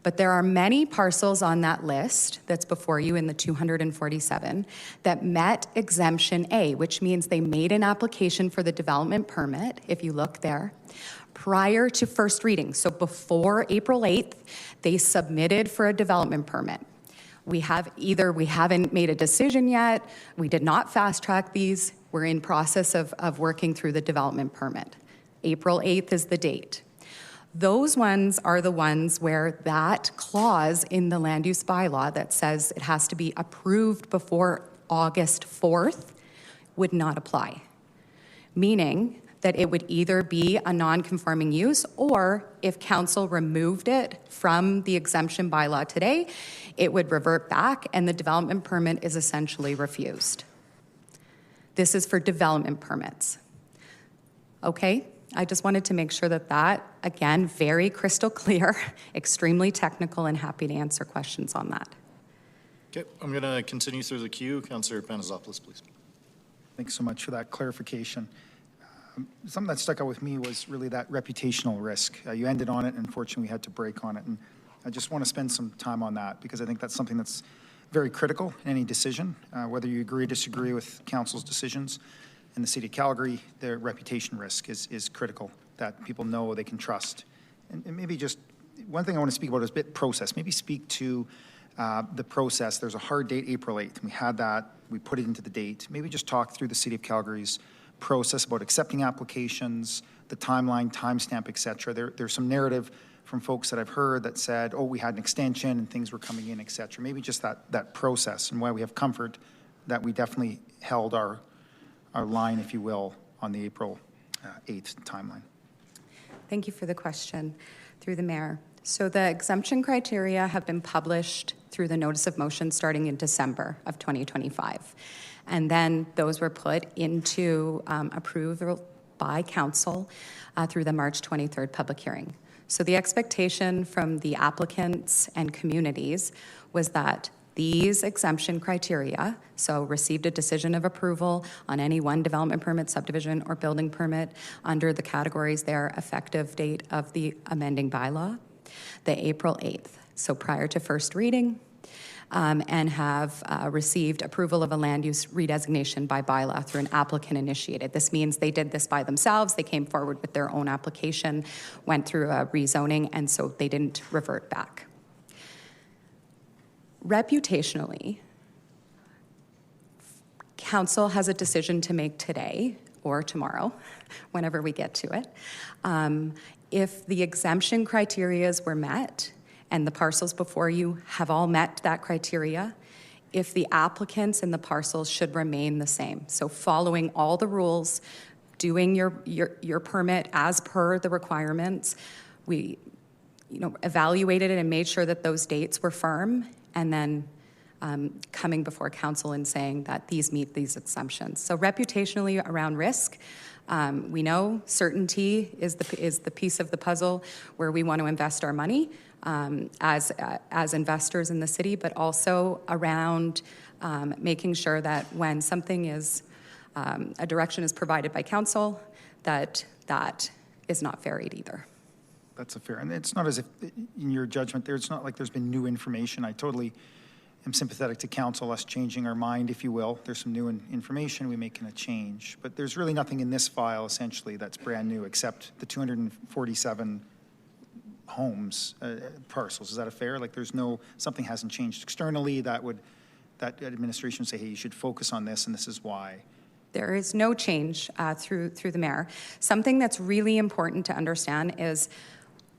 But there are many parcels on that list that's before you in the 247 that met exemption A, which means they made an application for the development permit, if you look there, prior to first reading. So before April 8th, they submitted for a development permit. We haven't made a decision yet, we did not fast track these, we're in process of working through the development permit. April 8th is the date. Those ones are the ones where that clause in the land use bylaw that says it has to be approved before August 4th would not apply. Meaning that it would either be a non-conforming use, or if council removed it from the exemption bylaw today, it would revert back and the development permit is essentially refused. This is for development permits. Okay? I just wanted to make sure that, again, very crystal clear, extremely technical, and happy to answer questions on that. Okay, I'm going to continue through the queue. Councillor Panazopoulos, please. Thanks so much for that clarification. Something that stuck out with me was really that reputational risk. You ended on it, and unfortunately we had to break on it. And I just want to spend some time on that, because I think that's something that's very critical in any decision, whether you agree or disagree with council's decisions. In the city of Calgary, the reputation risk is critical, that people know they can trust. And maybe just one thing I want to speak about is a bit process. Maybe speak to the process. There's a hard date, April 8th. And we had that. We put it into the date. Maybe just talk through the city of Calgary's process about accepting applications, the timeline, timestamp, et cetera. There's some narrative from folks that I've heard that said, oh, we had an extension and things were coming in, et cetera. Maybe just that process, and why we have comfort that we definitely held our line, if you will, on the April 8th timeline. Thank you for the question, through the mayor. So the exemption criteria have been published through the notice of motion starting in December of 2025. And then those were put into approval by council through the March 23rd public hearing. So the expectation from the applicants and communities was that These exemption criteria, so received a decision of approval on any one development permit, subdivision, or building permit under the categories there, effective date of the amending bylaw, the April 8th, so prior to first reading, and have received approval of a land use redesignation by bylaw through an applicant initiated. This means they did this by themselves. They came forward with their own application, went through a rezoning, and so they didn't revert back. Reputationally, council has a decision to make today or tomorrow, whenever we get to it. If the exemption criterias were met, and the parcels before you have all met that criteria, if the applicants and the parcels should remain the same. So following all the rules, doing your permit as per the requirements, we evaluated it and made sure that those dates were firm, and then coming before council and saying that these meet these exemptions. So reputationally around risk, we know certainty is the piece of the puzzle where we want to invest our money as investors in the city, but also around making sure that when something is, a direction is provided by council, that is not varied either. That's a fair, and it's not as if, in your judgment there, it's not like there's been new information. I totally am sympathetic to council, us changing our mind, if you will. There's some new information, we making a change. But there's really nothing in this file, essentially, that's brand new, except the 247 homes, parcels. Is that a fair? Like there's something hasn't changed externally that administration would say, hey, you should focus on this, and this is why. There is no change through the mayor. Something that's really important to understand is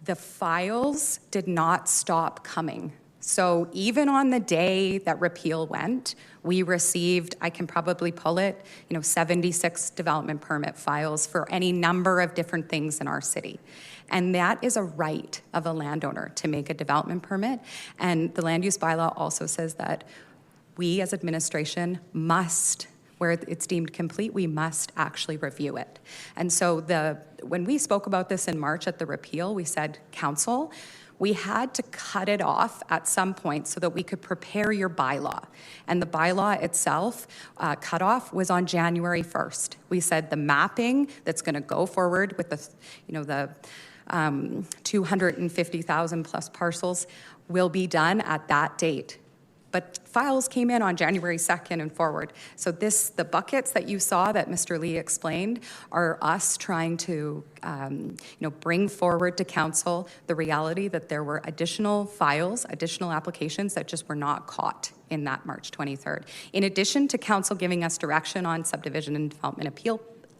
the files did not stop coming. So even on the day that repeal went, we received, I can probably pull it, 76 development permit files for any number of different things in our city. And that is a right of a landowner to make a development permit. And the land use bylaw also says that we as administration must, where it's deemed complete, we must actually review it. And so when we spoke about this in March at the repeal, we said, council, we had to cut it off at some point so that we could prepare your bylaw. And the bylaw itself, cutoff was on January 1st. We said the mapping that's going to go forward with the 250,000 plus parcels will be done at that date. But files came in on January 2nd and forward. So the buckets that you saw that Mr. Lee explained are us trying to bring forward to council the reality that there were additional files, additional applications that just were not caught in that March 23rd. In addition to council giving us direction on subdivision and development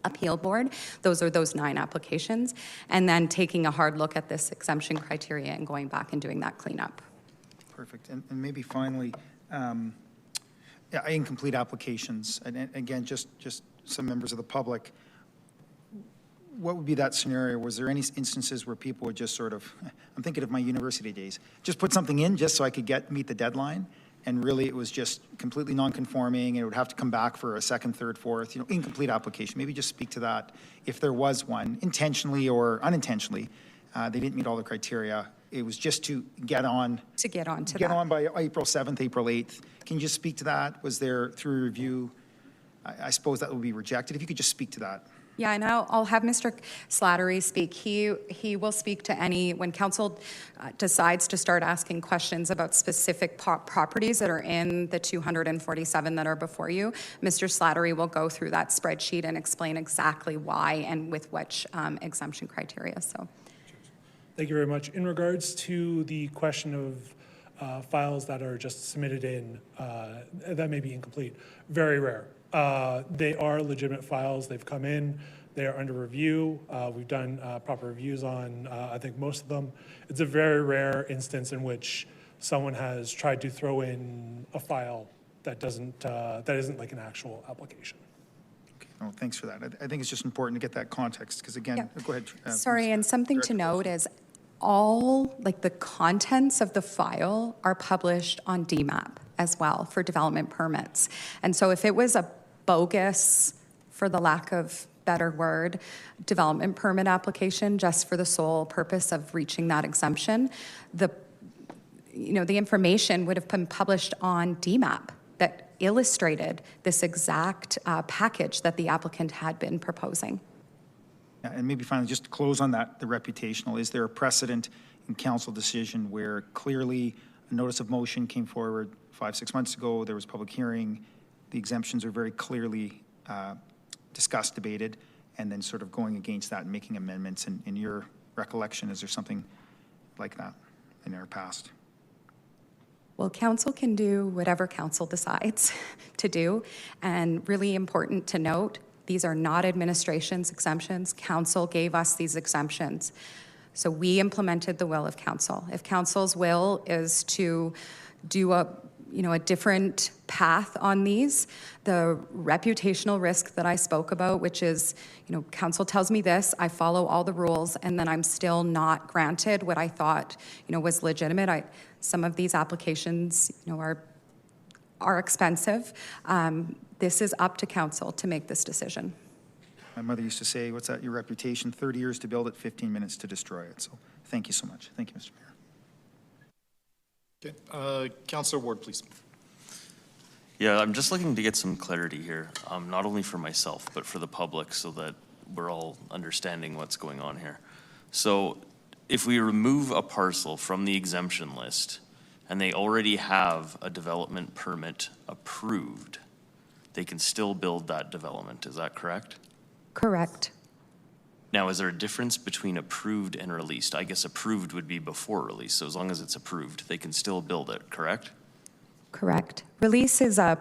appeal board, those are those 9 applications, and then taking a hard look at this exemption criteria and going back and doing that cleanup. Perfect. And maybe finally, incomplete applications. And again, just some members of the public, what would be that scenario? Was there any instances where people would just sort of, I'm thinking of my university days, just put something in just so I could meet the deadline, and really it was just completely non-conforming, and it would have to come back for a second, third, fourth, incomplete application. Maybe just speak to that if there was one, intentionally or unintentionally. They didn't meet all the criteria. It was just to get on. Get on by April 7th, April 8th. Can you just speak to that? Was there, through review, I suppose that would be rejected. If you could just speak to that. Yeah, and I'll have Mr. Slattery speak. He will speak to when council decides to start asking questions about specific properties that are in the 247 that are before you. Mr. Slattery will go through that spreadsheet and explain exactly why and with which exemption criteria. So. Thank you very much. In regards to the question of files that are just submitted in, that may be incomplete, very rare. They are legitimate files. They've come in. They are under review. We've done proper reviews on, I think, most of them. It's a very rare instance in which someone has tried to throw in a file that isn't like an actual application. Oh, thanks for that. I think it's just important to get that context because, again, Go ahead. Sorry, and something to note is all the contents of the file are published on DMAP as well for development permits. And so if it was a bogus, for the lack of better word, development permit application just for the sole purpose of reaching that exemption, the information would have been published on DMAP that illustrated this exact package that the applicant had been proposing. Yeah, and maybe finally, just to close on that, the reputational, is there a precedent in council decision where clearly a notice of motion came forward 5-6 months ago, there was public hearing, the exemptions are very clearly discussed, debated, and then sort of going against that and making amendments? In your recollection, is there something like that in our past? Well, council can do whatever council decides to do, and really important to note, these are not administration's exemptions. Council gave us these exemptions. So we implemented the will of council. If council's will is to do a different path on these, the reputational risk that I spoke about, which is, council tells me this, I follow all the rules, and then I'm still not granted what I thought, was legitimate. Some of these applications, are expensive. This is up to council to make this decision. My mother used to say, what's that, your reputation, 30 years to build it, 15 minutes to destroy it. So thank you so much. Thank you, Mr. Mayor. Okay, Councillor Ward, please. Yeah, I'm just looking to get some clarity here, not only for myself, but for the public, so that we're all understanding what's going on here. So if we remove a parcel from the exemption list and they already have a development permit approved, they can still build that development, is that correct? Correct. Now, is there a difference between approved and released? I guess approved would be before release, so as long as it's approved, they can still build it, correct? Correct. Release is a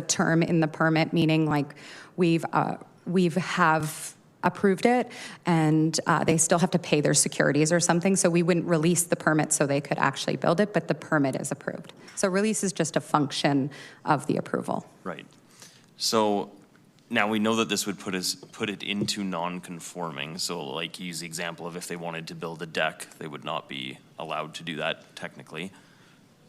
term in the permit, meaning like we've approved it, and they still have to pay their securities or something, so we wouldn't release the permit so they could actually build it, but the permit is approved. So release is just a function of the approval. Right. So now we know that this would put it into non-conforming. So like use the example of if they wanted to build a deck, they would not be allowed to do that technically.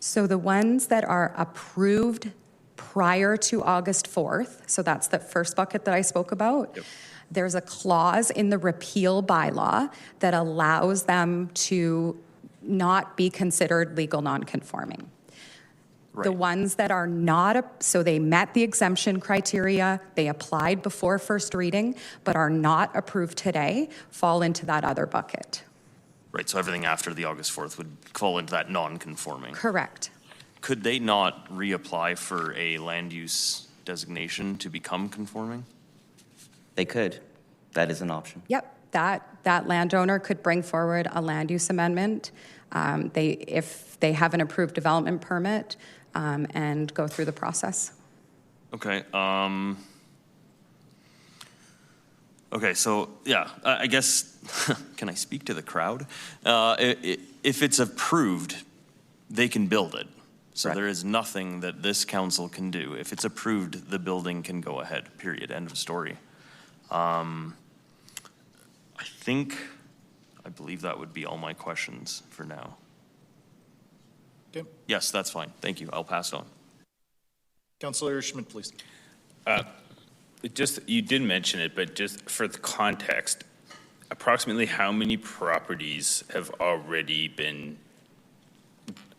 So the ones that are approved prior to August 4th, so that's the first bucket that I spoke about, yep. There's a clause in the repeal bylaw that allows them to not be considered legal non-conforming. Right. The ones that are not, so they met the exemption criteria, they applied before first reading, but are not approved today, fall into that other bucket. Right, so everything after the August 4th would fall into that non-conforming. Correct. Could they not reapply for a land use designation to become conforming? They could. That is an option. Yep, that landowner could bring forward a land use amendment if they have an approved development permit and go through the process. Okay. Okay, so yeah, I guess, can I speak to the crowd? If it's approved, they can build it. So there is nothing that this council can do. If it's approved, the building can go ahead, period, end of story. I believe that would be all my questions for now. Okay. Yes, that's fine. Thank you. I'll pass it on. Councillor Schmidt, please. You did mention it, but just for the context, approximately how many properties have already been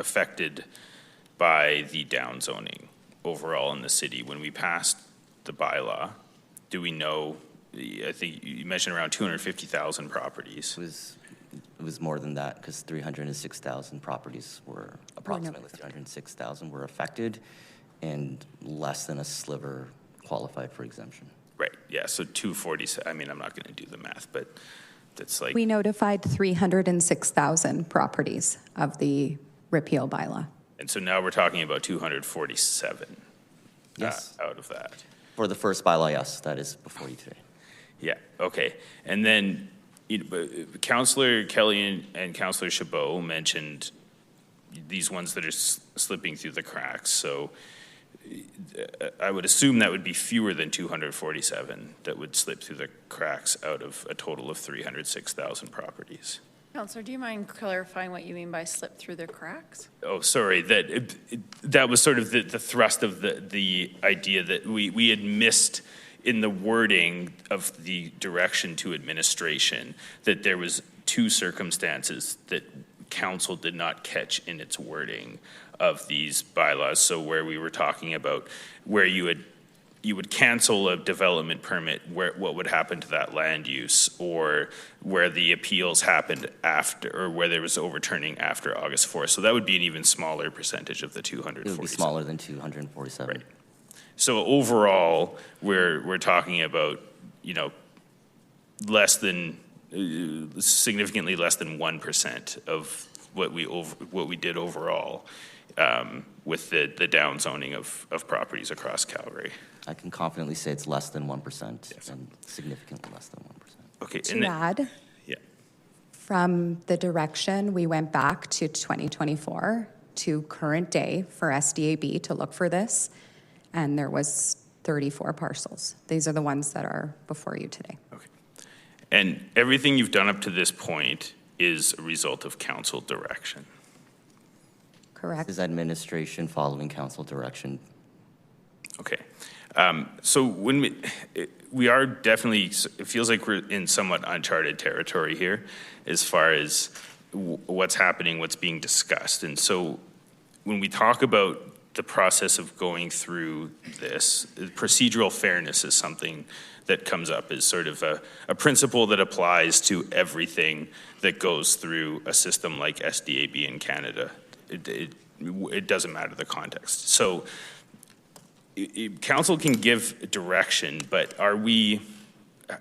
affected by the downzoning overall in the city? When we passed the bylaw, do we know? I think you mentioned around 250,000 properties. It was more than that, because 306,000 properties were, approximately 306,000 were affected, and less than a sliver qualified for exemption. Right, yeah, so 240, I mean, I'm not going to do the math, but that's like... We notified 306,000 properties of the repeal bylaw. And so now we're talking about 247 yes. Out of that. For the first bylaw, yes, that is before you today. Yeah, okay. And then Councillor Kelly and Councillor Chabot mentioned these ones that are slipping through the cracks. So I would assume that would be fewer than 247 that would slip through the cracks out of a total of 306,000 properties. Councillor, do you mind clarifying what you mean by slip through the cracks? Oh, sorry. That was sort of the thrust of the idea that we had missed in the wording of the direction to administration, that there was two circumstances that council did not catch in its wording of these bylaws. So where we were talking about where you would cancel a development permit, what would happen to that land use, or where the appeals happened after, or where there was overturning after August 4th. So that would be an even smaller percentage of the 247. It would be smaller than 247. Right. So overall, we're talking about, less than, significantly less than 1% of what we did overall with the downzoning of properties across Calgary. I can confidently say it's less than 1%, and significantly less than 1%. Okay. To add, from the direction, we went back to 2024 to current day for SDAB to look for this, and there was 34 parcels. These are the ones that are before you today. Okay. And everything you've done up to this point is a result of council direction. Correct. This is administration following council direction. Okay. So when we are definitely, it feels like we're in somewhat uncharted territory here as far as what's happening, what's being discussed. And so when we talk about the process of going through this, procedural fairness is something that comes up as sort of a principle that applies to everything that goes through a system like SDAB in Canada. It doesn't matter the context. So council can give direction, but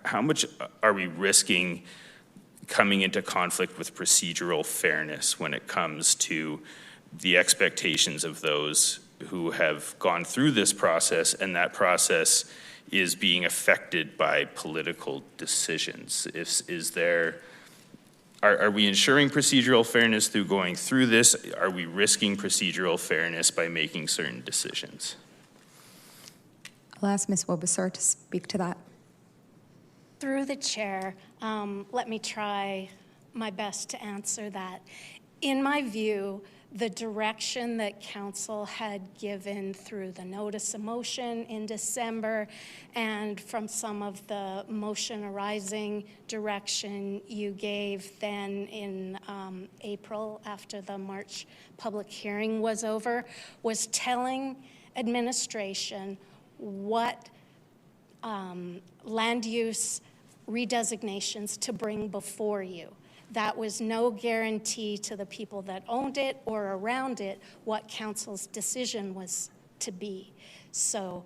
how much are we risking coming into conflict with procedural fairness when it comes to the expectations of those who have gone through this process, and that process is being affected by political decisions? Are we ensuring procedural fairness through going through this? Are we risking procedural fairness by making certain decisions? I'll ask Ms. Wobesar to speak to that. Through the chair, let me try my best to answer that. In my view, the direction that council had given through the notice of motion in December and from some of the motion arising direction you gave then in April after the March public hearing was over was telling administration what land use redesignations to bring before you. That was no guarantee to the people that owned it or around it what council's decision was to be. So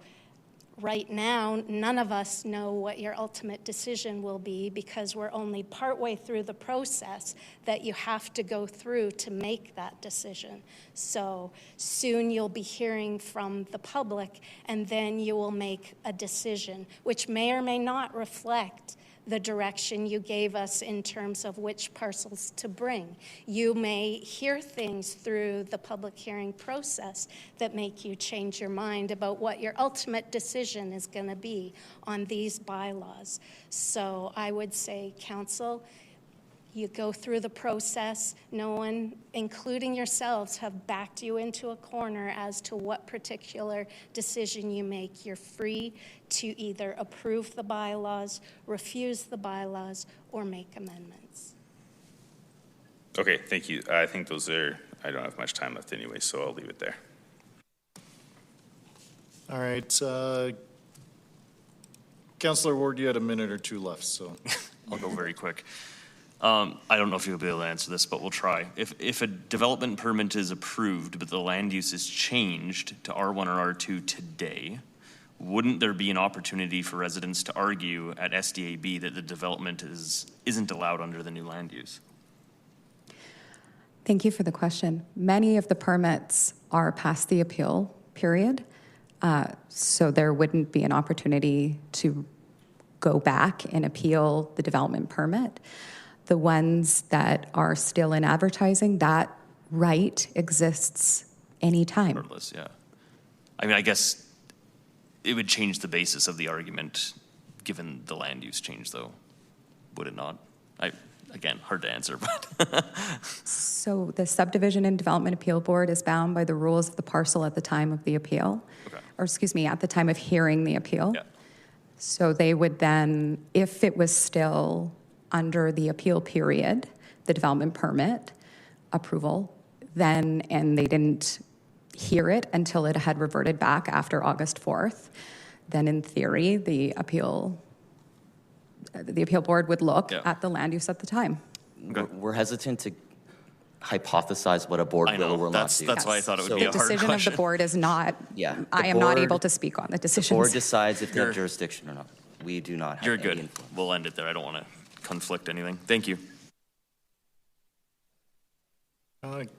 right now, none of us know what your ultimate decision will be because we're only partway through the process that you have to go through to make that decision. So soon you'll be hearing from the public, and then you will make a decision, which may or may not reflect the direction you gave us in terms of which parcels to bring. You may hear things through the public hearing process that make you change your mind about what your ultimate decision is going to be on these bylaws. So I would say, council, you go through the process. No one, including yourselves, have backed you into a corner as to what particular decision you make. You're free to either approve the bylaws, refuse the bylaws, or make amendments. Okay, thank you. I think I don't have much time left anyway, so I'll leave it there. All right. Councillor Ward, you had a minute or two left, so. I'll go very quick. I don't know if you'll be able to answer this, but we'll try. If a development permit is approved, but the land use is changed to R1 or R2 today, wouldn't there be an opportunity for residents to argue at SDAB that the development isn't allowed under the new land use? Thank you for the question. Many of the permits are past the appeal period, so there wouldn't be an opportunity to go back and appeal the development permit. The ones that are still in advertising, that right exists anytime. Regardless, yeah. I mean, I guess it would change the basis of the argument given the land use change, though, would it not? Again, hard to answer, but. So the Subdivision and Development Appeal Board is bound by the rules of the parcel at the time of the appeal, or excuse me, at the time of hearing the appeal. Yeah. So they would then, if it was still under the appeal period, the development permit, approval then, and they didn't hear it until it had reverted back after August 4th, then in theory, the appeal board would look at the land use at the time. We're hesitant to hypothesize what a board will or will not do. That's why I thought it would be a hard question. The decision of the board is not, I am not able to speak on the decisions. The board decides if they have jurisdiction or not. We do not have You're any good. influence. We'll end it there. I don't want to conflict anything. Thank you.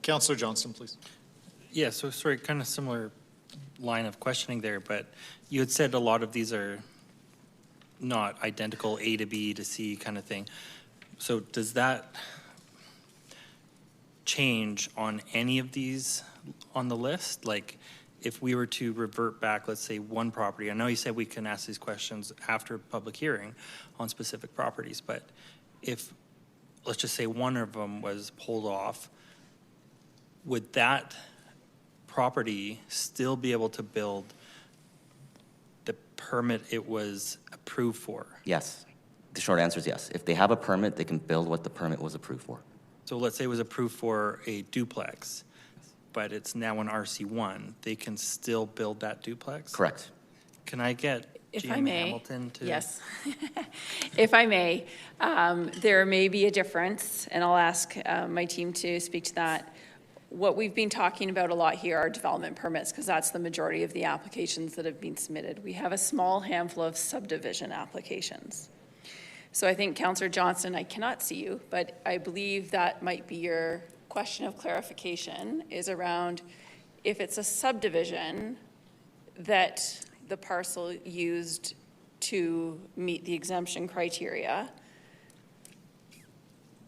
Councillor Johnson, please. Yeah, so sorry, kind of similar line of questioning there, but you had said a lot of these are not identical A to B to C kind of thing. So does that change on any of these on the list? Like if we were to revert back, let's say one property, I know you said we can ask these questions after public hearing on specific properties, but if, let's just say one of them was pulled off, would that property still be able to build the permit it was approved for? Yes. The short answer is yes. If they have a permit, they can build what the permit was approved for. So let's say it was approved for a duplex, but it's now an RC1. They can still build that duplex? Correct. Can I get If GM I may, Hamilton to? yes. If I may, there may be a difference, and I'll ask my team to speak to that. What we've been talking about a lot here are development permits, because that's the majority of the applications that have been submitted. We have a small handful of subdivision applications. So I think, Councillor Johnson, I cannot see you, but I believe that might be your question of clarification, is around if it's a subdivision that the parcel used to meet the exemption criteria,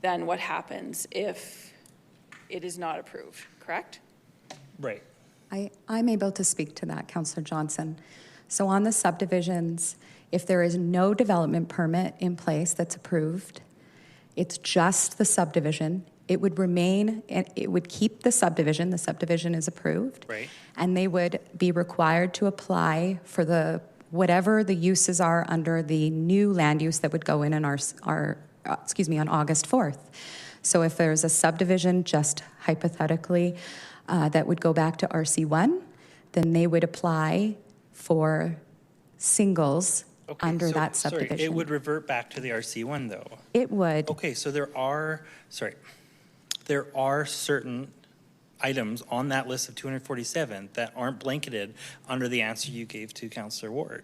then what happens if it is not approved, correct? Right. I'm able to speak to that, Councillor Johnson. So on the subdivisions, if there is no development permit in place that's approved, it's just the subdivision. It would remain, it would keep the subdivision is approved. Right. And they would be required to apply for whatever the uses are under the new land use that would go in on on August 4th. So if there's a subdivision, just hypothetically, that would go back to RC1, then they would apply for singles under that subdivision. Sorry, it would revert back to the RC1 though. It would. Okay, so there are certain items on that list of 247 that aren't blanketed under the answer you gave to Councillor Ward.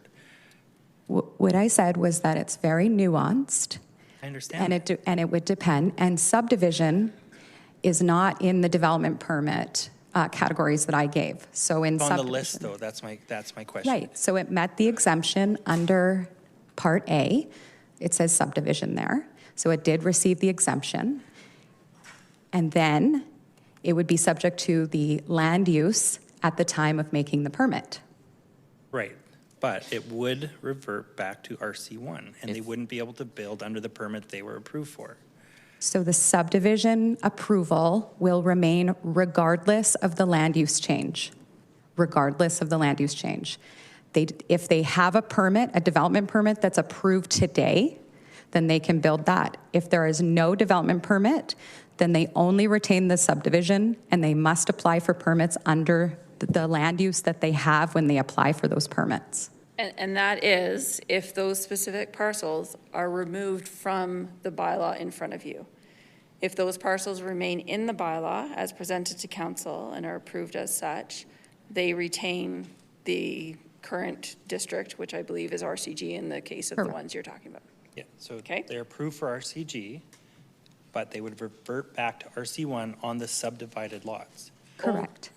What I said was that it's very nuanced. I understand. And it would depend. And subdivision is not in the development permit categories that I gave. So in on the list, though, that's my question. Right. So it met the exemption under Part A. It says subdivision there. So it did receive the exemption. And then it would be subject to the land use at the time of making the permit. Right. But it would revert back to RC1, and they wouldn't be able to build under the permit they were approved for. So the subdivision approval will remain regardless of the land use change. Regardless of the land use change. If they have a permit, a development permit that's approved today, then they can build that. If there is no development permit, then they only retain the subdivision, and they must apply for permits under the land use that they have when they apply for those permits. And that is if those specific parcels are removed from the bylaw in front of you. If those parcels remain in the bylaw as presented to council and are approved as such, they retain the current district, which I believe is RCG in the case of the ones you're talking about. Yeah, so they're approved for RCG, but they would revert back to RC1 on the subdivided lots. Correct.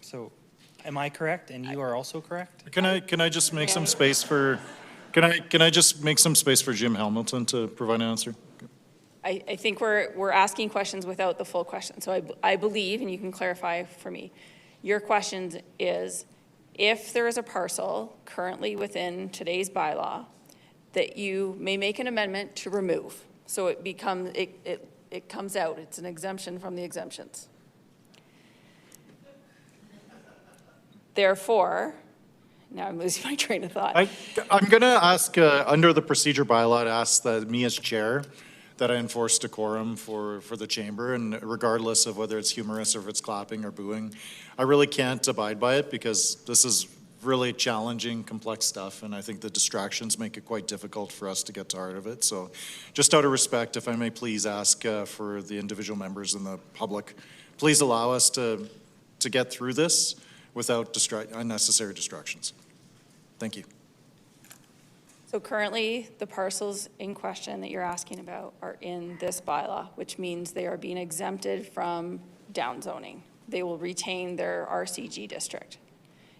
So am I correct, and you are also correct? Can I just make some space for, can I just make some space for Jim Hamilton to provide an answer? I think we're asking questions without the full question. So I believe, and you can clarify for me, your question is, if there is a parcel currently within today's bylaw that you may make an amendment to remove, so it becomes, it comes out, it's an exemption from the exemptions. Therefore, now I'm losing my train of thought. I'm going to ask, under the procedure bylaw, to ask me as chair, that I enforce decorum for the chamber, and regardless of whether it's humorous or if it's clapping or booing, I really can't abide by it because this is really challenging, complex stuff, and I think the distractions make it quite difficult for us to get to the heart of it. So just out of respect, if I may please ask for the individual members and the public, please allow us to get through this without unnecessary distractions. Thank you. So currently, the parcels in question that you're asking about are in this bylaw, which means they are being exempted from downzoning. They will retain their RCG district.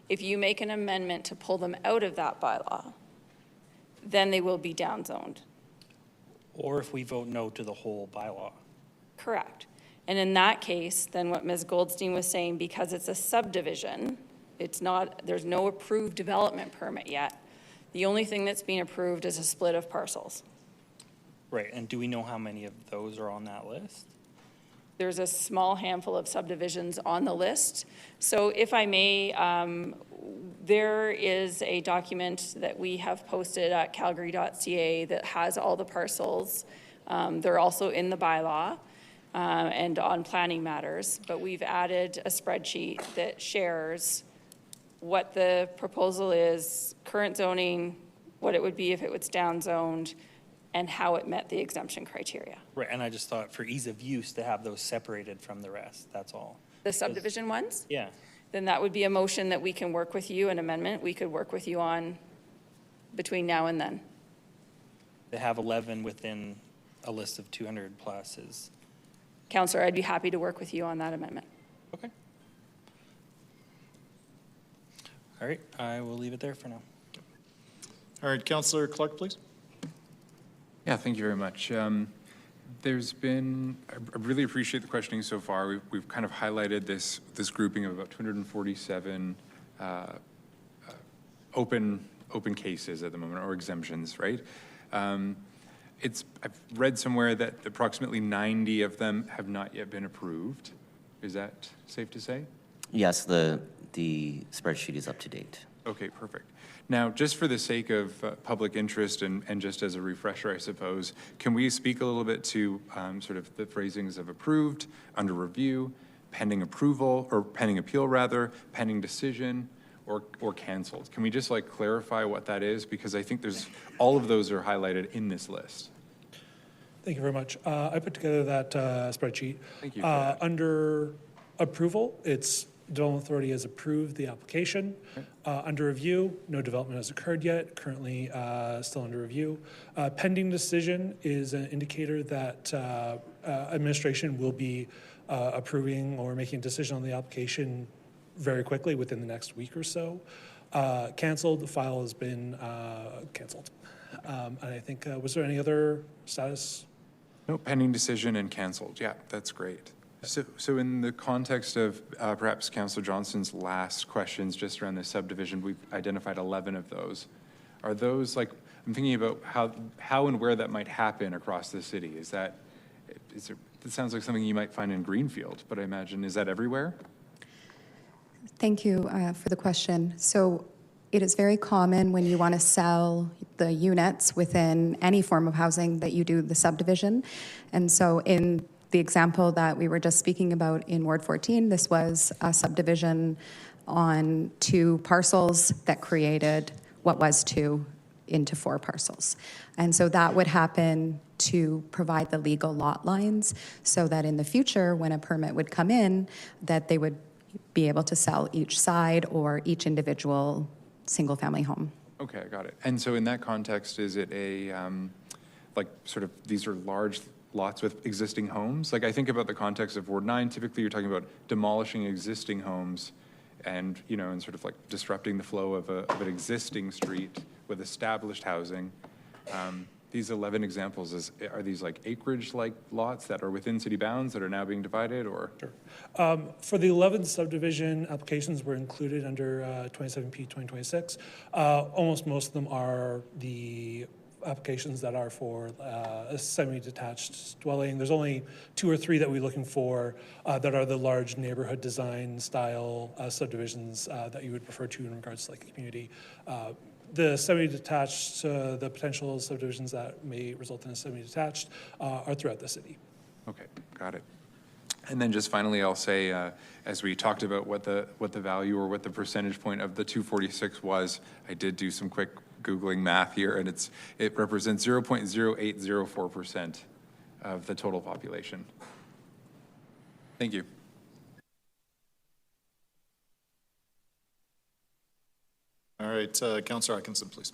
If you make an amendment to pull them out of that bylaw, then they will be downzoned. Or if we vote no to the whole bylaw. Correct. And in that case, then what Ms. Goldstein was saying, because it's a subdivision, there's no approved development permit yet. The only thing that's being approved is a split of parcels. Right, and do we know how many of those are on that list? There's a small handful of subdivisions on the list. So if I may, there is a document that we have posted at calgary.ca that has all the parcels. They're also in the bylaw and on planning matters, but we've added a spreadsheet that shares what the proposal is, current zoning, what it would be if it was downzoned, and how it met the exemption criteria. Right, and I just thought for ease of use to have those separated from the rest, that's all. The subdivision ones? Yeah. Then that would be a motion that we can work with you, an amendment we could work with you on between now and then. They have 11 within a list of 200 plus is. Councillor, I'd be happy to work with you on that amendment. Okay. All right, I will leave it there for now. All right, Councillor Clark, please. Yeah, thank you very much. There's been, I really appreciate the questioning so far. We've kind of highlighted this grouping of about 247 open cases at the moment, or exemptions, right? I've read somewhere that approximately 90 of them have not yet been approved. Is that safe to say? Yes, the spreadsheet is up to date. Okay, perfect. Now, just for the sake of public interest and just as a refresher, I suppose, can we speak a little bit to sort of the phrasings of approved, under review, pending approval, or pending appeal rather, pending decision, or canceled? Can we just like clarify what that is? Because I think all of those are highlighted in this list. Thank you very much. I put together that spreadsheet. Thank you. Under approval, it's Development Authority has approved the application. Under review, no development has occurred yet, currently still under review. Pending decision is an indicator that administration will be approving or making a decision on the application very quickly within the next week or so. Canceled, the file has been canceled. And I think, was there any other status? No, pending decision and canceled. Yeah, that's great. So in the context of perhaps Councillor Johnston's last questions just around the subdivision, we've identified 11 of those. Are those like, I'm thinking about how and where that might happen across the city. It sounds like something you might find in Greenfield, but I imagine, is that everywhere? Thank you for the question. So it is very common when you want to sell the units within any form of housing that you do the subdivision. And so in the example that we were just speaking about in Ward 14, this was a subdivision on 2 parcels that created what was 2 into 4 parcels. And so that would happen to provide the legal lot lines so that in the future, when a permit would come in, that they would be able to sell each side or each individual single-family home. Okay, I got it. And so in that context, is it a, like sort of, these are large lots with existing homes? Like I think about the context of Ward 9, typically you're talking about demolishing existing homes and, and sort of like disrupting the flow of an existing street with established housing. These 11 examples, are these like acreage-like lots that are within city bounds that are now being divided, or? Sure. For the 11 subdivision applications were included under 27P 2026. Almost most of them are the applications that are for a semi-detached dwelling. There's only 2 or 3 that we're looking for that are the large neighborhood design style subdivisions that you would refer to in regards to like a community The semi-detached, the potential subdivisions that may result in a semi-detached are throughout the city. Okay, got it. And then just finally, I'll say, as we talked about what the value or what the percentage point of the 246 was, I did do some quick Googling math here, and it represents 0.0804% of the total population. Thank you. All right, Councillor Atkinson, please.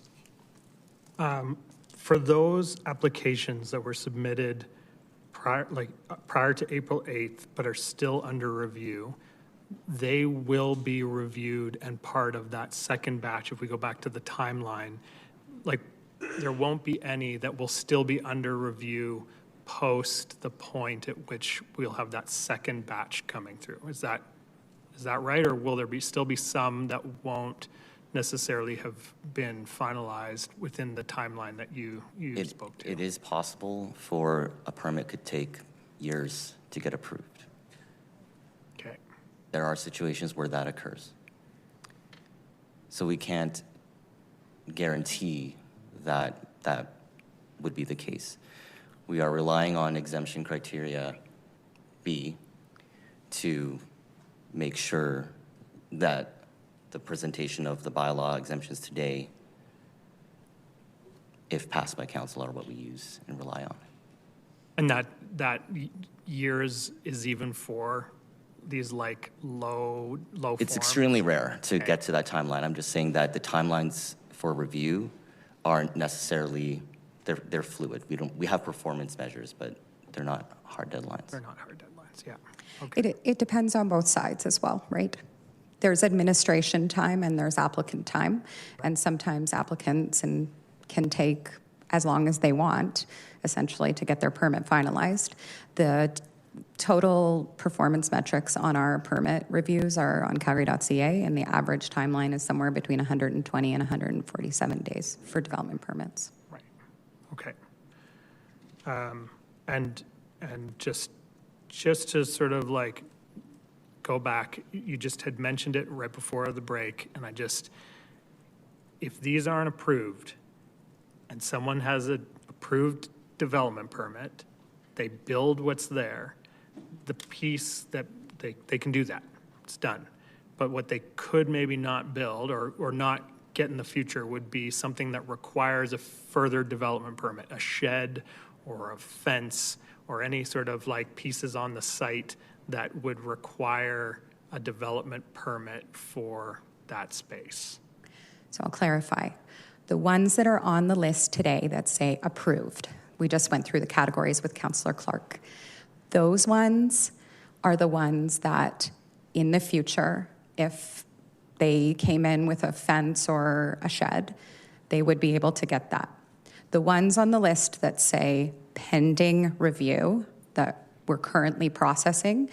For those applications that were submitted prior to April 8th, but are still under review, they will be reviewed and part of that second batch. If we go back to the timeline, like there won't be any that will still be under review post the point at which we'll have that second batch coming through. Is that right? Or will there still be some that won't necessarily have been finalized within the timeline that you spoke to? It is possible for a permit could take years to get approved. Okay. There are situations where that occurs. So we can't guarantee that that would be the case. We are relying on exemption criteria B to make sure that the presentation of the bylaw exemptions today, if passed by council, are what we use and rely on. And that years is even for these like low It's form? extremely rare to get to that timeline. I'm just saying that the timelines for review aren't necessarily, they're fluid. We have performance measures, but they're not hard deadlines. They're not hard deadlines, yeah. Okay. It depends on both sides as well, right? There's administration time and there's applicant time, and sometimes applicants can take as long as they want, essentially, to get their permit finalized. The total performance metrics on our permit reviews are on Calgary.ca, and the average timeline is somewhere between 120 and 147 days for development permits. Right. Okay. And just to sort of like go back, you just had mentioned it right before the break, and if these aren't approved and someone has an approved development permit, they build what's there, the piece that they can do that, it's done. But what they could maybe not build or not get in the future would be something that requires a further development permit, a shed or a fence or any sort of like pieces on the site that would require a development permit for that space. So I'll clarify. The ones that are on the list today that say approved, we just went through the categories with Councillor Clark. Those ones are the ones that in the future, if they came in with a fence or a shed, they would be able to get that. The ones on the list that say pending review, that we're currently processing,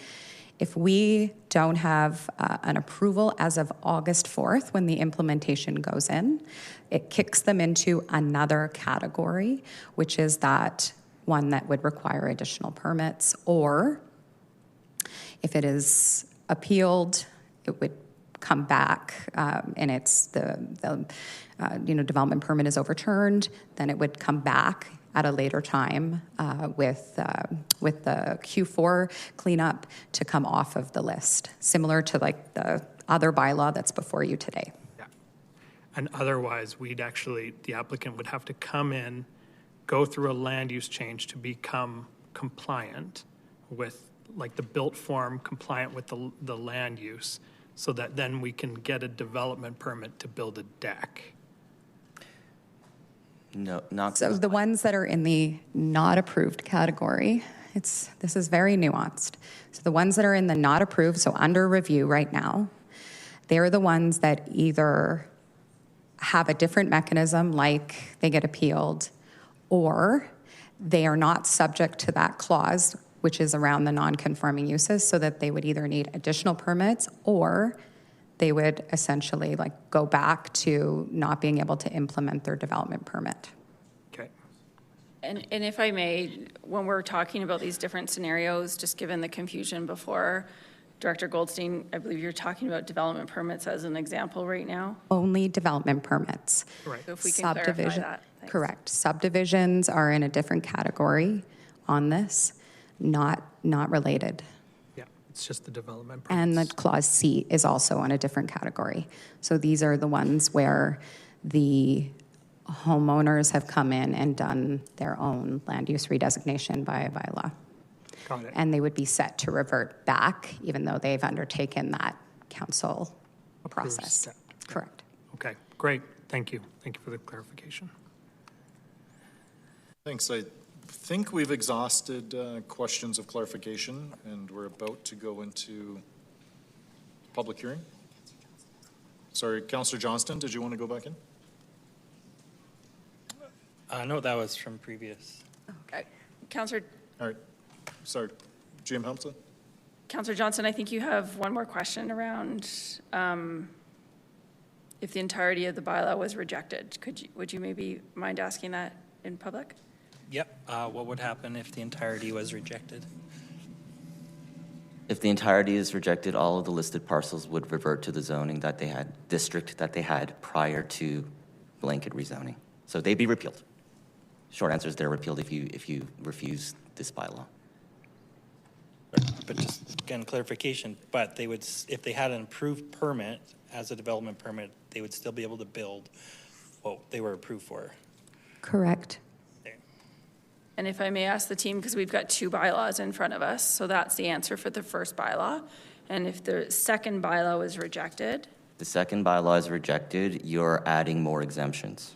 if we don't have an approval as of August 4th when the implementation goes in, it kicks them into another category, which is that one that would require additional permits, or if it is appealed, it would come back and it's the development permit is overturned, then it would come back at a later time with the Q4 cleanup to come off of the list, similar to like the other bylaw that's before you today. Yeah. And otherwise, the applicant would have to come in, go through a land use change to become compliant with, like the built form compliant with the land use, so that then we can get a development permit to build a deck. No, not So the ones that are in the not approved category, this is very nuanced. So the ones that are in the not approved, so under review right now, they're the ones that either have a different mechanism, like they get appealed, or they are not subject to that clause, which is around the non-conforming uses, so that they would either need additional permits or they would essentially like go back to not being able to implement their development permit. Okay. And if I may, when we're talking about these different scenarios, just given the confusion before, Director Goldstein, I believe you're talking about development permits as an example right now. Only development permits. Right. So if we can clarify Subdivision- that. Thanks. Correct. Subdivisions are in a different category on this, not related. Yeah, it's just the development. And the Clause C is also on a different category. So these are the ones where the homeowners have come in and done their own land use redesignation by a bylaw. Got it. And they would be set to revert back, even though they've undertaken that council process. step. Correct. Okay, great. Thank you. Thank you for the clarification. Thanks. I think we've exhausted questions of clarification, and we're about to go into public hearing. Sorry, Councillor Johnston, did you want to go back in? No, that was from previous. Okay. Councillor All right. Sorry, GM Hamilton? Councillor Johnson, I think you have one more question around if the entirety of the bylaw was rejected. Would you maybe mind asking that in public? Yep. What would happen if the entirety was rejected? If the entirety is rejected, all of the listed parcels would revert to the zoning that they had, district that they had prior to blanket rezoning. So they'd be repealed. Short answer is they're repealed if you refuse this bylaw. But just, again, clarification, but they would, if they had an approved permit as a development permit, they would still be able to build what they were approved for. Correct. And if I may ask the team, because we've got two bylaws in front of us, so that's the answer for the first bylaw. And if the second bylaw is rejected? The second bylaw is rejected, you're adding more exemptions.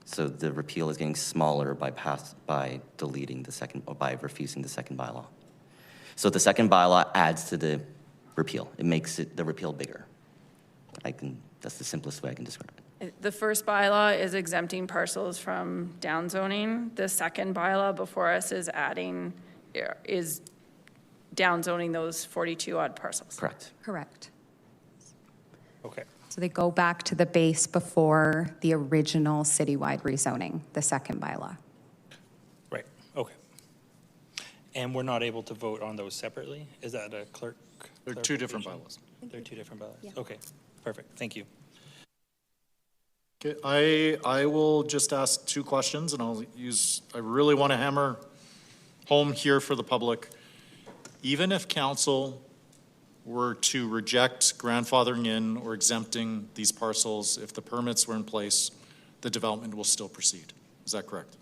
So the repeal is getting smaller by deleting the second, or by refusing the second bylaw. So the second bylaw adds to the repeal. It makes the repeal bigger. That's the simplest way I can describe it. The first bylaw is exempting parcels from downzoning. The second bylaw before us is downzoning those 42 odd parcels. Correct. Correct. Okay. So they go back to the base before the original citywide rezoning, the second bylaw. Right. Okay. And we're not able to vote on those separately? Is that a clerk? They're two different bylaws. They're two different bylaws. Okay. Perfect. Thank you. Okay, I will just ask two questions, and I really want to hammer home here for the public. Even if council were to reject grandfathering in or exempting these parcels, if the permits were in place, the development will still proceed. Is that correct?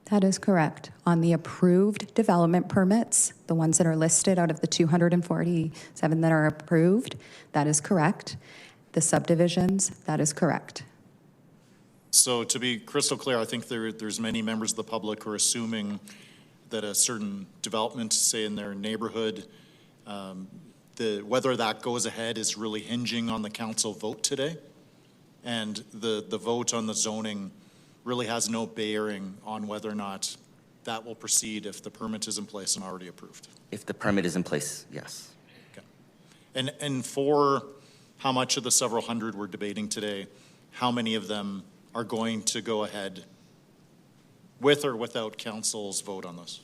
That is correct. On the approved development permits, the ones that are listed out of the 247 that are approved, that is correct. The subdivisions, that is correct. So to be crystal clear, I think there's many members of the public who are assuming that a certain development, say in their neighborhood, whether that goes ahead is really hinging on the council vote today. And the vote on the zoning really has no bearing on whether or not that will proceed if the permit is in place and already approved. If the permit is in place, yes. Okay. And for how much of the several hundred we're debating today, how many of them are going to go ahead with or without council's vote on this?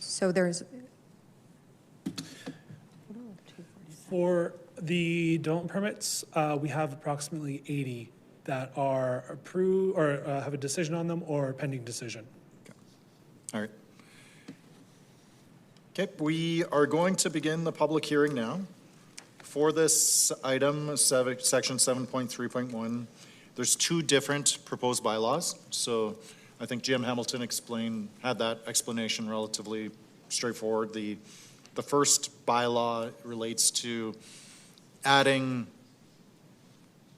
So there's... For the development permits, we have approximately 80 that are approved or have a decision on them or pending decision. Okay. All right. Okay, we are going to begin the public hearing now. For this item, section 7.3.1, there's two different proposed bylaws. So I think Jim Hamilton had that explanation relatively straightforward. The first bylaw relates to adding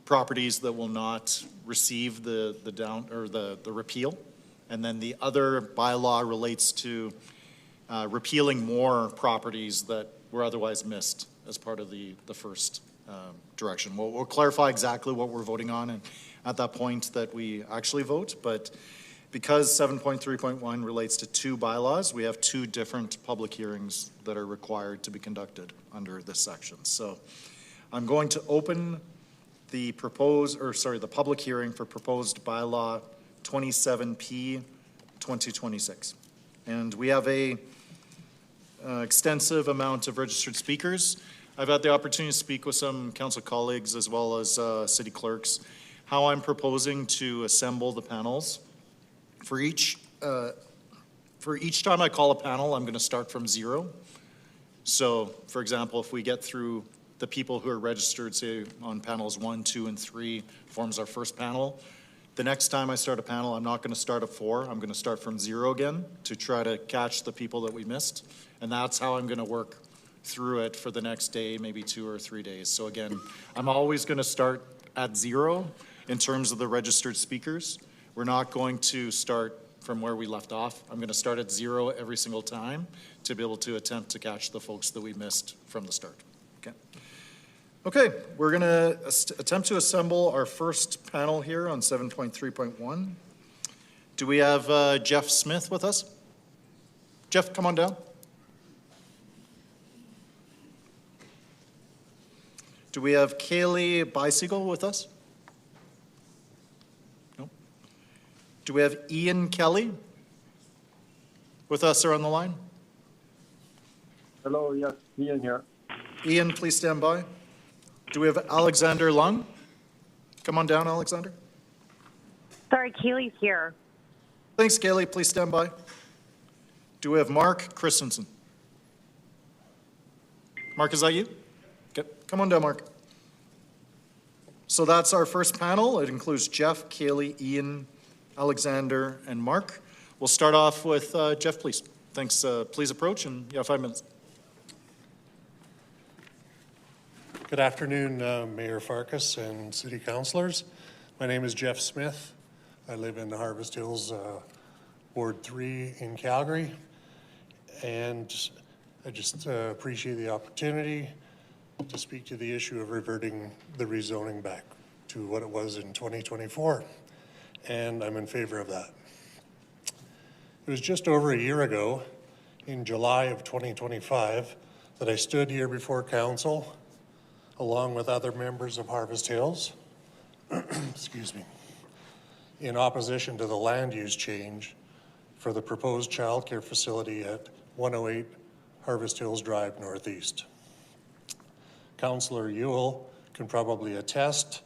properties that will not receive the repeal. And then the other bylaw relates to repealing more properties that were otherwise missed as part of the first direction. We'll clarify exactly what we're voting on and at that point that we actually vote, but because 7.3.1 relates to two bylaws, we have two different public hearings that are required to be conducted under this section. So I'm going to open the public hearing for proposed bylaw 27P 2026. And we have a extensive amount of registered speakers. I've had the opportunity to speak with some council colleagues as well as city clerks, how I'm proposing to assemble the panels. For each time I call a panel, I'm going to start from zero. So, for example, if we get through the people who are registered, say on panels 1, 2, and 3, forms our first panel. The next time I start a panel, I'm not going to start at 4. I'm going to start from 0 again to try to catch the people that we missed. And that's how I'm going to work through it for the next day, maybe 2 or 3 days. So again, I'm always going to start at 0 in terms of the registered speakers. We're not going to start from where we left off. I'm going to start at 0 every single time to be able to attempt to catch the folks that we missed from the start. Okay, we're going to attempt to assemble our first panel here on 7.3.1. Do we have Jeff Smith with us? Jeff, come on down. Do we have Kaylee Bicycle with us? No. Do we have Ian Kelly with us or on the line? Hello, yes, Ian here. Ian, please stand by. Do we have Alexander Lung? Come on down, Alexander. Sorry, Kaylee's here. Thanks, Kaylee. Please stand by. Do we have Mark Christensen? Mark, is that you? Okay. Come on down, Mark. So that's our first panel. It includes Jeff, Kaylee, Ian, Alexander, and Mark. We'll start off with Jeff, please. Thanks. Please approach, and you have 5 minutes. Good afternoon, Mayor Farkas and City Councilors. My name is Jeff Smith. I live in Harvest Hills, Ward 3 in Calgary. And I just appreciate the opportunity to speak to the issue of reverting the rezoning back to what it was in 2024. And I'm in favor of that. It was just over a year ago, in July of 2025, that I stood here before council along with other members of Harvest Hills, excuse me, in opposition to the land use change for the proposed childcare facility at 108 Harvest Hills Drive Northeast. Councillor Ewell can probably attest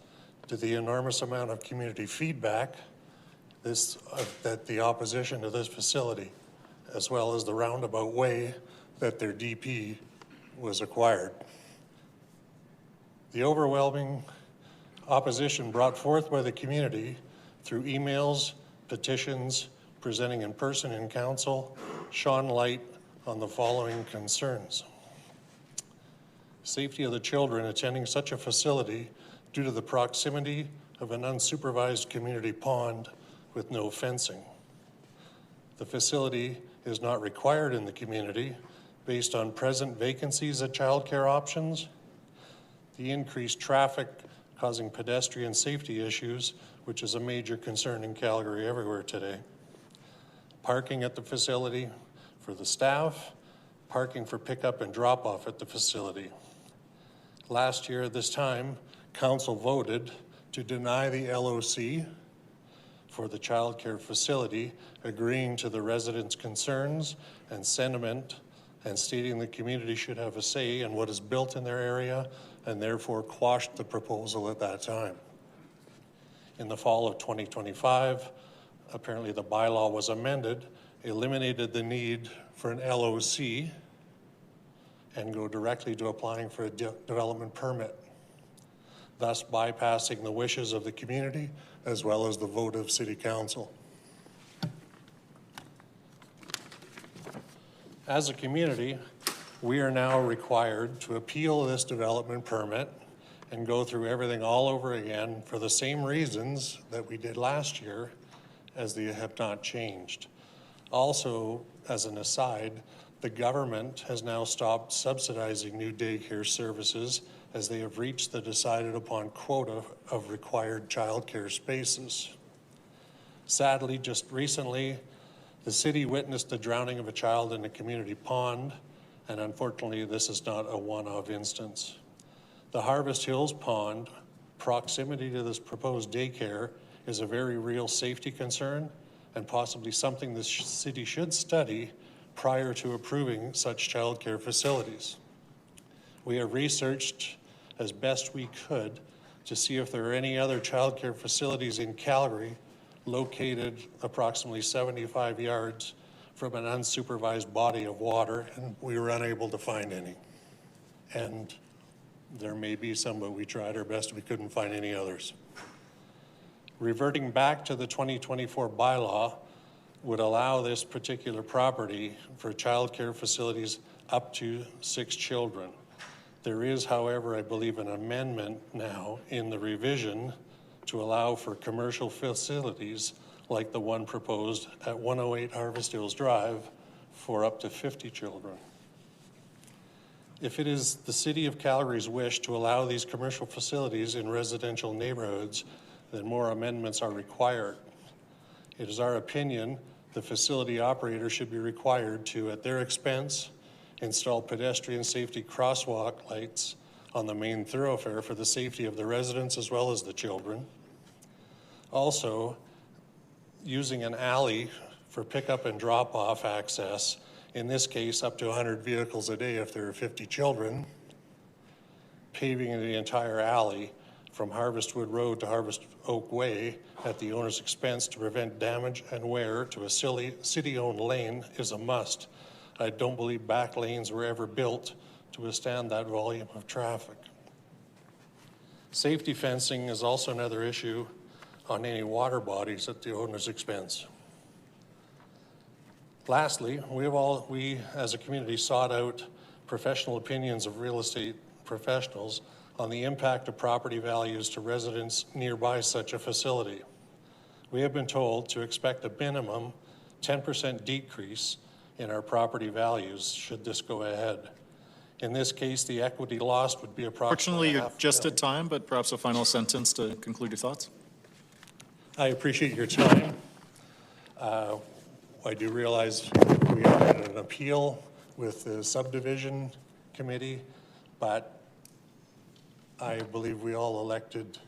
to the enormous amount of community feedback that the opposition to this facility, as well as the roundabout way that their DP was acquired. The overwhelming opposition brought forth by the community through emails, petitions, presenting in person in council, shone light on the following concerns. Safety of the children attending such a facility due to the proximity of an unsupervised community pond with no fencing. The facility is not required in the community based on present vacancies at childcare options, the increased traffic causing pedestrian safety issues, which is a major concern in Calgary everywhere today. Parking at the facility for the staff, parking for pickup and drop off at the facility. Last year at this time, council voted to deny the LOC for the childcare facility, agreeing to the residents' concerns and sentiment and stating the community should have a say in what is built in their area, and therefore quashed the proposal at that time. In the fall of 2025, apparently the bylaw was amended, eliminated the need for an LOC, and go directly to applying for a development permit, thus bypassing the wishes of the community as well as the vote of City Council. As a community, we are now required to appeal this development permit and go through everything all over again for the same reasons that we did last year, as they have not changed. Also, as an aside, the government has now stopped subsidizing new daycare services as they have reached the decided upon quota of required childcare spaces. Sadly, just recently, the city witnessed the drowning of a child in a community pond, and unfortunately, this is not a one-off instance. The Harvest Hills Pond, proximity to this proposed daycare, is a very real safety concern and possibly something the city should study prior to approving such childcare facilities. We have researched as best we could to see if there are any other childcare facilities in Calgary located approximately 75 yards from an unsupervised body of water, and we were unable to find any. And there may be some, but we tried our best. We couldn't find any others. Reverting back to the 2024 bylaw would allow this particular property for childcare facilities up to 6 children. There is, however, I believe, an amendment now in the revision to allow for commercial facilities like the one proposed at 108 Harvest Hills Drive for up to 50 children. If it is the City of Calgary's wish to allow these commercial facilities in residential neighborhoods, then more amendments are required. It is our opinion the facility operator should be required to, at their expense, install pedestrian safety crosswalk lights on the main thoroughfare for the safety of the residents as well as the children. Also, using an alley for pickup and drop-off access, in this case up to 100 vehicles a day if there are 50 children, paving the entire alley from Harvestwood Road to Harvest Oak Way at the owner's expense to prevent damage and wear to a city-owned lane is a must. I don't believe back lanes were ever built to withstand that volume of traffic. Safety fencing is also another issue on any water bodies at the owner's expense. Lastly, we as a community sought out professional opinions of real estate professionals on the impact of property values to residents nearby such a facility. We have been told to expect a minimum 10% decrease in our property values should this go ahead. In this case, the equity lost would be approximately Fortunately, you're just at time, but perhaps a final sentence to conclude your thoughts. I appreciate your time. I do realize we are at an appeal with the subdivision committee, but I believe we all elected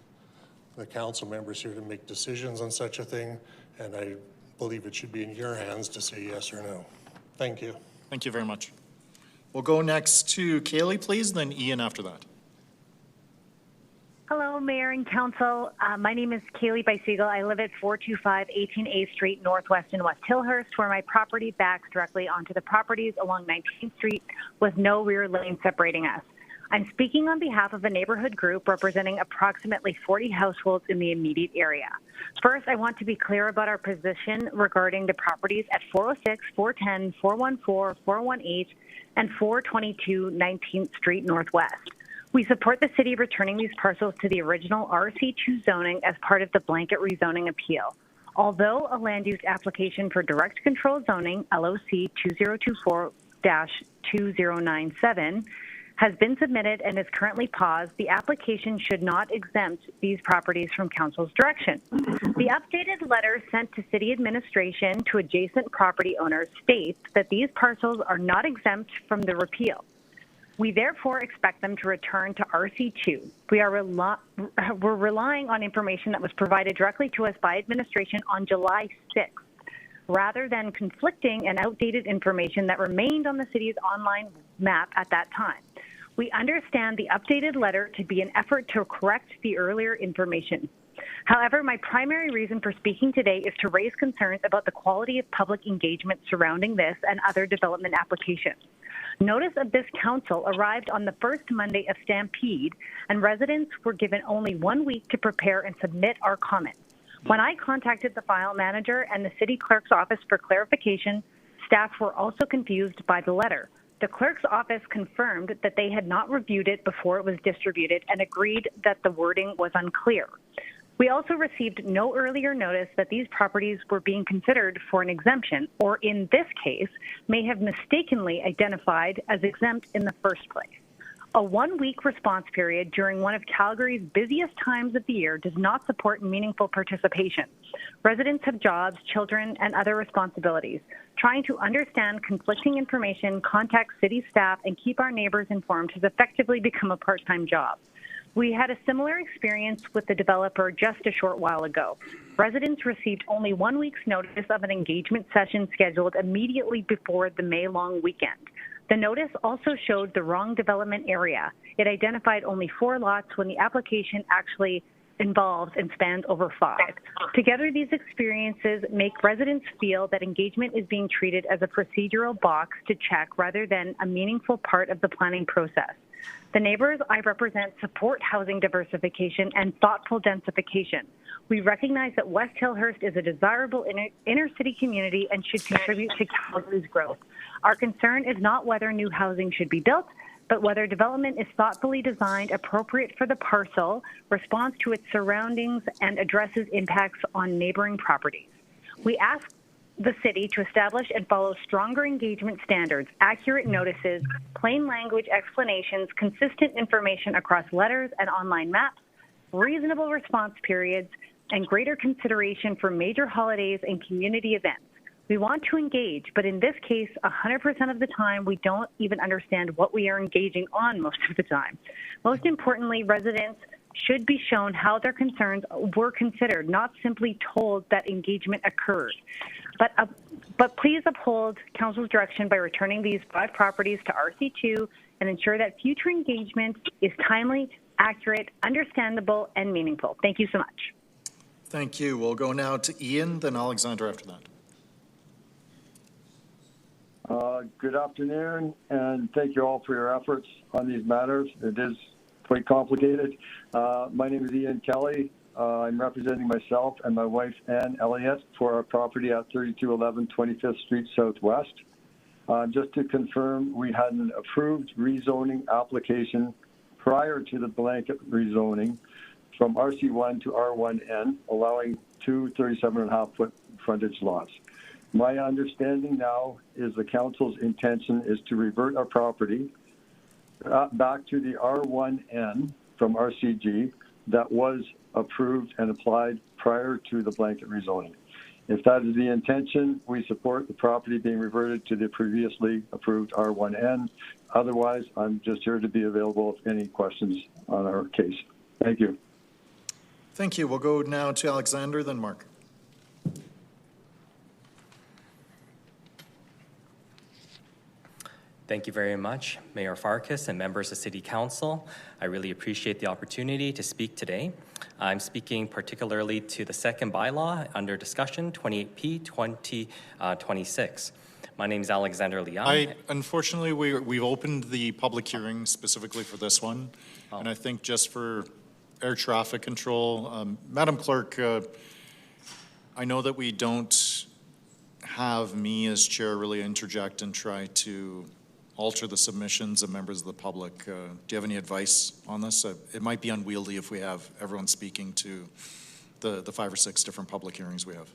the council members here to make decisions on such a thing, and I believe it should be in your hands to say yes or no. Thank you. Thank you very much. We'll go next to Kaylee, please, then Ian after that. Hello, Mayor and Council. My name is Kaylee Biesiegel. I live at 425 18A Street, Northwest in West Hillhurst, where my property backs directly onto the properties along 19th Street with no rear lane separating us. I'm speaking on behalf of a neighborhood group representing approximately 40 households in the immediate area. First, I want to be clear about our position regarding the properties at 406, 410, 414, 418, and 422 19th Street Northwest. We support the city returning these parcels to the original RC2 zoning as part of the blanket rezoning appeal. Although a land use application for direct control zoning, LOC 2024-2097, has been submitted and is currently paused, the application should not exempt these properties from council's direction. The updated letter sent to city administration to adjacent property owners states that these parcels are not exempt from the repeal. We therefore expect them to return to RC2. We're relying on information that was provided directly to us by administration on July 6th, rather than conflicting and outdated information that remained on the city's online map at that time. We understand the updated letter to be an effort to correct the earlier information. However, my primary reason for speaking today is to raise concerns about the quality of public engagement surrounding this and other development applications. Notice of this council arrived on the first Monday of Stampede, and residents were given only 1 week to prepare and submit our comments. When I contacted the file manager and the city clerk's office for clarification, staff were also confused by the letter. The clerk's office confirmed that they had not reviewed it before it was distributed and agreed that the wording was unclear. We also received no earlier notice that these properties were being considered for an exemption, or in this case, may have mistakenly identified as exempt in the first place. A 1 week response period during one of Calgary's busiest times of the year does not support meaningful participation. Residents have jobs, children, and other responsibilities. Trying to understand conflicting information, contact city staff, and keep our neighbors informed has effectively become a part-time job. We had a similar experience with the developer just a short while ago. Residents received only 1 week's notice of an engagement session scheduled immediately before the May-long weekend. The notice also showed the wrong development area. It identified only 4 lots when the application actually involves and spans over 5. Together, these experiences make residents feel that engagement is being treated as a procedural box to check rather than a meaningful part of the planning process. The neighbors I represent support housing diversification and thoughtful densification. We recognize that West Hillhurst is a desirable inner city community and should contribute to Calgary's growth. Our concern is not whether new housing should be built, but whether development is thoughtfully designed, appropriate for the parcel, responds to its surroundings, and addresses impacts on neighboring properties. We ask the city to establish and follow stronger engagement standards, accurate notices, plain language explanations, consistent information across letters and online maps, reasonable response periods, and greater consideration for major holidays and community events. We want to engage, but in this case, 100% of the time, we don't even understand what we are engaging on most of the time. Most importantly, residents should be shown how their concerns were considered, not simply told that engagement occurred. But please uphold Council's direction by returning these 5 properties to RC2 and ensure that future engagement is timely, accurate, understandable, and meaningful. Thank you so much. Thank you. We'll go now to Ian, then Alexander after that. Good afternoon, and thank you all for your efforts on these matters. It is quite complicated. My name is Ian Kelly. I'm representing myself and my wife, Ann Elliott, for our property at 3211 25th Street Southwest. Just to confirm, we had an approved rezoning application prior to the blanket rezoning from RC1 to R1N, allowing 2 37.5-foot frontage lots. My understanding now is the council's intention is to revert our property back to the R1N from RCG that was approved and applied prior to the blanket rezoning. If that is the intention, we support the property being reverted to the previously approved R1N. Otherwise, I'm just here to be available if any questions on our case. Thank you. Thank you. We'll go now to Alexander, then Mark. Thank you very much, Mayor Farkas and members of City Council. I really appreciate the opportunity to speak today. I'm speaking particularly to the second bylaw under discussion, 28P 2026. My name is Alexander Liang. Unfortunately, we've opened the public hearing specifically for this one, and I think just for air traffic control, Madam Clerk, I know that we don't have me as chair really interject and try to alter the submissions of members of the public. Do you have any advice on this? It might be unwieldy if we have everyone speaking to the 5 or 6 different public hearings we have.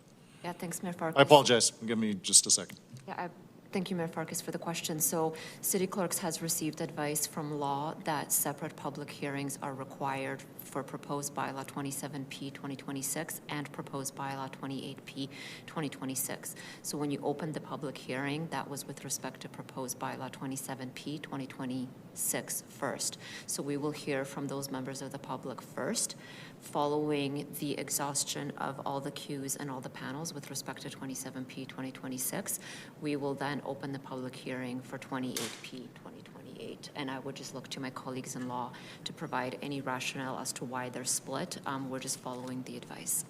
Yeah, thanks, Mayor Farkas. I apologize. Give me just a second. Yeah, thank you, Mayor Farkas, for the question. So City Clerks has received advice from law that separate public hearings are required for proposed bylaw 27P 2026 and proposed bylaw 28P 2026. So when you opened the public hearing, that was with respect to proposed bylaw 27P 2026 first. So we will hear from those members of the public first. Following the exhaustion of all the queues and all the panels with respect to 27P 2026, we will then open the public hearing for 28P 2028. And I would just look to my colleagues in law to provide any rationale as to why they're split. We're just following the advice.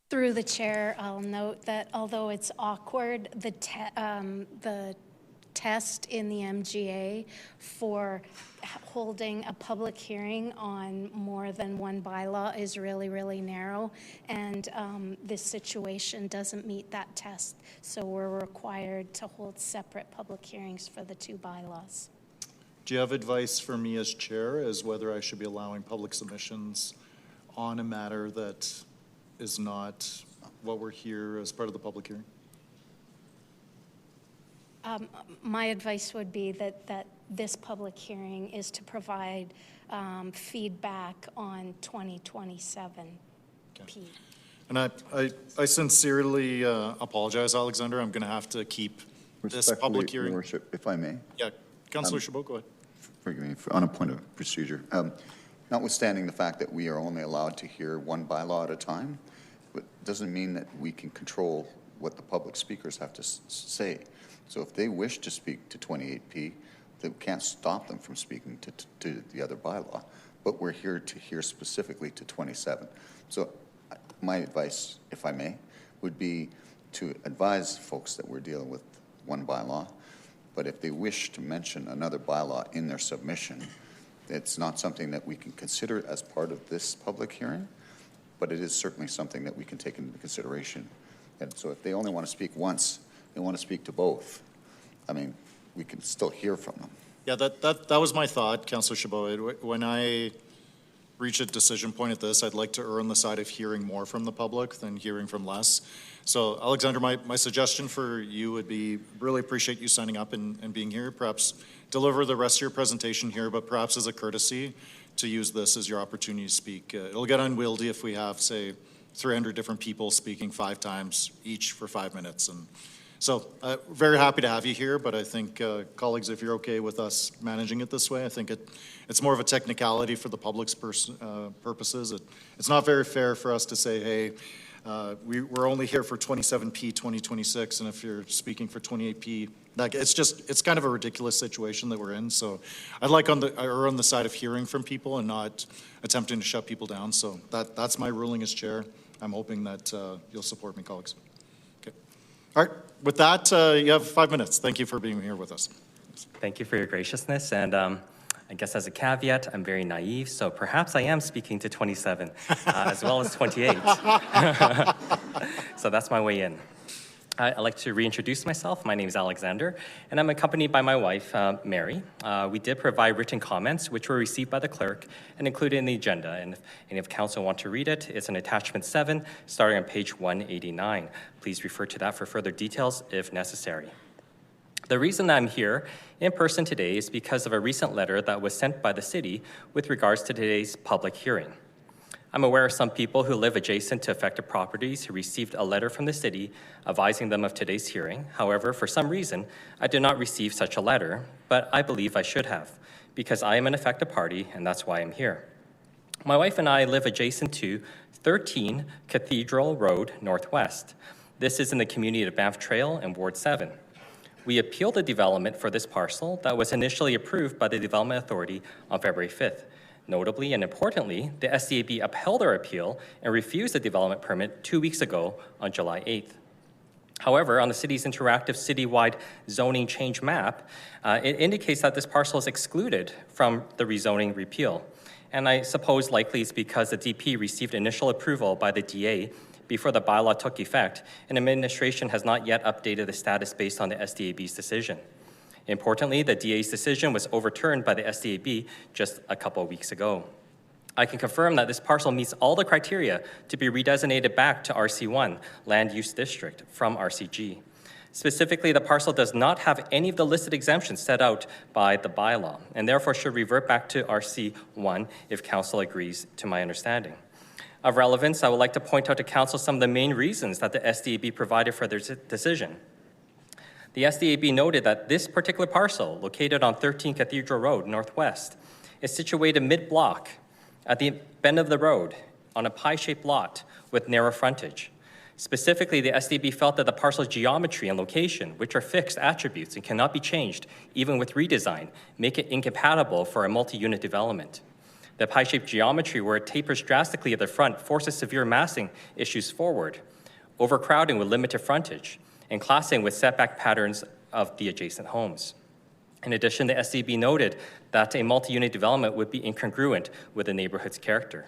Through the chair, I'll note that although it's awkward, the test in the MGA for holding a public hearing on more than one bylaw is really, really narrow, and this situation doesn't meet that test, so we're required to hold separate public hearings for the 2 bylaws. Do you have advice for me as chair as whether I should be allowing public submissions on a matter that is not what we're here as part of the public hearing? My advice would be that this public hearing is to provide feedback on 2027 P. And I sincerely apologize, Alexander. I'm going to have to keep this public hearing. Your Worship, if I may. Yeah, Councillor Chabot, go ahead. forgive me, on a point of procedure. Notwithstanding the fact that we are only allowed to hear one bylaw at a time, but doesn't mean that we can control what the public speakers have to say. So if they wish to speak to 28P, they can't stop them from speaking to the other bylaw, but we're here to hear specifically to 27. So my advice, if I may, would be to advise folks that we're dealing with one bylaw, but if they wish to mention another bylaw in their submission, it's not something that we can consider as part of this public hearing, but it is certainly something that we can take into consideration. And so if they only want to speak once, they want to speak to both, I mean, we can still hear from them. Yeah, that was my thought, Councillor Chabot. When I reach a decision point at this, I'd like to err on the side of hearing more from the public than hearing from less. So, Alexander, my suggestion for you would be, really appreciate you signing up and being here. Perhaps deliver the rest of your presentation here, but perhaps as a courtesy to use this as your opportunity to speak. It'll get unwieldy if we have, say, 300 different people speaking 5 times, each for 5 minutes. And so, very happy to have you here, but I think, colleagues, if you're okay with us managing it this way, I think it's more of a technicality for the public's purposes. It's not very fair for us to say, hey, we're only here for 27P 2026, and if you're speaking for 28P, it's kind of a ridiculous situation that we're in. So I'd like on the side of hearing from people and not attempting to shut people down. So that's my ruling as chair. I'm hoping that you'll support me, colleagues. Okay. All right. With that, you have 5 minutes. Thank you for being here with us. Thank you for your graciousness. And I guess as a caveat, I'm very naive, so perhaps I am speaking to 27 as well as 28. So that's my way in. I'd like to reintroduce myself. My name is Alexander, and I'm accompanied by my wife, Mary. We did provide written comments, which were received by the clerk and included in the agenda. And if any of council want to read it, it's in attachment 7, starting on page 189. Please refer to that for further details if necessary. The reason I'm here in person today is because of a recent letter that was sent by the city with regards to today's public hearing. I'm aware of some people who live adjacent to affected properties who received a letter from the city advising them of today's hearing. However, for some reason, I did not receive such a letter, but I believe I should have, because I am an affected party, and that's why I'm here. My wife and I live adjacent to 13 Cathedral Road Northwest. This is in the community of Banff Trail in Ward 7. We appealed the development for this parcel that was initially approved by the Development Authority on February 5th. Notably and importantly, the SDAB upheld our appeal and refused the development permit 2 weeks ago on July 8th. However, on the city's interactive citywide zoning change map, it indicates that this parcel is excluded from the rezoning repeal. And I suppose likely it's because the DP received initial approval by the DA before the bylaw took effect, and administration has not yet updated the status based on the SDAB's decision. Importantly, the DA's decision was overturned by the SDAB just a couple of weeks ago. I can confirm that this parcel meets all the criteria to be redesignated back to RC1, Land Use District, from RCG. Specifically, the parcel does not have any of the listed exemptions set out by the bylaw, and therefore should revert back to RC1 if council agrees to my understanding. Of relevance, I would like to point out to council some of the main reasons that the SDAB provided for their decision. The SDAB noted that this particular parcel, located on 13 Cathedral Road Northwest, is situated mid-block at the bend of the road on a pie-shaped lot with narrow frontage. Specifically, the SDAB felt that the parcel's geometry and location, which are fixed attributes and cannot be changed even with redesign, make it incompatible for a multi-unit development. The pie-shaped geometry, where it tapers drastically at the front, forces severe massing issues forward, overcrowding with limited frontage, and classing with setback patterns of the adjacent homes. In addition, the SDAB noted that a multi-unit development would be incongruent with the neighborhood's character.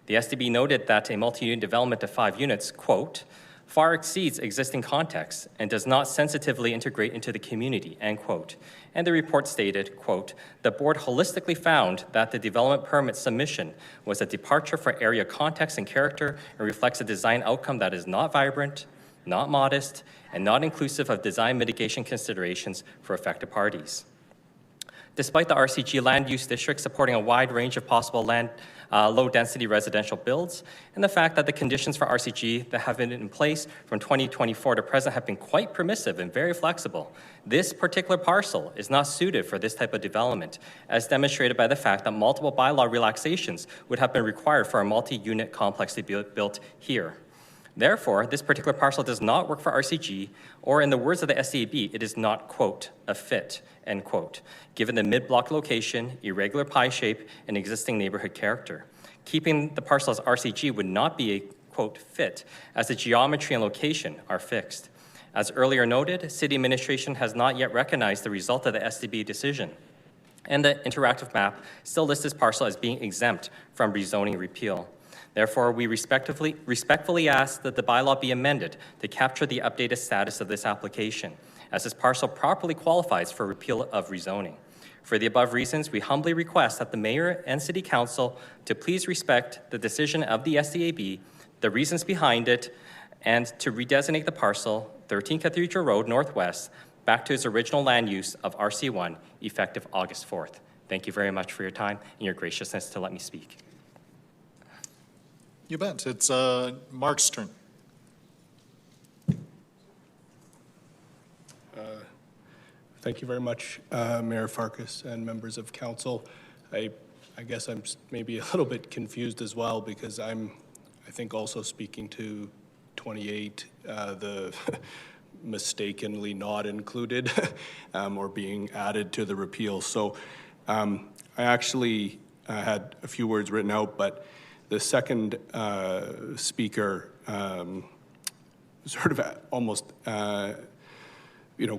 The SDAB noted that a multi-unit development of 5 units, quote, far exceeds existing context and does not sensitively integrate into the community, end quote. And the report stated, quote, the board holistically found that the development permit submission was a departure for area context and character and reflects a design outcome that is not vibrant, not modest, and not inclusive of design mitigation considerations for affected parties. Despite the RCG land use district supporting a wide range of possible land low-density residential builds, and the fact that the conditions for RCG that have been in place from 2024 to present have been quite permissive and very flexible. This particular parcel is not suited for this type of development, as demonstrated by the fact that multiple bylaw relaxations would have been required for a multi-unit complex to be built here. Therefore, this particular parcel does not work for RCG, or in the words of the SAB, it is not, quote, a fit, end quote, given the mid-block location, irregular pie shape, and existing neighborhood character. Keeping the parcel as RCG would not be a, quote, fit, as the geometry and location are fixed. As earlier noted, City Administration has not yet recognized the result of the SAB decision, and the interactive map still lists this parcel as being exempt from rezoning repeal. Therefore, we respectfully ask that the bylaw be amended to capture the updated status of this application, as this parcel properly qualifies for repeal of rezoning. For the above reasons, we humbly request that the Mayor and City Council to please respect the decision of the SAB, the reasons behind it, and to redesignate the parcel, 13 Cathedral Road Northwest, back to its original land use of RC1, effective August 4th. Thank you very much for your time and your graciousness to let me speak. You bet. It's Mark's turn. Thank you very much, Mayor Farkas and members of council. I guess I'm maybe a little bit confused as well, because I think also speaking to 28, the mistakenly not included or being added to the repeal. So I actually had a few words written out, but the second speaker sort of almost,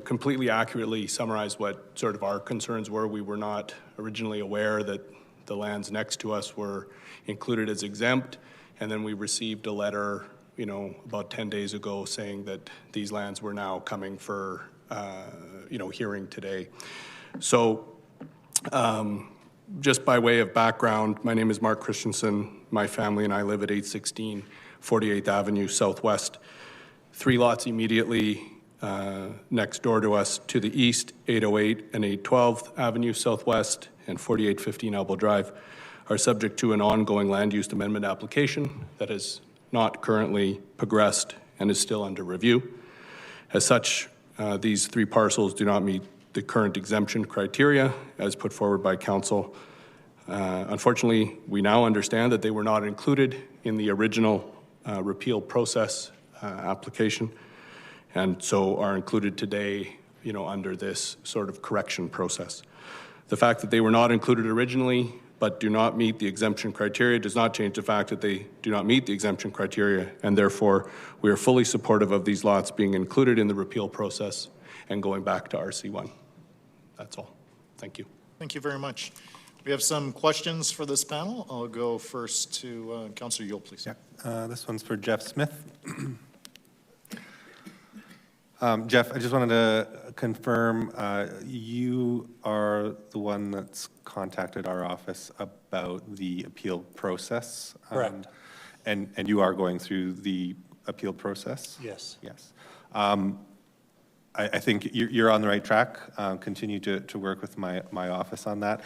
completely accurately summarized what sort of our concerns were. We were not originally aware that the lands next to us were included as exempt, and then we received a letter, about 10 days ago saying that these lands were now coming for, hearing today. So, just by way of background, my name is Mark Christensen. My family and I live at 816 48th Avenue Southwest. 3 lots immediately next door to us to the east, 808 and 812th Avenue Southwest and 4815 Elbow Drive, are subject to an ongoing land use amendment application that has not currently progressed and is still under review. As such, these 3 parcels do not meet the current exemption criteria as put forward by council. Unfortunately, we now understand that they were not included in the original repeal process application, and so are included today, under this sort of correction process. The fact that they were not included originally but do not meet the exemption criteria does not change the fact that they do not meet the exemption criteria, and therefore we are fully supportive of these lots being included in the repeal process and going back to RC1. That's all. Thank you. Thank you very much. We have some questions for this panel. I'll go first to Councillor Yule, please. Yeah, this one's for Jeff Smith. Jeff, I just wanted to confirm, you are the one that's contacted our office about the appeal process. Correct. And you are going through the appeal process? Yes. Yes. I think you're on the right track. Continue to work with my office on that.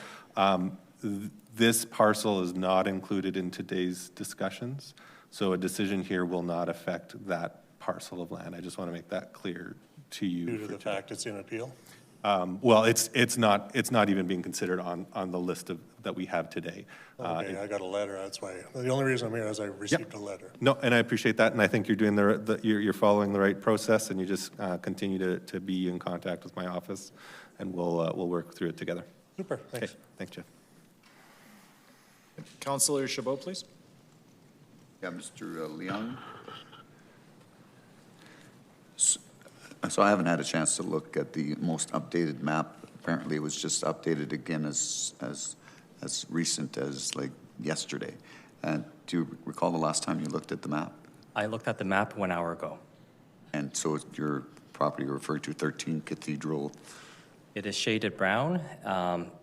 This parcel is not included in today's discussions, so a decision here will not affect that parcel of land. I just want to make that clear to you. Due to the fact it's in appeal? Well, it's not even being considered on the list that we have today. Okay, I got a letter. That's why. The only reason I'm here is I received a letter. No, and I appreciate that, and I think you're doing you're following the right process, and you just continue to be in contact with my office, and we'll work through it together. Super. Thanks. Okay, thanks, Jeff. Councillor Chabot, please. Yeah, Mr. Leon. So I haven't had a chance to look at the most updated map. Apparently, it was just updated again as recent as like yesterday. And do you recall the last time you looked at the map? I looked at the map 1 hour ago. And so your property you're referring to 13 Cathedral. It is shaded brown,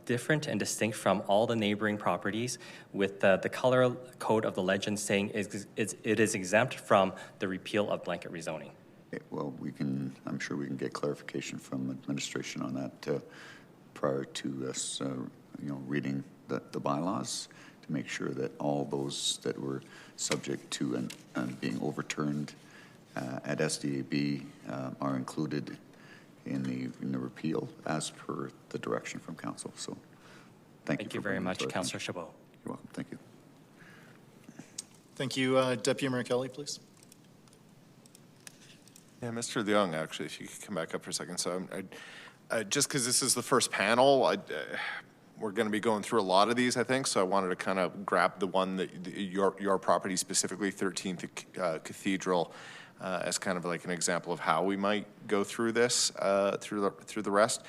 different and distinct from all the neighboring properties, with the color code of the legend saying it is exempt from the repeal of blanket rezoning. Okay, well, I'm sure we can get clarification from administration on that prior to us, reading the bylaws to make sure that all those that were subject to being overturned at SDAB are included in the repeal as per the direction from council. So Thank you very much, Councillor Chabot. You're welcome. Thank you. Thank you. Deputy Mayor Kelly, please. Yeah, Mr. Leung, actually, if you could come back up for a second. So just because this is the first panel, we're going to be going through a lot of these, I think. So I wanted to kind of grab the one that your property specifically, 13th Cathedral, as kind of like an example of how we might go through this, through the rest.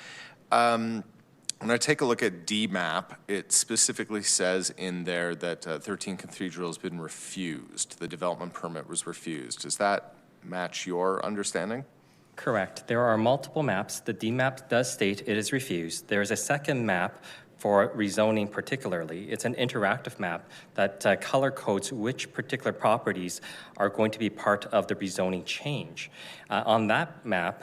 When I take a look at DMAP, it specifically says in there that 13th Cathedral has been refused. The development permit was refused. Does that match your understanding? Correct. There are multiple maps. The DMAP does state it is refused. There is a second map for rezoning particularly. It's an interactive map that color codes which particular properties are going to be part of the rezoning change. On that map,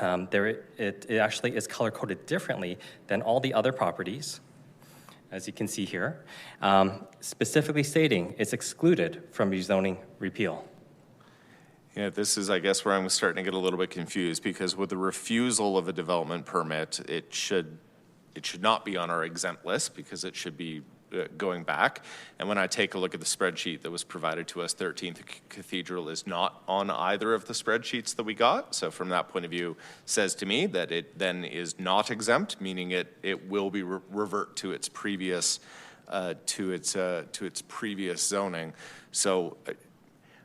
it actually is color coded differently than all the other properties, as you can see here, specifically stating it's excluded from rezoning repeal. Yeah, this is, I guess, where I'm starting to get a little bit confused, because with the refusal of a development permit, it should not be on our exempt list, because it should be going back. And when I take a look at the spreadsheet that was provided to us, 13th Cathedral is not on either of the spreadsheets that we got. So from that point of view, says to me that it then is not exempt, meaning it will be revert to its previous previous zoning. So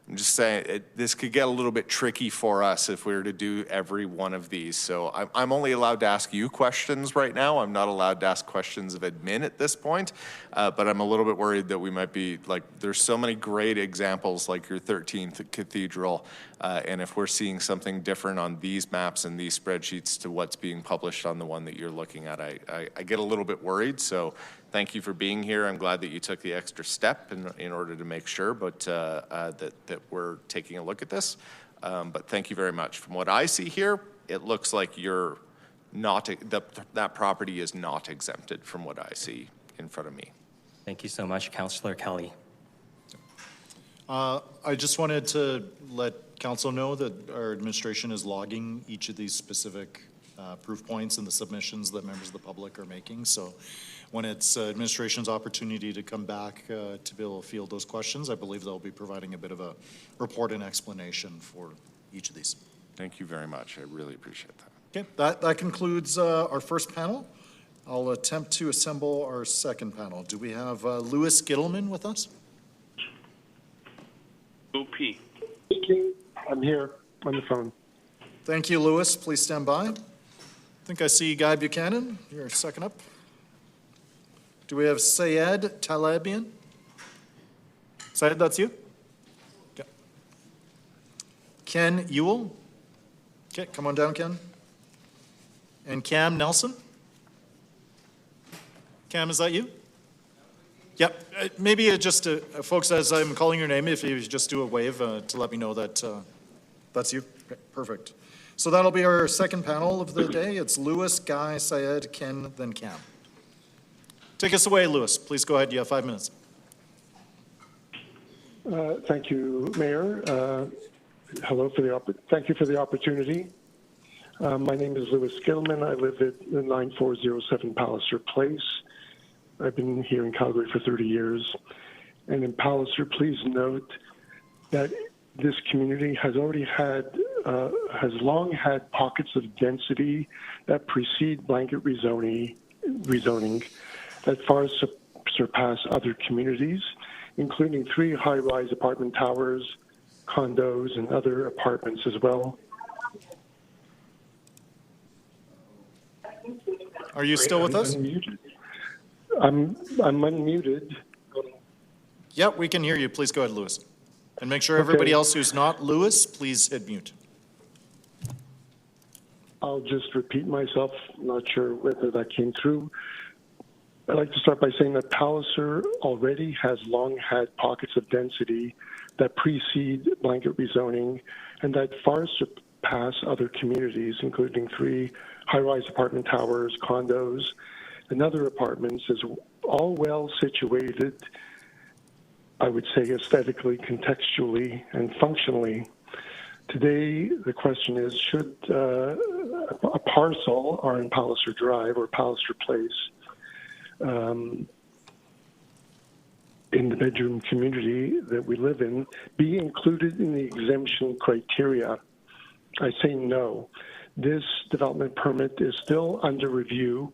I'm just saying this could get a little bit tricky for us if we were to do every one of these. So I'm only allowed to ask you questions right now. I'm not allowed to ask questions of admin at this point, but I'm a little bit worried that we might be like, there's so many great examples like your 13th Cathedral, and if we're seeing something different on these maps and these spreadsheets to what's being published on the one that you're looking at, I get a little bit worried. So thank you for being here. I'm glad that you took the extra step in order to make sure, but that we're taking a look at this. But thank you very much. From what I see here, it looks like you're not, that property is not exempted from what I see in front of me. Thank you so much, Councillor Kelly. I just wanted to let council know that our administration is logging each of these specific proof points and the submissions that members of the public are making. So when it's administration's opportunity to come back to be able to field those questions, I believe they'll be providing a bit of a report and explanation for each of these. Thank you very much. I really appreciate that. Okay, that concludes our first panel. I'll attempt to assemble our second panel. Do we have Louis Gittleman with us? OP. I'm here on the phone. Thank you, Louis. Please stand by. I think I see Guy Buchanan. You're second up. Do we have Syed Talabian? Syed, that's you? Okay. Ken Ewell? Okay, come on down, Ken. And Cam Nelson? Cam, is that you? Yep. Maybe just, folks, as I'm calling your name, if you just do a wave to let me know that that's you. Okay, perfect. So that'll be our second panel of the day. It's Louis, Guy, Syed, Ken, then Cam. Take us away, Louis. Please go ahead. You have 5 minutes. Thank you, Mayor. Hello thank you for the opportunity. My name is Louis Gittleman. I live at 9407 Palliser Place. I've been here in Calgary for 30 years. And in Palliser, please note that this community has already had, has long had pockets of density that precede blanket rezoning that far surpass other communities, including 3 high-rise apartment towers, condos, and other apartments as well. Are you still with us? I'm unmuted. Yep, we can hear you. Please go ahead, Louis. And make sure everybody else who's not Louis, please hit mute. I'll just repeat myself. I'm not sure whether that came through. I'd like to start by saying that Palliser already has long had pockets of density that precede blanket rezoning and that far surpass other communities, including 3 high-rise apartment towers, condos, and other apartments, is all well situated I would say aesthetically, contextually, and functionally. Today, the question is, should a parcel on Palliser Drive or Palliser Place in the bedroom community that we live in be included in the exemption criteria? I say no. This development permit is still under review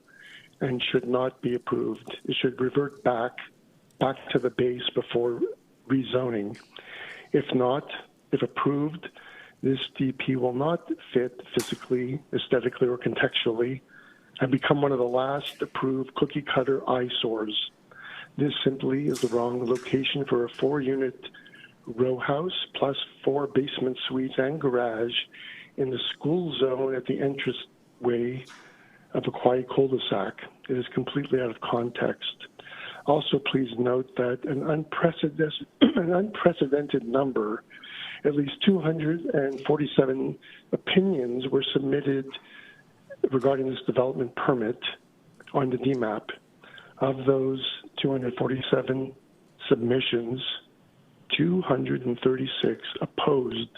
and should not be approved. It should revert back to the base before rezoning. If not, if approved, this DP will not fit physically, aesthetically, or contextually and become one of the last approved cookie-cutter eyesores. This simply is the wrong location for a 4-unit row house plus 4 basement suites and garage in the school zone at the entranceway of a quiet cul-de-sac. It is completely out of context. Also, please note that an unprecedented number, at least 247 opinions were submitted regarding this development permit on the DMAP. Of those 247 submissions, 236 opposed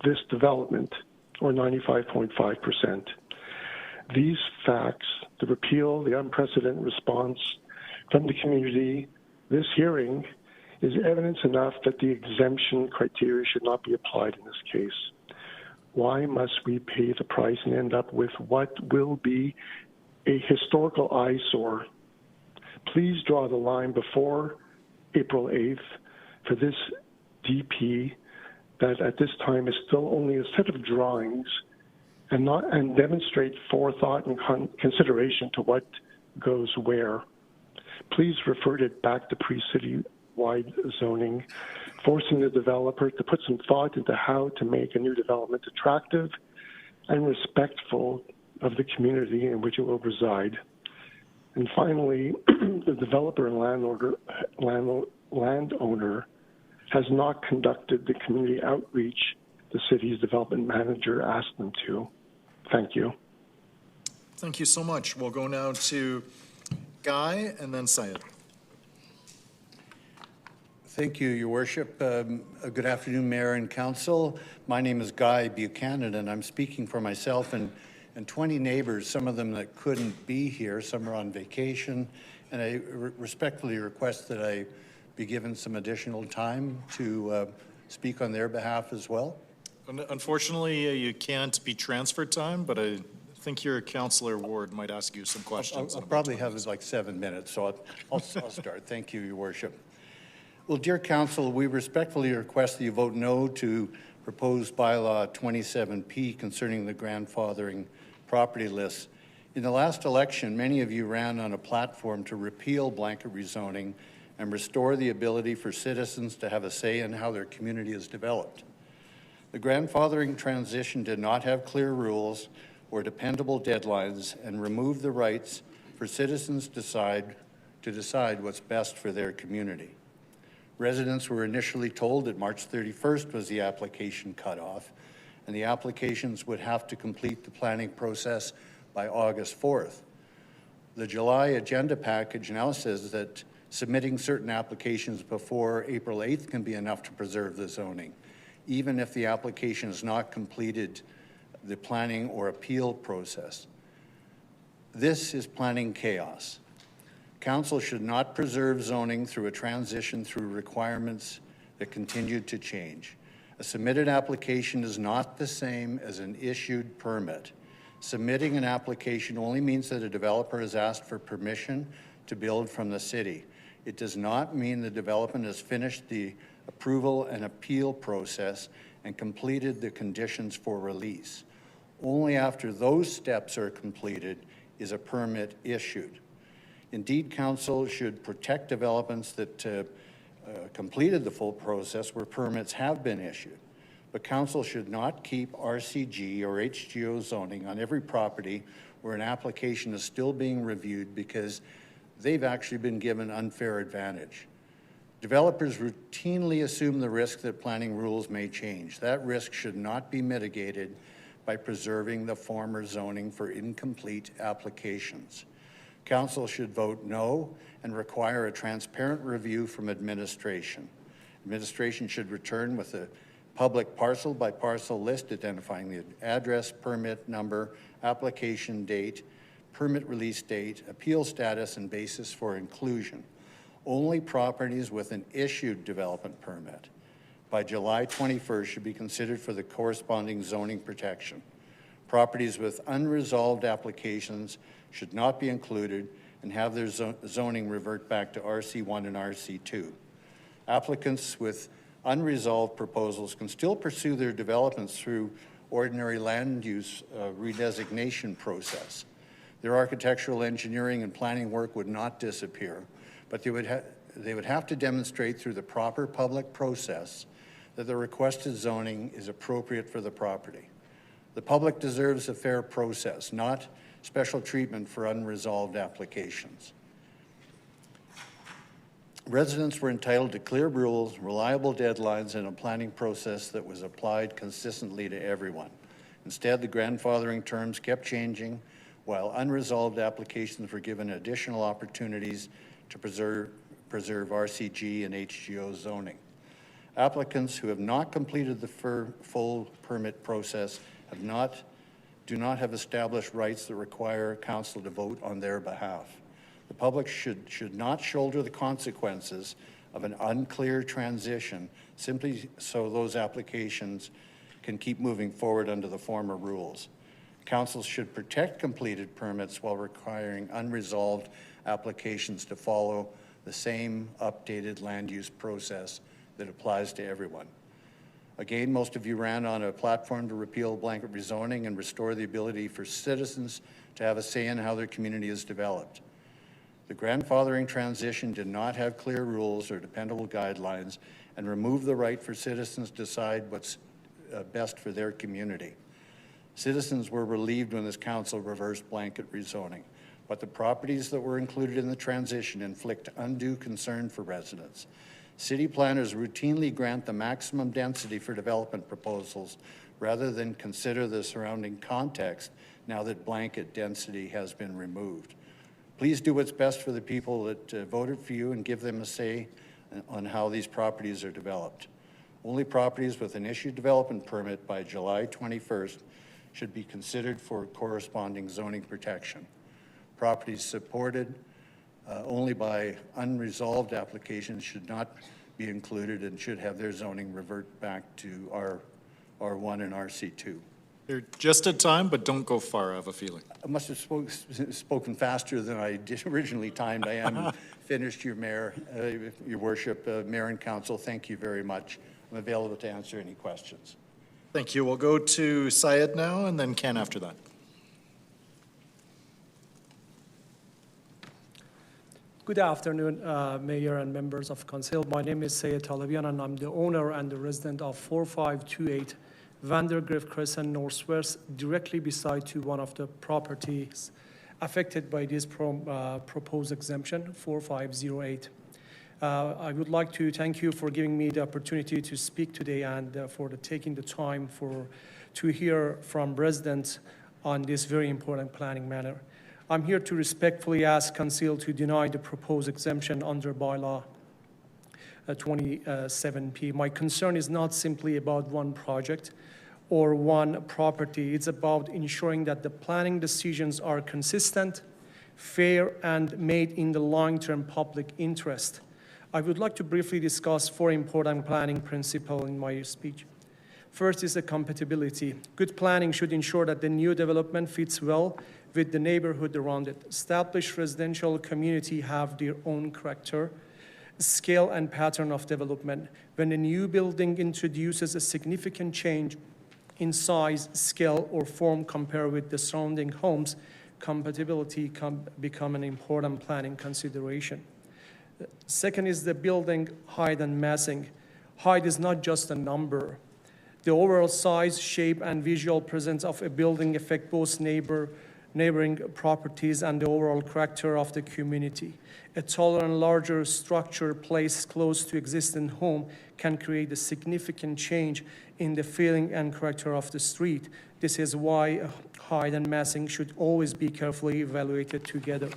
this development, or 95.5%. These facts, the repeal, the unprecedented response from the community, this hearing is evidence enough that the exemption criteria should not be applied in this case. Why must we pay the price and end up with what will be a historical eyesore? Please draw the line before April 8th for this DP that at this time is still only a set of drawings and demonstrate forethought and consideration to what goes where. Please refer it back to pre-city-wide zoning, forcing the developer to put some thought into how to make a new development attractive and respectful of the community in which it will reside. And finally, the developer and landowner has not conducted the community outreach the city's development manager asked them to. Thank you. Thank you so much. We'll go now to Guy and then Syed. Thank you, Your Worship. Good afternoon, Mayor and Council. My name is Guy Buchanan, and I'm speaking for myself and 20 neighbors, some of them that couldn't be here, some are on vacation, and I respectfully request that I be given some additional time to speak on their behalf as well. Unfortunately, you can't be transferred time, but I think your Councillor Ward might ask you some questions. I'll probably have like 7 minutes, so I'll start. Thank you, Your Worship. Well, dear Council, we respectfully request that you vote no to proposed bylaw 27P concerning the grandfathering property lists. In the last election, many of you ran on a platform to repeal blanket rezoning and restore the ability for citizens to have a say in how their community is developed. The grandfathering transition did not have clear rules or dependable deadlines and removed the rights for citizens to decide what's best for their community. Residents were initially told that March 31st was the application cutoff, and the applications would have to complete the planning process by August 4th. The July agenda package now says that submitting certain applications before April 8th can be enough to preserve the zoning, even if the application has not completed the planning or appeal process. This is planning chaos. Council should not preserve zoning through a transition through requirements that continue to change. A submitted application is not the same as an issued permit. Submitting an application only means that a developer has asked for permission to build from the city. It does not mean the development has finished the approval and appeal process and completed the conditions for release. Only after those steps are completed is a permit issued. Indeed, Council should protect developments that completed the full process where permits have been issued. But Council should not keep RCG or HGO zoning on every property where an application is still being reviewed because they've actually been given unfair advantage. Developers routinely assume the risk that planning rules may change. That risk should not be mitigated by preserving the former zoning for incomplete applications. Council should vote no and require a transparent review from administration. Administration should return with a public parcel-by-parcel list identifying the address, permit number, application date, permit release date, appeal status, and basis for inclusion. Only properties with an issued development permit by July 21st should be considered for the corresponding zoning protection. Properties with unresolved applications should not be included and have their zoning revert back to RC1 and RC2. Applicants with unresolved proposals can still pursue their developments through ordinary land use redesignation process. Their architectural, engineering, and planning work would not disappear, but they would have to demonstrate through the proper public process that the requested zoning is appropriate for the property. The public deserves a fair process, not special treatment for unresolved applications. Residents were entitled to clear rules, reliable deadlines, and a planning process that was applied consistently to everyone. Instead, the grandfathering terms kept changing, while unresolved applications were given additional opportunities to preserve RCG and HGO zoning. Applicants who have not completed the full permit process do not have established rights that require council to vote on their behalf. The public should not shoulder the consequences of an unclear transition simply so those applications can keep moving forward under the former rules. Council should protect completed permits while requiring unresolved applications to follow the same updated land use process that applies to everyone. Again, most of you ran on a platform to repeal blanket rezoning and restore the ability for citizens to have a say in how their community is developed. The grandfathering transition did not have clear rules or dependable guidelines and removed the right for citizens to decide what's best for their community. Citizens were relieved when this council reversed blanket rezoning, but the properties that were included in the transition inflict undue concern for residents. City planners routinely grant the maximum density for development proposals rather than consider the surrounding context now that blanket density has been removed. Please do what's best for the people that voted for you and give them a say on how these properties are developed. Only properties with an issued development permit by July 21st should be considered for corresponding zoning protection. Properties supported only by unresolved applications should not be included and should have their zoning revert back to R1 and RC2. You're just at time, but don't go far, I have a feeling. I must have spoken faster than I did originally timed. I am finished, your mayor, your worship, mayor and council. Thank you very much. I'm available to answer any questions. Thank you. We'll go to Syed now and then Ken after that. Good afternoon, Mayor and members of Council. My name is Sayed Talabian, and I'm the owner and the resident of 4528 Vandergrift Crescent Northwest, directly beside to one of the properties affected by this proposed exemption, 4508. I would like to thank you for giving me the opportunity to speak today and for taking the time to hear from residents on this very important planning matter. I'm here to respectfully ask Council to deny the proposed exemption under bylaw 27P. My concern is not simply about one project or one property. It's about ensuring that the planning decisions are consistent, fair, and made in the long-term public interest. I would like to briefly discuss 4 important planning principles in my speech. First is the compatibility. Good planning should ensure that the new development fits well with the neighborhood around it. Established residential community have their own character, scale, and pattern of development. When a new building introduces a significant change in size, scale, or form compared with the surrounding homes, compatibility can become an important planning consideration. Second is the building height and massing. Height is not just a number. The overall size, shape, and visual presence of a building affect both neighboring properties and the overall character of the community. A taller and larger structure placed close to existing home can create a significant change in the feeling and character of the street. This is why height and massing should always be carefully evaluated together.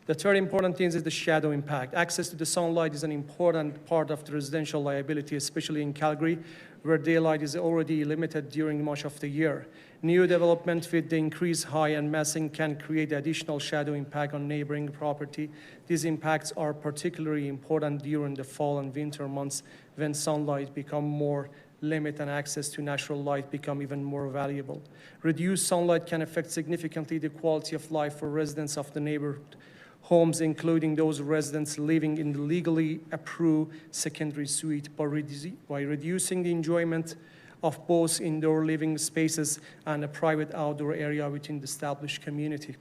The third important thing is the shadow impact. Access to the sunlight is an important part of the residential liability, especially in Calgary, where daylight is already limited during much of the year. New development with the increased height and massing can create additional shadow impact on neighboring property. These impacts are particularly important during the fall and winter months when sunlight becomes more limited and access to natural light become even more valuable. Reduced sunlight can affect significantly the quality of life for residents of the neighborhood homes, including those residents living in the legally approved secondary suite, by reducing the enjoyment of both indoor living spaces and a private outdoor area within the established community.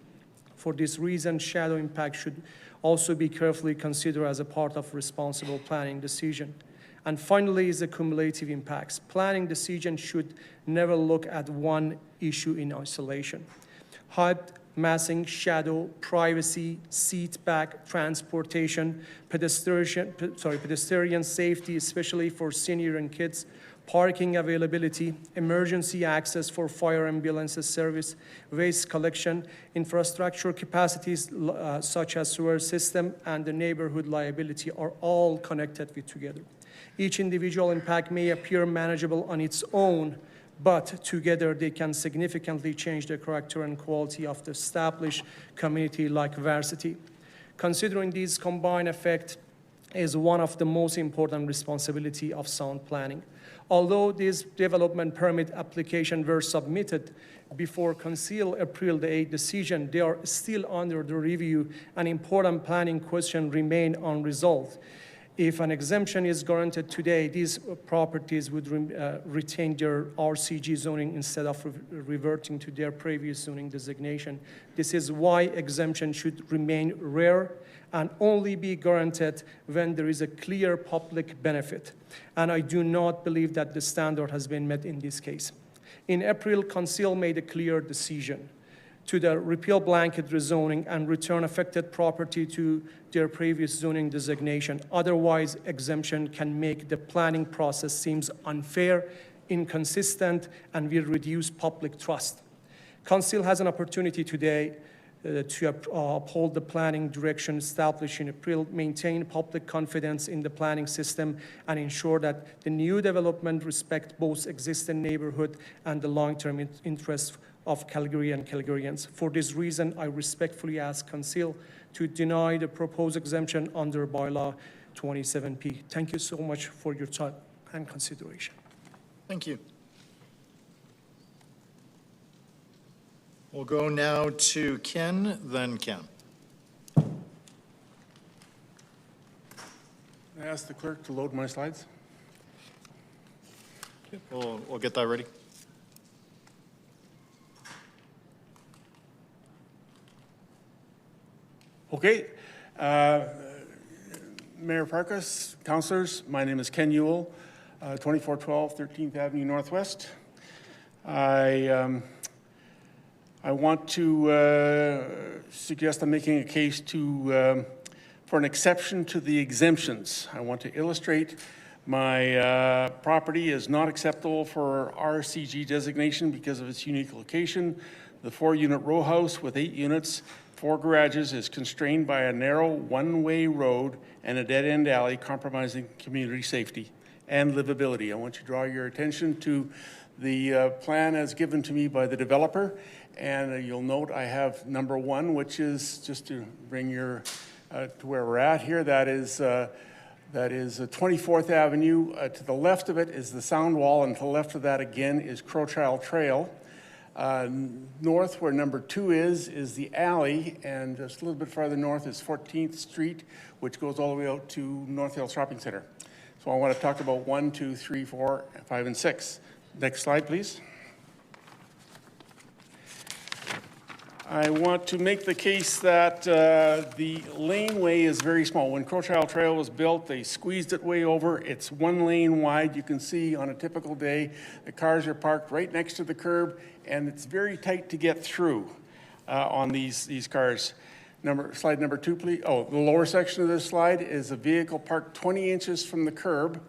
For this reason, shadow impact should also be carefully considered as a part of responsible planning decision. And finally is the cumulative impacts. Planning decision should never look at one issue in isolation. Height, massing, shadow, privacy, seat back, transportation, pedestrian safety, especially for senior and kids, parking availability, emergency access for fire ambulances service, waste collection, infrastructure capacities such as sewer system, and the neighborhood liability are all connected with together. Each individual impact may appear manageable on its own, but together they can significantly change the character and quality of the established community like Varsity. Considering these combined effects is one of the most important responsibility of sound planning. Although these development permit applications were submitted before Council April the 8th decision, they are still under the review and important planning questions remain unresolved. If an exemption is granted today, these properties would retain their RCG zoning instead of reverting to their previous zoning designation. This is why exemption should remain rare and only be granted when there is a clear public benefit. And I do not believe that the standard has been met in this case. In April, Council made a clear decision to the repeal blanket rezoning and return affected property to their previous zoning designation. Otherwise, exemption can make the planning process seems unfair, inconsistent, and will reduce public trust. Council has an opportunity today to uphold the planning direction established in April, maintain public confidence in the planning system, and ensure that the new development respect both existing neighborhood and the long-term interests of Calgary and Calgarians. For this reason, I respectfully ask Council to deny the proposed exemption under bylaw 27P. Thank you so much for your time and consideration. Thank you. We'll go now to Ken, then Ken. I ask the clerk to load my slides. We'll get that ready. Okay. Mayor Farkas, councilors, my name is Ken Ewell, 2412 13th Avenue Northwest. I want to suggest I'm making a case for an exception to the exemptions. I want to illustrate my property is not acceptable for RCG designation because of its unique location. The 4-unit row house with 8 units, 4 garages is constrained by a narrow one-way road and a dead-end alley compromising community safety and livability. I want to draw your attention to the plan as given to me by the developer. And you'll note I have number 1, which is just to bring your to where we're at here. That is 24th Avenue. To the left of it is the sound wall, and to the left of that again is Crowchild Trail. North, where number 2 is the alley, and just a little bit farther north is 14th Street, which goes all the way out to North Hill Shopping Center. So I want to talk about 1, 2, 3, 4, 5, and 6. Next slide, please. I want to make the case that the laneway is very small. When Crowchild Trail was built, they squeezed it way over. It's 1 lane wide. You can see on a typical day, the cars are parked right next to the curb, and it's very tight to get through on these cars. Slide number 2, please. Oh, the lower section of this slide is a vehicle parked 20 inches from the curb.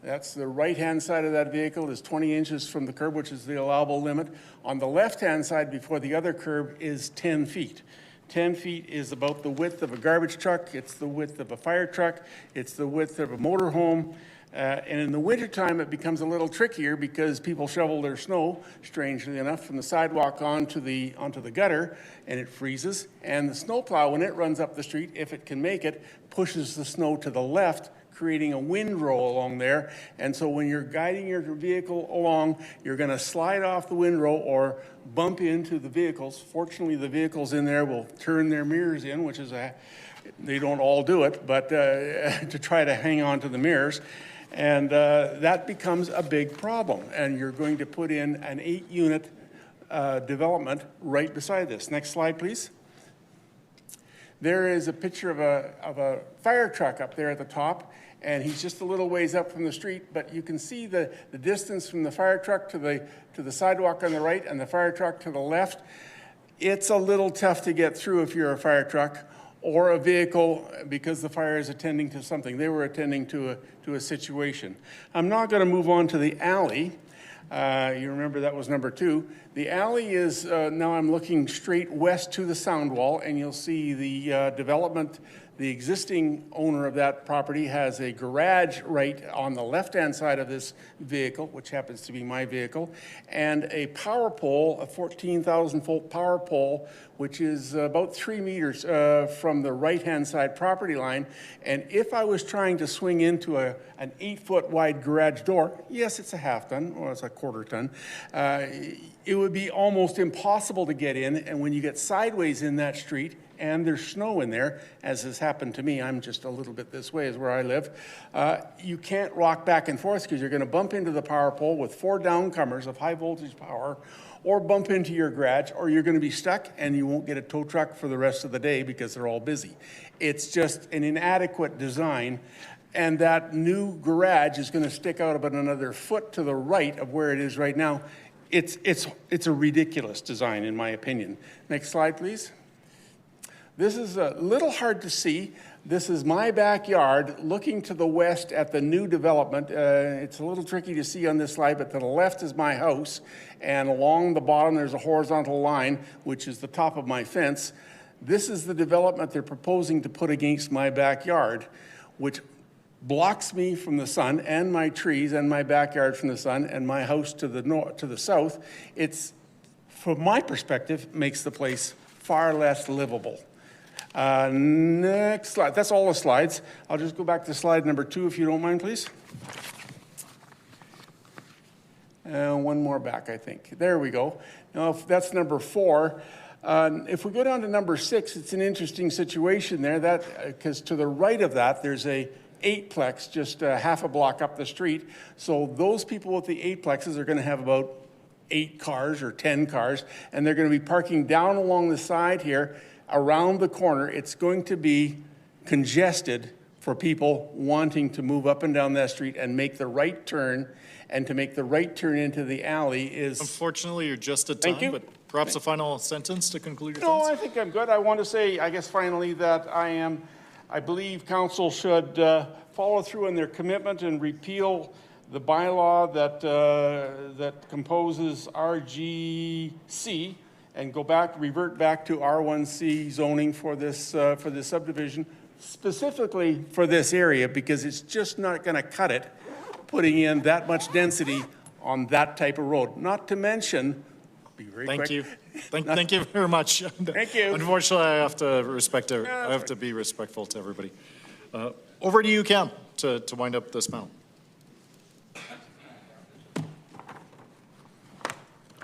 That's the right-hand side of that vehicle is 20 inches from the curb, which is the allowable limit. On the left-hand side, before the other curb, is 10 feet. 10 feet is about the width of a garbage truck, it's the width of a fire truck, it's the width of a motorhome. And in the wintertime, it becomes a little trickier because people shovel their snow, strangely enough, from the sidewalk onto the gutter, and it freezes. And the snowplow, when it runs up the street, if it can make it, pushes the snow to the left, creating a windrow along there. And so when you're guiding your vehicle along, you're going to slide off the windrow or bump into the vehicles. Fortunately, the vehicles in there will turn their mirrors in, which is they don't all do it, but to try to hang on to the mirrors. And that becomes a big problem. And you're going to put in an 8-unit development right beside this. Next slide, please. There is a picture of a fire truck up there at the top, and he's just a little ways up from the street, but you can see the distance from the fire truck to the sidewalk on the right and the fire truck to the left. It's a little tough to get through if you're a fire truck or a vehicle because the fire is attending to something. They were attending to a situation. I'm now going to move on to the alley. You remember that was number 2. The alley is, now I'm looking straight west to the sound wall, and you'll see the development. The existing owner of that property has a garage right on the left-hand side of this vehicle, which happens to be my vehicle, and a power pole, a 14,000-volt power pole, which is about 3 meters from the right-hand side property line. And if I was trying to swing into an 8-foot wide garage door, yes, it's a half-ton, or it's a quarter-ton, it would be almost impossible to get in. And when you get sideways in that street, and there's snow in there, as has happened to me, I'm just a little bit this way is where I live, you can't rock back and forth because you're going to bump into the power pole with 4 downcomers of high voltage power, or bump into your garage, or you're going to be stuck and you won't get a tow truck for the rest of the day because they're all busy. It's just an inadequate design, and that new garage is going to stick out about another foot to the right of where it is right now. It's a ridiculous design, in my opinion. Next slide, please. This is a little hard to see. This is my backyard looking to the west at the new development. It's a little tricky to see on this slide, but to the left is my house, and along the bottom there's a horizontal line, which is the top of my fence. This is the development they're proposing to put against my backyard, which blocks me from the sun and my trees and my backyard from the sun and my house to the north, to the south. It's, from my perspective, makes the place far less livable. Next slide. That's all the slides. I'll just go back to slide number 2, if you don't mind, please. One more back, I think. There we go. Now, if that's number 4. If we go down to number 6, it's an interesting situation there. Because to the right of that, there's a 8-plex just half a block up the street. So those people with the 8-plexes are going to have about 8 cars or 10 cars, and they're going to be parking down along the side here. Around the corner, it's going to be congested for people wanting to move up and down that street and make the right turn. And to make the right turn into the alley is... Unfortunately, you're just at time, but perhaps a final sentence to conclude your thoughts? No, I think I'm good. I want to say, I guess finally, that I believe council should follow through on their commitment and repeal the bylaw that composes RGC, and revert back to R1C zoning for this subdivision, specifically for this area, because it's just not going to cut it, putting in that much density on that type of road. Not to mention, be very quick. Thank you. Thank you very much. Thank you. Unfortunately, I have to be respectful to everybody. Over to you, Cam, to wind up this panel.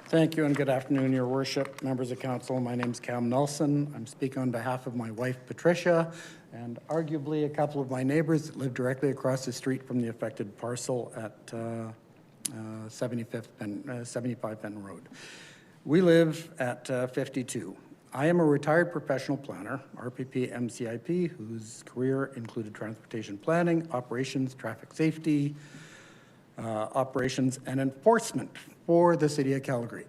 Thank you and good afternoon, Your Worship, members of council. My name is Cam Nelson. I'm speaking on behalf of my wife, Patricia, and arguably a couple of my neighbors that live directly across the street from the affected parcel at 75 Fenton Road. We live at 52. I am a retired professional planner, RPP MCIP, whose career included transportation planning, operations, traffic safety, operations, and enforcement for the city of Calgary.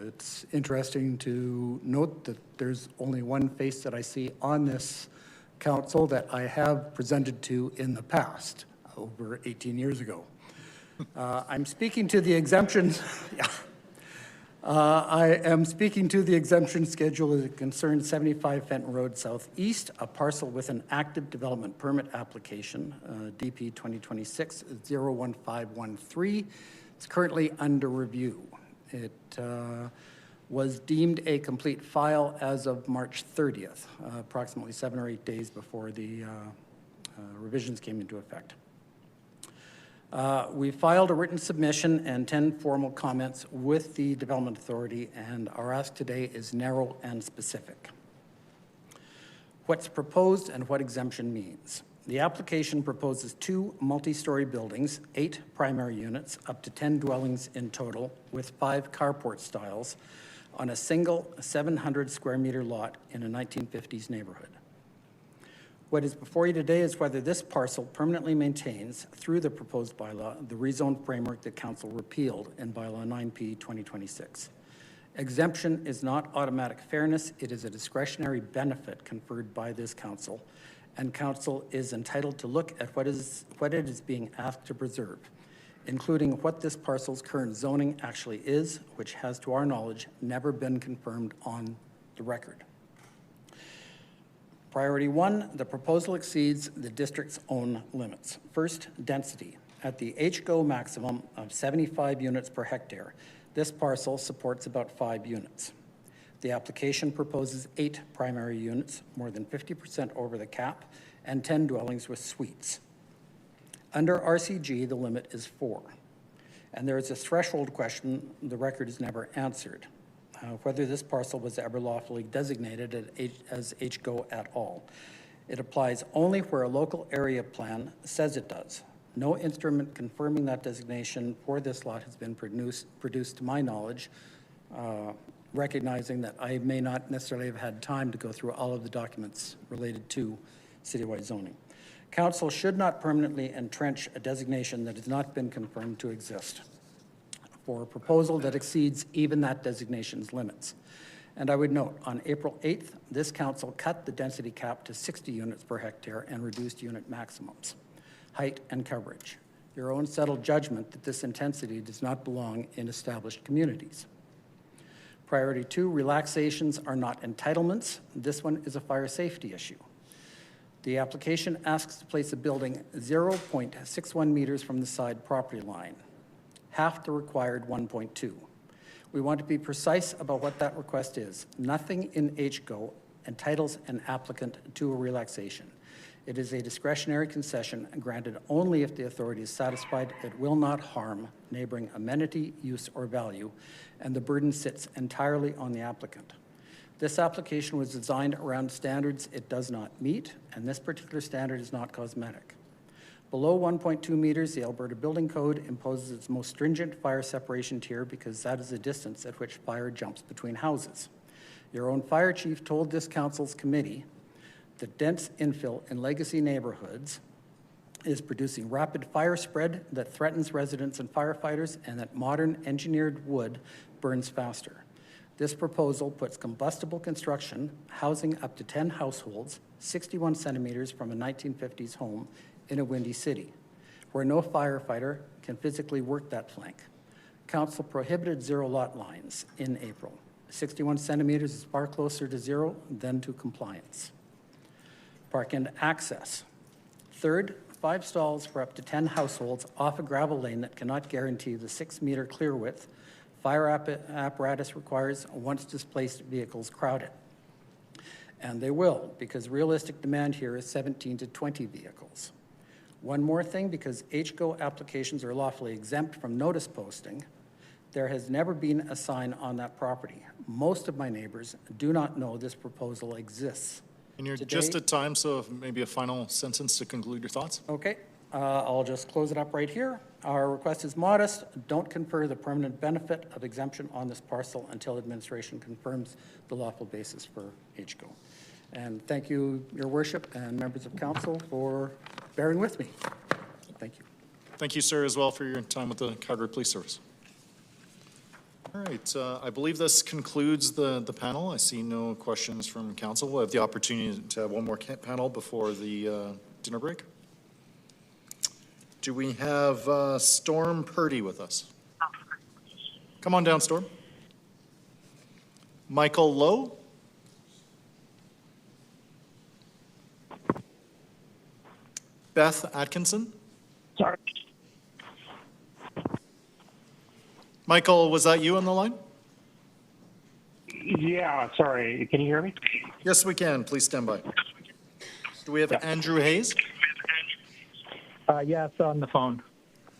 It's interesting to note that there's only one face that I see on this council that I have presented to in the past, over 18 years ago. I'm speaking to the exemptions. I am speaking to the exemption schedule as it concerns 75 Fenton Road Southeast, a parcel with an active development permit application, DP 2026-01513. It's currently under review. It was deemed a complete file as of March 30th, approximately 7 or 8 days before the revisions came into effect. We filed a written submission and 10 formal comments with the Development Authority, and our ask today is narrow and specific. What's proposed and what exemption means. The application proposes 2 multi-story buildings, 8 primary units, up to 10 dwellings in total, with 5 carport styles on a single 700 square meter lot in a 1950s neighborhood. What is before you today is whether this parcel permanently maintains, through the proposed bylaw, the rezone framework that Council repealed in Bylaw 9P 2026. Exemption is not automatic fairness, it is a discretionary benefit conferred by this Council, and Council is entitled to look at what it is being asked to preserve, including what this parcel's current zoning actually is, which has, to our knowledge, never been confirmed on the record. Priority 1, the proposal exceeds the district's own limits. First, density. At the HGO maximum of 75 units per hectare, this parcel supports about 5 units. The application proposes 8 primary units, more than 50% over the cap, and 10 dwellings with suites. Under RCG, the limit is 4. And there is a threshold question the record has never answered. Whether this parcel was ever lawfully designated as HGO at all. It applies only where a local area plan says it does. No instrument confirming that designation for this lot has been produced to my knowledge, recognizing that I may not necessarily have had time to go through all of the documents related to citywide zoning. Council should not permanently entrench a designation that has not been confirmed to exist for a proposal that exceeds even that designation's limits. And I would note, on April 8th, this Council cut the density cap to 60 units per hectare and reduced unit maximums, height and coverage. Your own settled judgment that this intensity does not belong in established communities. Priority 2, relaxations are not entitlements. This one is a fire safety issue. The application asks to place a building 0.61 meters from the side property line, half the required 1.2. We want to be precise about what that request is. Nothing in HGO entitles an applicant to a relaxation. It is a discretionary concession granted only if the authority is satisfied it will not harm neighboring amenity, use, or value, and the burden sits entirely on the applicant. This application was designed around standards it does not meet, and this particular standard is not cosmetic. Below 1.2 meters, the Alberta Building Code imposes its most stringent fire separation tier because that is the distance at which fire jumps between houses. Your own fire chief told this council's committee that dense infill in legacy neighborhoods is producing rapid fire spread that threatens residents and firefighters, and that modern engineered wood burns faster. This proposal puts combustible construction, housing up to 10 households, 61 centimeters from a 1950s home in a windy city, where no firefighter can physically work that flank. Council prohibited zero lot lines in April. 61 centimeters is far closer to zero than to compliance. Park and access. Third, 5 stalls for up to 10 households off a gravel lane that cannot guarantee the 6-meter clear width. Fire apparatus requires once displaced vehicles crowded. And they will, because realistic demand here is 17 to 20 vehicles. One more thing, because HGO applications are lawfully exempt from notice posting, there has never been a sign on that property. Most of my neighbors do not know this proposal exists. And you're Today, just at time, so maybe a final sentence to conclude your thoughts. Okay, I'll just close it up right here. Our request is modest. Don't confer the permanent benefit of exemption on this parcel until administration confirms the lawful basis for HGO. And thank you, Your Worship, and members of council for bearing with me. Thank you. Thank you, sir, as well, for your time with the Calgary Police Service. All right, I believe this concludes the panel. I see no questions from council. We'll have the opportunity to have one more panel before the dinner break. Do we have Storm Purdy with us? Come on down, Storm. Michael Lowe. Beth Atkinson. Sorry. Michael, was that you on the line? Yeah, sorry. Can you hear me? Yes, we can. Please stand by. Do we have Andrew Hayes? Yes, on the phone.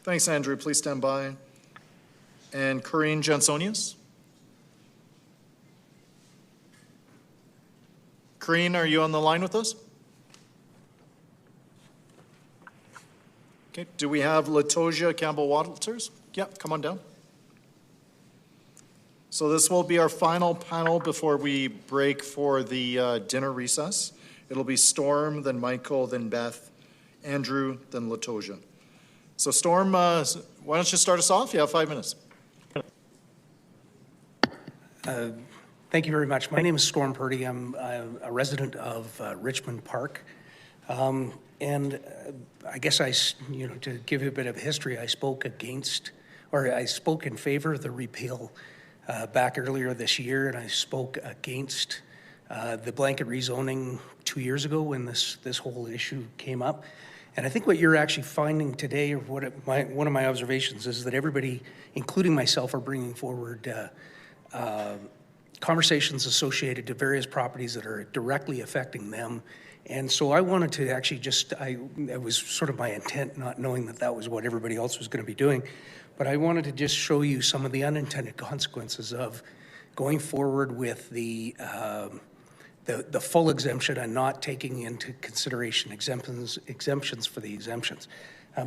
Thanks, Andrew. Please stand by. And Corinne Jansonius? Corinne, are you on the line with us? Okay. Do we have Latosia Campbell-Walters? Yep, come on down. So this will be our final panel before we break for the dinner recess. It'll be Storm, then Michael, then Beth, Andrew, then Latosia. So Storm, why don't you start us off? You have 5 minutes. Thank you very much. My name is Storm Purdy. I'm a resident of Richmond Park. And I guess to give you a bit of history, I spoke in favor of the repeal back earlier this year, and I spoke against the blanket rezoning 2 years ago when this whole issue came up. And I think what you're actually finding today, or one of my observations, is that everybody, including myself, are bringing forward conversations associated to various properties that are directly affecting them. And so I wanted to actually it was sort of my intent, not knowing that was what everybody else was going to be doing, but I wanted to just show you some of the unintended consequences of going forward with the full exemption and not taking into consideration exemptions for the exemptions.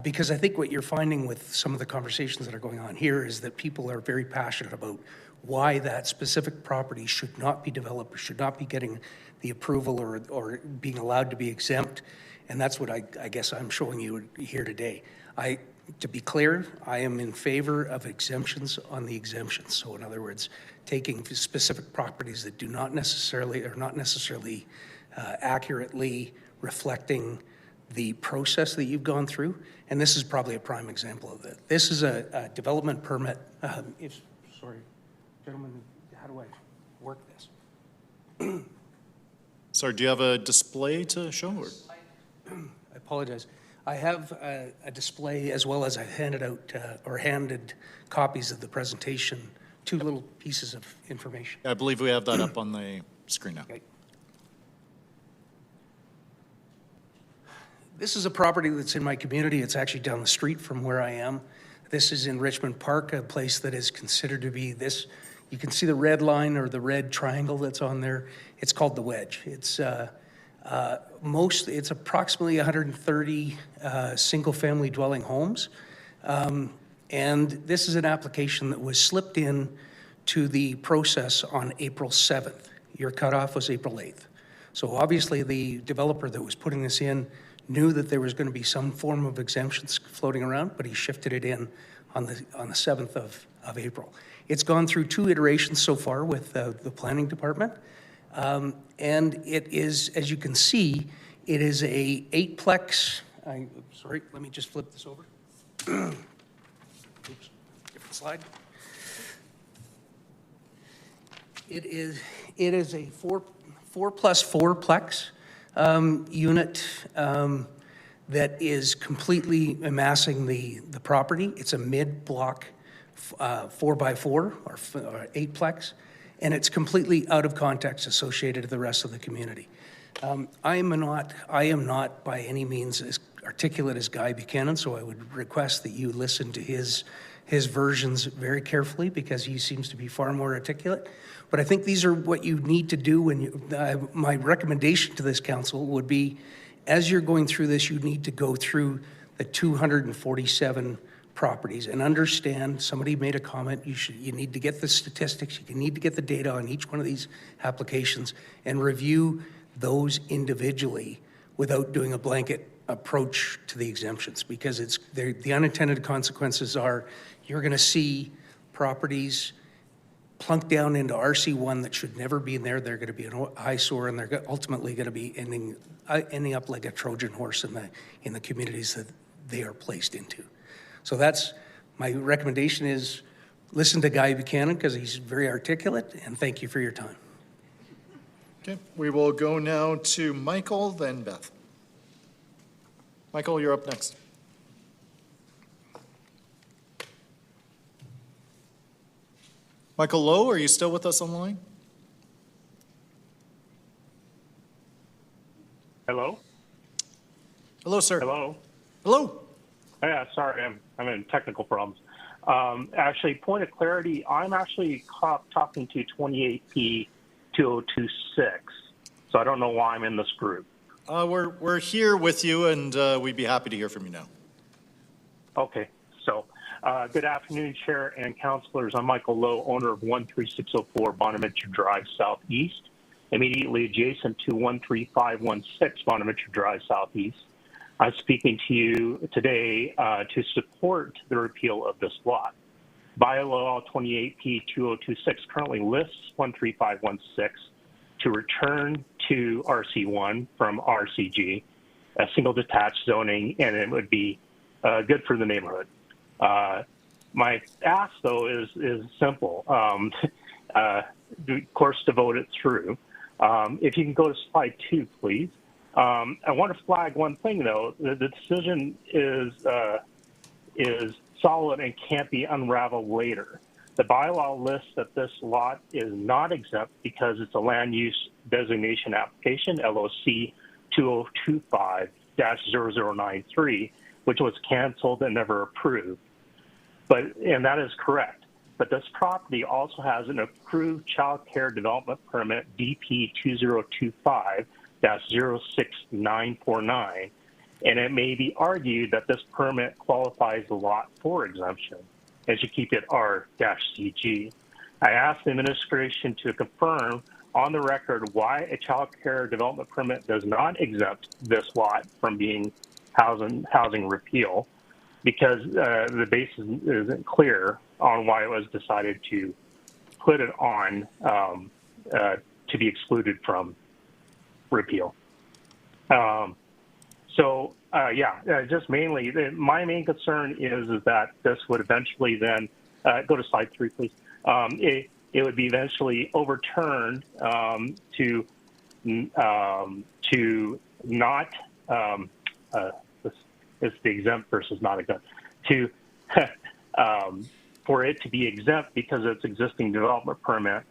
Because I think what you're finding with some of the conversations that are going on here is that people are very passionate about why that specific property should not be developed or should not be getting the approval or being allowed to be exempt. And that's what I guess I'm showing you here today. To be clear, I am in favor of exemptions on the exemptions. So in other words, taking specific properties that are not necessarily accurately reflecting the process that you've gone through. And this is probably a prime example of that. This is a development permit. Sorry, gentlemen, how do I work this? Sorry, do you have a display to show? Or? I apologize. I have a display as well as I've handed copies of the presentation, 2 little pieces of information. I believe we have that up on the screen now. Okay. This is a property that's in my community. It's actually down the street from where I am. This is in Richmond Park, a place that is considered to be this. You can see the red line or the red triangle that's on there. It's called the Wedge. It's approximately 130 single-family dwelling homes. And this is an application that was slipped in to the process on April 7th. Your cutoff was April 8th. So obviously the developer that was putting this in knew that there was going to be some form of exemptions floating around, but he shifted it in on the 7th of April. It's gone through 2 iterations so far with the planning department. And it is, as you can see, it is a 8-plex. Sorry, let me just flip this over. Oops, different slide. It is a 4+4-plex unit that is completely amassing the property. It's a mid-block 4x4 or 8-plex. And it's completely out of context associated to the rest of the community. I am not by any means as articulate as Guy Buchanan, so I would request that you listen to his versions very carefully because he seems to be far more articulate. But I think these are what you need to do when my recommendation to this council would be, as you're going through this, you need to go through the 247 properties and understand. Somebody made a comment, you need to get the statistics, you need to get the data on each one of these applications and review those individually without doing a blanket approach to the exemptions, because the unintended consequences are you're going to see properties plunk down into RC1 that should never be in there. They're going to be an eyesore, and they're ultimately going to be ending up like a Trojan horse in the communities that they are placed into. So that's my recommendation is listen to Guy Buchanan because he's very articulate, and thank you for your time. Okay, we will go now to Michael, then Beth. Michael, you're up next. Michael Lowe, are you still with us online? Hello? Hello, sir. Hello? Hello. Yeah, sorry, I'm having technical problems. Actually, point of clarity, I'm actually talking to 28P 2026, so I don't know why I'm in this group. We're here with you, and we'd be happy to hear from you now. Okay, so good afternoon, Chair and councilors. I'm Michael Lowe, owner of 13604 Bonaventure Drive Southeast, immediately adjacent to 13516 Bonaventure Drive Southeast. I'm speaking to you today to support the repeal of this lot. Bylaw 28P 2026 currently lists 13516 to return to RC1 from RCG, a single detached zoning, and it would be good for the neighborhood. My ask, though, is simple. Of course, to vote it through. If you can go to slide 2, please. I want to flag one thing, though. The decision is solid and can't be unraveled later. The bylaw lists that this lot is not exempt because it's a land use designation application, LOC 2025-0093, which was canceled and never approved. And that is correct. But this property also has an approved child care development permit, DP 2025-06949, and it may be argued that this permit qualifies the lot for exemption, as you keep it R-CG. I asked the administration to confirm on the record why a child care development permit does not exempt this lot from being housing repeal, because the basis isn't clear on why it was decided to put it on to be excluded from repeal. Just mainly, my main concern is that this would eventually then, go to slide 3, please. It would be eventually overturned to not, it's the exempt versus not exempt, to for it to be exempt because of its existing development permit,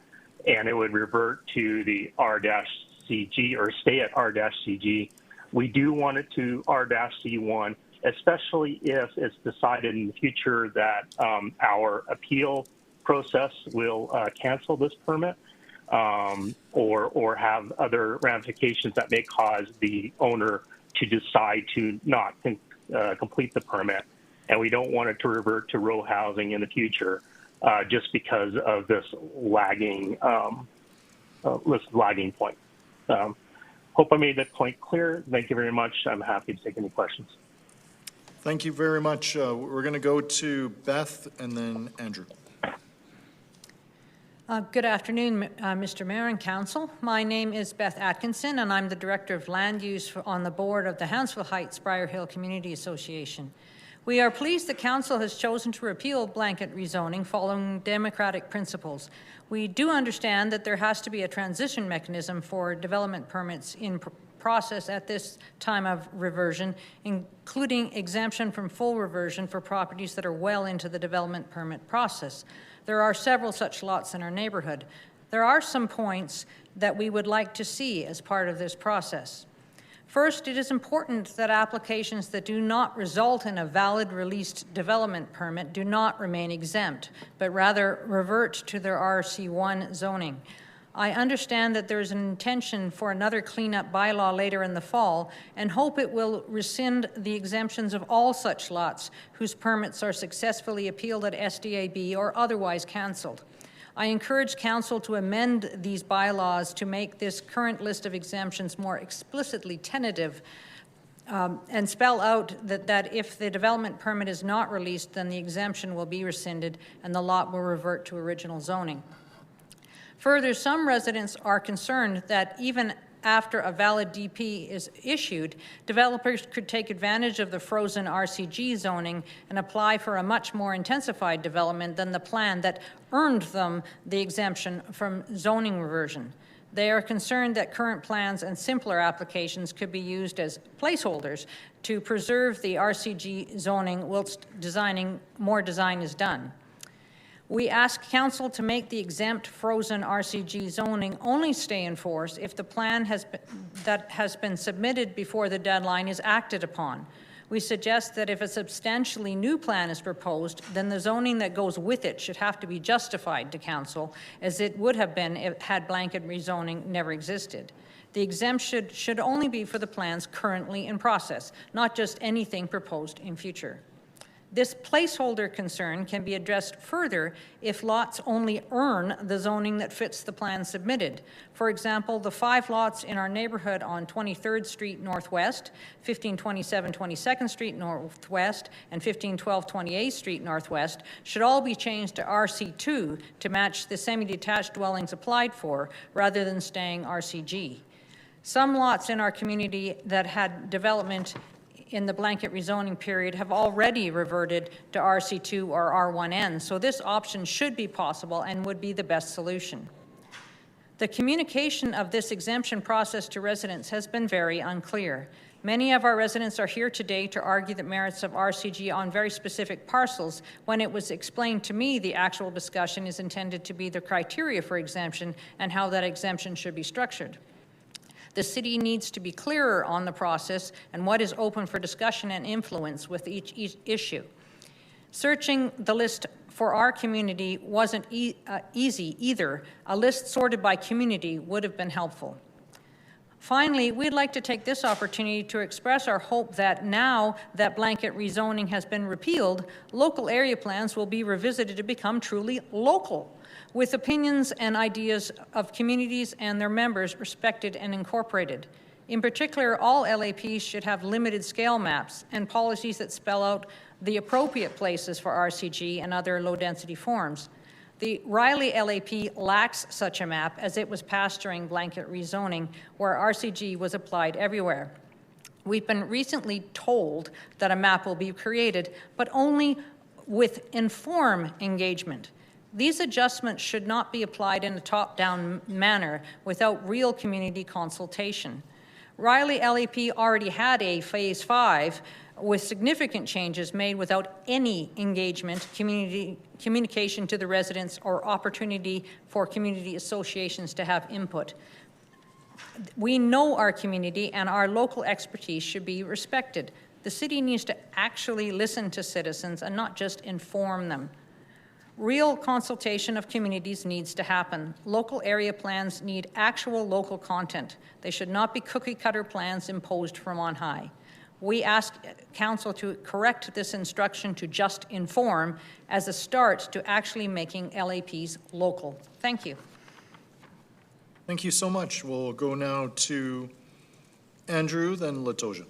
and it would revert to the R-CG or stay at R-CG. We do want it to R-C1, especially if it's decided in the future that our appeal process will cancel this permit or have other ramifications that may cause the owner to decide to not complete the permit. And we don't want it to revert to row housing in the future just because of this lagging point. Hope I made that point clear. Thank you very much. I'm happy to take any questions. Thank you very much. We're going to go to Beth and then Andrew. Good afternoon, Mr. Mayor and Council. My name is Beth Atkinson, and I'm the Director of Land Use on the board of the Hansville Heights Briar Hill Community Association. We are pleased the Council has chosen to repeal blanket rezoning following democratic principles. We do understand that there has to be a transition mechanism for development permits in process at this time of reversion, including exemption from full reversion for properties that are well into the development permit process. There are several such lots in our neighborhood. There are some points that we would like to see as part of this process. First, it is important that applications that do not result in a valid released development permit do not remain exempt, but rather revert to their RC1 zoning. I understand that there is an intention for another cleanup bylaw later in the fall and hope it will rescind the exemptions of all such lots whose permits are successfully appealed at SDAB or otherwise cancelled. I encourage Council to amend these bylaws to make this current list of exemptions more explicitly tentative and spell out that if the development permit is not released, then the exemption will be rescinded and the lot will revert to original zoning. Further, some residents are concerned that even after a valid DP is issued, developers could take advantage of the frozen RCG zoning and apply for a much more intensified development than the plan that earned them the exemption from zoning reversion. They are concerned that current plans and simpler applications could be used as placeholders to preserve the RCG zoning whilst more design is done. We ask Council to make the exempt frozen RCG zoning only stay in force if the plan that has been submitted before the deadline is acted upon. We suggest that if a substantially new plan is proposed, then the zoning that goes with it should have to be justified to Council, as it would have been had blanket rezoning never existed. The exemption should only be for the plans currently in process, not just anything proposed in future. This placeholder concern can be addressed further if lots only earn the zoning that fits the plan submitted. For example, the 5 lots in our neighborhood on 23rd Street Northwest, 1527 22nd Street Northwest, and 1512 28th Street Northwest should all be changed to RC2 to match the semi-detached dwellings applied for, rather than staying RCG. Some lots in our community that had development in the blanket rezoning period have already reverted to RC2 or R1N, so this option should be possible and would be the best solution. The communication of this exemption process to residents has been very unclear. Many of our residents are here today to argue the merits of RCG on very specific parcels, when it was explained to me the actual discussion is intended to be the criteria for exemption and how that exemption should be structured. The city needs to be clearer on the process and what is open for discussion and influence with each issue. Searching the list for our community wasn't easy either. A list sorted by community would have been helpful. Finally, we'd like to take this opportunity to express our hope that now that blanket rezoning has been repealed, local area plans will be revisited to become truly local, with opinions and ideas of communities and their members respected and incorporated. In particular, all LAPs should have limited scale maps and policies that spell out the appropriate places for RCG and other low-density forms. The Riley LAP lacks such a map, as it was passed during blanket rezoning, where RCG was applied everywhere. We've been recently told that a map will be created, but only with informed engagement. These adjustments should not be applied in a top-down manner without real community consultation. Riley LAP already had a Phase 5 with significant changes made without any engagement, communication to the residents, or opportunity for community associations to have input. We know our community, and our local expertise should be respected. The city needs to actually listen to citizens and not just inform them. Real consultation of communities needs to happen. Local area plans need actual local content. They should not be cookie-cutter plans imposed from on high. We ask Council to correct this instruction to just inform as a start to actually making LAPs local. Thank you. Thank you so much. We'll go now to Andrew, then Latoja.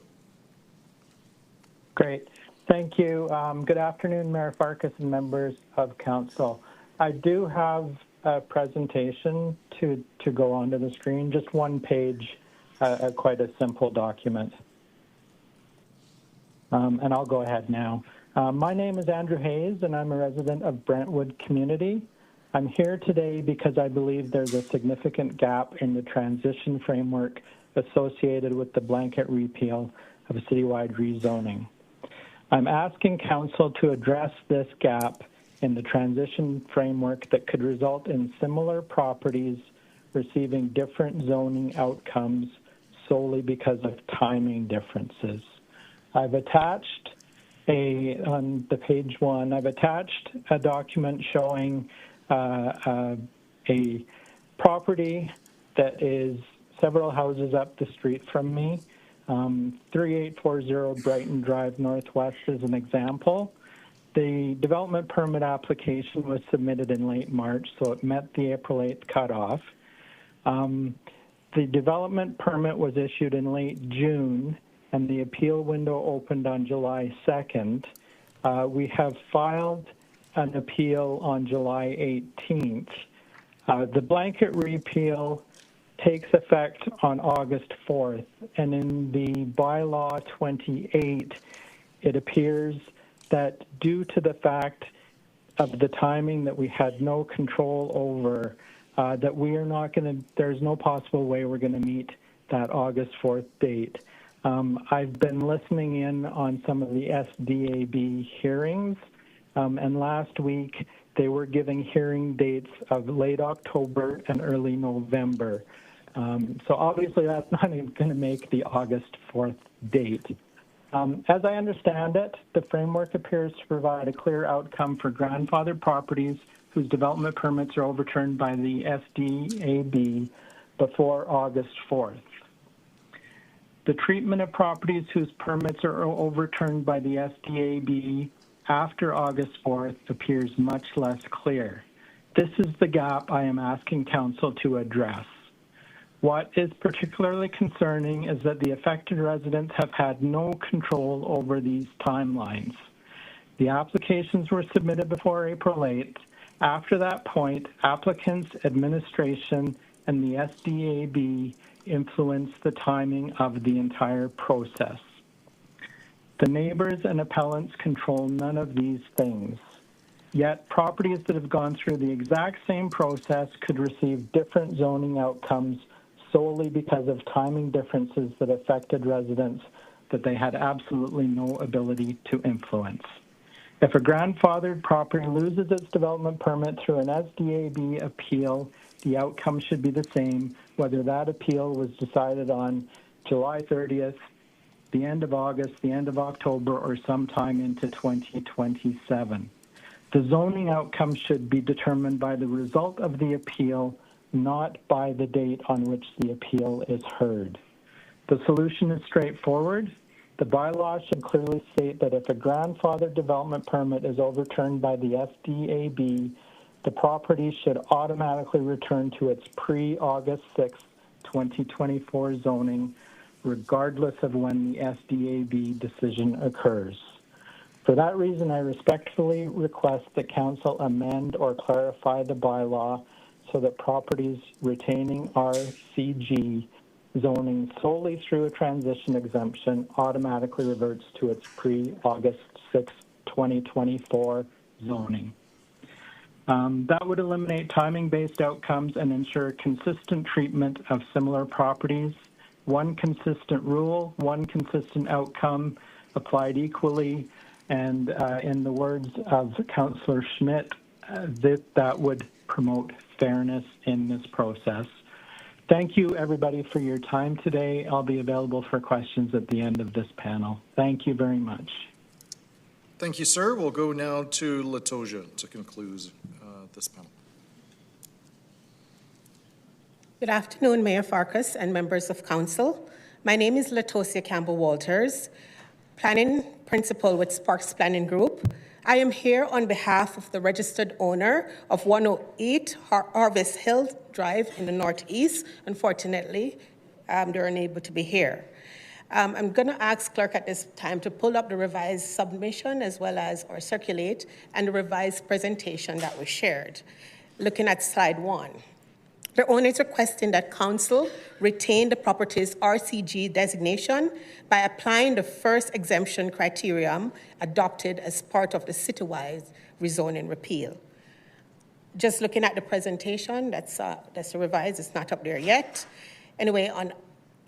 Great. Thank you. Good afternoon, Mayor Farkas and members of Council. I do have a presentation to go onto the screen, just one page, quite a simple document. And I'll go ahead now. My name is Andrew Hayes, and I'm a resident of Brentwood community. I'm here today because I believe there's a significant gap in the transition framework associated with the blanket repeal of citywide rezoning. I'm asking Council to address this gap in the transition framework that could result in similar properties receiving different zoning outcomes solely because of timing differences. I've attached on the page 1, I've attached a document showing a property that is several houses up the street from me. 3840 Brighton Drive Northwest is an example. The development permit application was submitted in late March, so it met the April 8th cutoff. The development permit was issued in late June, and the appeal window opened on July 2nd. We have filed an appeal on July 18th. The blanket repeal takes effect on August 4th. And in the bylaw 28, it appears that due to the fact of the timing that we had no control over, that we are not going to, there's no possible way we're going to meet that August 4th date. I've been listening in on some of the SDAB hearings, and last week they were giving hearing dates of late October and early November. So obviously that's not even going to make the August 4th date. As I understand it, the framework appears to provide a clear outcome for grandfathered properties whose development permits are overturned by the SDAB before August 4th. The treatment of properties whose permits are overturned by the SDAB after August 4th appears much less clear. This is the gap I am asking Council to address. What is particularly concerning is that the affected residents have had no control over these timelines. The applications were submitted before April 8th. After that point, applicants, administration, and the SDAB influenced the timing of the entire process. The neighbors and appellants control none of these things. Yet properties that have gone through the exact same process could receive different zoning outcomes solely because of timing differences that affected residents that they had absolutely no ability to influence. If a grandfathered property loses its development permit through an SDAB appeal, the outcome should be the same, whether that appeal was decided on July 30th, the end of August, the end of October, or sometime into 2027. The zoning outcome should be determined by the result of the appeal, not by the date on which the appeal is heard. The solution is straightforward. The bylaw should clearly state that if a grandfathered development permit is overturned by the SDAB, the property should automatically return to its pre-August 6, 2024 zoning, regardless of when the SDAB decision occurs. For that reason, I respectfully request that Council amend or clarify the bylaw so that properties retaining RCG zoning solely through a transition exemption automatically reverts to its pre-August 6, 2024 zoning. That would eliminate timing-based outcomes and ensure consistent treatment of similar properties. One consistent rule, one consistent outcome applied equally, and in the words of Councillor Schmidt, that would promote fairness in this process. Thank you, everybody, for your time today. I'll be available for questions at the end of this panel. Thank you very much. Thank you, sir. We'll go now to Latoja to conclude this panel. Good afternoon, Mayor Farkas and members of council. My name is Latosia Campbell-Walters, planning principal with Sparks Planning Group. I am here on behalf of the registered owner of 108 Harvest Hill Drive in the Northeast. Unfortunately, they're unable to be here. I'm going to ask clerk at this time to pull up the revised submission as well as or circulate and the revised presentation that was shared. Looking at slide 1. The owner is requesting that council retain the property's RCG designation by applying the first exemption criterion adopted as part of the citywide rezoning repeal. Just looking at the presentation, that's revised, it's not up there yet. Anyway, on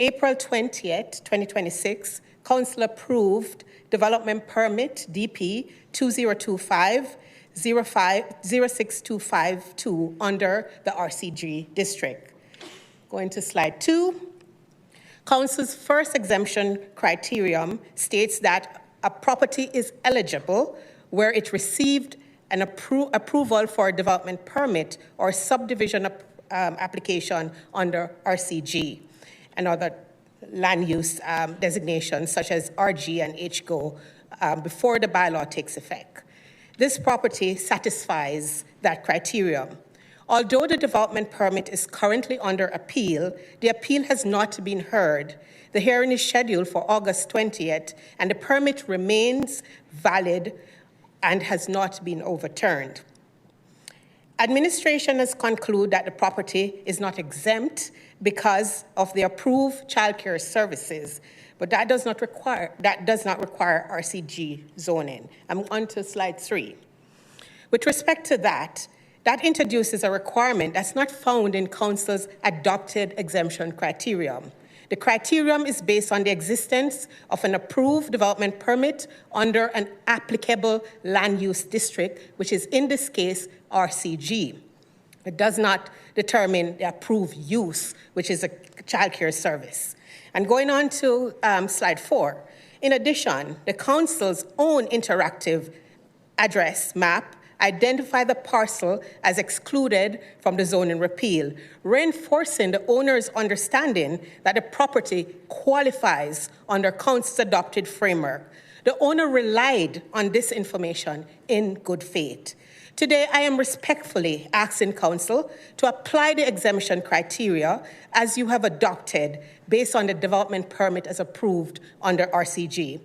April 20th, 2026, council approved development permit DP 2025-06252 under the RCG district. Going to slide 2. Council's first exemption criterion states that a property is eligible where it received an approval for a development permit or subdivision application under RCG and other land use designations such as RG and HGO before the bylaw takes effect. This property satisfies that criterion. Although the development permit is currently under appeal, the appeal has not been heard. The hearing is scheduled for August 20th, and the permit remains valid and has not been overturned. Administration has concluded that the property is not exempt because of the approved childcare services, but that does not require RCG zoning. I'm on to slide 3. With respect to that, that introduces a requirement that's not found in Council's adopted exemption criterion. The criterion is based on the existence of an approved development permit under an applicable land use district, which is in this case RCG. It does not determine the approved use, which is a childcare service. And going on to slide 4, in addition, the Council's own interactive address map identify the parcel as excluded from the zoning repeal, reinforcing the owner's understanding that the property qualifies under Council's adopted framework. The owner relied on this information in good faith. Today, I am respectfully asking Council to apply the exemption criteria as you have adopted based on the development permit as approved under RCG,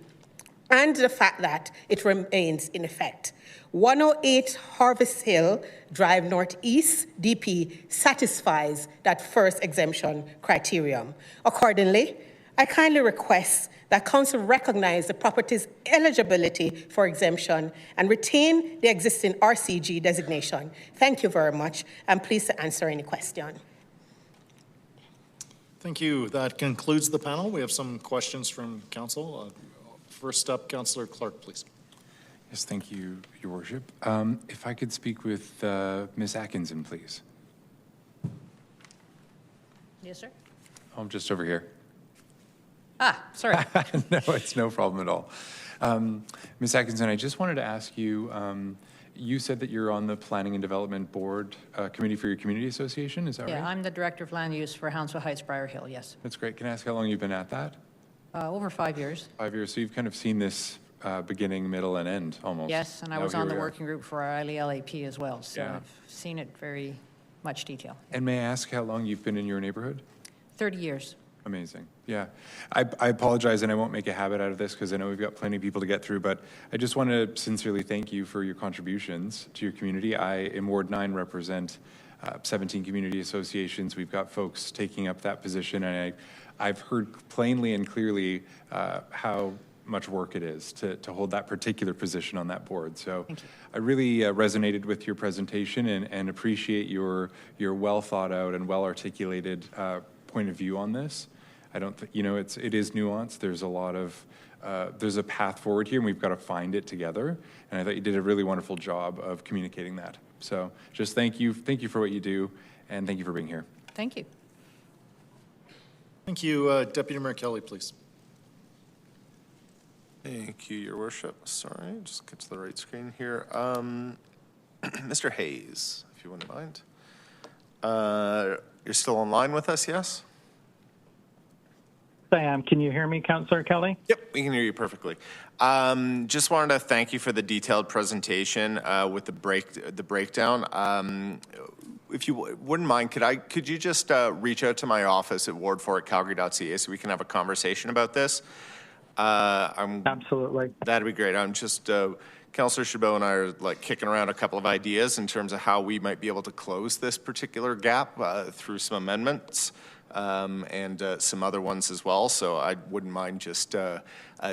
and the fact that it remains in effect. 108 Harvest Hill Drive Northeast DP satisfies that first exemption criterion. Accordingly, I kindly request that Council recognize the property's eligibility for exemption and retain the existing RCG designation. Thank you very much. I'm pleased to answer any question. Thank you. That concludes the panel. We have some questions from Council. First up, Councillor Clark, please. Yes, thank you, Your Worship. If I could speak with Ms. Atkinson, please. Yes, sir. I'm just over here. Ah, sorry. No, it's no problem at all. Ms. Atkinson, I just wanted to ask you, you said that you're on the Planning and Development Board Committee for your community association, is that right? Yeah, I'm the Director of Land Use for Hounsville Heights, Briar Hill, yes. That's great. Can I ask how long you've been at that? Over 5 years. 5 years. So you've kind of seen this beginning, middle, and end almost. Yes, and I Now was here on the we are. working group for our LAP as well, so Yeah. I've seen it very much detail. And may I ask how long you've been in your neighborhood? 30 years. Amazing. Yeah. I apologize, and I won't make a habit out of this because I know we've got plenty of people to get through, but I just want to sincerely thank you for your contributions to your community. I, in Ward 9, represent 17 community associations. We've got folks taking up that position, and I've heard plainly and clearly how much work it is to hold that particular position on that board. So I really resonated with your presentation and appreciate your well thought out and well articulated point of view on this. I don't think, you know, it is nuanced. There's a lot of, there's a path forward here and we've got to find it together. And I thought you did a really wonderful job of communicating that. So just thank you for what you do and thank you for being here. Thank you. Thank you. Deputy Mayor Kelly, please. Thank you, Your Worship. Sorry, just get to the right screen here. Mr. Hayes, if you wouldn't mind. You're still online with us, yes? I am. Can you hear me, Councillor Kelly? Yep, we can hear you perfectly. Just wanted to thank you for the detailed presentation with the breakdown. If you wouldn't mind, could you just reach out to my office at ward4@calgary.ca so we can have a conversation about this? Absolutely. That'd be great. I'm just, Councillor Chabot and I are like kicking around a couple of ideas in terms of how we might be able to close this particular gap through some amendments and some other ones as well. So I wouldn't mind just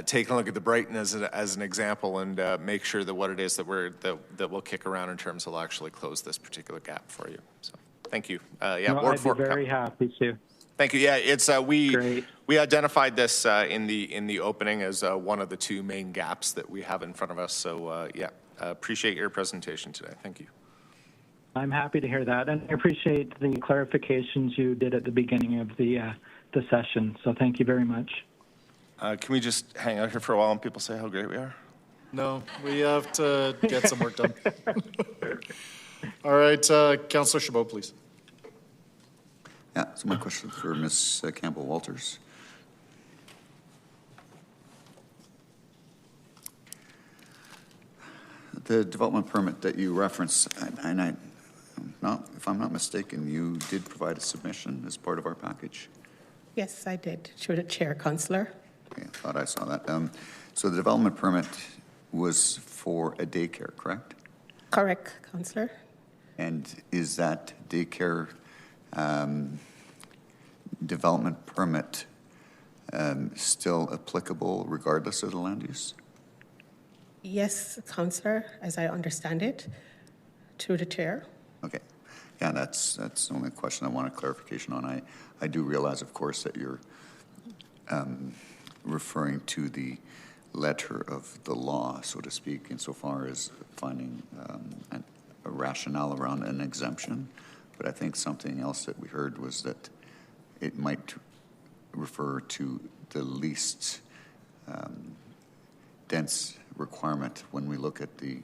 taking a look at the Brighton as an example and make sure that what it is that we'll kick around in terms of actually close this particular gap for you. So thank you. Yeah, No, Ward I'd 4. be very happy to. Thank you. Yeah, it's we identified this in the opening as one of the two main gaps that we have in front of us. So yeah, appreciate your presentation today. Thank you. I'm happy to hear that, and I appreciate the clarifications you did at the beginning of the session. So thank you very much. Can we just hang out here for a while and people say how great we are? No, we have to get some work done. All right, Councillor Chabot, please. Yeah, so my question for Ms. Campbell-Walters. The development permit that you referenced, and if I'm not mistaken, you did provide a submission as part of our package. Yes, I did. Through the chair, Councillor. Okay, I thought I saw that. So the development permit was for a daycare, correct? Correct, Councillor. And is that daycare development permit still applicable regardless of the land use? Yes, Councillor, as I understand it, through the chair. Okay. Yeah, that's the only question I wanted clarification on. I do realize, of course, that you're referring to the letter of the law, so to speak, insofar as finding a rationale around an exemption. But I think something else that we heard was that it might refer to the least dense requirement when we look at the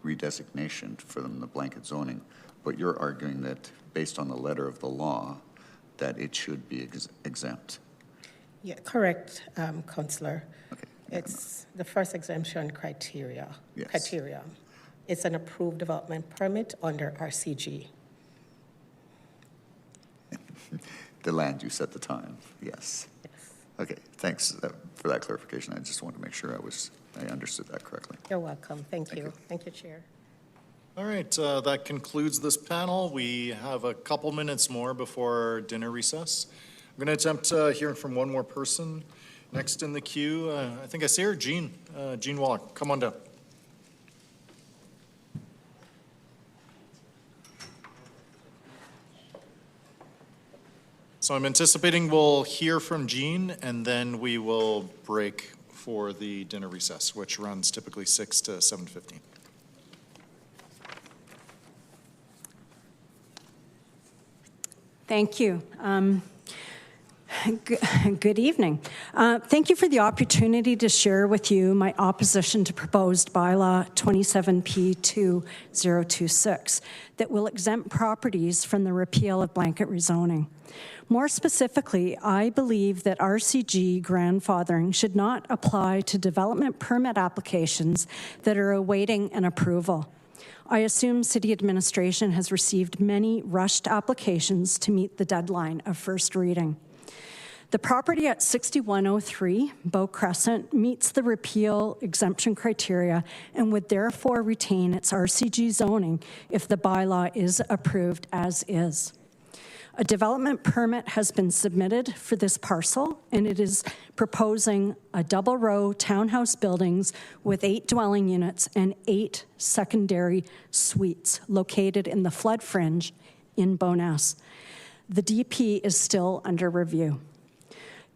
redesignation from the blanket zoning. But you're arguing that based on the letter of the law, that it should be exempt. Yeah, correct, Councillor. Okay. It's the first exemption criteria. Yes. Criteria. It's an approved development permit under RCG. The land use at the time, yes. Yes. Okay, thanks for that clarification. I just wanted to make sure I understood that correctly. You're welcome. Thank you. Thank you, Chair. All right, that concludes this panel. We have a couple minutes more before dinner recess. I'm going to attempt hearing from one more person. Next in the queue, I think I see her, Jean. Jean Wallach, come on down. So I'm anticipating we'll hear from Jean, and then we will break for the dinner recess, which runs typically 6 to 7:15. Thank you. Good evening. Thank you for the opportunity to share with you my opposition to proposed bylaw 27P2026 that will exempt properties from the repeal of blanket rezoning. More specifically, I believe that RCG grandfathering should not apply to development permit applications that are awaiting an approval. I assume City Administration has received many rushed applications to meet the deadline of first reading. The property at 6103 Bow Crescent meets the repeal exemption criteria and would therefore retain its RCG zoning if the bylaw is approved as is. A development permit has been submitted for this parcel, and it is proposing a double-row townhouse buildings with 8 dwelling units and 8 secondary suites located in the flood fringe in Bowness. The DP is still under review.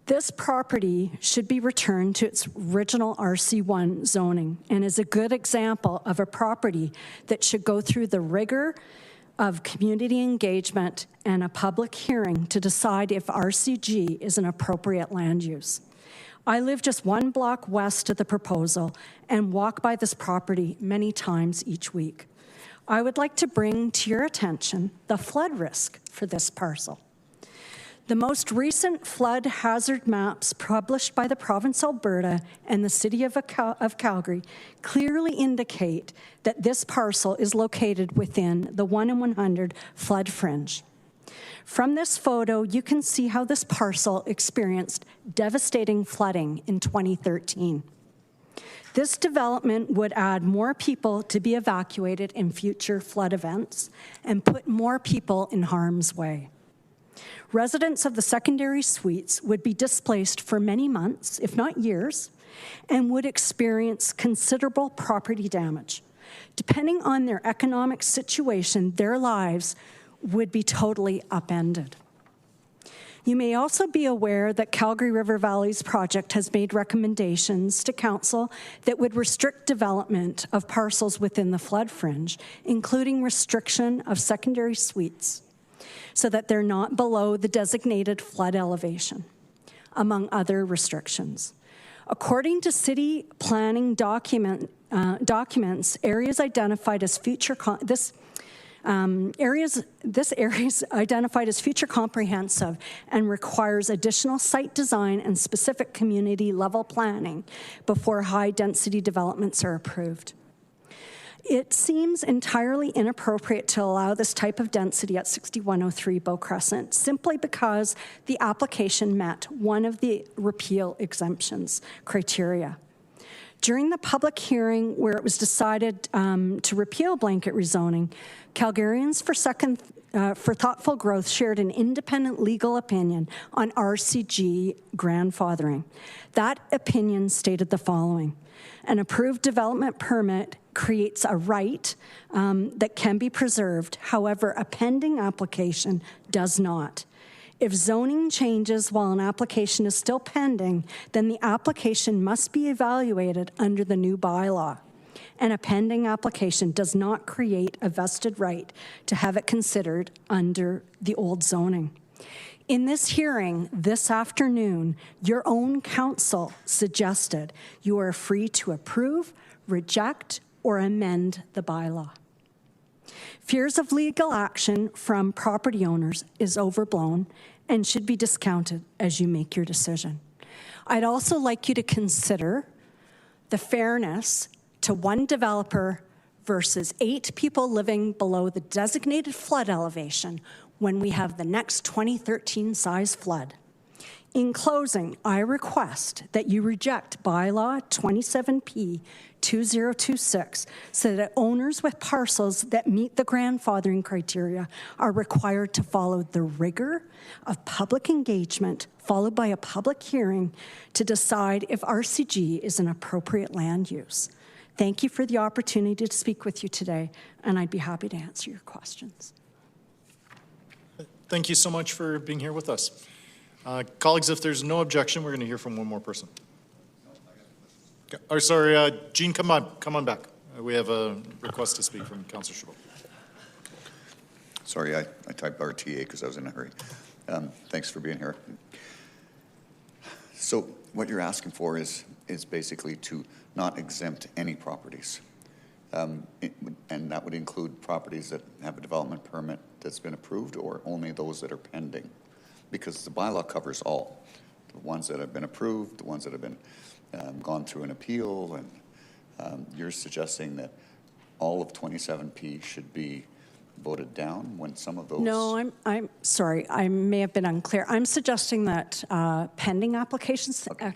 This property should be returned to its original RC1 zoning and is a good example of a property that should go through the rigor of community engagement and a public hearing to decide if RCG is an appropriate land use. I live just 1 block west of the proposal and walk by this property many times each week. I would like to bring to your attention the flood risk for this parcel. The most recent flood hazard maps published by the province of Alberta and the City of Calgary clearly indicate that this parcel is located within the 1 in 100 flood fringe. From this photo, you can see how this parcel experienced devastating flooding in 2013. This development would add more people to be evacuated in future flood events and put more people in harm's way. Residents of the secondary suites would be displaced for many months, if not years, and would experience considerable property damage. Depending on their economic situation, their lives would be totally upended. You may also be aware that Calgary River Valley's project has made recommendations to Council that would restrict development of parcels within the flood fringe, including restriction of secondary suites, so that they're not below the designated flood elevation, among other restrictions. According to city planning documents, areas identified as future identified as future comprehensive and requires additional site design and specific community level planning before high density developments are approved. It seems entirely inappropriate to allow this type of density at 6103 Bow Crescent simply because the application met one of the repeal exemptions criteria. During the public hearing where it was decided to repeal blanket rezoning, Calgarians for Thoughtful Growth shared an independent legal opinion on RCG grandfathering. That opinion stated the following: an approved development permit creates a right that can be preserved. However, a pending application does not. If zoning changes while an application is still pending, then the application must be evaluated under the new bylaw. And a pending application does not create a vested right to have it considered under the old zoning. In this hearing this afternoon, your own council suggested you are free to approve, reject, or amend the bylaw. Fears of legal action from property owners is overblown and should be discounted as you make your decision. I'd also like you to consider the fairness to one developer versus 8 people living below the designated flood elevation when we have the next 2013 size flood. In closing, I request that you reject bylaw 27P 2026 so that owners with parcels that meet the grandfathering criteria are required to follow the rigor of public engagement followed by a public hearing to decide if RCG is an appropriate land use. Thank you for the opportunity to speak with you today, and I'd be happy to answer your questions. Thank you so much for being here with us. Colleagues, if there's no objection, we're going to hear from one more person. Oh, sorry, Jean, come on back. We have a request to speak from Councillor Chabot. Sorry, I typed RTA because I was in a hurry. Thanks for being here. So what you're asking for is basically to not exempt any properties. And that would include properties that have a development permit that's been approved or only those that are pending. Because the bylaw covers all. The ones that have been approved, the ones that have been gone through an appeal, and you're suggesting that all of 27P should be voted down when some of those... No, I'm sorry, I may have been unclear. I'm suggesting that pending applications, okay.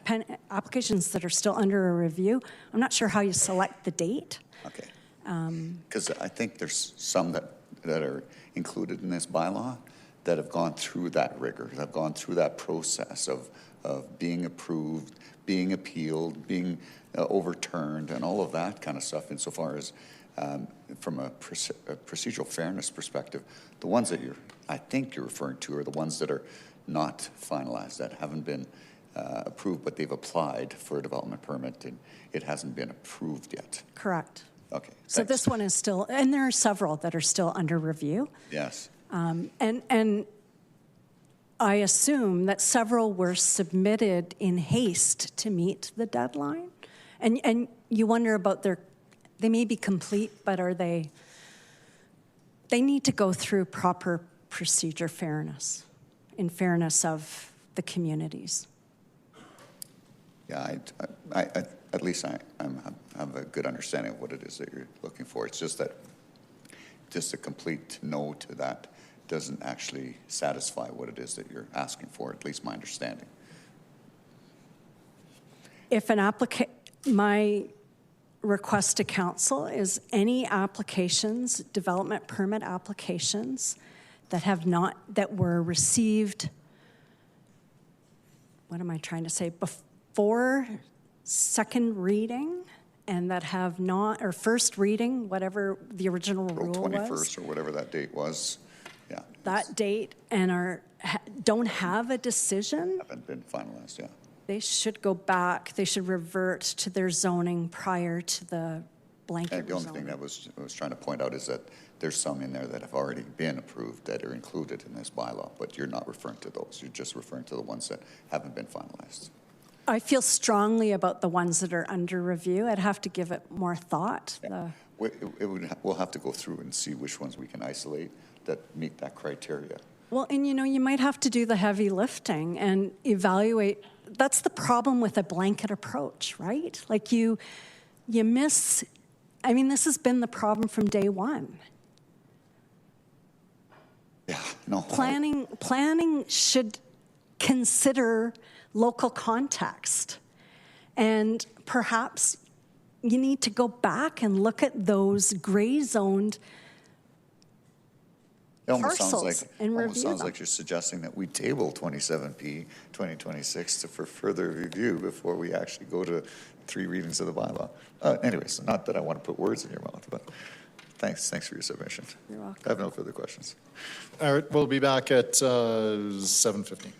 Applications that are still under a review, I'm not sure how you select the date. Okay. Because I think there's some that are included in this bylaw that have gone through that rigor, that have gone through that process of being approved, being appealed, being overturned, and all of that kind of stuff insofar as from a procedural fairness perspective, the ones that I think you're referring to are the ones that are not finalized, that haven't been approved, but they've applied for a development permit and it hasn't been approved yet. Correct. Okay. So this one is still, and there are several that are still under review. Yes. And I assume that several were submitted in haste to meet the deadline. And you wonder about they may be complete, but they need to go through proper procedure fairness, in fairness of the communities. Yeah, at least I have a good understanding of what it is that you're looking for. It's just that just a complete no to that doesn't actually satisfy what it is that you're asking for, at least my understanding. If my request to council is any applications, development permit applications that were received, what am I trying to say, before second reading and that have not, or first reading, whatever the original rule was. April 21st or whatever that date was. Yeah. That date and don't have a decision. Haven't been finalized, yeah. They should go back. They should revert to their zoning prior to the blanket And the only rezoning. thing that I was trying to point out is that there's some in there that have already been approved that are included in this bylaw, but you're not referring to those. You're just referring to the ones that haven't been finalized. I feel strongly about the ones that are under review. I'd have to give it more thought. Yeah. We'll have to go through and see which ones we can isolate that meet that criteria. Well, and you might have to do the heavy lifting and evaluate. That's the problem with a blanket approach, right? Like you miss, this has been the problem from day one. Yeah, no. Planning should consider local context. And perhaps you need to go back and look at those gray zoned It almost sounds parcels like, and almost review sounds them. like you're suggesting that we table 27P 2026 for further review before we actually go to 3 readings of the bylaw. Anyways, not that I want to put words in your mouth, but thanks for your submission. You're welcome. I have no further questions. All right, we'll be back at 7:15.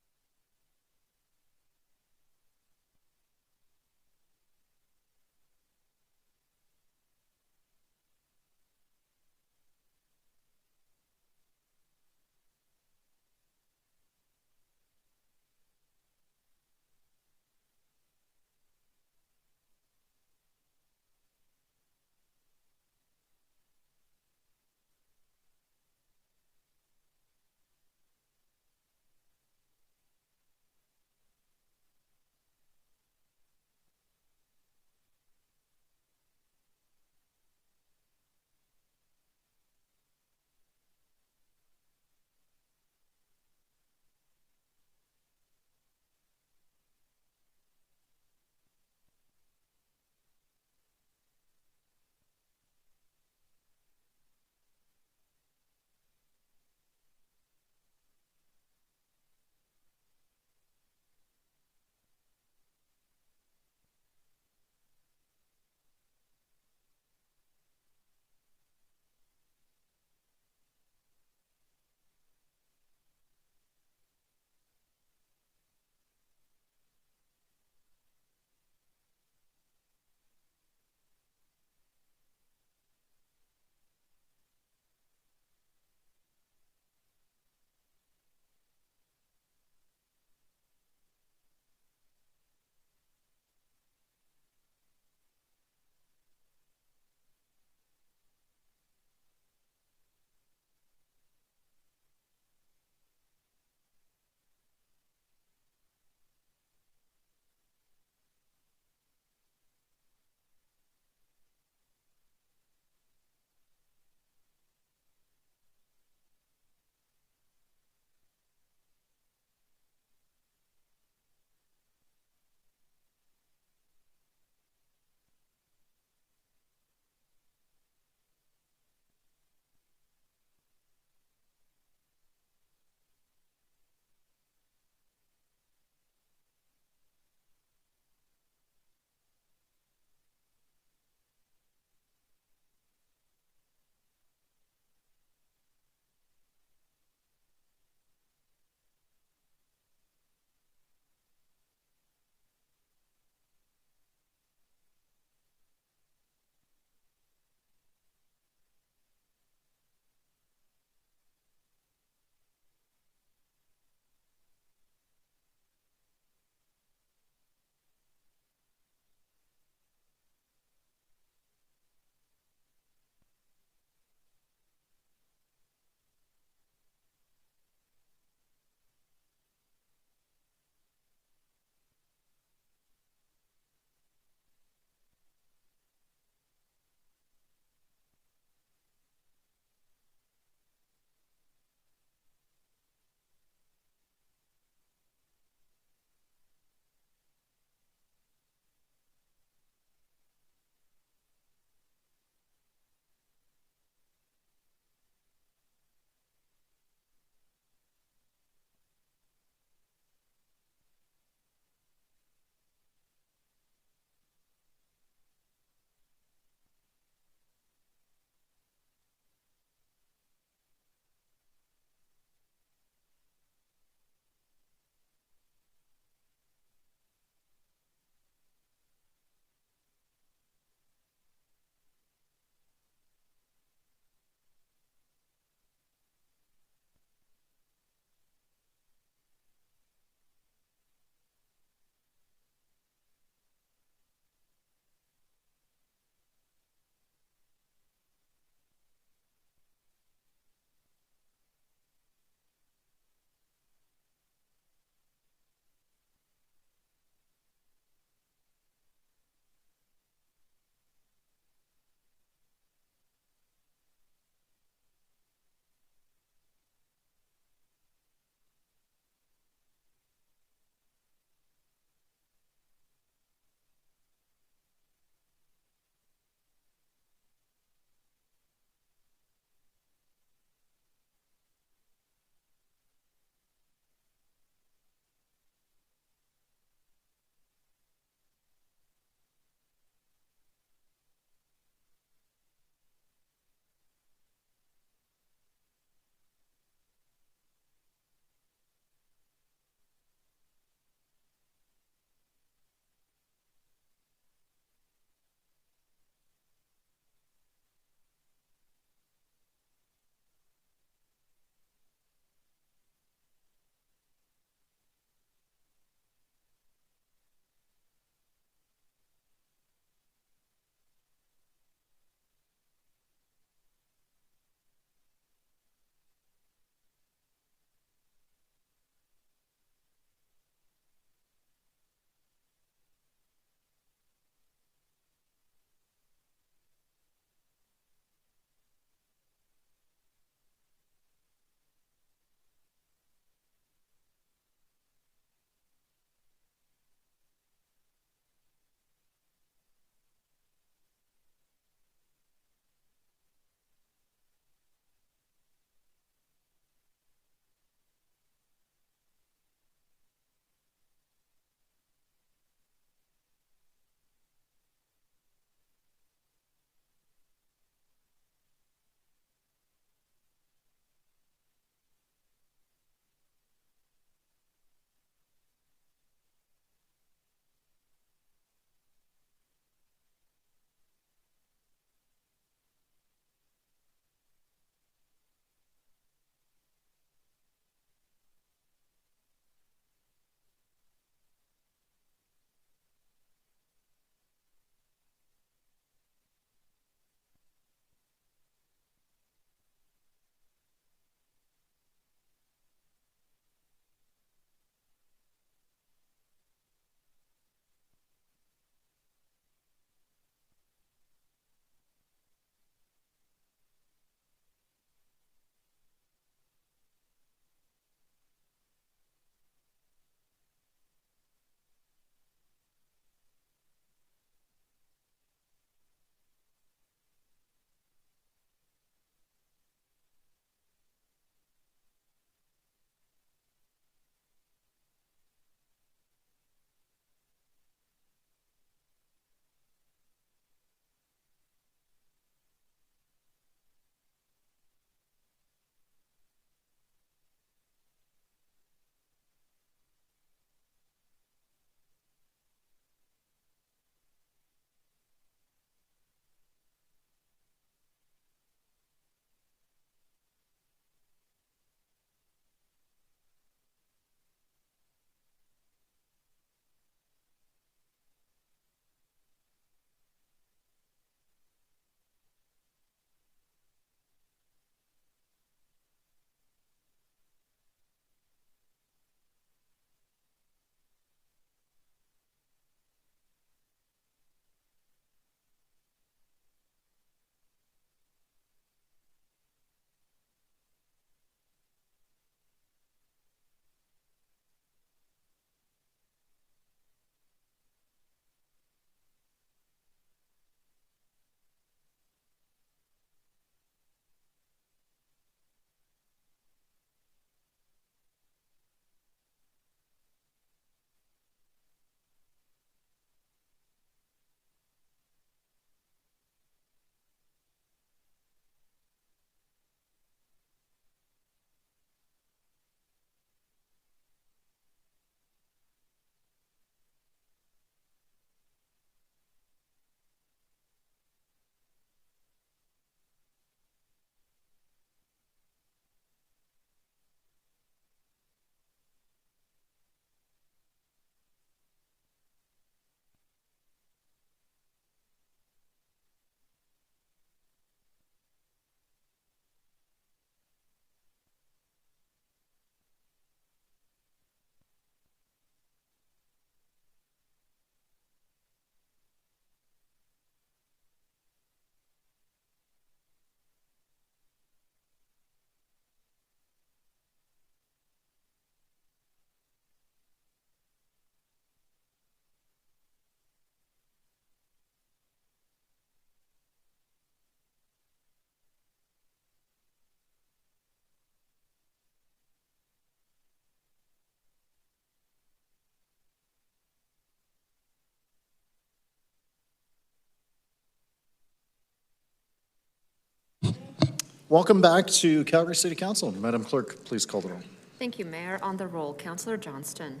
Welcome back to Calgary City Council. Madam Clerk, please call the roll. Thank you, Mayor. On the roll, Councillor Johnston.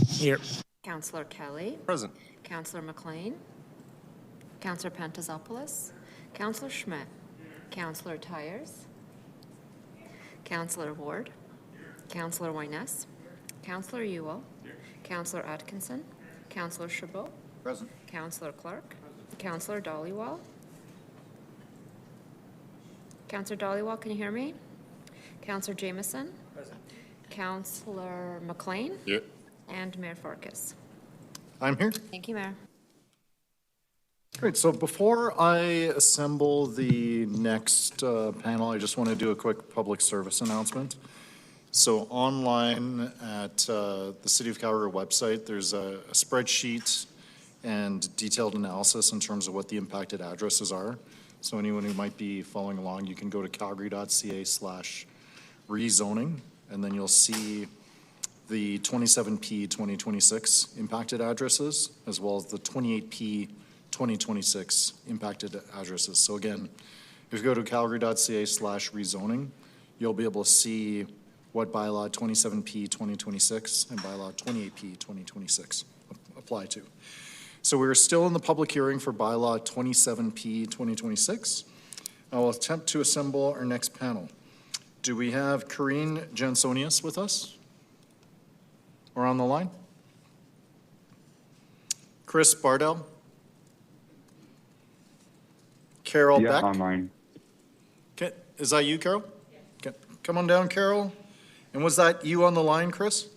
Here. Councillor Kelly. Present. Councillor McLean. Councillor Pantazopoulos. Councillor Schmidt. Councillor Tyers. Councillor Ward. Councillor Wyness. Councillor Ewell. Councillor Atkinson. Councillor Chabot. Present. Councillor Clark. Councillor Dollywall. Councillor Dollywall, can you hear me? Councillor Jameson. Present. Councillor McLean. Here. And Mayor Farkas. I'm here. Thank you, Mayor. Great. So before I assemble the next panel, I just want to do a quick public service announcement. So online at the City of Calgary website, there's a spreadsheet and detailed analysis in terms of what the impacted addresses are. So anyone who might be following along, you can go to calgary.ca/rezoning, and then you'll see the 27P 2026 impacted addresses, as well as the 28P 2026 impacted addresses. So again, if you go to calgary.ca/rezoning, you'll be able to see what bylaw 27P 2026 and bylaw 28P 2026 apply to. So we're still in the public hearing for bylaw 27P 2026. I will attempt to assemble our next panel. Do we have Corrine Jansonius with us? Or on the line? Chris Bardell? Carol Beck? Online. Okay, is that you, Carol? Okay, come on down, Carol. And was that you on the line, Chris?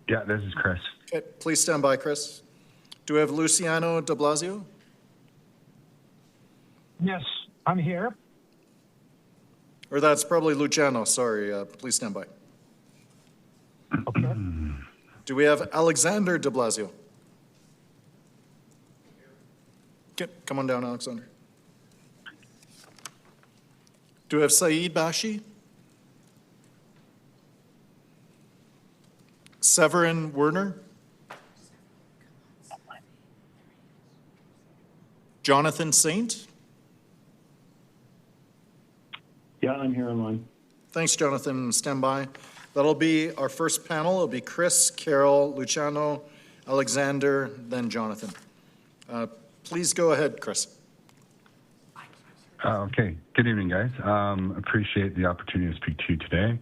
Yeah, this is Chris. Okay, please stand by, Chris. Do we have Luciano de Blasio? Yes, I'm here. Or that's probably Luciano, sorry, please stand by. Okay. Do we have Alexander de Blasio? Okay, come on down, Alexander. Do we have Saeed Bashi? Severin Werner? Jonathan Saint? Yeah, I'm here online. Thanks, Jonathan. Stand by. That'll be our first panel. It'll be Chris, Carol, Luciano, Alexander, then Jonathan. Please go ahead, Chris. Okay. Good evening, guys. Appreciate the opportunity to speak to you today.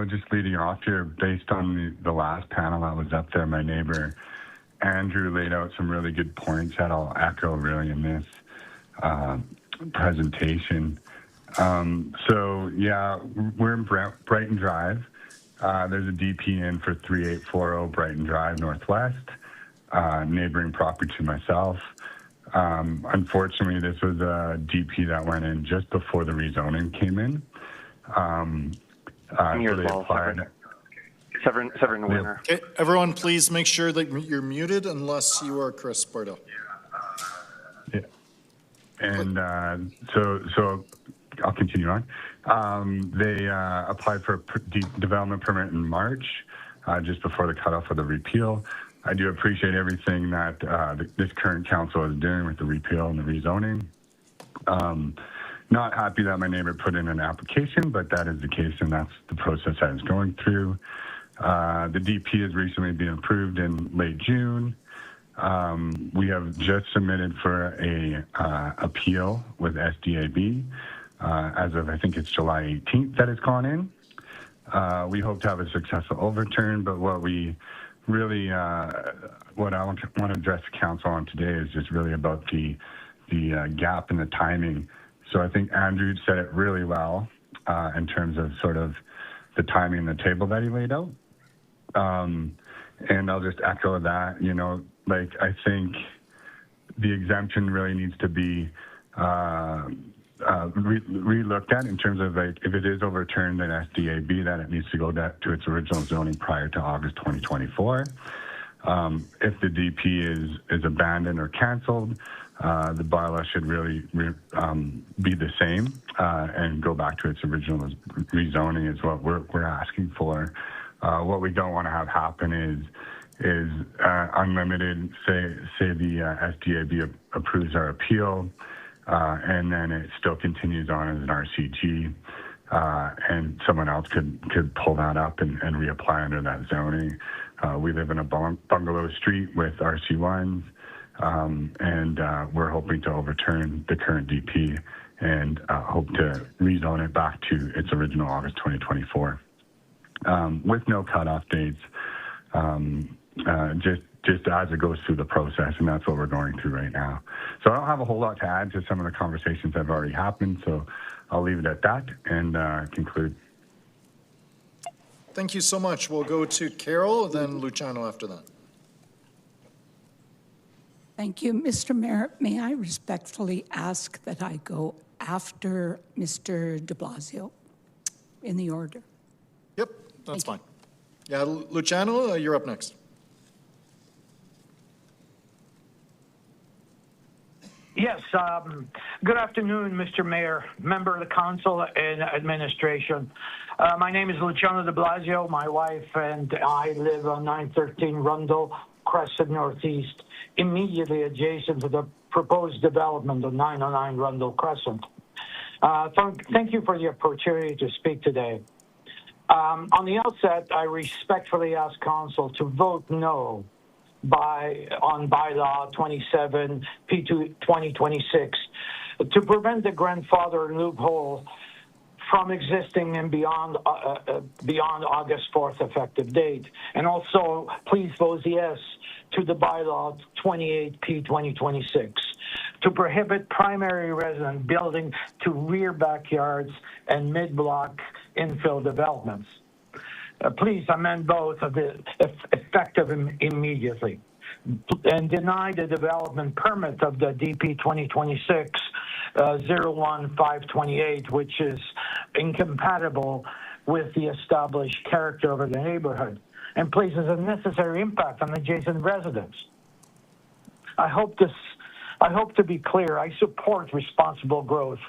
Just leading off here, based on the last panel that was up there, my neighbor Andrew laid out some really good points that I'll echo really in this presentation. We're in Brighton Drive. There's a DP in for 3840 Brighton Drive Northwest, neighboring property to myself. Unfortunately, this was a DP that went in just before the rezoning came in. Severin Werner. Okay, everyone, please make sure that you're muted unless you are Chris Bardell. Yeah. And so I'll continue on. They applied for a development permit in March, just before the cutoff of the repeal. I do appreciate everything that this current council is doing with the repeal and the rezoning. Not happy that my neighbor put in an application, but that is the case, and that's the process I was going through. The DP has recently been approved in late June. We have just submitted for a appeal with SDAB as of, I think it's July 18th that it's gone in. We hope to have a successful overturn, but what we really, what I want to address the council on today is just really about the gap in the timing. So I think Andrew said it really well in terms of sort of the timing and the table that he laid out. And I'll just echo that, I think the exemption really needs to be re-looked at in terms of if it is overturned at SDAB, that it needs to go to its original zoning prior to August 2024. If the DP is abandoned or canceled, the bylaw should really be the same and go back to its original rezoning is what we're asking for. What we don't want to have happen is unlimited. Say the SDAB approves our appeal, and then it still continues on as an RCG, and someone else could pull that up and reapply under that zoning. We live in a bungalow street with RC1s, and we're hoping to overturn the current DP and hope to rezone it back to its original August 2024. With no cutoff dates, just as it goes through the process, and that's what we're going through right now. So I don't have a whole lot to add to some of the conversations that have already happened, so I'll leave it at that and conclude. Thank you so much. We'll go to Carol, then Luciano after that. Thank you, Mr. Mayor. May I respectfully ask that I go after Mr. de Blasio in the order? Yep, that's fine. Yeah, Luciano, you're up next. Yes, good afternoon, Mr. Mayor, member of the council and administration. My name is Luciano de Blasio. My wife and I live on 913 Rundle Crescent Northeast, immediately adjacent to the proposed development of 909 Rundle Crescent. Thank you for the opportunity to speak today. On the outset, I respectfully ask council to vote no on bylaw 27 P2 2026 to prevent the grandfather loophole from existing and beyond August 4th effective date. And also, please vote yes to the bylaw 28 P 2026 to prohibit primary resident building to rear backyards and mid-block infill developments. Please amend both of the effective immediately and deny the development permit of the DP 2026 01528, which is incompatible with the established character of the neighborhood and places a necessary impact on adjacent residents. I hope to be clear, I support responsible growth,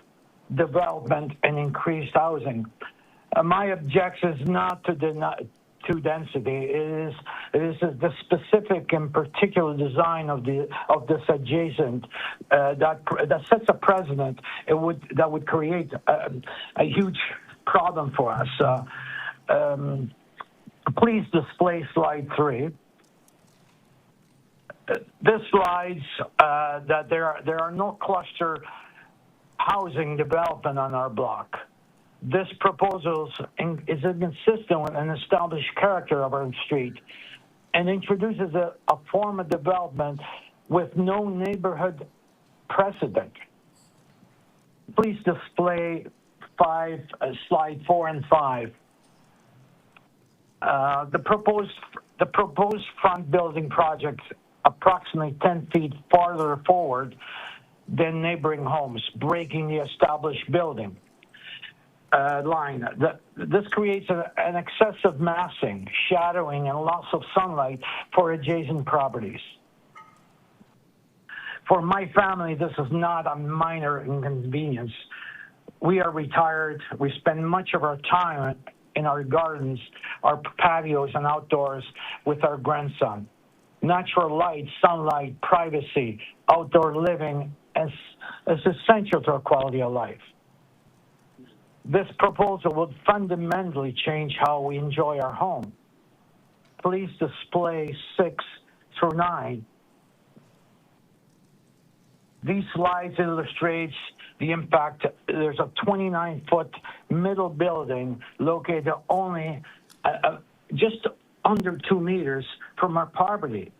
development, and increased housing. My objection is not to density. It is the specific and particular design of this adjacent that sets a precedent. That would create a huge problem for us. Please display slide 3. This slides that there are no cluster housing development on our block. This proposal is inconsistent with an established character of our street and introduces a form of development with no neighborhood precedent. Please display slide 4 and 5. The proposed front building project approximately 10 feet farther forward than neighboring homes, breaking the established building line. This creates an excessive massing, shadowing, and loss of sunlight for adjacent properties. For my family, this is not a minor inconvenience. We are retired. We spend much of our time in our gardens, our patios, and outdoors with our grandson. Natural light, sunlight, privacy, outdoor living is essential to our quality of life. This proposal would fundamentally change how we enjoy our home. Please display 6 through 9. These slides illustrate the impact. There's a 29-foot middle building located only just under 2 meters from our property.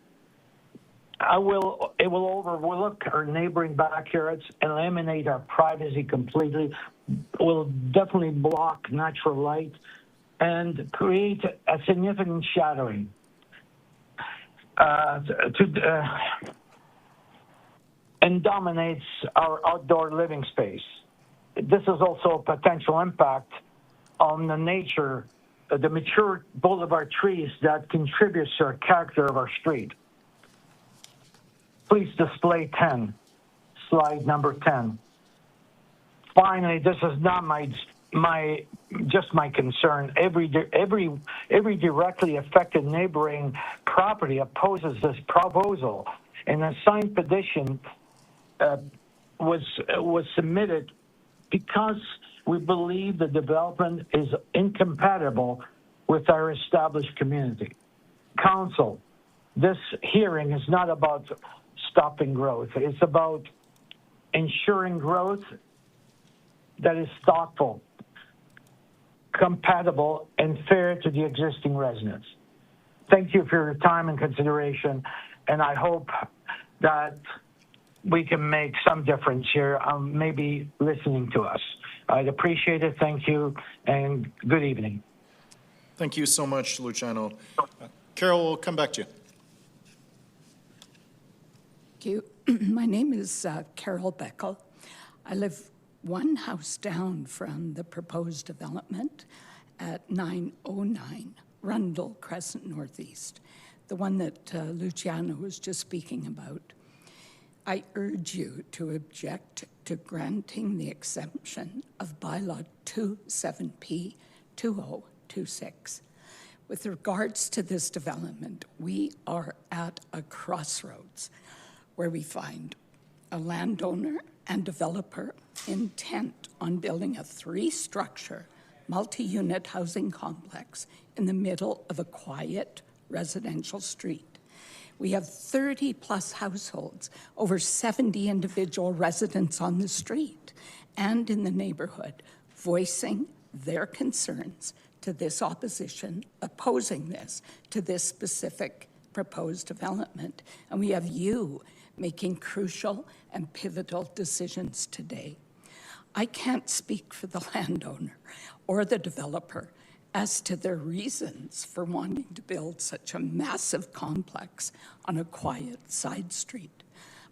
It will overlook our neighboring backyards, eliminate our privacy completely, will definitely block natural light, and create a significant shadowing. And dominates our outdoor living space. This is also a potential impact on the nature, the mature boulevard trees that contributes to our character of our street. Please display 10, slide number 10. Finally, this is not my my concern. Every directly affected neighboring property opposes this proposal, and a signed petition was submitted because we believe the development is incompatible with our established community. Council, this hearing is not about stopping growth. It's about ensuring growth that is thoughtful, compatible, and fair to the existing residents. Thank you for your time and consideration, and I hope that we can make some difference here, maybe listening to us. I'd appreciate it. Thank you, and good evening. Thank you so much, Luciano. Carol, we'll come back to you. Thank you. My name is Carol Beckel. I live one house down from the proposed development at 909 Rundle Crescent Northeast, the one that Luciano was just speaking about. I urge you to object to granting the exemption of bylaw 27P 2026. With regards to this development, we are at a crossroads where we find a landowner and developer intent on building a three-structure, multi-unit housing complex in the middle of a quiet residential street. We have 30-plus households, over 70 individual residents on the street and in the neighborhood, voicing their concerns to this opposition, opposing this to this specific proposed development. And we have you making crucial and pivotal decisions today. I can't speak for the landowner or the developer as to their reasons for wanting to build such a massive complex on a quiet side street.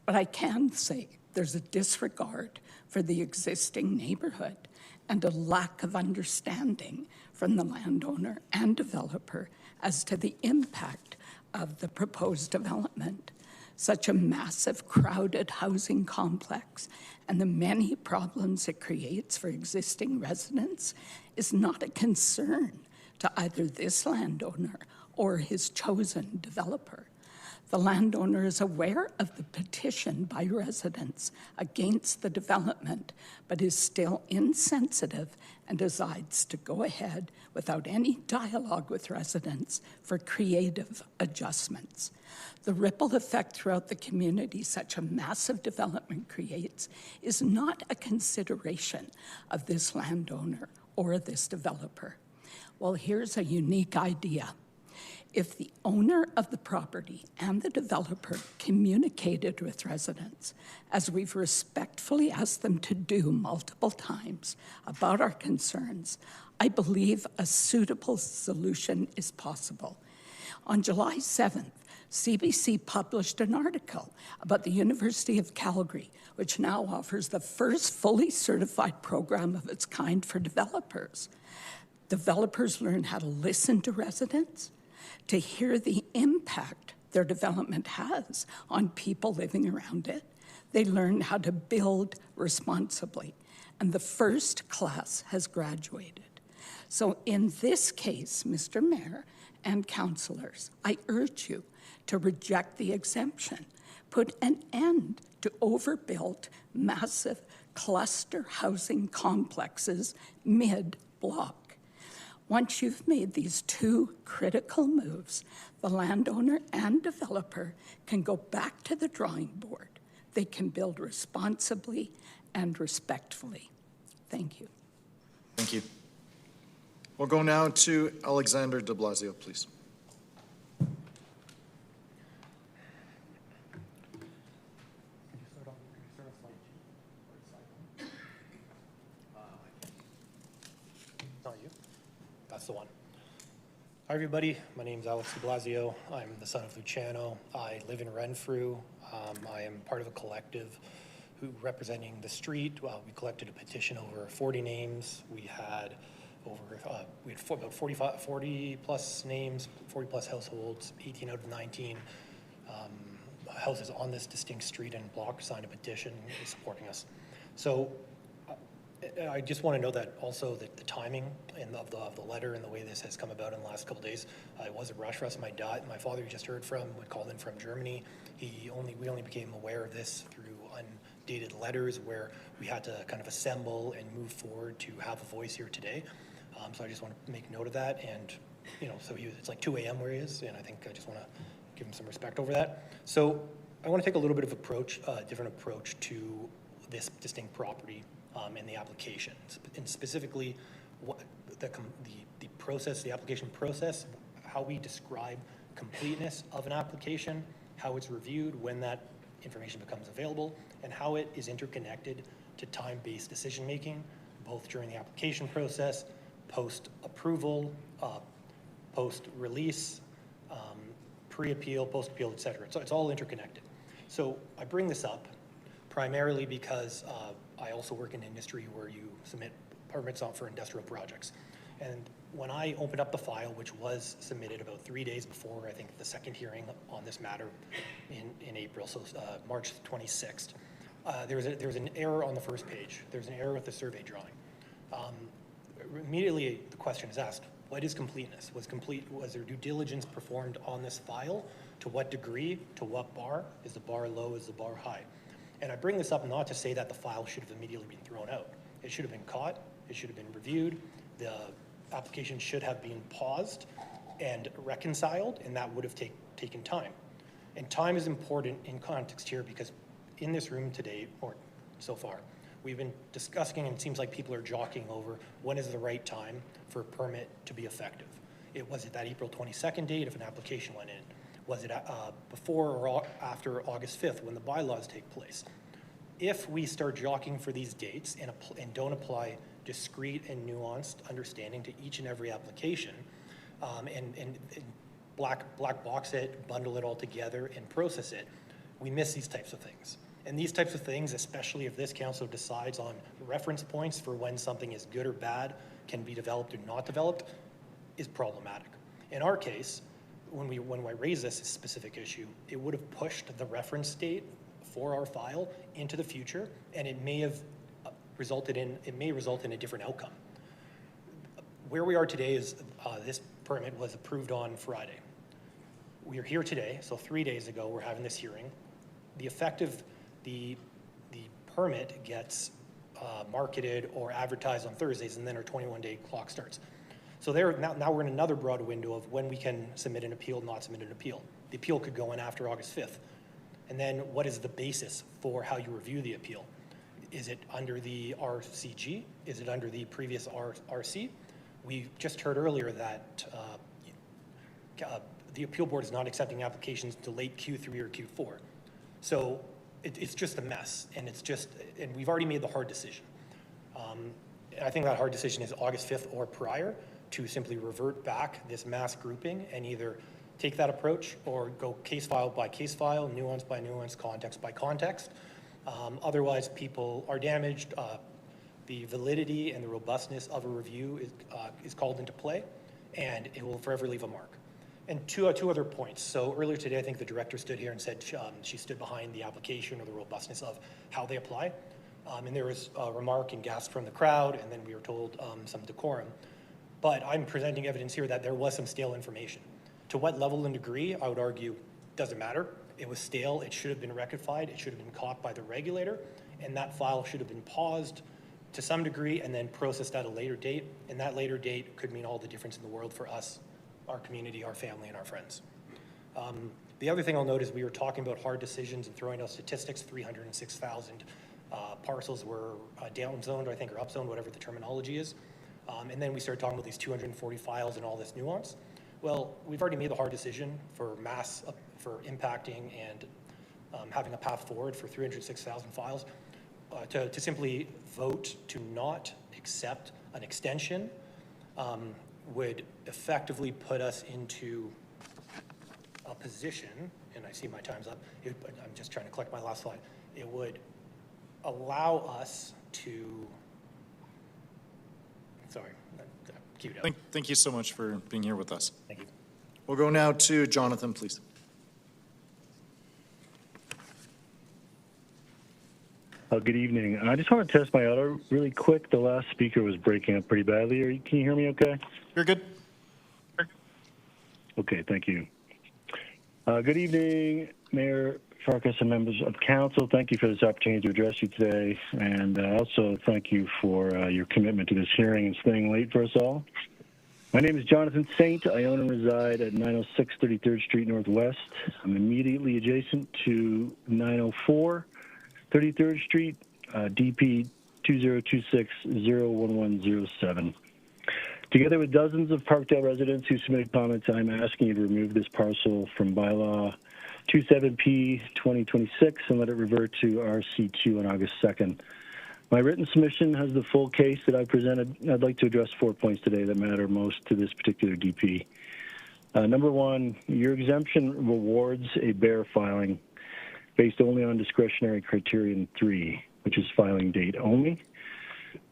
But I can say there's a disregard for the existing neighborhood and a lack of understanding from the landowner and developer as to the impact of the proposed development. Such a massive, crowded housing complex and the many problems it creates for existing residents is not a concern to either this landowner or his chosen developer. The landowner is aware of the petition by residents against the development, but is still insensitive and decides to go ahead without any dialogue with residents for creative adjustments. The ripple effect throughout the community such a massive development creates is not a consideration of this landowner or this developer. Well, here's a unique idea. If the owner of the property and the developer communicated with residents, as we've respectfully asked them to do multiple times about our concerns, I believe a suitable solution is possible. On July 7th, CBC published an article about the University of Calgary, which now offers the first fully certified program of its kind for developers. Developers learn how to listen to residents, to hear the impact their development has on people living around it. They learn how to build responsibly, and the first class has graduated. So in this case, Mr. Mayor and councillors, I urge you to reject the exemption, put an end to overbuilt, massive cluster housing complexes mid-block. Once you've made these two critical moves, the landowner and developer can go back to the drawing board. They can build responsibly and respectfully. Thank you. Thank you. We'll go now to Alexander de Blasio, please. That's the one. Hi, everybody. My name is Alex de Blasio. I'm the son of Luciano. I live in Renfrew. I am part of a collective who representing the street. We collected a petition over 40 names. We had about 40 plus names, 40 plus households, 18 out of 19 houses on this distinct street and block signed a petition supporting us. So I just want to know that also that the timing and of the letter and the way this has come about in the last couple of days, it was a rush for us. My father, you just heard from, called in from Germany. We only became aware of this through undated letters where we had to kind of assemble and move forward to have a voice here today. So I just want to make note of that. And, you know, so it's like 2 a.m. where he is, and I think I just want to give him some respect over that. So I want to take a little bit of different approach to this distinct property in the application, and specifically what the process, the application process, how we describe completeness of an application, how it's reviewed when that information becomes available, and how it is interconnected to time-based decision-making, both during the application process, post-approval, post-release, pre-appeal, post-appeal, et cetera. So it's all interconnected. So I bring this up primarily because I also work in an industry where you submit permits on for industrial projects. And when I opened up the file, which was submitted about 3 days before, I think, the second hearing on this matter in April, so March 26th, there was an error on the first page. There's an error with the survey drawing. Immediately, the question is asked, what is completeness? Was there due diligence performed on this file? To what degree? To what bar? Is the bar low? Is the bar high? And I bring this up not to say that the file should have immediately been thrown out. It should have been caught. It should have been reviewed. The application should have been paused and reconciled, and that would have taken time. And time is important in context here because in this room today, or so far, we've been discussing, and it seems like people are jockeying over when is the right time for a permit to be effective. Was it that April 22nd date if an application went in? Was it before or after August 5th when the bylaws take place? If we start jockeying for these dates and don't apply discrete and nuanced understanding to each and every application, and black box it, bundle it all together, and process it, we miss these types of things. And these types of things, especially if this council decides on reference points for when something is good or bad, can be developed or not developed, is problematic. In our case, when I raise this specific issue, it would have pushed the reference date for our file into the future, and it may result in a different outcome. Where we are today is this permit was approved on Friday. We are here today, so 3 days ago we're having this hearing. The permit gets marketed or advertised on Thursdays, and then our 21-day clock starts. So now we're in another broad window of when we can submit an appeal, not submit an appeal. The appeal could go in after August 5th. And then what is the basis for how you review the appeal? Is it under the RCG? Is it under the previous RC? We just heard earlier that the appeal board is not accepting applications to late Q3 or Q4. So it's just a mess, and we've already made the hard decision. I think that hard decision is August 5th or prior to simply revert back this mass grouping and either take that approach or go case file by case file, nuance by nuance, context by context. Otherwise, people are damaged. The validity and the robustness of a review is called into play, and it will forever leave a mark. And two other points. So earlier today, I think the director stood here and said she stood behind the application or the robustness of how they apply. And there was a remark and gasp from the crowd, and then we were told some decorum. But I'm presenting evidence here that there was some stale information. To what level and degree, I would argue, doesn't matter. It was stale. It should have been rectified. It should have been caught by the regulator, and that file should have been paused to some degree and then processed at a later date. And that later date could mean all the difference in the world for us, our community, our family, and our friends. The other thing I'll note is we were talking about hard decisions and throwing out statistics. 306,000 parcels were downzoned, I think, or upzoned, whatever the terminology is. And then we started talking about these 240 files and all this nuance. Well, we've already made the hard decision for for impacting and having a path forward for 306,000 files. To simply vote to not accept an extension would effectively put us into a position, and I see my time's up, I'm just trying to collect my last slide. It would allow us to, sorry, keep it up. Thank you so much for being here with us. Thank you. We'll go now to Jonathan, please. Good evening. I just want to test my audio really quick. The last speaker was breaking up pretty badly. Can you hear me okay? You're good. Okay, thank you. Good evening, Mayor Farkas and members of council. Thank you for this opportunity to address you today. And also thank you for your commitment to this hearing and staying late for us all. My name is Jonathan Saint. I own and reside at 906 33rd Street Northwest. I'm immediately adjacent to 904 33rd Street, DP 2026-01107. Together with dozens of Parkdale residents who submitted comments, I'm asking you to remove this parcel from bylaw 27P 2026 and let it revert to RC2 on August 2nd. My written submission has the full case that I presented. I'd like to address 4 points today that matter most to this particular DP. Number one, your exemption rewards a bare filing based only on discretionary criterion 3, which is filing date only.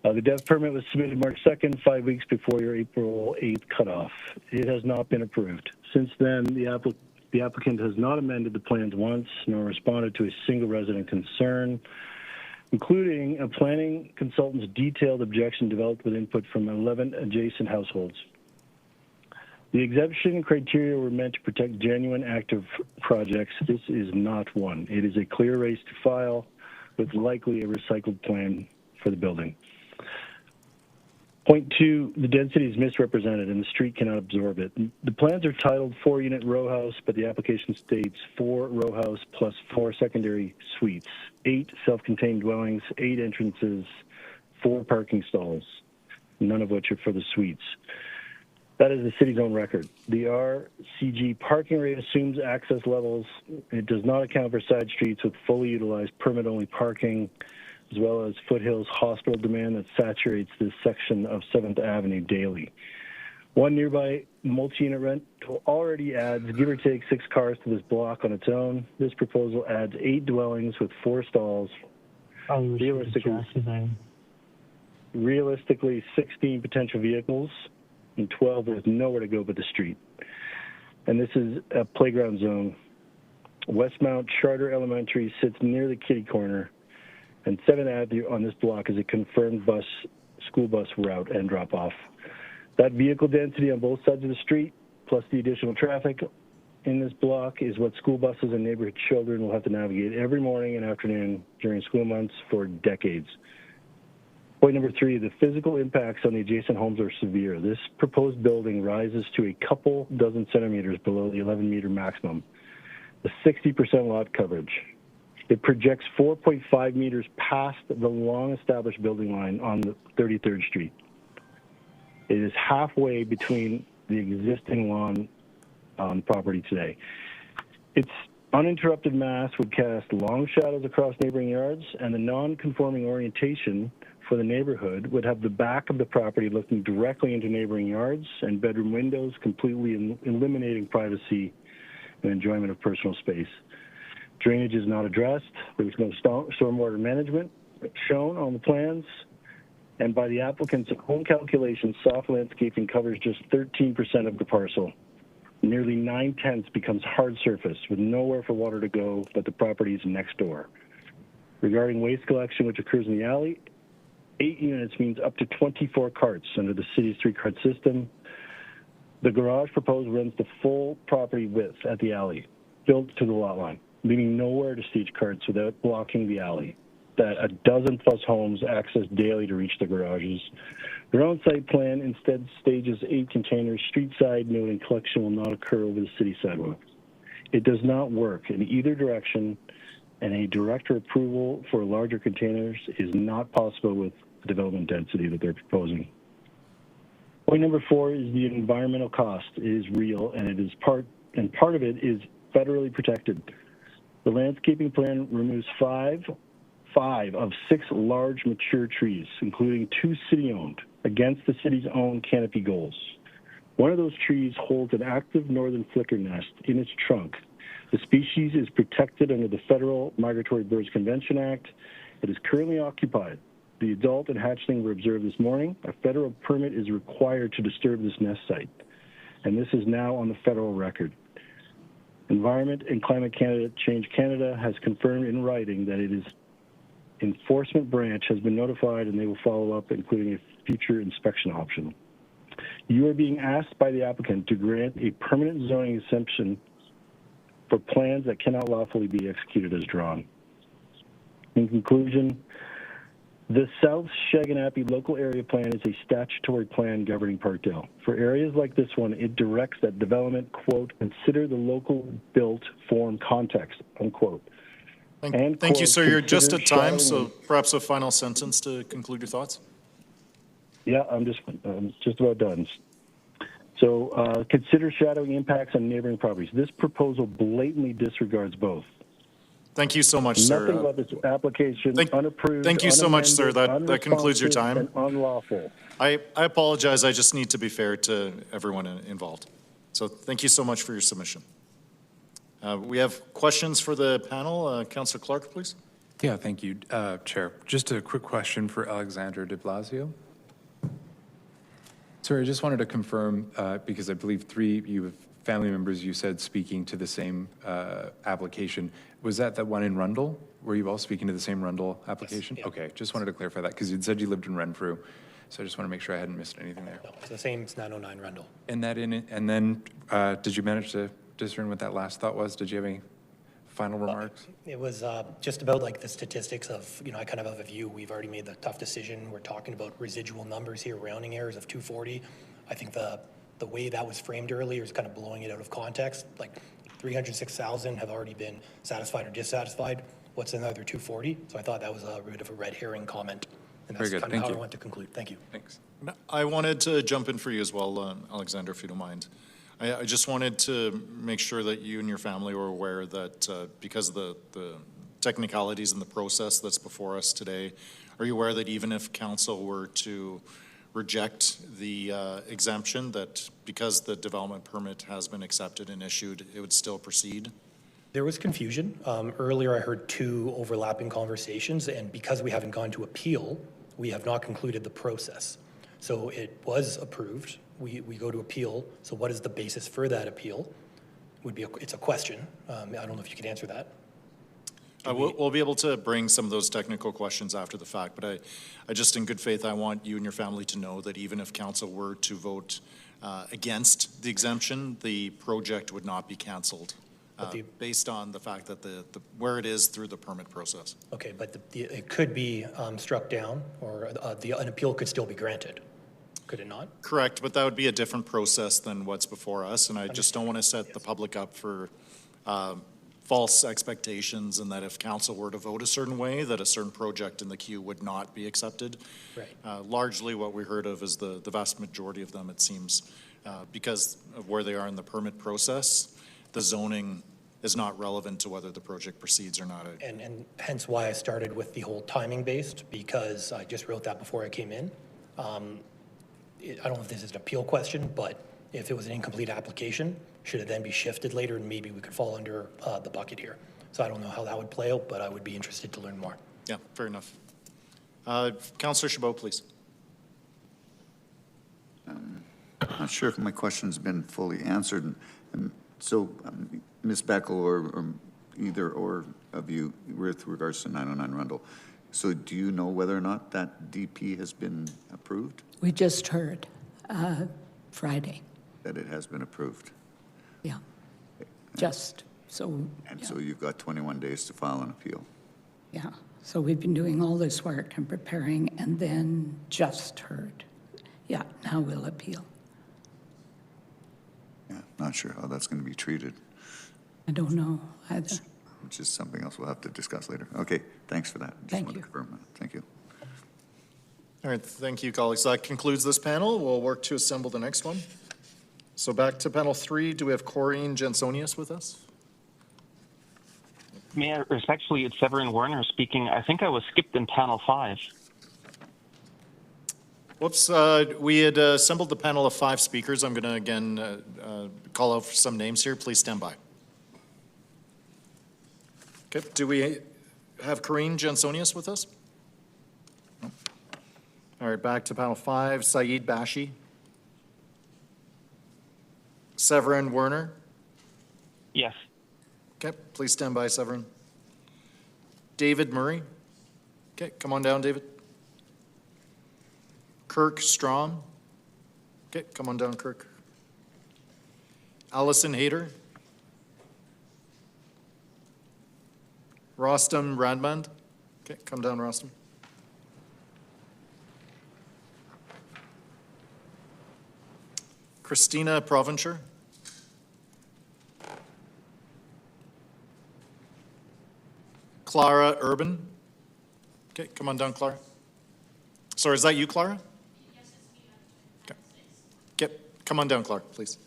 The dev permit was submitted March 2nd, 5 weeks before your April 8th cutoff. It has not been approved. Since then, the applicant has not amended the plans once, nor responded to a single resident concern, including a planning consultant's detailed objection developed with input from 11 adjacent households. The exemption criteria were meant to protect genuine active projects. This is not one. It is a clear race to file with likely a recycled plan for the building. Point 2, the density is misrepresented and the street cannot absorb it. The plans are titled 4-unit row house, but the application states 4 row house plus 4 secondary suites, 8 self-contained dwellings, 8 entrances, 4 parking stalls, none of which are for the suites. That is the city's own record. The RCG parking rate assumes access levels. It does not account for side streets with fully utilized permit-only parking, as well as Foothills Hospital demand that saturates this section of 7th Avenue daily. One nearby multi-unit rental already adds, give or take, 6 cars to this block on its own. This proposal adds 8 dwellings with 4 stalls. Realistically, 16 potential vehicles and 12 with nowhere to go but the street. And this is a playground zone. Westmount Charter Elementary sits near the kitty corner, and 7th Avenue on this block is a confirmed school bus route and drop-off. That vehicle density on both sides of the street, plus the additional traffic in this block, is what school buses and neighborhood children will have to navigate every morning and afternoon during school months for decades. Point number 3, the physical impacts on the adjacent homes are severe. This proposed building rises to a couple dozen centimeters below the 11-meter maximum, the 60% lot coverage. It projects 4.5 meters past the long-established building line on the 33rd Street. It is halfway between the existing lawn on the property today. Its uninterrupted mass would cast long shadows across neighboring yards, and the non-conforming orientation for the neighborhood would have the back of the property looking directly into neighboring yards and bedroom windows, completely eliminating privacy and enjoyment of personal space. Drainage is not addressed. There's no stormwater management shown on the plans. And by the applicant's own calculations, soft landscaping covers just 13% of the parcel. Nearly 9/10 becomes hard surface with nowhere for water to go but the properties next door. Regarding waste collection, which occurs in the alley, 8 units means up to 24 carts under the city's 3-cart system. The garage proposed runs the full property width at the alley, built to the lot line, leaving nowhere to stage carts without blocking the alley that a dozen-plus homes access daily to reach the garages. Their on-site plan instead stages 8 containers street-side, noting collection will not occur over the city sidewalks. It does not work in either direction, and a director approval for larger containers is not possible with the development density that they're proposing. Point number 4 is the environmental cost. It is real, and it is part of it is federally protected. The landscaping plan removes five of 6 large mature trees, including 2 city-owned, against the city's own canopy goals. One of those trees holds an active northern flicker nest in its trunk. The species is protected under the Federal Migratory Birds Convention Act. It is currently occupied. The adult and hatchling were observed this morning. A federal permit is required to disturb this nest site, and this is now on the federal record. Environment and Climate Change Canada has confirmed in writing that it enforcement branch has been notified and they will follow up, including a future inspection option. You are being asked by the applicant to grant a permanent zoning exemption for plans that cannot lawfully be executed as drawn. In conclusion, the South Shaganappi Local Area Plan is a statutory plan governing Parkdale. For areas like this one, it directs that development, quote, consider the local built form context, unquote. Thank you, sir. You're just at time, so perhaps a final sentence to conclude your thoughts. Yeah, I'm just about done. So consider shadowing impacts on neighboring properties. This proposal blatantly disregards both. Thank you so much, sir. Nothing about this application, unapproved. Thank you so much, sir. That concludes your time. And unlawful. I apologize. I just need to be fair to everyone involved. So thank you so much for your submission. We have questions for the panel. Councillor Clark, please. Yeah, thank you, Chair. Just a quick question for Alexander de Blasio. Sorry, I just wanted to confirm, because I believe you have family members, you said, speaking to the same application. Was that the one in Rundle? Were you all speaking to the same Rundle application? Yes, yeah. Okay, just wanted to clarify that, because you said you lived in Renfrew. So I just want to make sure I hadn't missed anything there. No, it's the same, it's 909 Rundle. And then did you manage to discern what that last thought was? Did you have any final remarks? It was just about like the statistics of, I kind of have a view. We've already made the tough decision. We're talking about residual numbers here, rounding errors of 240. I think the way that was framed earlier is kind of blowing it out of context. Like 306,000 have already been satisfied or dissatisfied. What's another 240? So I thought that was a bit of a red herring comment. And that's kind of how I want to conclude. Thank you. Thanks. I wanted to jump in for you as well, Alexander, if you don't mind. I just wanted to make sure that you and your family were aware that because of the technicalities in the process that's before us today, are you aware that even if council were to reject the exemption, that because the development permit has been accepted and issued, it would still proceed? There was confusion. Earlier I heard two overlapping conversations, and because we haven't gone to appeal, we have not concluded the process. So it was approved. We go to appeal. So what is the basis for that appeal? It's a question. I don't know if you could answer that. We'll be able to bring some of those technical questions after the fact, but I just, in good faith, I want you and your family to know that even if council were to vote against the exemption, the project would not be canceled based on the fact that where it is through the permit process. Okay, but it could be struck down, or an appeal could still be granted. Could it not? Correct, but that would be a different process than what's before us, and I just don't want to set the public up for false expectations, and that if council were to vote a certain way, that a certain project in the queue would not be accepted. Right. Largely what we heard of is the vast majority of them, it seems, because of where they are in the permit process, the zoning is not relevant to whether the project proceeds or not. And hence why I started with the whole timing based, because I just wrote that before I came in. I don't know if this is an appeal question, but if it was an incomplete application, should it then be shifted later, and maybe we could fall under the bucket here. So I don't know how that would play out, but I would be interested to learn more. Yeah, fair enough. Councillor Chabot, please. I'm not sure if my question's been fully answered. So, Ms. Beckel, or either or of you, with regards to 909 Rundle, so do you know whether or not that DP has been approved? We just heard Friday. That it has been approved? Yeah, just so. And yeah. So you've got 21 days to file an appeal? Yeah, so we've been doing all this work and preparing, and then just heard. Yeah, now we'll appeal. Yeah, not sure how that's going to be treated. I don't know either. Which is something else we'll have to discuss later. Okay, thanks for that. Thank you. To confirm that. Thank you. All right, thank you, colleagues. That concludes this panel. We'll work to assemble the next one. So back to panel 3, do we have Corinne Jansonius with us? Mayor, respectfully, it's Severin Werner speaking. I think I was skipped in panel 5. Whoops, we had assembled the panel of 5 speakers. I'm going to again call out for some names here. Please stand by. Okay, do we have Corinne Jansonius with us? No. All right, back to panel 5, Saeed Bashi. Severin Werner? Yes. Okay, please stand by, Severin. David Murray? Okay, come on down, David. Kirk Strom. Okay, come on down, Kirk. Allison Hayter. Rostam Radmand. Okay, come down, Rostam. Christina Provencher. Clara Urban. Okay, come on down, Clara. Sorry, is that you, Clara? Yes, it's me. Okay. Okay, come on down, Clara, please.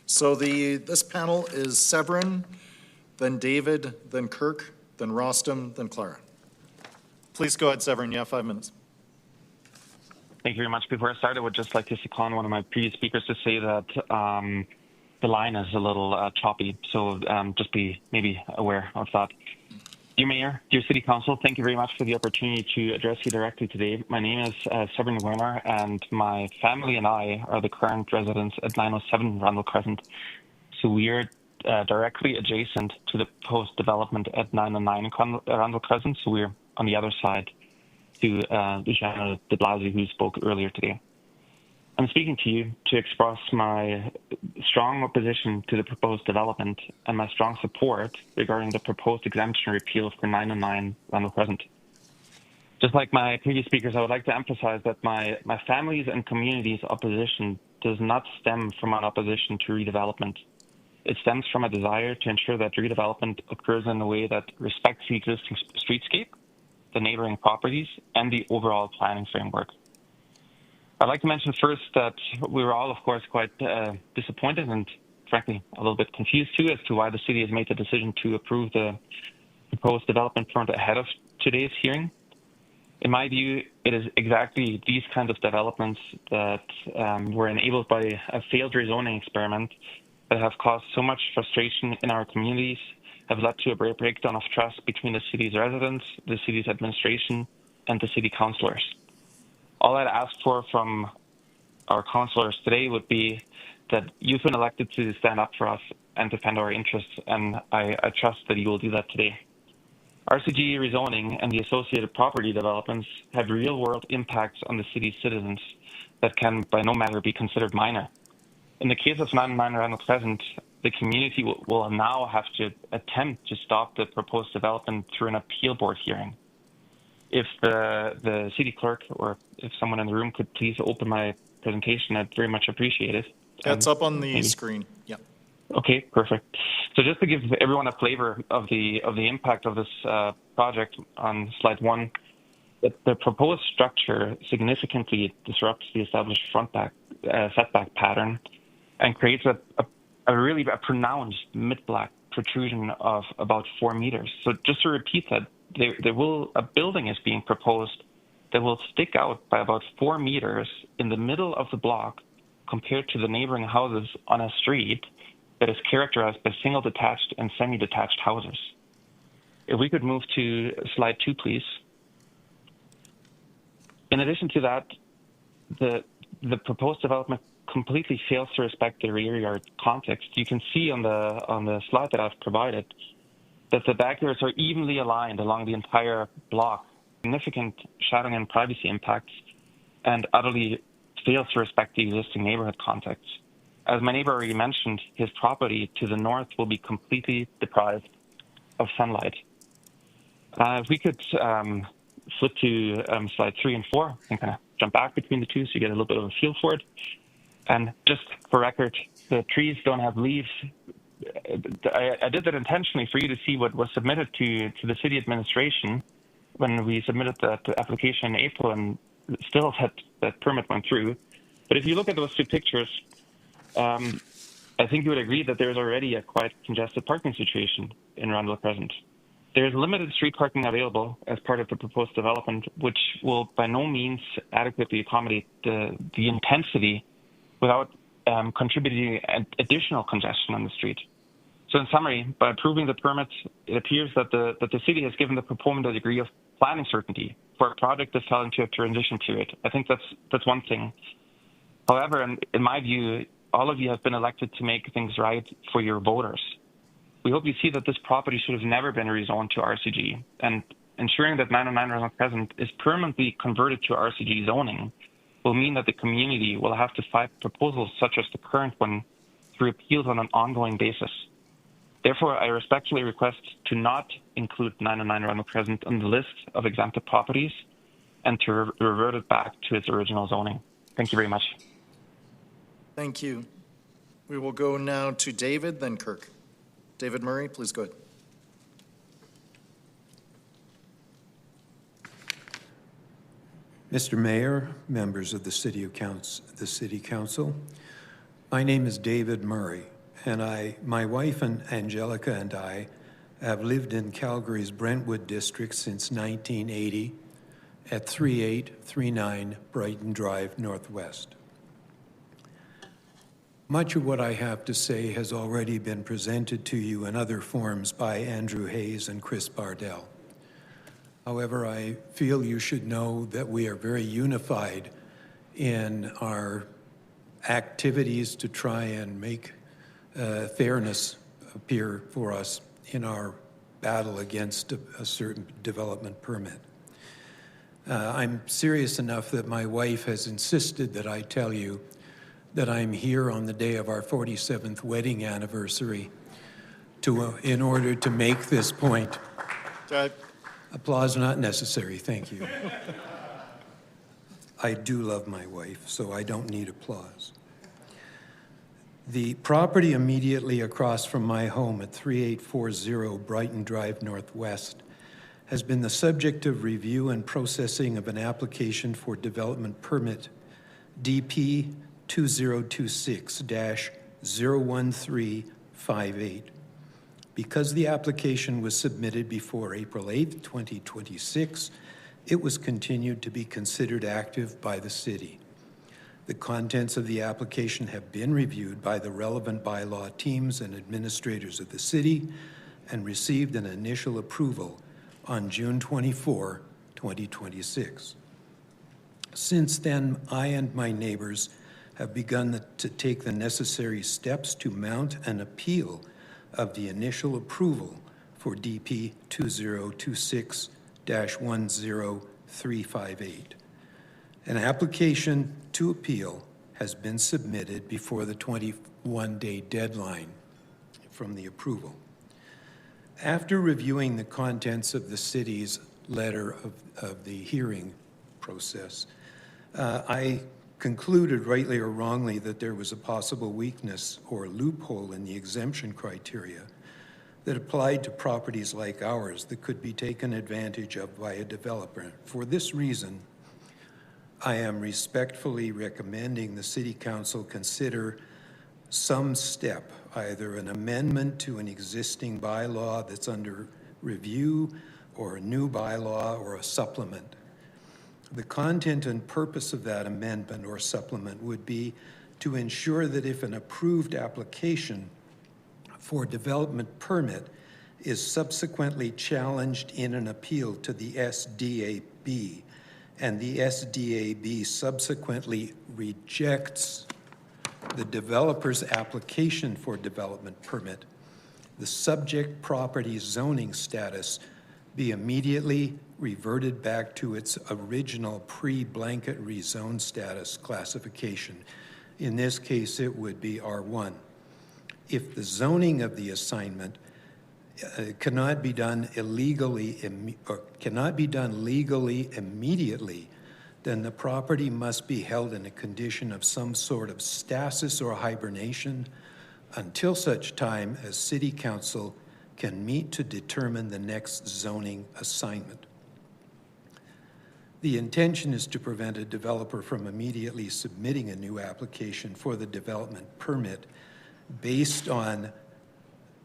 So this panel is Severin, then David, then Kirk, then Rostam, then Clara. Please go ahead, Severin. You have 5 minutes. Thank you very much. Before I start, I would just like to second one of my previous speakers to say that the line is a little choppy, so just be maybe aware of that. Dear Mayor, dear City Council, thank you very much for the opportunity to address you directly today. My name is Severin Werner, and my family and I are the current residents at 907 Rundle Crescent. So we are directly adjacent to the proposed development at 909 Rundle Crescent, so we're on the other side to Luciano de Blasio, who spoke earlier today. I'm speaking to you to express my strong opposition to the proposed development and my strong support regarding the proposed exemption repeal for 909 Rundle Crescent. Just like my previous speakers, I would like to emphasize that my family's and community's opposition does not stem from an opposition to redevelopment. It stems from a desire to ensure that redevelopment occurs in a way that respects the existing streetscape, the neighboring properties, and the overall planning framework. I'd like to mention first that we were all, of course, quite disappointed and, frankly, a little bit confused, too, as to why the city has made the decision to approve the proposed development permit ahead of today's hearing. In my view, it is exactly these kinds of developments that were enabled by a failed rezoning experiment that have caused so much frustration in our communities, have led to a breakdown of trust between the city's residents, the city's administration, and the city councilors. All I'd ask for from our councilors today would be that you've been elected to stand up for us and defend our interests, and I trust that you will do that today. RCG rezoning and the associated property developments have real-world impacts on the city's citizens that can by no matter be considered minor. In the case of 909 Randall Crescent, the community will now have to attempt to stop the proposed development through an appeal board hearing. If the city clerk or if someone in the room could please open my presentation, I'd very much appreciate it. That's up on the screen. Yeah. Okay, perfect. So just to give everyone a flavor of the impact of this project on slide 1, the proposed structure significantly disrupts the established setback pattern and creates a really pronounced mid-block protrusion of about 4 meters. So just to repeat that, a building is being proposed that will stick out by about 4 meters in the middle of the block compared to the neighboring houses on a street that is characterized by single detached and semi-detached houses. If we could move to slide 2, please. In addition to that, the proposed development completely fails to respect the rear yard context. You can see on the slide that I've provided that the backyards are evenly aligned along the entire block, significant shadowing and privacy impacts, and utterly fails to respect the existing neighborhood context. As my neighbor already mentioned, his property to the north will be completely deprived of sunlight. If we could flip to slide 3 and 4 and kind of jump back between the two so you get a little bit of a feel for it. And just for record, the trees don't have leaves. I did that intentionally for you to see what was submitted to the city administration when we submitted the application in April, and still that permit went through. But if you look at those two pictures, I think you would agree that there's already a quite congested parking situation in Rundle Crescent. There's limited street parking available as part of the proposed development, which will by no means adequately accommodate the intensity without contributing additional congestion on the street. So in summary, by approving the permit, it appears that the city has given the proponent a degree of planning certainty for a project that fell into a transition period. I think that's one thing. However, in my view, all of you have been elected to make things right for your voters. We hope you see that this property should have never been rezoned to RCG. And ensuring that 909 Resident Crescent is permanently converted to RCG zoning will mean that the community will have to fight proposals such as the current one through appeals on an ongoing basis. Therefore, I respectfully request to not include 909 Resident Crescent on the list of exempted properties and to revert it back to its original zoning. Thank you very much. Thank you. We will go now to David, then Kirk. David Murray, please go ahead. Mr. Mayor, members of the City Council, my name is David Murray, and my wife and Angelica and I have lived in Calgary's Brentwood district since 1980 at 3839 Brighton Drive Northwest. Much of what I have to say has already been presented to you in other forms by Andrew Hayes and Chris Bardell. However, I feel you should know that we are very unified in our activities to try and make fairness appear for us in our battle against a certain development permit. I'm serious enough that my wife has insisted that I tell you that I'm here on the day of our 47th wedding anniversary in order to make this point. Applause not necessary, thank you. I do love my wife, so I don't need applause. The property immediately across from my home at 3840 Brighton Drive Northwest has been the subject of review and processing of an application for development permit DP 2026-01358. Because the application was submitted before April 8, 2026, it was continued to be considered active by the city. The contents of the application have been reviewed by the relevant bylaw teams and administrators of the city and received an initial approval on June 24, 2026. Since then, I and my neighbors have begun to take the necessary steps to mount an appeal of the initial approval for DP 2026-10358. An application to appeal has been submitted before the 21-day deadline from the approval. After reviewing the contents of the city's letter of the hearing process, I concluded, rightly or wrongly, that there was a possible weakness or loophole in the exemption criteria that applied to properties like ours that could be taken advantage of by a developer. For this reason, I am respectfully recommending the City Council consider some step, either an amendment to an existing bylaw that's under review, or a new bylaw, or a supplement. The content and purpose of that amendment or supplement would be to ensure that if an approved application for development permit is subsequently challenged in an appeal to the SDAB, and the SDAB subsequently rejects the developer's application for development permit, the subject property zoning status be immediately reverted back to its original pre-blanket rezone status classification. In this case, it would be R1. If the zoning of the assignment cannot be done legally immediately, then the property must be held in a condition of some sort of stasis or hibernation until such time as City Council can meet to determine the next zoning assignment. The intention is to prevent a developer from immediately submitting a new application for the development permit based on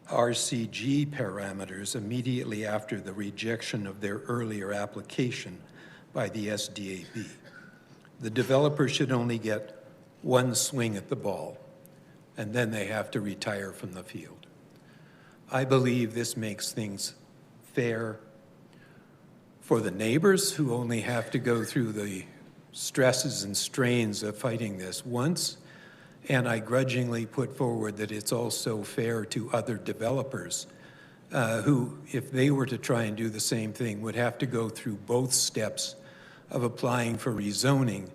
RCG parameters immediately after the rejection of their earlier application by the SDAB. The developer should only get one swing at the ball, and then they have to retire from the field. I believe this makes things fair for the neighbors who only have to go through the stresses and strains of fighting this once, and I grudgingly put forward that it's also fair to other developers who, if they were to try and do the same thing, would have to go through both steps of applying for rezoning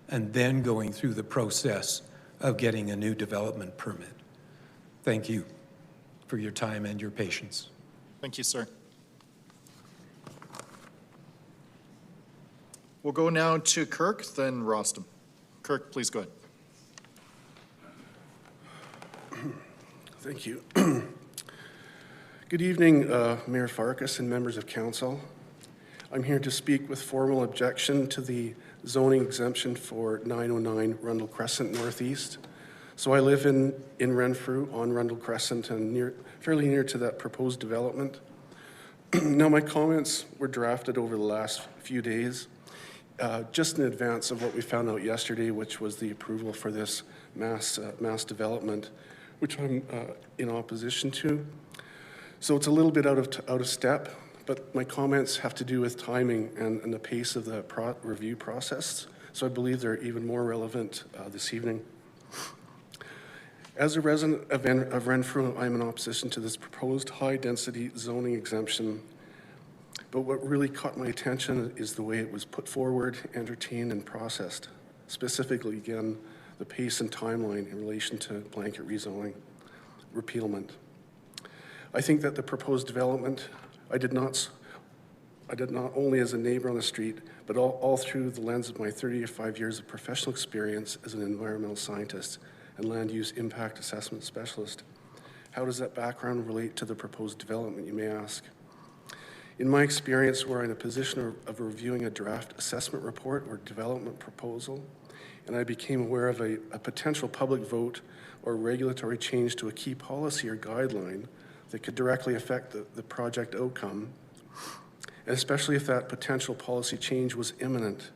and then going through the process of getting a new development permit. Thank you for your time and your patience. Thank you, sir. We'll go now to Kirk, then Rostam. Kirk, please go ahead. Thank you. Good evening, Mayor Farkas and members of council. I'm here to speak with formal objection to the zoning exemption for 909 Rundle Crescent Northeast. So I live in Renfrew on Rundle Crescent and fairly near to that proposed development. Now my comments were drafted over the last few days, just in advance of what we found out yesterday, which was the approval for this mass development, which I'm in opposition to. So it's a little bit out of step, but my comments have to do with timing and the pace of the review process. So I believe they're even more relevant this evening. As a resident of Renfrew, I'm in opposition to this proposed high-density zoning exemption. But what really caught my attention is the way it was put forward, entertained, and processed. Specifically, again, the pace and timeline in relation to blanket rezoning, repealment. I think that the proposed development, I did not only as a neighbor on the street, but all through the lens of my 35 years of professional experience as an environmental scientist and land use impact assessment specialist. How does that background relate to the proposed development, you may ask? In my experience, we're in a position of reviewing a draft assessment report or development proposal, and I became aware of a potential public vote or regulatory change to a key policy or guideline that could directly affect the project outcome, and especially if that potential policy change was imminent.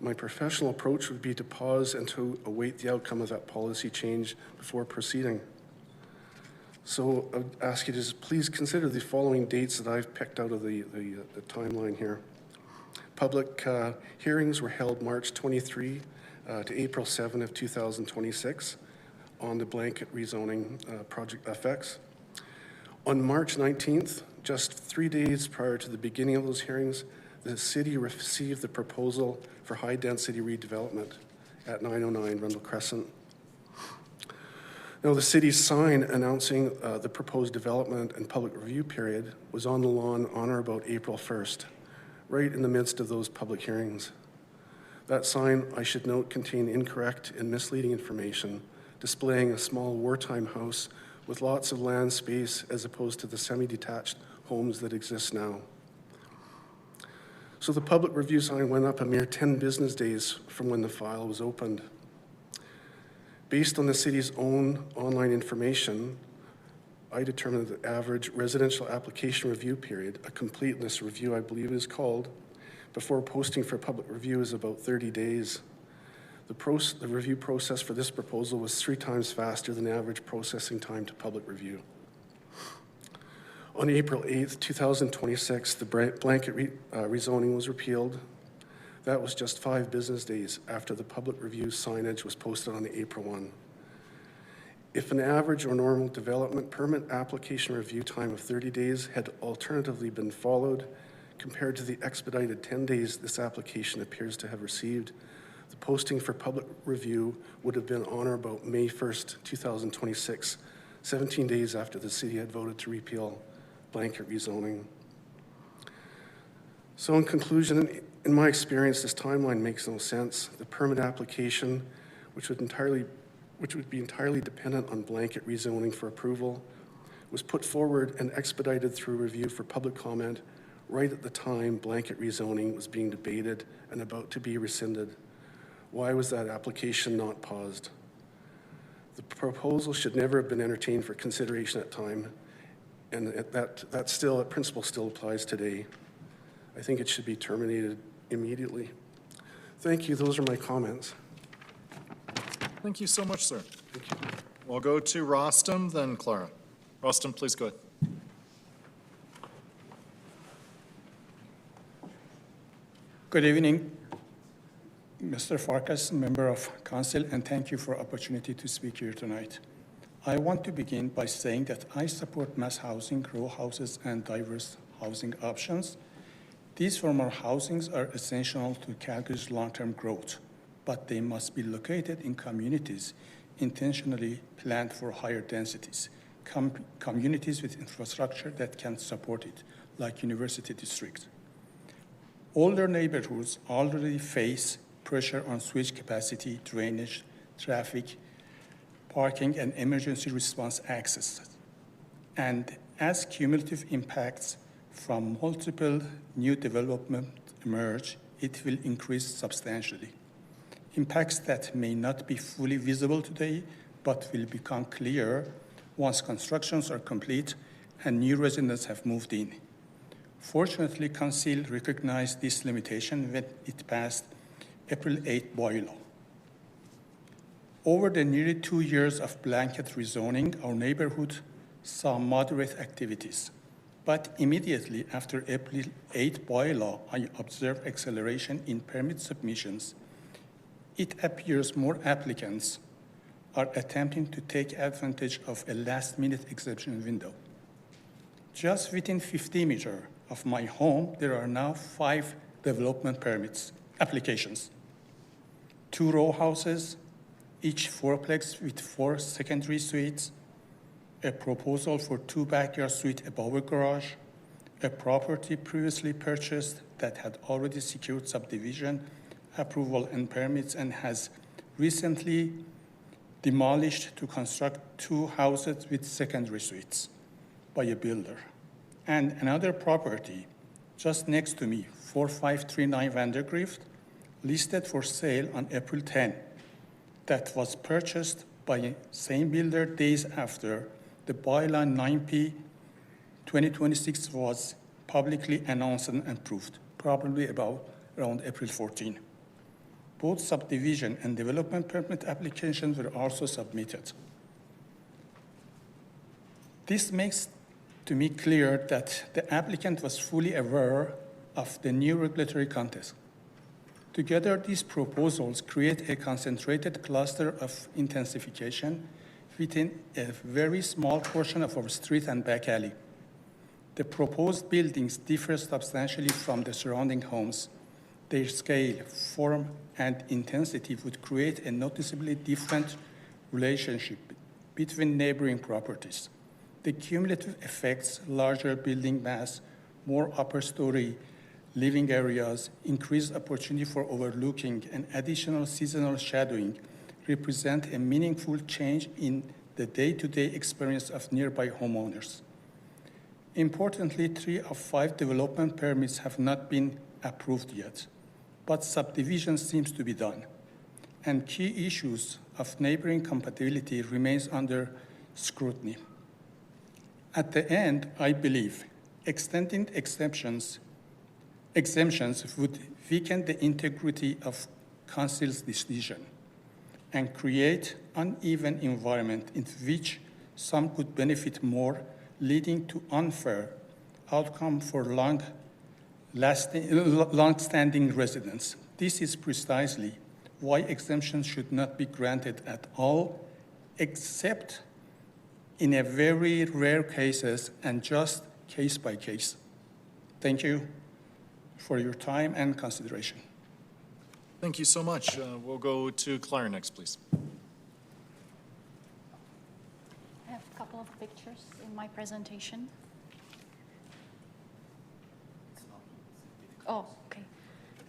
My professional approach would be to pause and to await the outcome of that policy change before proceeding. So I would ask you to just please consider the following dates that I've picked out of the timeline here. Public hearings were held March 23 to April 7 of 2026 on the blanket rezoning project effects. On March 19th, just 3 days prior to the beginning of those hearings, the city received the proposal for high-density redevelopment at 909 Rundle Crescent. Now, the city's sign announcing the proposed development and public review period was on the lawn on or about April 1st, right in the midst of those public hearings. That sign, I should note, contained incorrect and misleading information, displaying a small wartime house with lots of land space as opposed to the semi-detached homes that exist now. So the public review sign went up a mere 10 business days from when the file was opened. Based on the city's own online information, I determined that the average residential application review period, a completeness review I believe it is called, before posting for public review is about 30 days. The review process for this proposal was 3 times faster than the average processing time to public review. On April 8th, 2026, the blanket rezoning was repealed. That was just 5 business days after the public review signage was posted on April 1. If an average or normal development permit application review time of 30 days had alternatively been followed, compared to the expedited 10 days this application appears to have received, the posting for public review would have been on or about May 1st, 2026, 17 days after the city had voted to repeal blanket rezoning. So in conclusion, in my experience, this timeline makes no sense. The permit application, which would be entirely dependent on blanket rezoning for approval, was put forward and expedited through review for public comment right at the time blanket rezoning was being debated and about to be rescinded. Why was that application not paused? The proposal should never have been entertained for consideration at time, and that principle still applies today. I think it should be terminated immediately. Thank you. Those are my comments. Thank you so much, sir. Thank you. We'll go to Rostam, then Clara. Rostam, please go ahead. Good evening, Mr. Farkas, member of council, and thank you for opportunity to speak here tonight. I want to begin by saying that I support mass housing, row houses, and diverse housing options. These formal housings are essential to Calgary's long-term growth, but they must be located in communities intentionally planned for higher densities, communities with infrastructure that can support it, like university districts. Older neighborhoods already face pressure on sewage capacity, drainage, traffic, parking, and emergency response access. And as cumulative impacts from multiple new developments emerge, it will increase substantially. Impacts that may not be fully visible today, but will become clear once constructions are complete and new residents have moved in. Fortunately, Council recognized this limitation when it passed April 8 bylaw. Over the nearly 2 years of blanket rezoning, our neighborhood saw moderate activities. But immediately after April 8 bylaw, I observed acceleration in permit submissions. It appears more applicants are attempting to take advantage of a last-minute exemption window. Just within 50 meters of my home, there are now 5 development permits applications. 2 row houses, each fourplex with 4 secondary suites, a proposal for 2 backyard suites above a garage, a property previously purchased that had already secured subdivision approval and permits and has recently demolished to construct 2 houses with secondary suites by a builder. And another property just next to me, 4539 Vandergrift, listed for sale on April 10, that was purchased by the same builder days after the bylaw 9P 2026 was publicly announced and approved, probably around April 14. Both subdivision and development permit applications were also submitted. This makes to me clear that the applicant was fully aware of the new regulatory context. Together, these proposals create a concentrated cluster of intensification within a very small portion of our street and back alley. The proposed buildings differ substantially from the surrounding homes. Their scale, form, and intensity would create a noticeably different relationship between neighboring properties. The cumulative effects, larger building mass, more upper story living areas, increased opportunity for overlooking, and additional seasonal shadowing represent a meaningful change in the day-to-day experience of nearby homeowners. Importantly, 3 of 5 development permits have not been approved yet, but subdivision seems to be done, and key issues of neighboring compatibility remains under scrutiny. At the end, I believe extending exemptions would weaken the integrity of Council's decision and create uneven environment in which some could benefit more, leading to unfair outcome for long-standing residents. This is precisely why exemptions should not be granted at all, except in a very rare cases and just case by case. Thank you for your time and consideration. Thank you so much. We'll go to Claire next, please. I have a couple of pictures in my presentation. Oh, okay.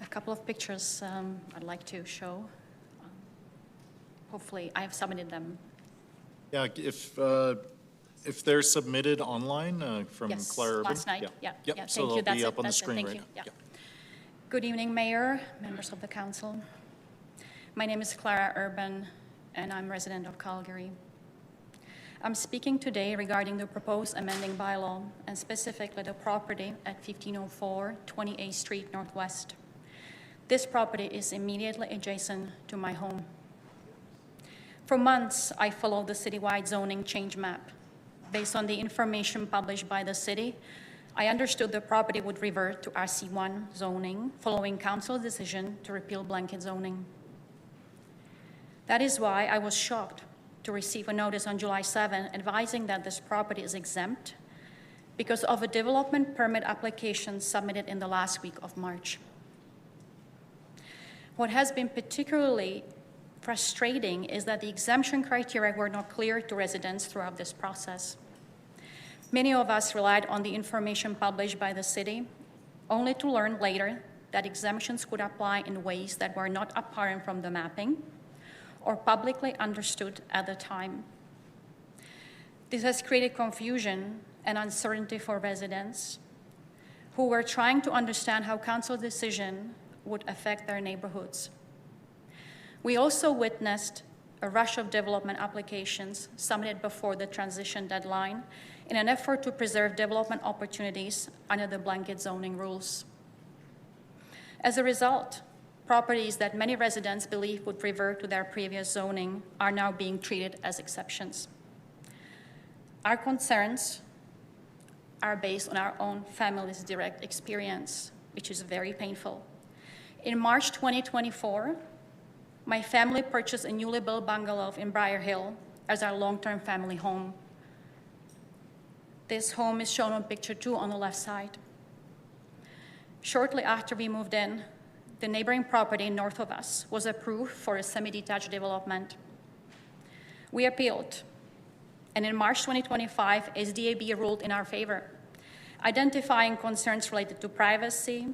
A couple of pictures I'd like to show. Hopefully, I have submitted them. Yeah, if they're submitted online from Yes, Claire Urban. last night. Yeah, Yep. yeah, So thank you. they'll That's be it. up on the That's it. screen Thank right you. now. Yeah. Good evening, Mayor, members of the council. My name is Clara Urban, and I'm resident of Calgary. I'm speaking today regarding the proposed amending bylaw, and specifically the property at 1504 28th Street Northwest. This property is immediately adjacent to my home. For months, I followed the citywide zoning change map. Based on the information published by the city, I understood the property would revert to RC1 zoning following council's decision to repeal blanket zoning. That is why I was shocked to receive a notice on July 7 advising that this property is exempt because of a development permit application submitted in the last week of March. What has been particularly frustrating is that the exemption criteria were not clear to residents throughout this process. Many of us relied on the information published by the city, only to learn later that exemptions could apply in ways that were not apparent from the mapping or publicly understood at the time. This has created confusion and uncertainty for residents who were trying to understand how council decision would affect their neighborhoods. We also witnessed a rush of development applications submitted before the transition deadline in an effort to preserve development opportunities under the blanket zoning rules. As a result, properties that many residents believe would revert to their previous zoning are now being treated as exceptions. Our concerns are based on our own family's direct experience, which is very painful. In March 2024, my family purchased a newly built bungalow in Briar Hill as our long-term family home. This home is shown on picture 2 on the left side. Shortly after we moved in, the neighboring property north of us was approved for a semi-detached development. We appealed, and in March 2025, SDAB ruled in our favor, identifying concerns related to privacy,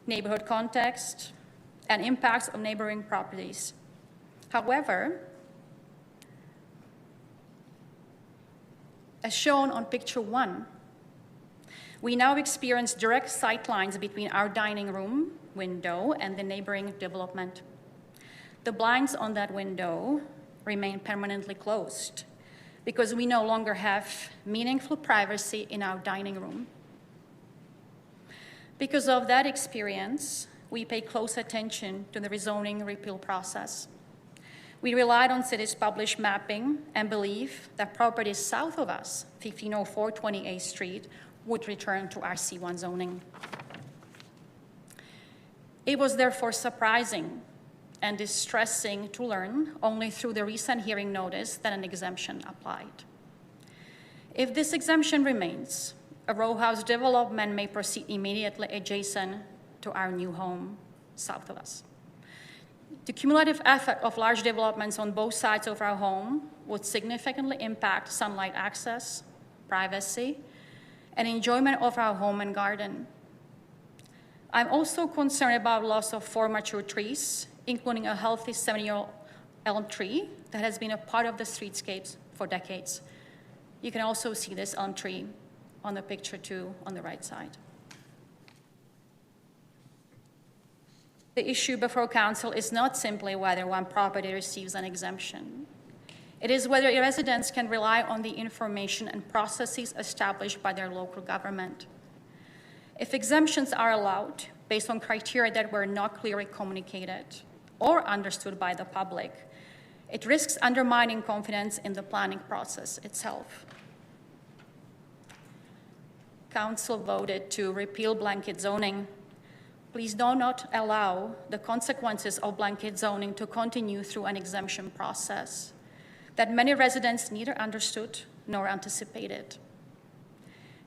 neighborhood context, and impacts on neighboring properties. However, as shown on picture 1, we now experience direct sight lines between our dining room window and the neighboring development. The blinds on that window remain permanently closed because we no longer have meaningful privacy in our dining room. Because of that experience, we pay close attention to the rezoning repeal process. We relied on city's published mapping and believe that properties south of us, 1504 28th Street, would return to RC1 zoning. It was therefore surprising and distressing to learn only through the recent hearing notice that an exemption applied. If this exemption remains, a row house development may proceed immediately adjacent to our new home south of us. The cumulative effect of large developments on both sides of our home would significantly impact sunlight access, privacy, and enjoyment of our home and garden. I'm also concerned about loss of 4 mature trees, including a healthy 70-year-old elm tree that has been a part of the streetscapes for decades. You can also see this elm tree on the picture 2 on the right side. The issue before council is not simply whether one property receives an exemption. It is whether residents can rely on the information and processes established by their local government. If exemptions are allowed based on criteria that were not clearly communicated or understood by the public, it risks undermining confidence in the planning process itself. Council voted to repeal blanket zoning. Please do not allow the consequences of blanket zoning to continue through an exemption process that many residents neither understood nor anticipated.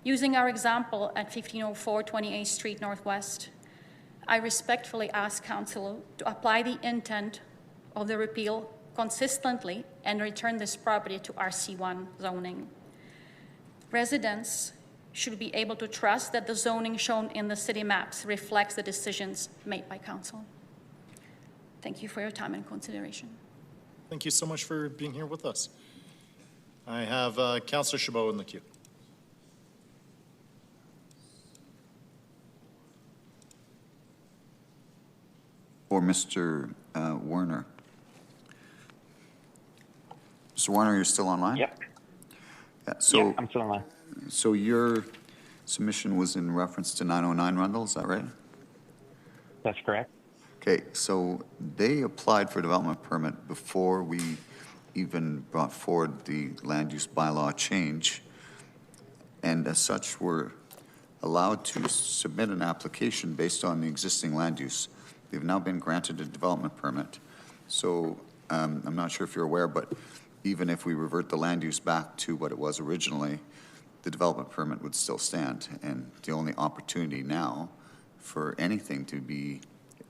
Using our example at 1504 28th Street Northwest, I respectfully ask Council to apply the intent of the repeal consistently and return this property to RC1 zoning. Residents should be able to trust that the zoning shown in the city maps reflects the decisions made by Council. Thank you for your time and consideration. Thank you so much for being here with us. I have Councillor Chabot in the queue. Or Mr. Werner. Mr. Werner, you're still online? Yep. Yeah, Yeah, I'm still online. So your submission was in reference to 909 Rundle, is that right? That's correct. Okay, so they applied for a development permit before we even brought forward the land use bylaw change, and as such were allowed to submit an application based on the existing land use. They've now been granted a development permit. So I'm not sure if you're aware, but even if we revert the land use back to what it was originally, the development permit would still stand. And the only opportunity now for anything to be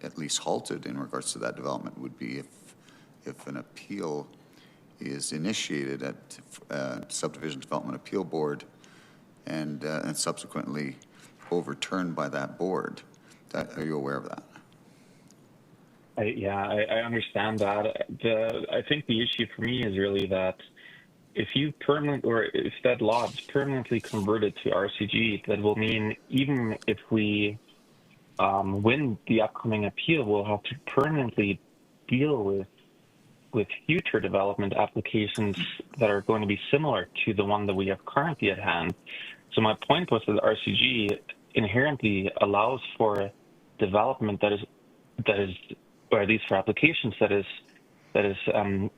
at least halted in regards to that development would be if an appeal is initiated at Subdivision Development Appeal Board and subsequently overturned by that board. Are you aware of that? I understand that. I think the issue for me is really that if that law is permanently converted to RCG, that will mean even if we win the upcoming appeal, we'll have to permanently deal with future development applications that are going to be similar to the one that we have currently at hand. So my point was that RCG inherently allows for development that is, or at least for applications that is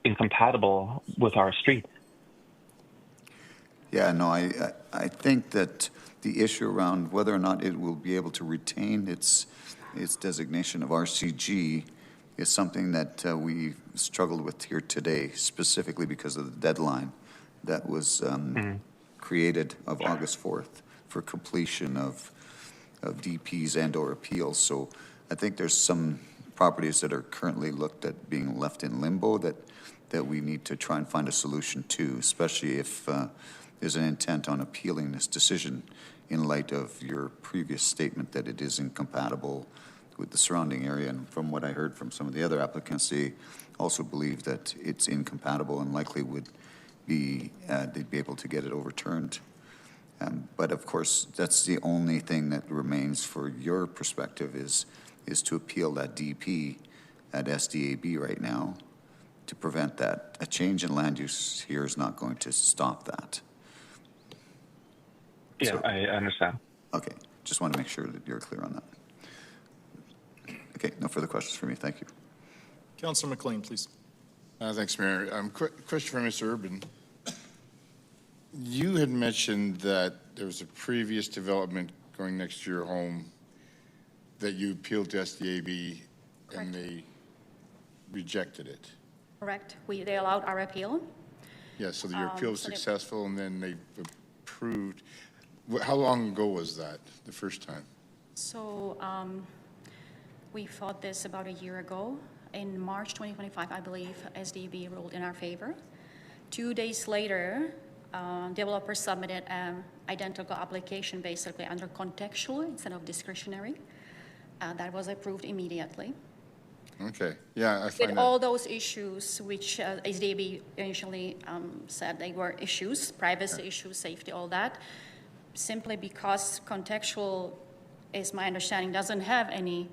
incompatible with our street. Yeah, no, I think that the issue around whether or not it will be able to retain its designation of RCG is something that we struggled with here today, specifically because of the deadline that was created of August 4th for completion of DPs and or appeals. So I think there's some properties that are currently looked at being left in limbo that we need to try and find a solution to, especially if there's an intent on appealing this decision in light of your previous statement that it is incompatible with the surrounding area. And from what I heard from some of the other applicants, they also believe that it's incompatible and likely would be, they'd be able to get it overturned. But of course, that's the only thing that remains for your perspective is to appeal that DP at SDAB right now to prevent that. A change in land use here is not going to stop that. Yeah, So, I understand. okay, just want to make sure that you're clear on that. Okay, no further questions for me. Thank you. Councillor McLean, please. Thanks, Mayor. Question for Mr. Urban. You had mentioned that there was a previous development going next to your home that you appealed to SDAB and they rejected it. Correct. They allowed our appeal. Yeah, so your appeal was so successful and then they approved. How long ago was that, the first time? So we fought this about a year ago. In March 2025, I believe, SDB ruled in our favor. 2 days later, developers submitted an identical application basically under contextual instead of discretionary. That was approved immediately. Okay, yeah, I With find all those issues, which SDB initially said they were issues, privacy issues, safety, all that, simply because contextual, is my understanding, doesn't have any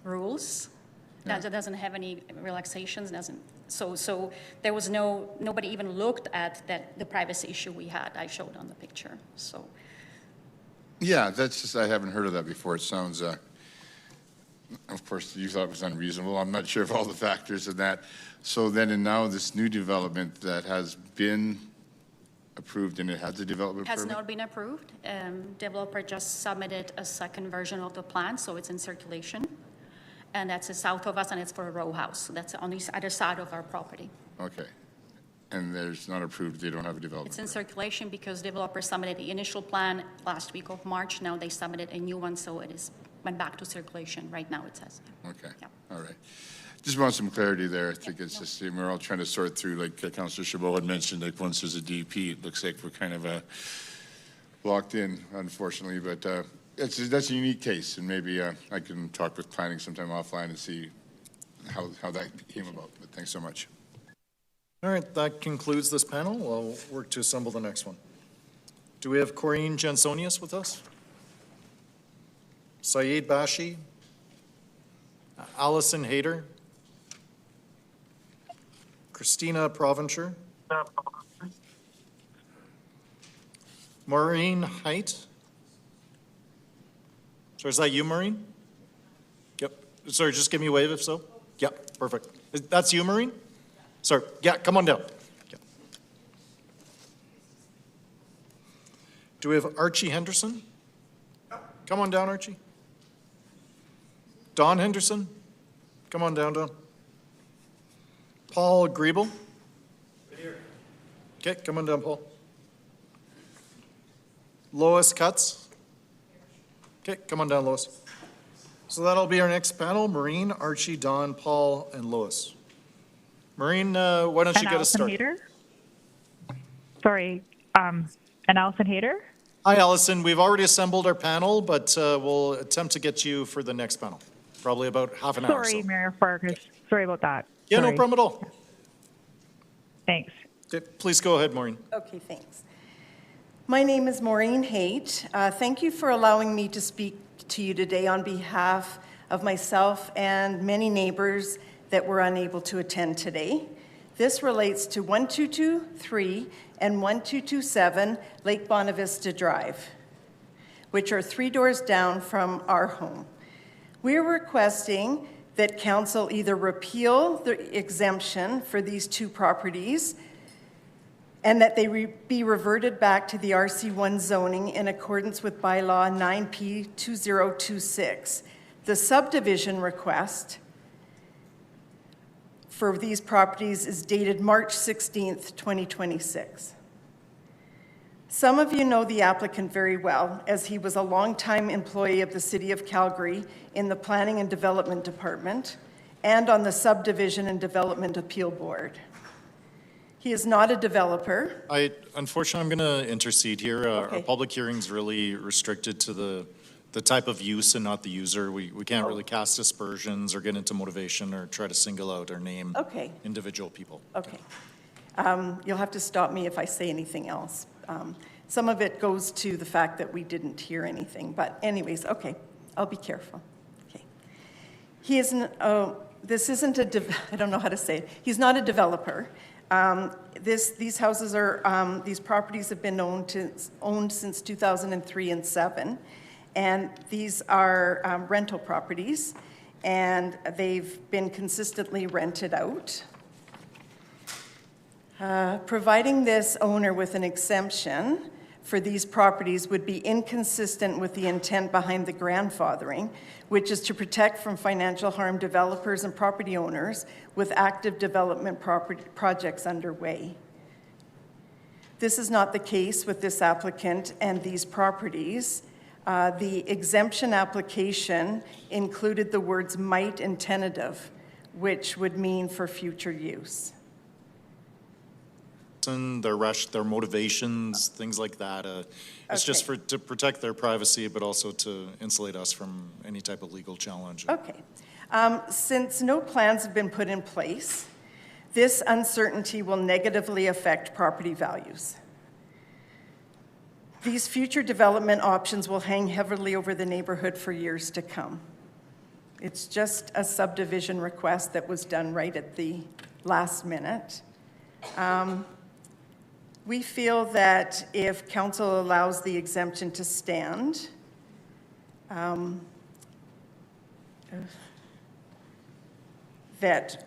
rules, doesn't have any relaxations, so there was nobody even looked at the privacy issue we had, I showed on the picture, so. Yeah, that's just, I haven't heard of that before. It sounds, of course, you thought it was unreasonable. I'm not sure of all the factors in that. So then, and now this new development that has been approved and it has a development permit? Has not been approved. Developer just submitted a second version of the plan, so it's in circulation. And that's south of us, and it's for a row house. So that's on the other side of our property. Okay. And there's not approved, they don't have a development It's in circulation because developer submitted the initial plan last week of March. Now they submitted a new one, so it went back to circulation. Right now it says. Okay, all right. Just want some clarity there. I think it's just, we're all trying to sort through, like Councillor Chabot had mentioned, like once there's a DP, it looks like we're kind of locked in, unfortunately, but that's a unique case, and maybe I can talk with planning sometime offline and see how that came about, but thanks so much. All right, that concludes this panel. I'll work to assemble the next one. Do we have Corinne Jansonius with us? Saeed Bashi? Allison Hayter? Christina Provencher? Maureen Height? Sorry, is that you, Maureen? Yep. Sorry, just give me a wave if so. Yep, perfect. That's you, Maureen? Sorry, yeah, come on down. Yep. Do we have Archie Henderson? Come on down, Archie. Don Henderson? Come on down, Don. Paul Griebel? Okay, come on down, Paul. Lois Cutts. Okay, come on down, Lois. So that'll be our next panel, Maureen, Archie, Don, Paul, and Lois. Maureen, why don't you get us started? Hayter? Sorry, and Allison Hayter? Hi, Allison. We've already assembled our panel, but we'll attempt to get you for the next panel. Probably about half an hour or Sorry, so. Mayor Farkas. Sorry about that. Yeah, Sorry. no problem at all. Thanks. Okay, please go ahead, Maureen. Okay, thanks. My name is Maureen Haight. Thank you for allowing me to speak to you today on behalf of myself and many neighbors that were unable to attend today. This relates to 1223 and 1227 Lake Bonavista Drive, which are 3 doors down from our home. We're requesting that council either repeal the exemption for these 2 properties and that they be reverted back to the RC1 zoning in accordance with bylaw 9P2026. The subdivision request for these properties is dated March 16th, 2026. Some of you know the applicant very well, as he was a longtime employee of the City of Calgary in the Planning and Development Department and on the Subdivision and Development Appeal Board. He is not a developer. Unfortunately, I'm going to intercede here. Okay. Our public hearing's really restricted to the type of use and not the user. We can't really cast aspersions or get into motivation or try to single out or name individual people. Okay. You'll have to stop me if I say anything else. Some of it goes to the fact that we didn't hear anything. But anyways, okay, I'll be careful. Okay. He isn't, this isn't I don't know how to say it. He's not a developer. These houses are, these properties have been owned since 2003 and 7, and these are rental properties, and they've been consistently rented out. Providing this owner with an exemption for these properties would be inconsistent with the intent behind the grandfathering, which is to protect from financial harm developers and property owners with active development projects underway. This is not the case with this applicant and these properties. The exemption application included the words might and tentative, which would mean for future use. Their motivations, things like that. It's just to protect their privacy, but also to insulate us from any type of legal challenge. Okay. Since no plans have been put in place, this uncertainty will negatively affect property values. These future development options will hang heavily over the neighborhood for years to come. It's just a subdivision request that was done right at the last minute. We feel that if council allows the exemption to stand, that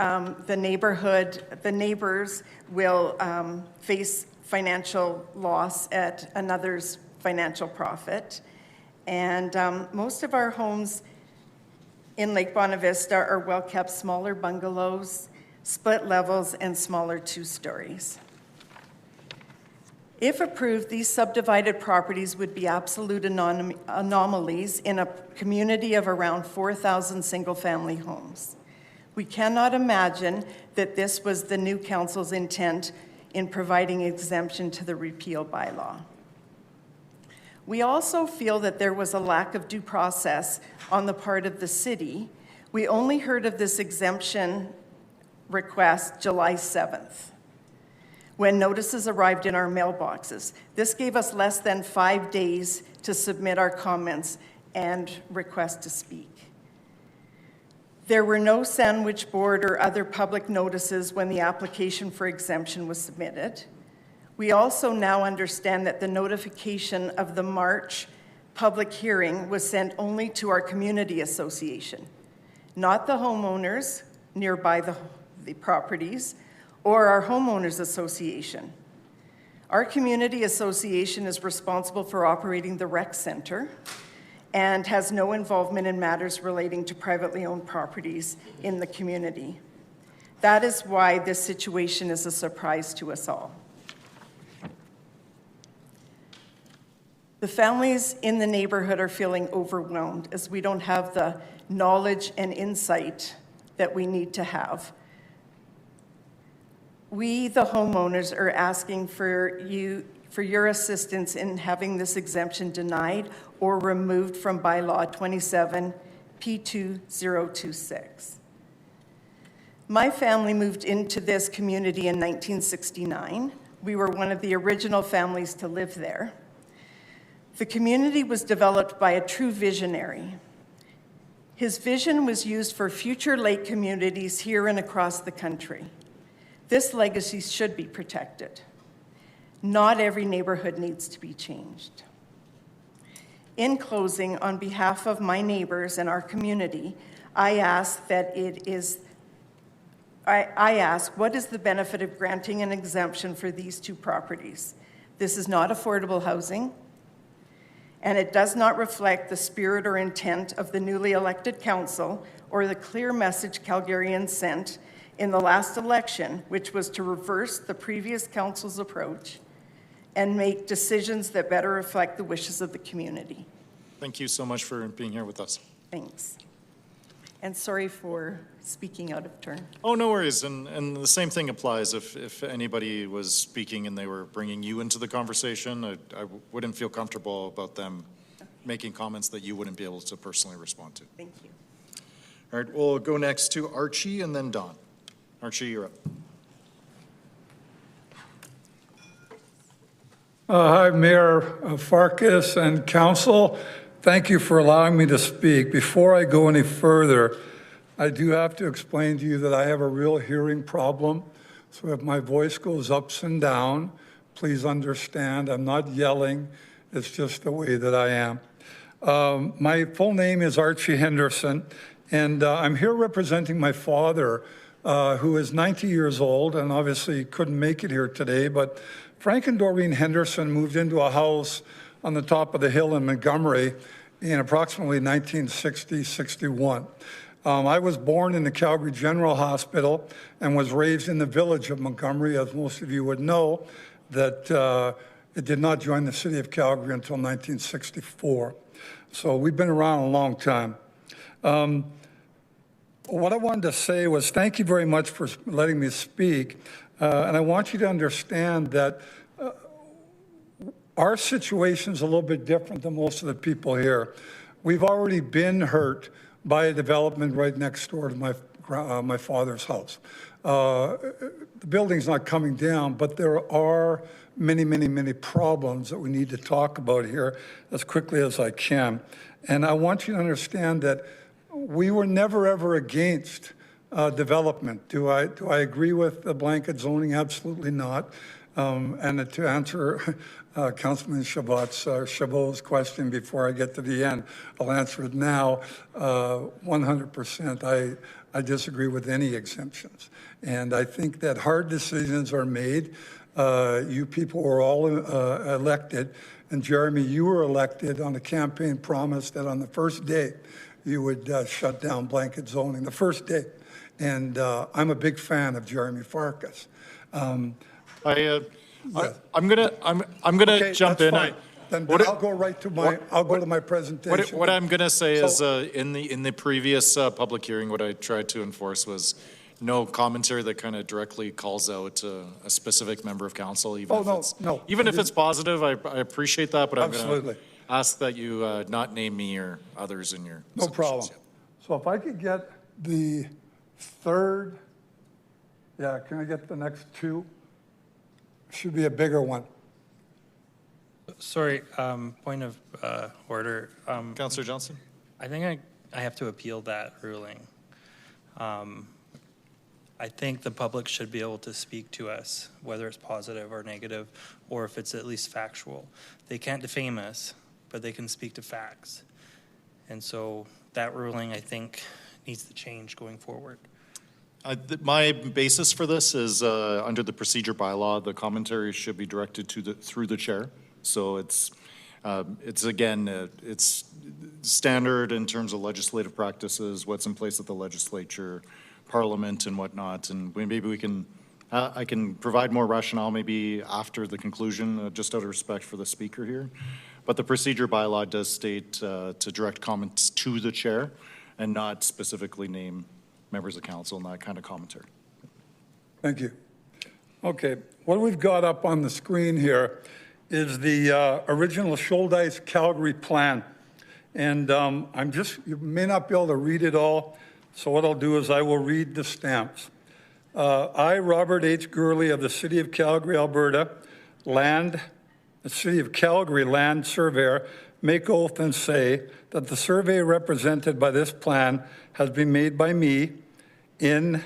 the neighbors will face financial loss at another's financial profit. And most of our homes in Lake Bonavista are well-kept smaller bungalows, split levels, and smaller 2-stories. If approved, these subdivided properties would be absolute anomalies in a community of around 4,000 single-family homes. We cannot imagine that this was the new council's intent in providing exemption to the repeal bylaw. We also feel that there was a lack of due process on the part of the city. We only heard of this exemption request July 7th. When notices arrived in our mailboxes. This gave us less than 5 days to submit our comments and request to speak. There were no sandwich board or other public notices when the application for exemption was submitted. We also now understand that the notification of the March public hearing was sent only to our community association, not the homeowners nearby the properties, or our homeowners association. Our community association is responsible for operating the rec center and has no involvement in matters relating to privately owned properties in the community. That is why this situation is a surprise to us all. The families in the neighborhood are feeling overwhelmed as we don't have the knowledge and insight that we need to have. We, the homeowners, are asking for your assistance in having this exemption denied or removed from bylaw 27 P2026. My family moved into this community in 1969. We were one of the original families to live there. The community was developed by a true visionary. His vision was used for future lake communities here and across the country. This legacy should be protected. Not every neighborhood needs to be changed. In closing, on behalf of my neighbors and our community, I ask, what is the benefit of granting an exemption for these two properties? This is not affordable housing, and it does not reflect the spirit or intent of the newly elected council or the clear message Calgarians sent in the last election, which was to reverse the previous council's approach and make decisions that better reflect the wishes of the community. Thank you so much for being here with us. Thanks. And sorry for speaking out of turn. Oh, no worries. And the same thing applies if anybody was speaking and they were bringing you into the conversation. I wouldn't feel comfortable about them making comments that you wouldn't be able to personally respond to. Thank you. All right, we'll go next to Archie and then Don. Archie, you're up. Hi, Mayor Farkas and Council. Thank you for allowing me to speak. Before I go any further, I do have to explain to you that I have a real hearing problem. So if my voice goes ups and down, please understand. I'm not yelling. It's just the way that I am. My full name is Archie Henderson, and I'm here representing my father, who is 90 years old and obviously couldn't make it here today. But Frank and Doreen Henderson moved into a house on the top of the hill in Montgomery in approximately 1960-61. I was born in the Calgary General Hospital and was raised in the village of Montgomery, as most of you would know, that it did not join the city of Calgary until 1964. So we've been around a long time. What I wanted to say was thank you very much for letting me speak. And I want you to understand that our situation is a little bit different than most of the people here. We've already been hurt by a development right next door to my father's house. The building's not coming down, but there are many, many, many problems that we need to talk about here as quickly as I can. And I want you to understand that we were never, ever against development. Do I agree with the blanket zoning? Absolutely not. And to answer Councilman Chabot's question before I get to the end, I'll answer it now. 100%. I disagree with any exemptions. And I think that hard decisions are made. You people were all elected. And Jeremy, you were elected on a campaign promise that on the first day you would shut down blanket zoning, the first day. And I'm a big fan of Jeremy Farkas. I'm gonna Okay, jump that's in. fine. Then I'll go right to my presentation. What I'm gonna say is in the previous public hearing, what I tried to enforce was no commentary that kind of directly calls out a specific member of council, even if it's positive. I appreciate that, but I'm gonna ask that you not name me or others in your No problem. So if I could get the third, can I get the next two? Should be a bigger one. Sorry, point of order. Councillor Johnson? I think I have to appeal that ruling. I think the public should be able to speak to us, whether it's positive or negative, or if it's at least factual. They can't defame us, but they can speak to facts. And so that ruling, I think, needs to change going forward. My basis for this is under the procedure bylaw, the commentary should be directed through the chair. So it's standard in terms of legislative practices, what's in place at the legislature, parliament, and whatnot. And maybe we can, I can provide more rationale maybe after the conclusion, just out of respect for the speaker here. But the procedure bylaw does state to direct comments to the chair and not specifically name members of council in that kind of commentary. Thank you. Okay, what we've got up on the screen here is the original Shouldice Calgary plan. And you may not be able to read it all, so what I'll do is I will read the stamps. I, Robert H. Gurley of the City of Calgary, Alberta, the City of Calgary land surveyor, make oath and say that the survey represented by this plan has been made by me in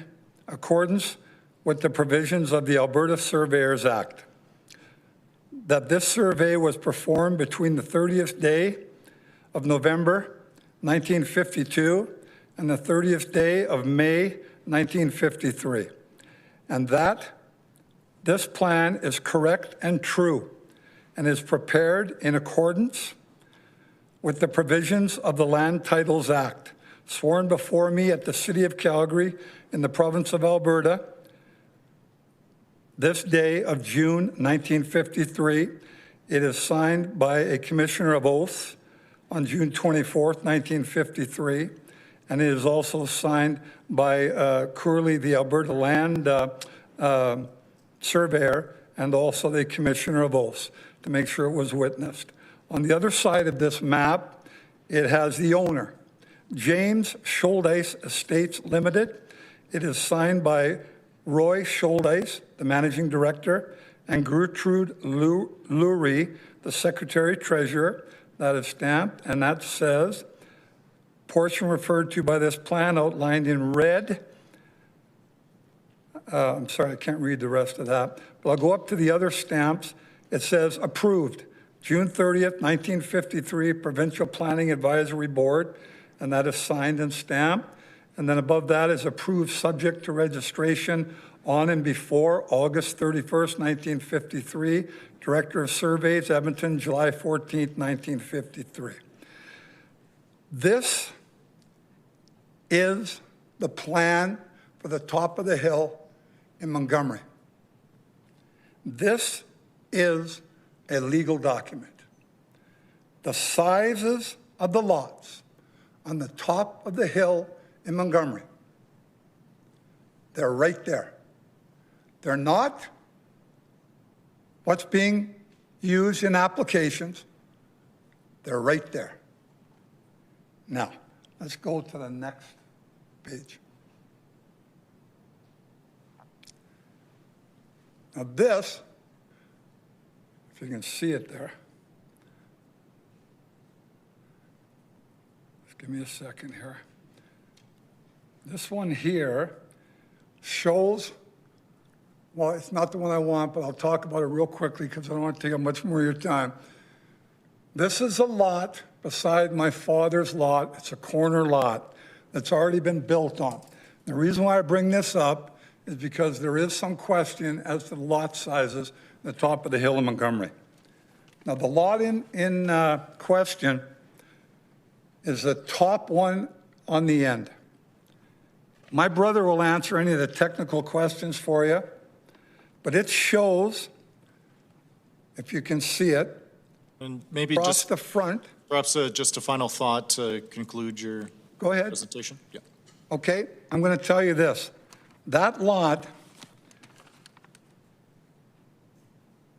accordance with the provisions of the Alberta Surveyors Act. That this survey was performed between the 30th day of November 1952 and the 30th day of May 1953. And that this plan is correct and true and is prepared in accordance with the provisions of the Land Titles Act, sworn before me at the City of Calgary in the province of Alberta, this day of June 1953. It is signed by a Commissioner of Oaths on June 24th, 1953, and it is also signed by Curley, the Alberta Land Surveyor, and also the Commissioner of Oaths to make sure it was witnessed. On the other side of this map, it has the owner, James Shouldice Estates Limited. It is signed by Roy Shouldice, the Managing Director, and Gertrude Lurie, the Secretary-Treasurer. That is stamped, and that says, portion referred to by this plan outlined in red. I'm sorry, I can't read the rest of that, but I'll go up to the other stamps. It says approved, June 30th, 1953, Provincial Planning Advisory Board, and that is signed and stamped. And then above that is approved subject to registration on and before August 31st, 1953. Director of Surveys, Edmonton, July 14th, 1953. This is the plan for the top of the hill in Montgomery. This is a legal document. The sizes of the lots on the top of the hill in Montgomery, they're right there. They're not what's being used in applications. They're right there. Now, let's go to the next page. Now this, if you can see it there, just give me a second here. This one here shows, well, it's not the one I want, but I'll talk about it real quickly because I don't want to take up much more of your time. This is a lot beside my father's lot. It's a corner lot that's already been built on. The reason why I bring this up is because there is some question as to the lot sizes at the top of the hill in Montgomery. Now, the lot in question is the top one on the end. My brother will answer any of the technical questions for you, but it shows, if you can see it, and maybe across just the front. Perhaps just a final thought to conclude your Go ahead. presentation. Yeah. Okay, I'm going to tell you this. That lot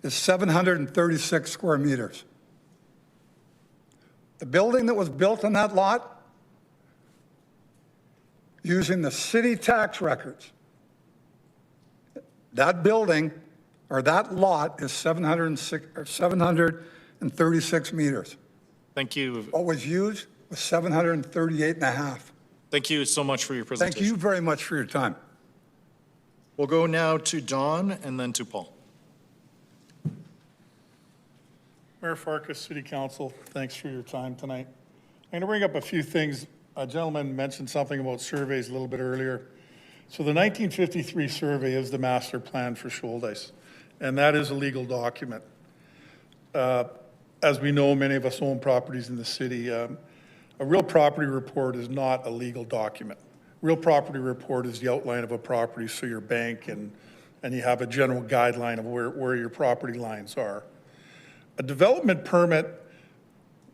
is 736 square meters. The building that was built on that lot, using the city tax records, that building or that lot is 736 meters. Thank you. What was used was 738 and a half. Thank you so much for your presentation. Thank you very much for your time. We'll go now to Don and then to Paul. Mayor Farkas, City Council, thanks for your time tonight. I'm going to bring up a few things. A gentleman mentioned something about surveys a little bit earlier. So the 1953 survey is the master plan for Shouldice, and that is a legal document. As we know, many of us own properties in the city. A real property report is not a legal document. Real property report is the outline of a property, so your bank and you have a general guideline of where your property lines are. A development permit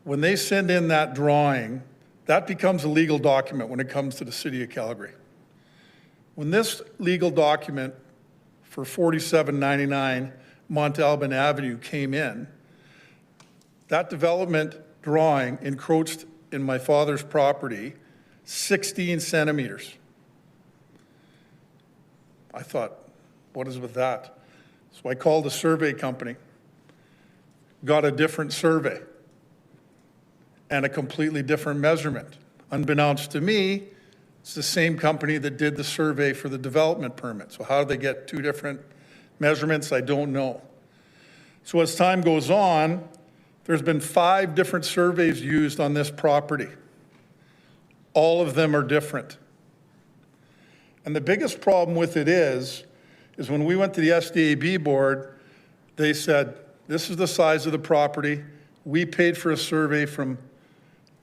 when they send in that drawing, that becomes a legal document when it comes to the city of Calgary. When this legal document for 4799 Montalban Avenue came in, that development drawing encroached in my father's property 16 centimeters. I thought, what is with that? So I called a survey company, got a different survey and a completely different measurement. Unbeknownst to me, it's the same company that did the survey for the development permit. So how did they get two different measurements? I don't know. So as time goes on, there's been 5 different surveys used on this property. All of them are different. And the biggest problem with it is when we went to the SDAB board, they said, this is the size of the property. We paid for a survey from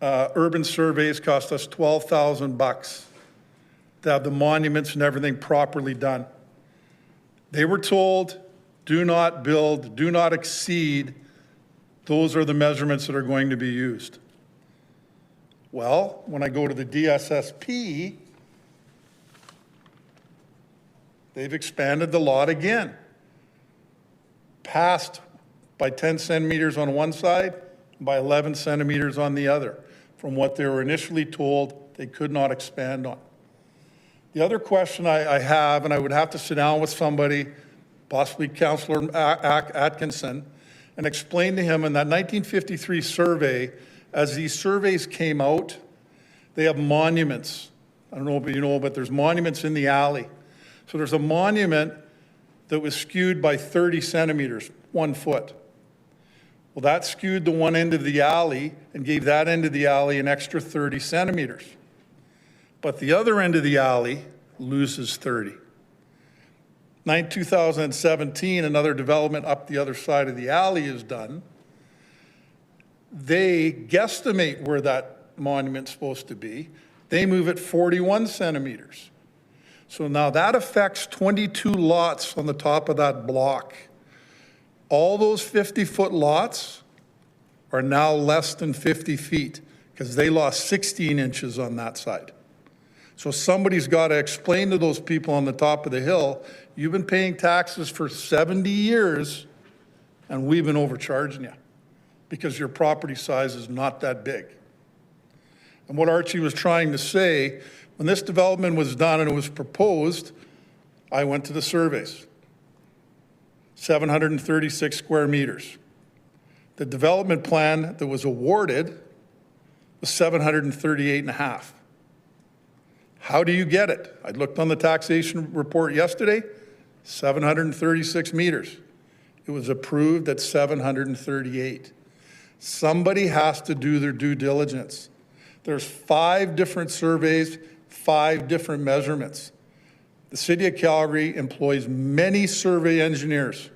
Urban Surveys, cost us $12,000 to have the monuments and everything properly done. They were told, do not build, do not exceed. Those are the measurements that are going to be used. Well, when I go to the DSSP, they've expanded the lot again. Passed by 10 centimeters on one side, by 11 centimeters on the other, from what they were initially told they could not expand on. The other question I have, and I would have to sit down with somebody, possibly Councillor Atkinson, and explain to him in that 1953 survey, as these surveys came out, they have monuments. I don't know if you know, but there's monuments in the alley. So there's a monument that was skewed by 30 centimeters, 1 foot. Well, that skewed the one end of the alley and gave that end of the alley an extra 30 centimeters. But the other end of the alley loses 30. 2017, another development up the other side of the alley is done. They guesstimate where that monument's supposed to be. They move it 41 centimeters. So now that affects 22 lots on the top of that block. All those 50-foot lots are now less than 50 feet because they lost 16 inches on that side. So somebody's got to explain to those people on the top of the hill, you've been paying taxes for 70 years and we've been overcharging you because your property size is not that big. And what Archie was trying to say, when this development was done and it was proposed, I went to the surveys. 736 square meters. The development plan that was awarded was 738 and a half. How do you get it? I looked on the taxation report yesterday, 736 meters. It was approved at 738. Somebody has to do their due diligence. There's 5 different surveys, 5 different measurements. The City of Calgary employs many survey engineers.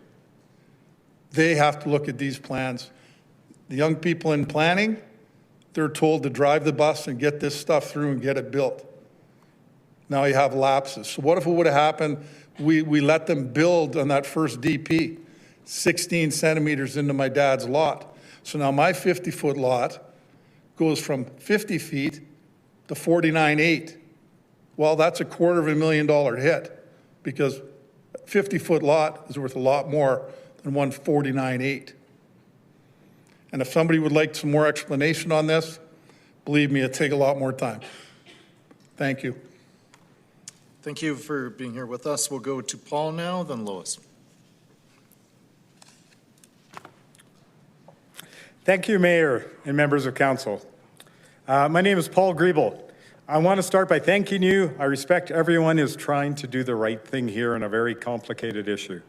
They have to look at these plans. The young people in planning, they're told to drive the bus and get this stuff through and get it built. Now you have lapses. So what if it would have happened, we let them build on that first DP, 16 centimeters into my dad's lot. So now my 50-foot lot goes from 50 feet to 49.8. Well, that's a $250,000 hit because a 50-foot lot is worth a lot more than 149.8. And if somebody would like some more explanation on this, believe me, it'd take a lot more time. Thank you. Thank you for being here with us. We'll go to Paul now, then Lois. Thank you, Mayor and members of council. My name is Paul Griebel. I want to start by thanking you. I respect everyone who's trying to do the right thing here on a very complicated issue.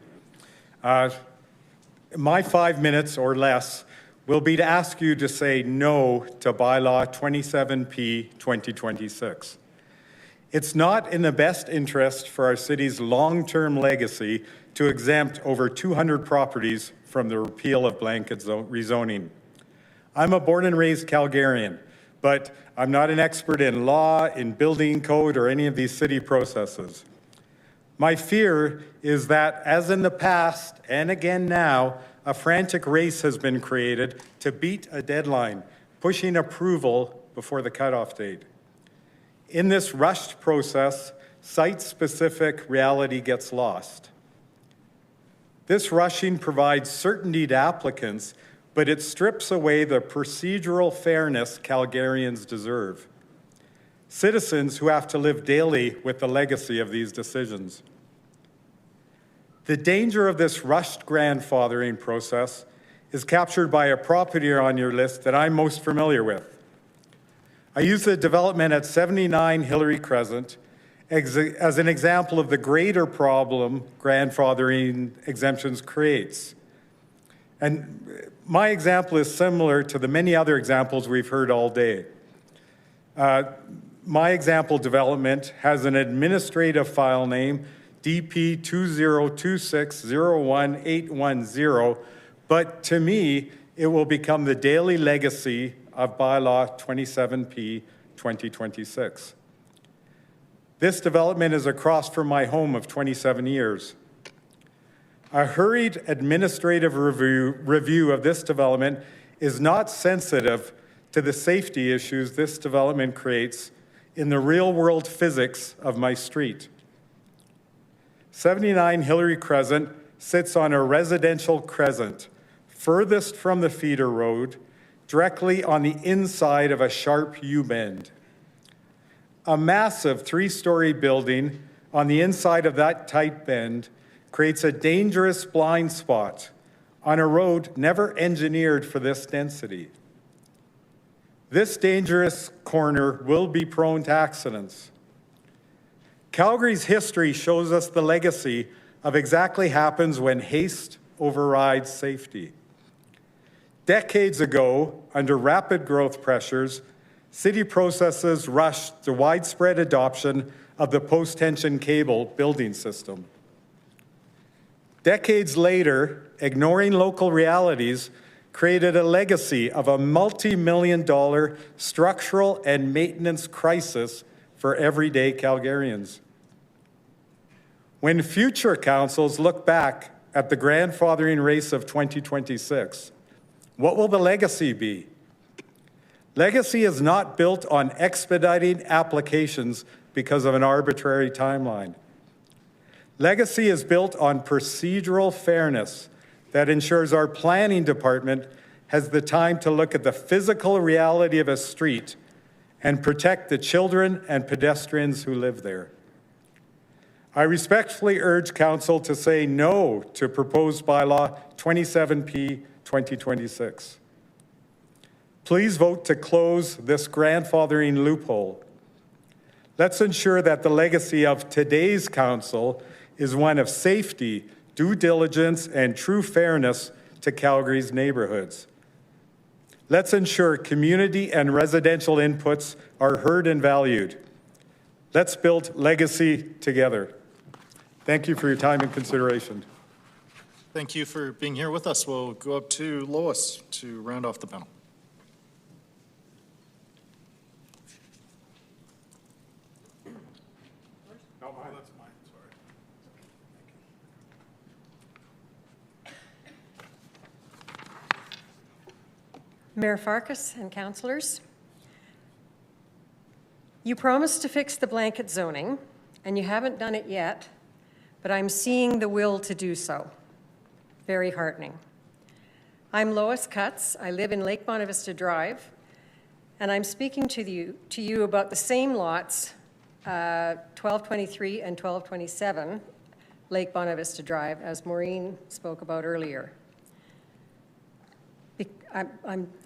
My 5 minutes or less will be to ask you to say no to bylaw 27P 2026. It's not in the best interest for our city's long-term legacy to exempt over 200 properties from the repeal of blanket rezoning. I'm a born and raised Calgarian, but I'm not an expert in law, in building code, or any of these city processes. My fear is that, as in the past and again now, a frantic race has been created to beat a deadline pushing approval before the cutoff date. In this rushed process, site-specific reality gets lost. This rushing provides certainty to applicants, but it strips away the procedural fairness Calgarians deserve. Citizens who have to live daily with the legacy of these decisions. The danger of this rushed grandfathering process is captured by a property on your list that I'm most familiar with. I use the development at 79 Hillary Crescent as an example of the greater problem grandfathering exemptions creates. And my example is similar to the many other examples we've heard all day. My example development has an administrative file name, DP 2026018110, but to me, it will become the daily legacy of Bylaw 27P 2026. This development is across from my home of 27 years. A hurried administrative review of this development is not sensitive to the safety issues this development creates in the real-world physics of my street. 79 Hillary Crescent sits on a residential crescent, furthest from the feeder road, directly on the inside of a sharp U-bend. A massive 3-story building on the inside of that tight bend creates a dangerous blind spot on a road never engineered for this density. This dangerous corner will be prone to accidents. Calgary's history shows us the legacy of exactly happens when haste overrides safety. Decades ago, under rapid growth pressures, city processes rushed to widespread adoption of the post-tension cable building system. Decades later, ignoring local realities created a legacy of a multi-million-dollar structural and maintenance crisis for everyday Calgarians. When future councils look back at the grandfathering race of 2026, what will the legacy be? Legacy is not built on expediting applications because of an arbitrary timeline. Legacy is built on procedural fairness that ensures our planning department has the time to look at the physical reality of a street and protect the children and pedestrians who live there. I respectfully urge Council to say no to proposed bylaw 27P 2026. Please vote to close this grandfathering loophole. Let's ensure that the legacy of today's council is one of safety, due diligence, and true fairness to Calgary's neighborhoods. Let's ensure community and residential inputs are heard and valued. Let's build legacy together. Thank you for your time and consideration. Thank you for being here with us. We'll go up to Lois to round off the panel. Mayor Farkas and councillors, you promised to fix the blanket zoning, and you haven't done it yet, but I'm seeing the will to do so. Very heartening. I'm Lois Cutts. I live in Lake Bonavista Drive, and I'm speaking to you about the same lots, 1223 and 1227, Lake Bonavista Drive, as Maureen spoke about earlier.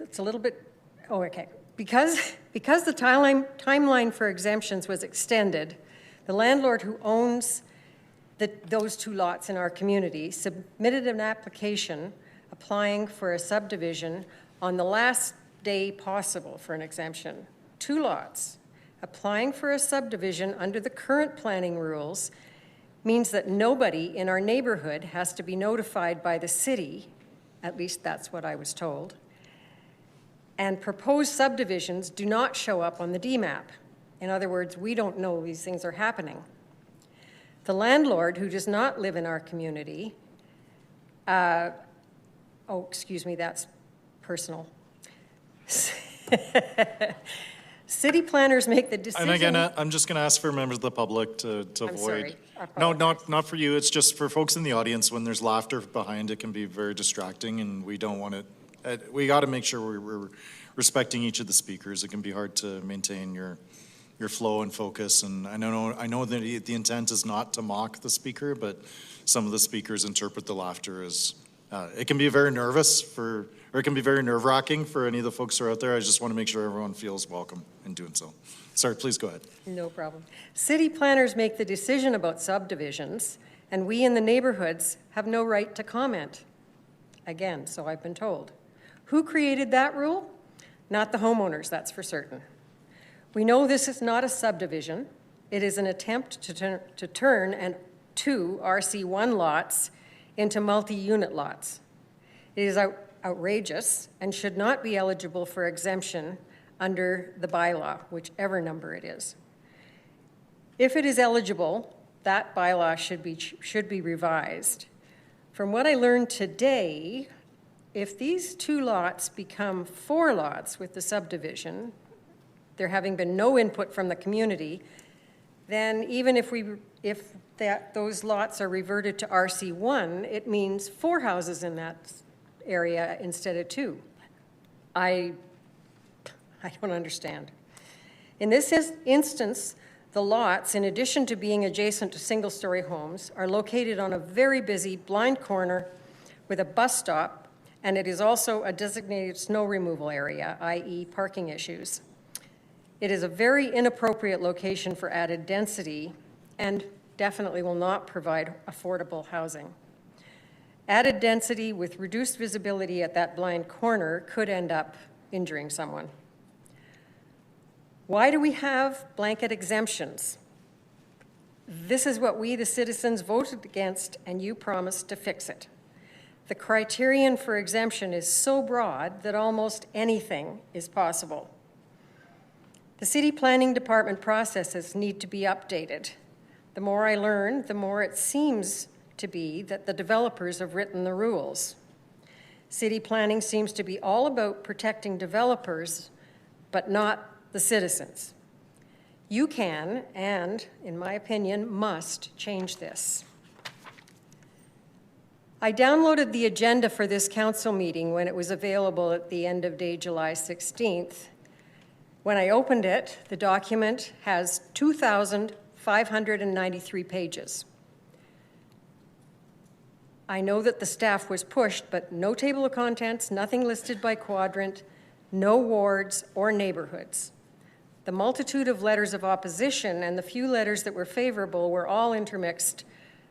It's a little bit, okay. Because the timeline for exemptions was extended, the landlord who owns those 2 lots in our community submitted an application applying for a subdivision on the last day possible for an exemption. 2 lots. Applying for a subdivision under the current planning rules means that nobody in our neighborhood has to be notified by the city, at least that's what I was told, and proposed subdivisions do not show up on the DMAP. In other words, we don't know these things are happening. The landlord, who does not live in our community, oh, excuse me, that's personal, City planners make the decision. And again, I'm just going to ask for members of the public to I'm avoid. sorry. No, not for you. It's just for folks in the audience. When there's laughter behind, it can be very distracting, and we don't want it. We got to make sure we're respecting each of the speakers. It can be hard to maintain your flow and focus. And I know that the intent is not to mock the speaker, but some of the speakers interpret the laughter as it can be very it can be very nerve-wracking for any of the folks who are out there. I just want to make sure everyone feels welcome in doing so. Sorry, please go ahead. No problem. City planners make the decision about subdivisions, and we in the neighborhoods have no right to comment. Again, so I've been told. Who created that rule? Not the homeowners, that's for certain. We know this is not a subdivision. It is an attempt to turn two RC1 lots into multi-unit lots. It is outrageous and should not be eligible for exemption under the bylaw, whichever number it is. If it is eligible, that bylaw should be revised. From what I learned today, if these 2 lots become 4 lots with the subdivision, there having been no input from the community, then even if those lots are reverted to RC1, it means 4 houses in that area instead of 2. I don't understand. In this instance, the lots, in addition to being adjacent to single-story homes, are located on a very busy blind corner with a bus stop, and it is also a designated snow removal area, i.e. parking issues. It is a very inappropriate location for added density and definitely will not provide affordable housing. Added density with reduced visibility at that blind corner could end up injuring someone. Why do we have blanket exemptions? This is what we, the citizens, voted against, and you promised to fix it. The criterion for exemption is so broad that almost anything is possible. The city planning department processes need to be updated. The more I learn, the more it seems to be that the developers have written the rules. City planning seems to be all about protecting developers, but not the citizens. You can, and in my opinion, must change this. I downloaded the agenda for this council meeting when it was available at the end of day, July 16th. When I opened it, the document has 2,593 pages. I know that the staff was pushed, but no table of contents, nothing listed by quadrant, no wards or neighborhoods. The multitude of letters of opposition and the few letters that were favorable were all intermixed,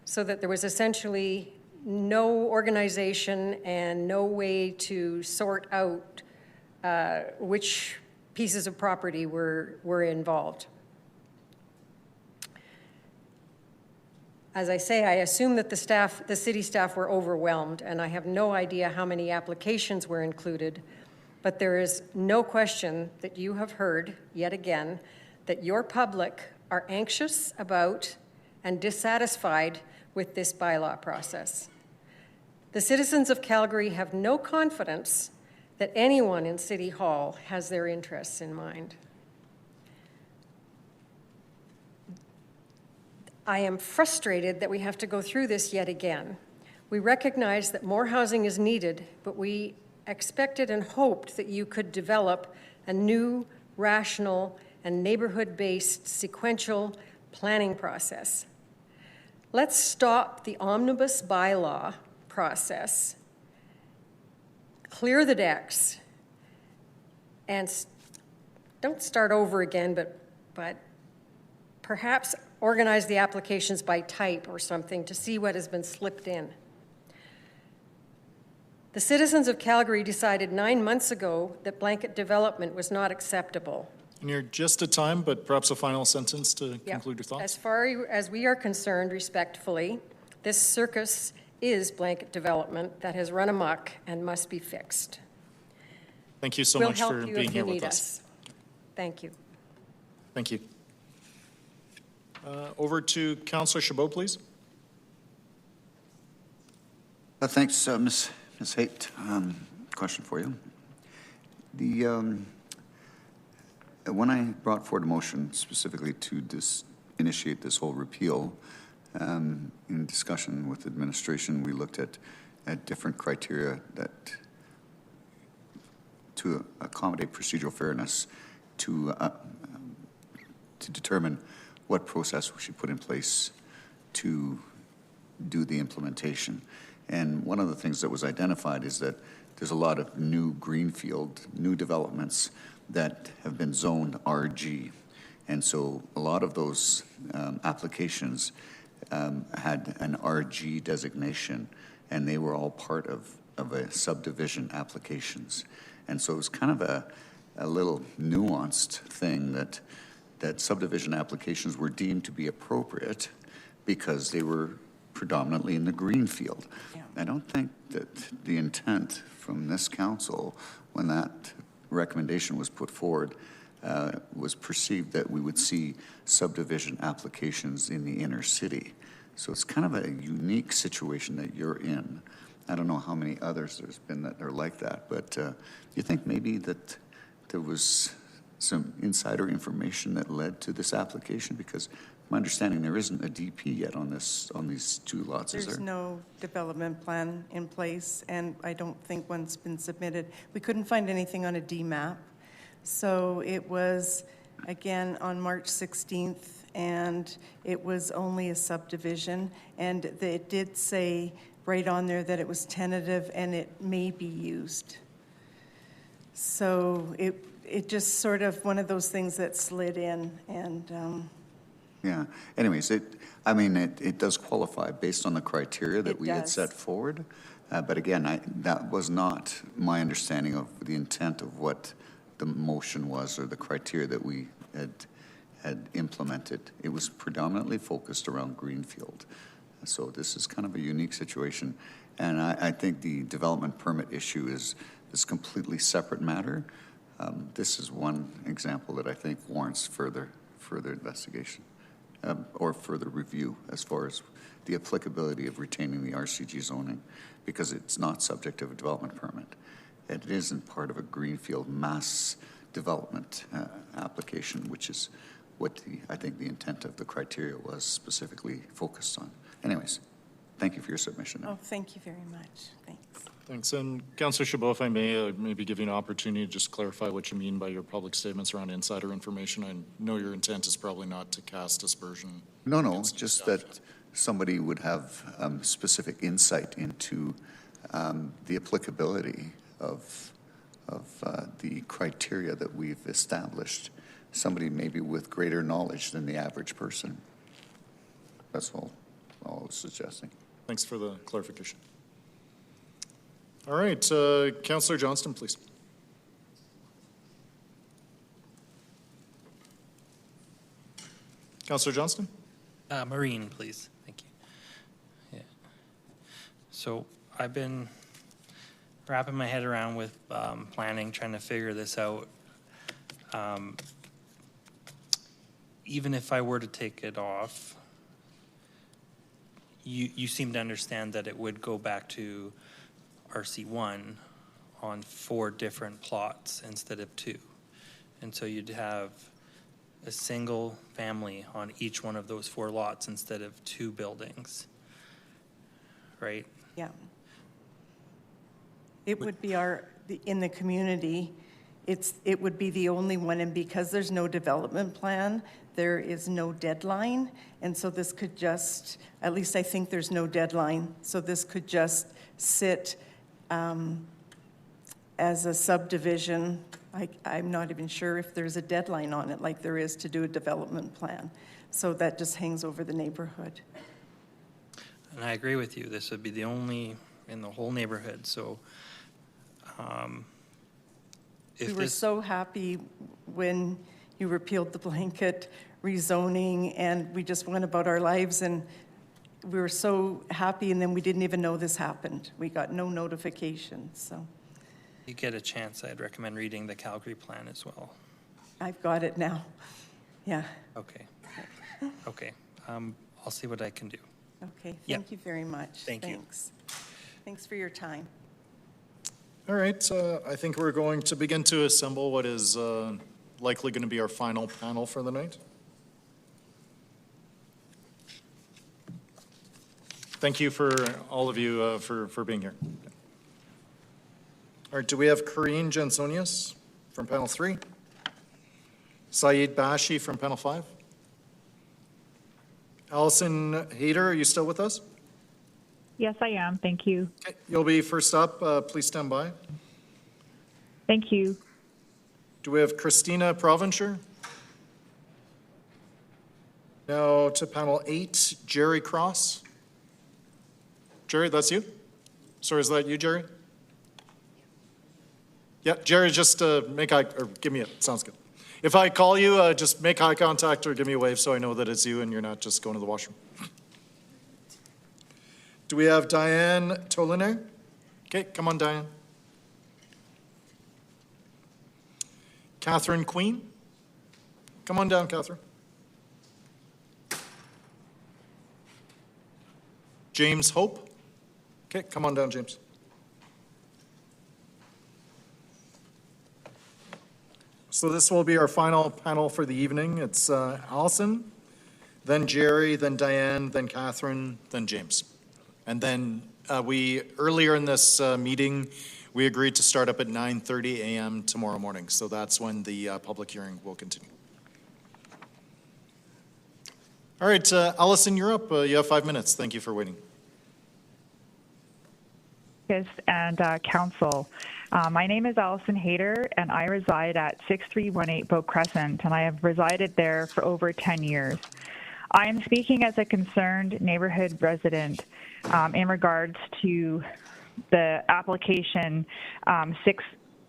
so that there was essentially no organization and no way to sort out which pieces of property were involved. As I say, I assume that the city staff were overwhelmed, and I have no idea how many applications were included, but there is no question that you have heard, yet again, that your public are anxious about and dissatisfied with this bylaw process. The citizens of Calgary have no confidence that anyone in City Hall has their interests in mind. I am frustrated that we have to go through this yet again. We recognize that more housing is needed, but we expected and hoped that you could develop a new, rational, and neighborhood-based sequential planning process. Let's stop the omnibus bylaw process, clear the decks, and don't start over again, but perhaps organize the applications by type or something to see what has been slipped in. The citizens of Calgary decided 9 months ago that blanket development was not acceptable. And you're just at time, but perhaps a final sentence to conclude your thoughts. As far as we are concerned, respectfully, this circus is blanket development that has run amok and must be fixed. Thank you so much for being here with us. Thank you. Thank you. Over to Councillor Chabot, please. Thanks, Ms. Haight. Question for you. When I brought forward a motion specifically to initiate this whole repeal, in discussion with administration, we looked at different criteria that to accommodate procedural fairness to determine what process we should put in place to do the implementation. And one of the things that was identified is that there's a lot of new greenfield, new developments that have been zoned RG. And so a lot of those applications had an RG designation, and they were all part of a subdivision applications. And so it was kind of a little nuanced thing that subdivision applications were deemed to be appropriate because they were predominantly in the greenfield. Yeah. I don't think that the intent from this council, when that recommendation was put forward, was perceived that we would see subdivision applications in the inner city. So it's kind of a unique situation that you're in. I don't know how many others there's been that are like that, but you think maybe that there was some insider information that led to this application? Because my understanding, there isn't a DP yet on these two lots, is there? There's no development plan in place, and I don't think one's been submitted. We couldn't find anything on a DMAP. So it was, again, on March 16th, and it was only a subdivision. And it did say right on there that it was tentative and it may be used. So it just sort of one of those things that slid in, and yeah. Anyways, it does qualify based on the criteria that we had set forward. But again, that was not my understanding of the intent of what the motion was or the criteria that we had implemented. It was predominantly focused around greenfield. So this is kind of a unique situation. And I think the development permit issue is completely separate matter. This is one example that I think warrants further investigation. Or further review as far as the applicability of retaining the RCG zoning, because it's not subject of a development permit. It isn't part of a greenfield mass development application, which is what I think the intent of the criteria was specifically focused on. Anyways, thank you for your submission. oh, thank you very much. Thanks. Thanks. And Councillor Chabot, if I may, maybe give you an opportunity to just clarify what you mean by your public statements around insider information. I know your intent is probably not to cast aspersion. No, it's just that somebody would have specific insight into the applicability of the criteria that we've established. Somebody maybe with greater knowledge than the average person. That's all I was suggesting. Thanks for the clarification. All right, Councillor Johnston, please. Councillor Johnston? Marine, please. Thank you. Yeah. So I've been wrapping my head around with planning, trying to figure this out. Even if I were to take it off, you seem to understand that it would go back to RC1 on 4 different plots instead of 2. And so you'd have a single family on each one of those 4 lots instead of 2 buildings, right? Yeah. It would be in the community, it would be the only one, and because there's no development plan, there is no deadline, and so this could just, at least I think there's no deadline, so this could just sit as a subdivision. I'm not even sure if there's a deadline on it like there is to do a development plan. So that just hangs over the neighborhood. And I agree with you. This would be the only in the whole neighborhood. So we were so happy when you repealed the blanket rezoning, and we just went about our lives, and we were so happy, and then we didn't even know this happened. We got no notification, so. You get a chance, I'd recommend reading the Calgary plan as well. I've got it now, yeah. Okay. Okay. I'll see what I can do. Okay, thank you very much. Thank you. Thanks. Thanks for your time. All right, I think we're going to begin to assemble what is likely going to be our final panel for the night. Thank you for all of you for being here. All right, do we have Karine Jansonius from panel 3? Saeed Bashi from panel 5? Allison Hayter, are you still with us? Yes, I am. Thank you. Okay, you'll be first up. Please stand by. Thank you. Do we have Christina Provencher? Now to panel 8, Jerry Cross. Jerry, that's you? Sorry, is that you, Jerry? Yeah, Jerry, just make eye, or give me it. Sounds good. If I call you, just make eye contact or give me a wave so I know that it's you and you're not just going to the washroom. Do we have Diane Toliner? Okay, come on, Diane. Catherine Queen? Come on down, Catherine. James Hope? Okay, come on down, James. So this will be our final panel for the evening. It's Allison, then Jerry, then Diane, then Catherine, then James. And then earlier in this meeting, we agreed to start up at 9:30 a.m. tomorrow morning. So that's when the public hearing will continue. All right, Allison, you're up. You have 5 minutes. Thank you for waiting. And Council. My name is Allison Hayter, and I reside at 6318 Bow Crescent, and I have resided there for over 10 years. I am speaking as a concerned neighborhood resident in regards to the application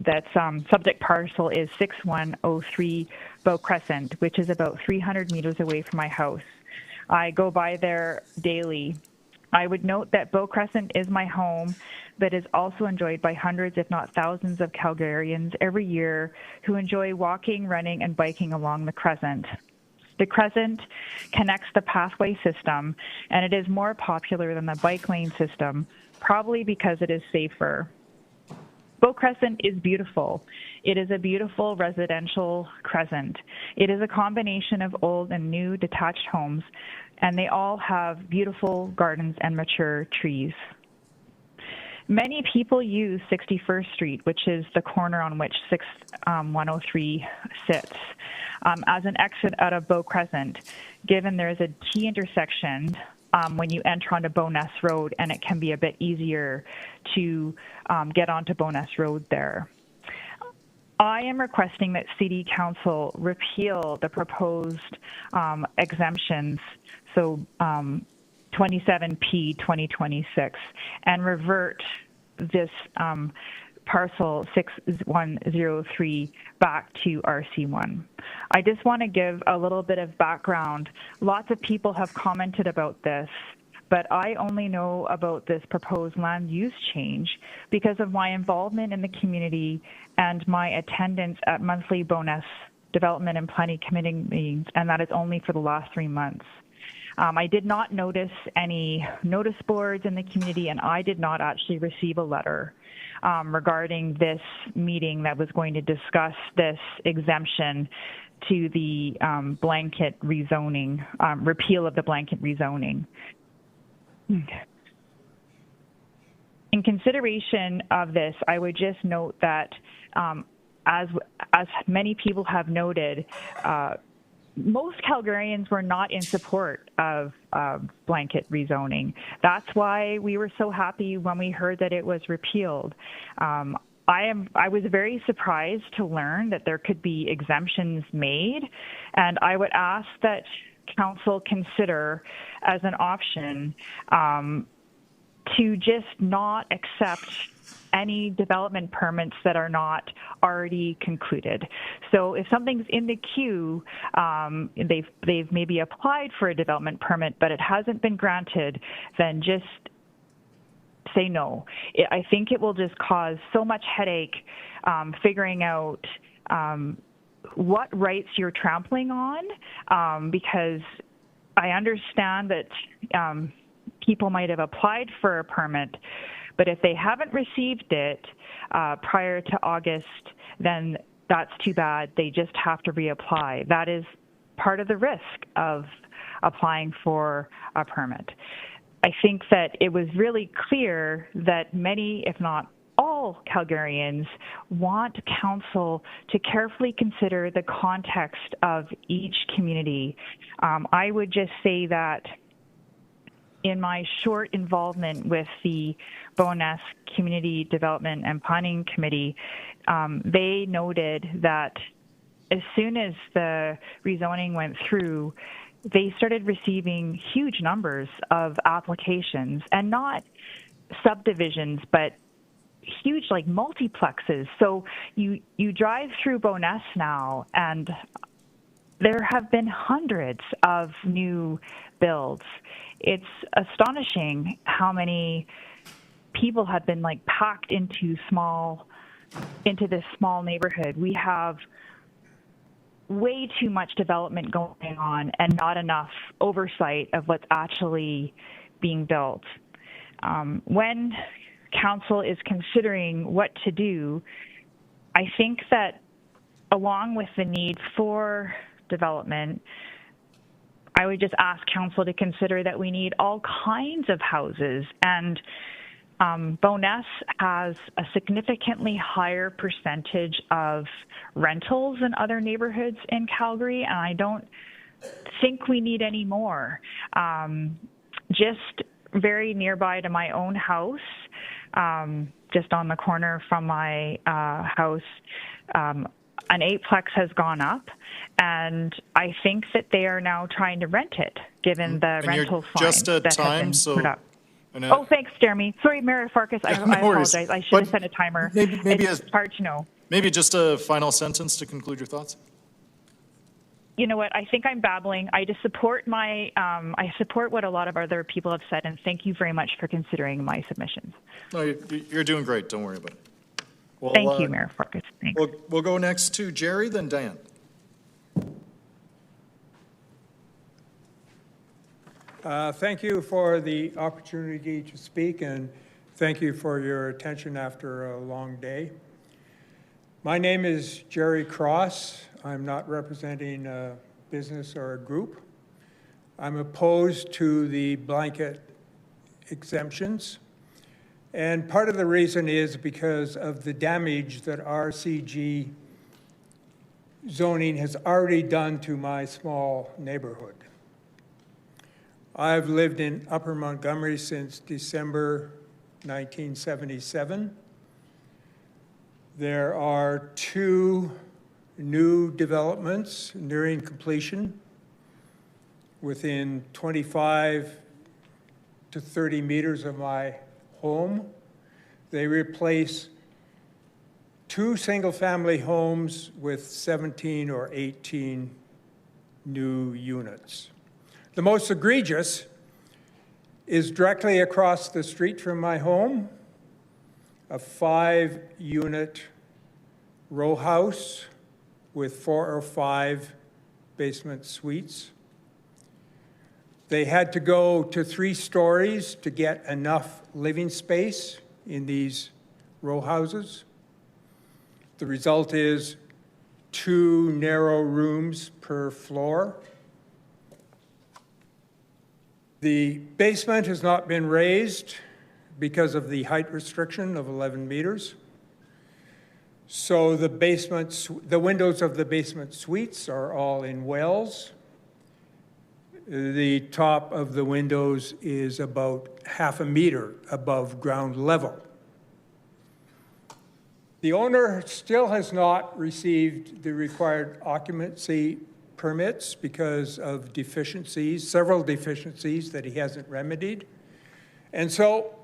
subject parcel is 6103 Bow Crescent, which is about 300 meters away from my house. I go by there daily. I would note that Bow Crescent is my home, but is also enjoyed by hundreds, if not thousands, of Calgarians every year who enjoy walking, running, and biking along the Crescent. The Crescent connects the pathway system, and it is more popular than the bike lane system, probably because it is safer. Bow Crescent is beautiful. It is a beautiful residential crescent. It is a combination of old and new detached homes, and they all have beautiful gardens and mature trees. Many people use 61st Street, which is the corner on which 103 sits, as an exit out of Bow Crescent, given there is a T intersection when you enter onto Bowness Road, and it can be a bit easier to get onto Bowness Road there. I am requesting that City Council repeal the proposed exemptions, so 27P 2026, and revert this parcel 6103 back to RC1. I just want to give a little bit of background. Lots of people have commented about this, but I only know about this proposed land use change because of my involvement in the community and my attendance at monthly Bowness Development and Planning Committee meetings, and that is only for the last 3 months. I did not notice any notice boards in the community, and I did not actually receive a letter regarding this meeting that was going to discuss this exemption to the blanket rezoning, repeal of the blanket rezoning. In consideration of this, I would just note that as many people have noted, most Calgarians were not in support of blanket rezoning. That's why we were so happy when we heard that it was repealed. I was very surprised to learn that there could be exemptions made, and I would ask that Council consider as an option to just not accept any development permits that are not already concluded. So if something's in the queue, they've maybe applied for a development permit, but it hasn't been granted, then just say no. I think it will just cause so much headache figuring out what rights you're trampling on, because I understand that people might have applied for a permit, but if they haven't received it prior to August, then that's too bad. They just have to reapply. That is part of the risk of applying for a permit. I think that it was really clear that many, if not all, Calgarians want council to carefully consider the context of each community. I would just say that in my short involvement with the Bowness Community Development and Planning Committee, they noted that as soon as the rezoning went through, they started receiving huge numbers of applications, and not subdivisions, but huge like multiplexes. So you drive through Bowness now, and there have been hundreds of new builds. It's astonishing how many people have been like packed into this small neighborhood. We have way too much development going on and not enough oversight of what's actually being built. When council is considering what to do, I think that along with the need for development, I would just ask council to consider that we need all kinds of houses, and Bowness has a significantly higher percentage of rentals than other neighborhoods in Calgary, and I don't think we need any more. Just very nearby to my own house, just on the corner from my house, an eightplex has gone up, and I think that they are now trying to rent it, given the rental fines that have been put up. Oh, thanks, Jeremy. Sorry, Mayor Farkas, I apologize. I should have set a timer. Maybe it's hard to know. Maybe just a final sentence to conclude your thoughts. You know what? I think I'm babbling. I just support I support what a lot of other people have said, and thank you very much for considering my submissions. No, you're doing great. Don't worry about it. Well, thank you, Mayor Farkas. Thanks. We'll go next to Jerry, then Diane. Thank you for the opportunity to speak, and thank you for your attention after a long day. My name is Jerry Cross. I'm not representing a business or a group. I'm opposed to the blanket exemptions. And part of the reason is because of the damage that RCG zoning has already done to my small neighborhood. I've lived in Upper Montgomery since December 1977. There are 2 new developments nearing completion within 25 to 30 meters of my home. They replace 2 single-family homes with 17 or 18 new units. The most egregious is directly across the street from my home, a 5-unit row house with 4 or 5 basement suites. They had to go to 3 stories to get enough living space in these row houses. The result is 2 narrow rooms per floor. The basement has not been raised because of the height restriction of 11 meters. So the windows of the basement suites are all in wells. The top of the windows is about half a meter above ground level. The owner still has not received the required occupancy permits because of deficiencies, several deficiencies that he hasn't remedied. And so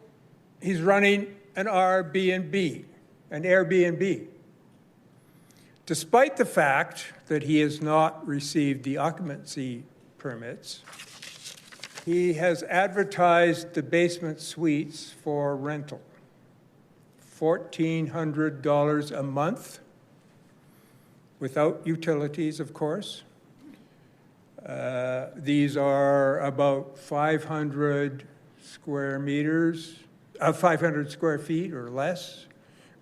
he's running an Airbnb. Despite the fact that he has not received the occupancy permits, he has advertised the basement suites for rental. $1,400 a month, without utilities, of course. These are about 500 square meters, 500 square feet or less,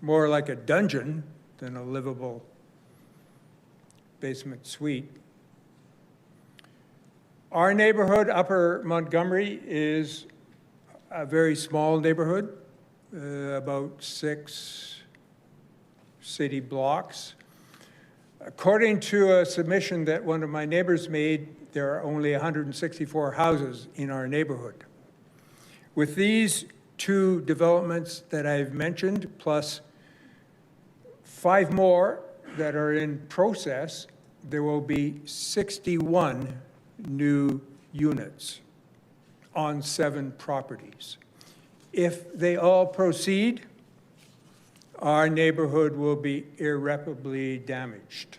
more like a dungeon than a livable basement suite. Our neighborhood, Upper Montgomery, is a very small neighborhood, about 6 city blocks. According to a submission that one of my neighbors made, there are only 164 houses in our neighborhood. With these 2 developments that I've mentioned, plus 5 more that are in process, there will be 61 new units on 7 properties. If they all proceed, our neighborhood will be irreparably damaged.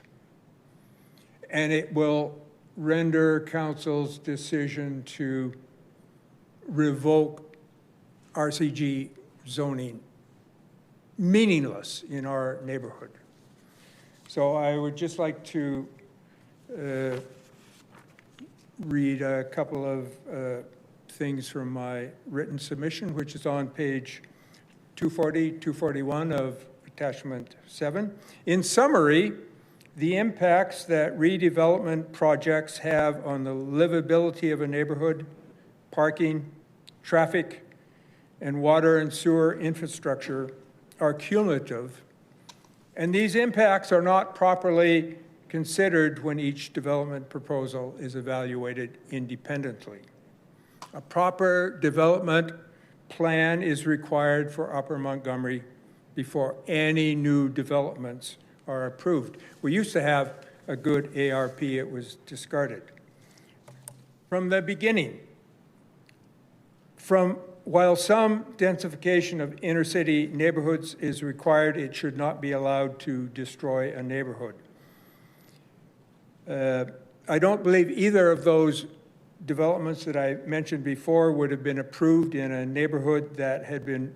And it will render council's decision to revoke RCG zoning meaningless in our neighborhood. So I would just like to read a couple of things from my written submission, which is on page 240, 241 of attachment 7. In summary, the impacts that redevelopment projects have on the livability of a neighborhood, parking, traffic, and water and sewer infrastructure are cumulative, and these impacts are not properly considered when each development proposal is evaluated independently. A proper development plan is required for Upper Montgomery before any new developments are approved. We used to have a good ARP, it was discarded. From the beginning, while some densification of inner city neighborhoods is required, it should not be allowed to destroy a neighborhood. I don't believe either of those developments that I mentioned before would have been approved in a neighborhood that had been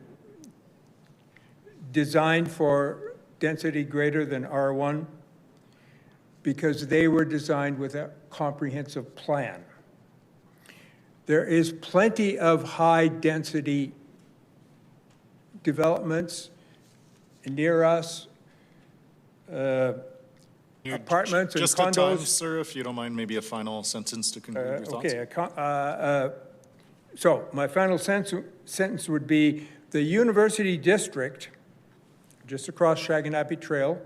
designed for density greater than R1 because they were designed with a comprehensive plan. There is plenty of high-density developments near us, apartments and just condos. Just a time, sir, if you don't mind, maybe a final sentence to conclude your thoughts. Okay, so my final sentence would be the University District, just across Shaganappi Trail,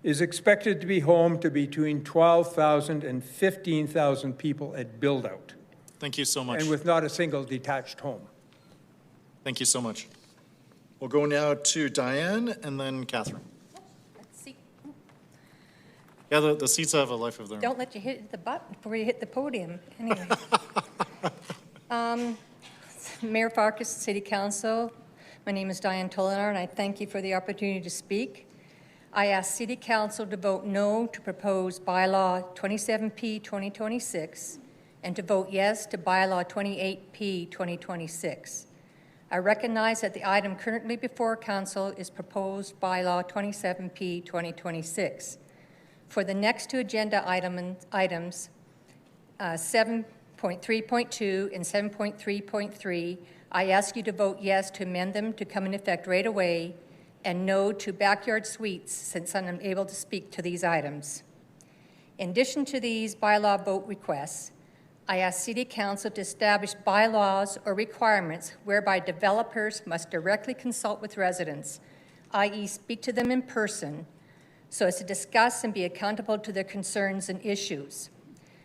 is expected to be home to between 12,000 and 15,000 people at build-out. Thank you so much. And with not a single detached home. Thank you so much. We'll go now to Diane and then Catherine. Yeah, the seats have a life of their own. Don't let you hit the button before you hit the podium. Anyway. Mayor Farkas, City Council, my name is Diane Tolinar, and I thank you for the opportunity to speak. I ask City Council to vote no to proposed bylaw 27P 2026 and to vote yes to bylaw 28P 2026. I recognize that the item currently before Council is proposed bylaw 27P 2026. For the next 2 agenda items, 7.3.2 and 7.3.3, I ask you to vote yes to amend them to come in effect right away and no to backyard suites since I'm unable to speak to these items. In addition to these bylaw vote requests, I ask City Council to establish bylaws or requirements whereby developers must directly consult with residents, i.e. speak to them in person, so as to discuss and be accountable to their concerns and issues.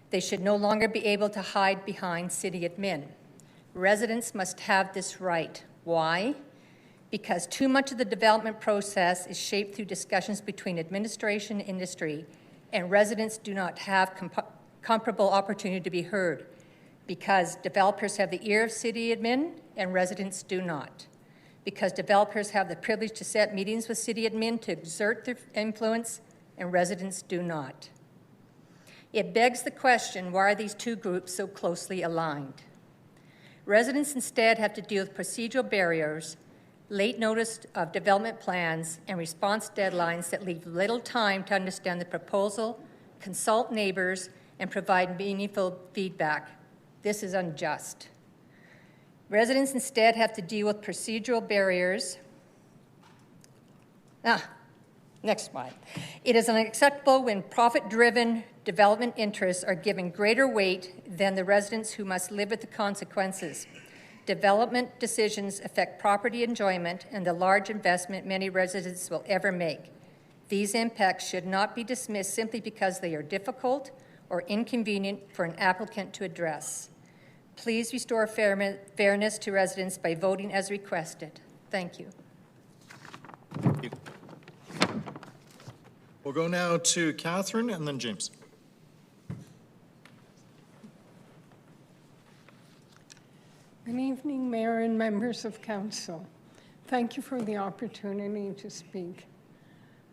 They should no longer be able to hide behind city admin. Residents must have this right. Why? Because too much of the development process is shaped through discussions between administration and industry, and residents do not have comparable opportunity to be heard, because developers have the ear of city admin and residents do not. Because developers have the privilege to set meetings with city admin to exert their influence, and residents do not. It begs the question, why are these 2 groups so closely aligned? Residents instead have to deal with procedural barriers, late notice of development plans, and response deadlines that leave little time to understand the proposal, consult neighbors, and provide meaningful feedback. This is unjust. Residents instead have to deal with procedural barriers. Next one. It is unacceptable when profit-driven development interests are given greater weight than the residents who must live with the consequences. Development decisions affect property enjoyment and the large investment many residents will ever make. These impacts should not be dismissed simply because they are difficult or inconvenient for an applicant to address. Please restore fairness to residents by voting as requested. Thank you. Thank you. We'll go now to Catherine and then James. Good evening, Mayor and members of Council. Thank you for the opportunity to speak.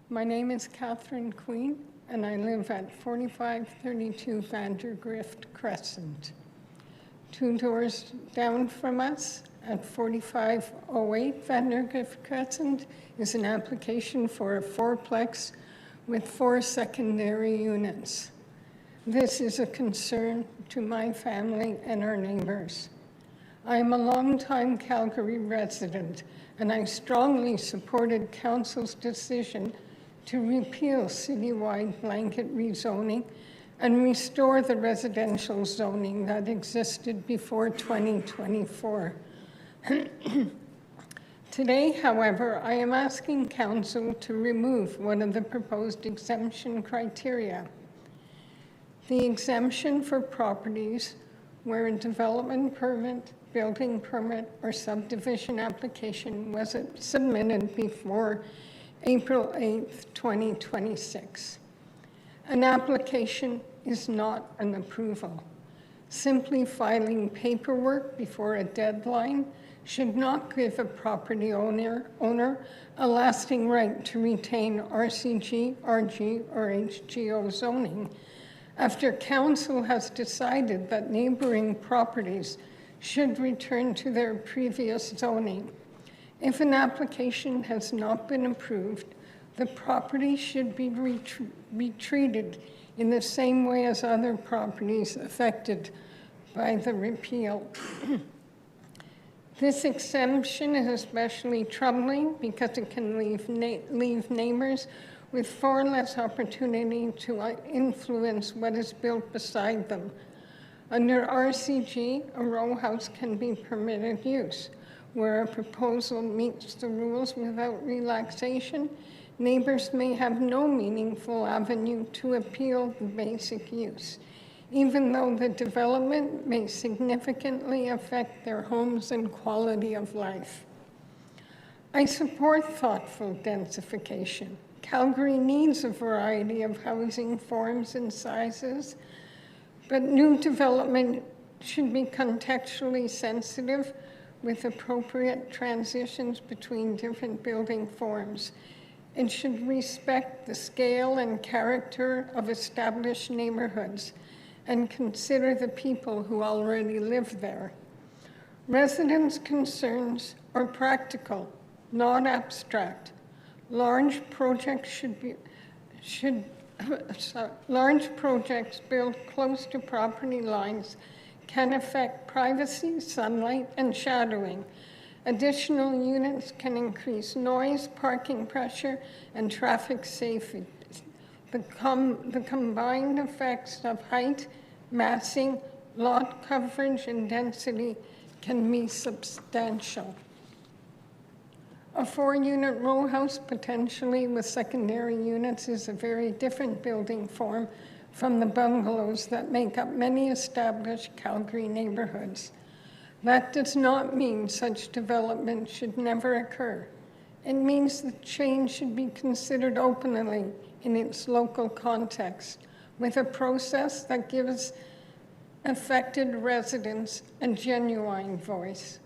My name is Catherine Queen, and I live at 4532 Vandergrift Crescent. 2 doors down from us at 4508 Vandergrift Crescent is an application for a fourplex with 4 secondary units. This is a concern to my family and our neighbors. I am a longtime Calgary resident, and I strongly supported Council's decision to repeal citywide blanket rezoning and restore the residential zoning that existed before 2024. Today, however, I am asking Council to remove one of the proposed exemption criteria. The exemption for properties where a development permit, building permit, or subdivision application was submitted before April 8th, 2026. An application is not an approval. Simply filing paperwork before a deadline should not give a property owner a lasting right to retain RCG, RG, or HGO zoning after Council has decided that neighboring properties should return to their previous zoning. If an application has not been approved, the property should be retreated in the same way as other properties affected by the repeal. This exemption is especially troubling because it can leave neighbors with far less opportunity to influence what is built beside them. Under RCG, a row house can be permitted use. Where a proposal meets the rules without relaxation, neighbors may have no meaningful avenue to appeal the basic use, even though the development may significantly affect their homes and quality of life. I support thoughtful densification. Calgary needs a variety of housing forms and sizes, but new development should be contextually sensitive with appropriate transitions between different building forms. It should respect the scale and character of established neighborhoods and consider the people who already live there. Residents' concerns are practical, not abstract. Large projects large projects built close to property lines can affect privacy, sunlight, and shadowing. Additional units can increase noise, parking pressure, and traffic safety. The combined effects of height, massing, lot coverage, and density can be substantial. A 4-unit row house, potentially with secondary units, is a very different building form from the bungalows that make up many established Calgary neighborhoods. That does not mean such development should never occur. It means that change should be considered openly in its local context, with a process that gives affected residents a genuine voice.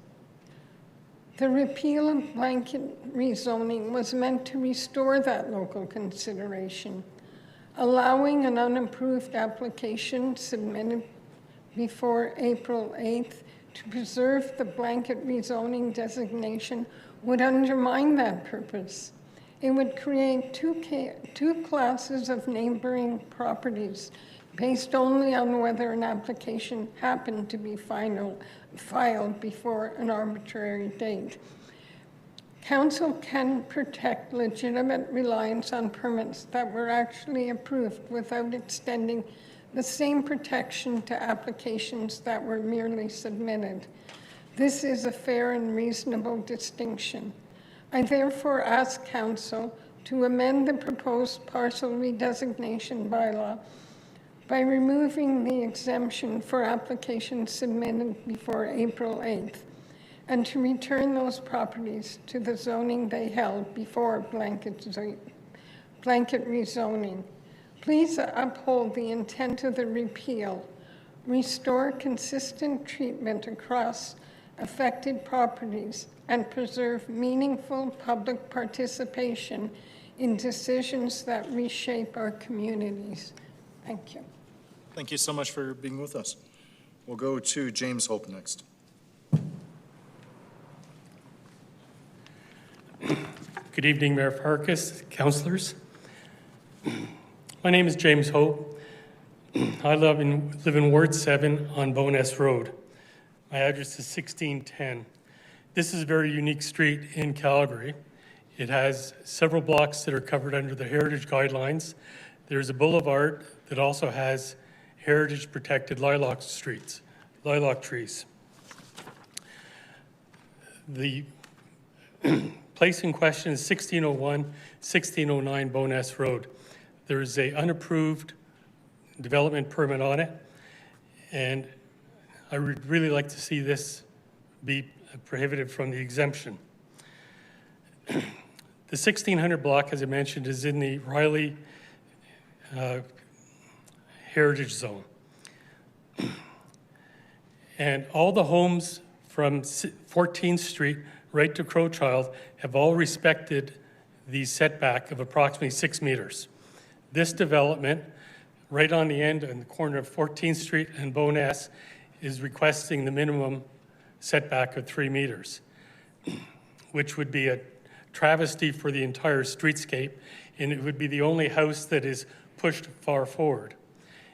The repeal of blanket rezoning was meant to restore that local consideration, allowing an unapproved application submitted before April 8th to preserve the blanket rezoning designation would undermine that purpose. It would create two classes of neighboring properties based only on whether an application happened to be filed before an arbitrary date. Council can protect legitimate reliance on permits that were actually approved without extending the same protection to applications that were merely submitted. This is a fair and reasonable distinction. I therefore ask Council to amend the proposed parcel redesignation bylaw by removing the exemption for applications submitted before April 8th, and to return those properties to the zoning they held before blanket rezoning. Please uphold the intent of the repeal, restore consistent treatment across affected properties, and preserve meaningful public participation in decisions that reshape our communities. Thank you. Thank you so much for being with us. We'll go to James Hope next. Good evening, Mayor Farkas, councillors. My name is James Hope. I live in Ward 7 on Bowness Road. My address is 1610. This is a very unique street in Calgary. It has several blocks that are covered under the heritage guidelines. There's a boulevard that also has heritage protected lilac trees. The place in question is 1601, 1609 Bowness Road. There is an unapproved development permit on it, and I would really like to see this be prohibited from the exemption. The 1600 block, as I mentioned, is in the Riley Heritage Zone. And all the homes from 14th Street right to Crowchild have all respected the setback of approximately 6 meters. This development, right on the end in the corner of 14th Street and Bowness, is requesting the minimum setback of 3 meters, which would be a travesty for the entire streetscape, and it would be the only house that is pushed far forward.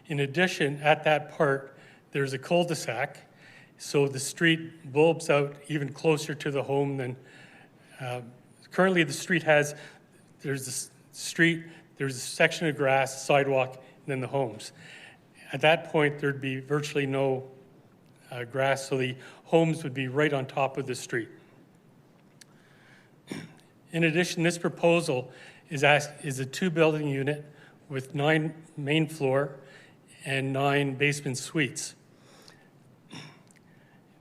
In addition, at that part, there's a cul-de-sac, so the street bulbs out even closer to the home than currently the street has. There's a section of grass, sidewalk, and then the homes. At that point, there'd be virtually no grass, so the homes would be right on top of the street. In addition, this proposal is a 2-building unit with 9 main floor and 9 basement suites.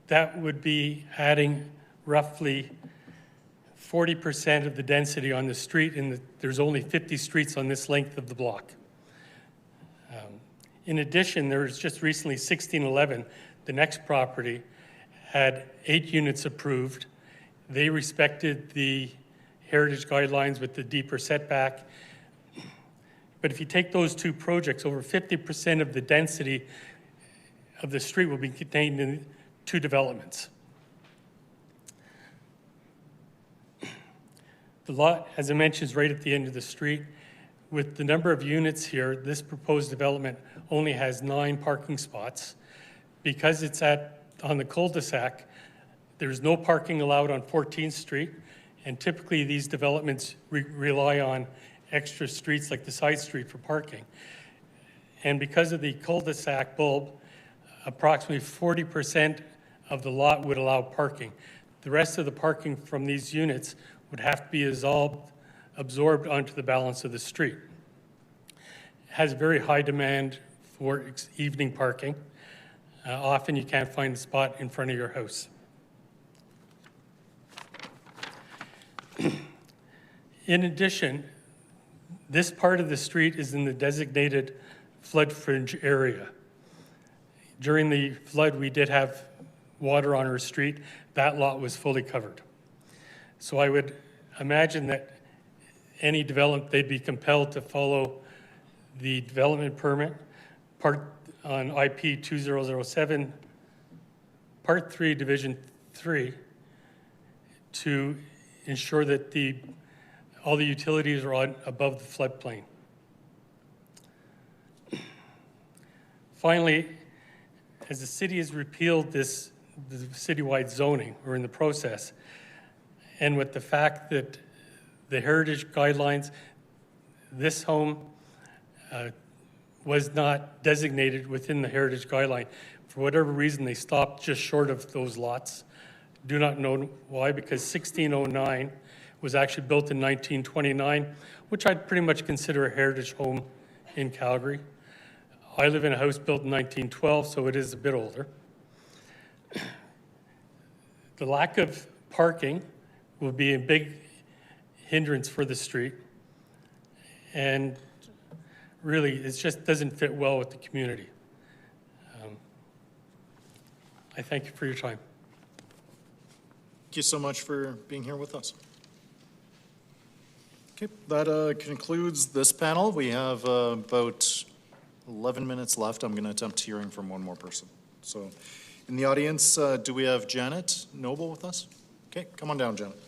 That would be adding roughly 40% of the density on the street, and there's only 50 streets on this length of the block. In addition, there was just recently 1611, the next property, had 8 units approved. They respected the heritage guidelines with the deeper setback. But if you take those 2 projects, over 50% of the density of the street will be contained in 2 developments. The lot, as I mentioned, is right at the end of the street. With the number of units here, this proposed development only has 9 parking spots. Because it's on the cul-de-sac, there's no parking allowed on 14th Street, and typically these developments rely on extra streets like the side street for parking. And because of the cul-de-sac bulb, approximately 40% of the lot would allow parking. The rest of the parking from these units would have to be absorbed onto the balance of the street. It has very high demand for evening parking. Often you can't find a spot in front of your house. In addition, this part of the street is in the designated flood fringe area. During the flood, we did have water on our street. That lot was fully covered. So I would imagine that any development, they'd be compelled to follow the development permit, part on IP 2007, Part 3, Division 3, to ensure that all the utilities are above the floodplain. Finally, as the city has repealed the citywide zoning, we're in the process, and with the fact that the heritage guidelines, this home was not designated within the heritage guideline. For whatever reason, they stopped just short of those lots. Do not know why, because 1609 was actually built in 1929, which I'd pretty much consider a heritage home in Calgary. I live in a house built in 1912, so it is a bit older. The lack of parking will be a big hindrance for the street, and really, it just doesn't fit well with the community. I thank you for your time. Thank you so much for being here with us. Okay, that concludes this panel. We have about 11 minutes left. I'm going to attempt hearing from one more person. So in the audience, do we have Janet Noble with us? Okay, come on down, Janet.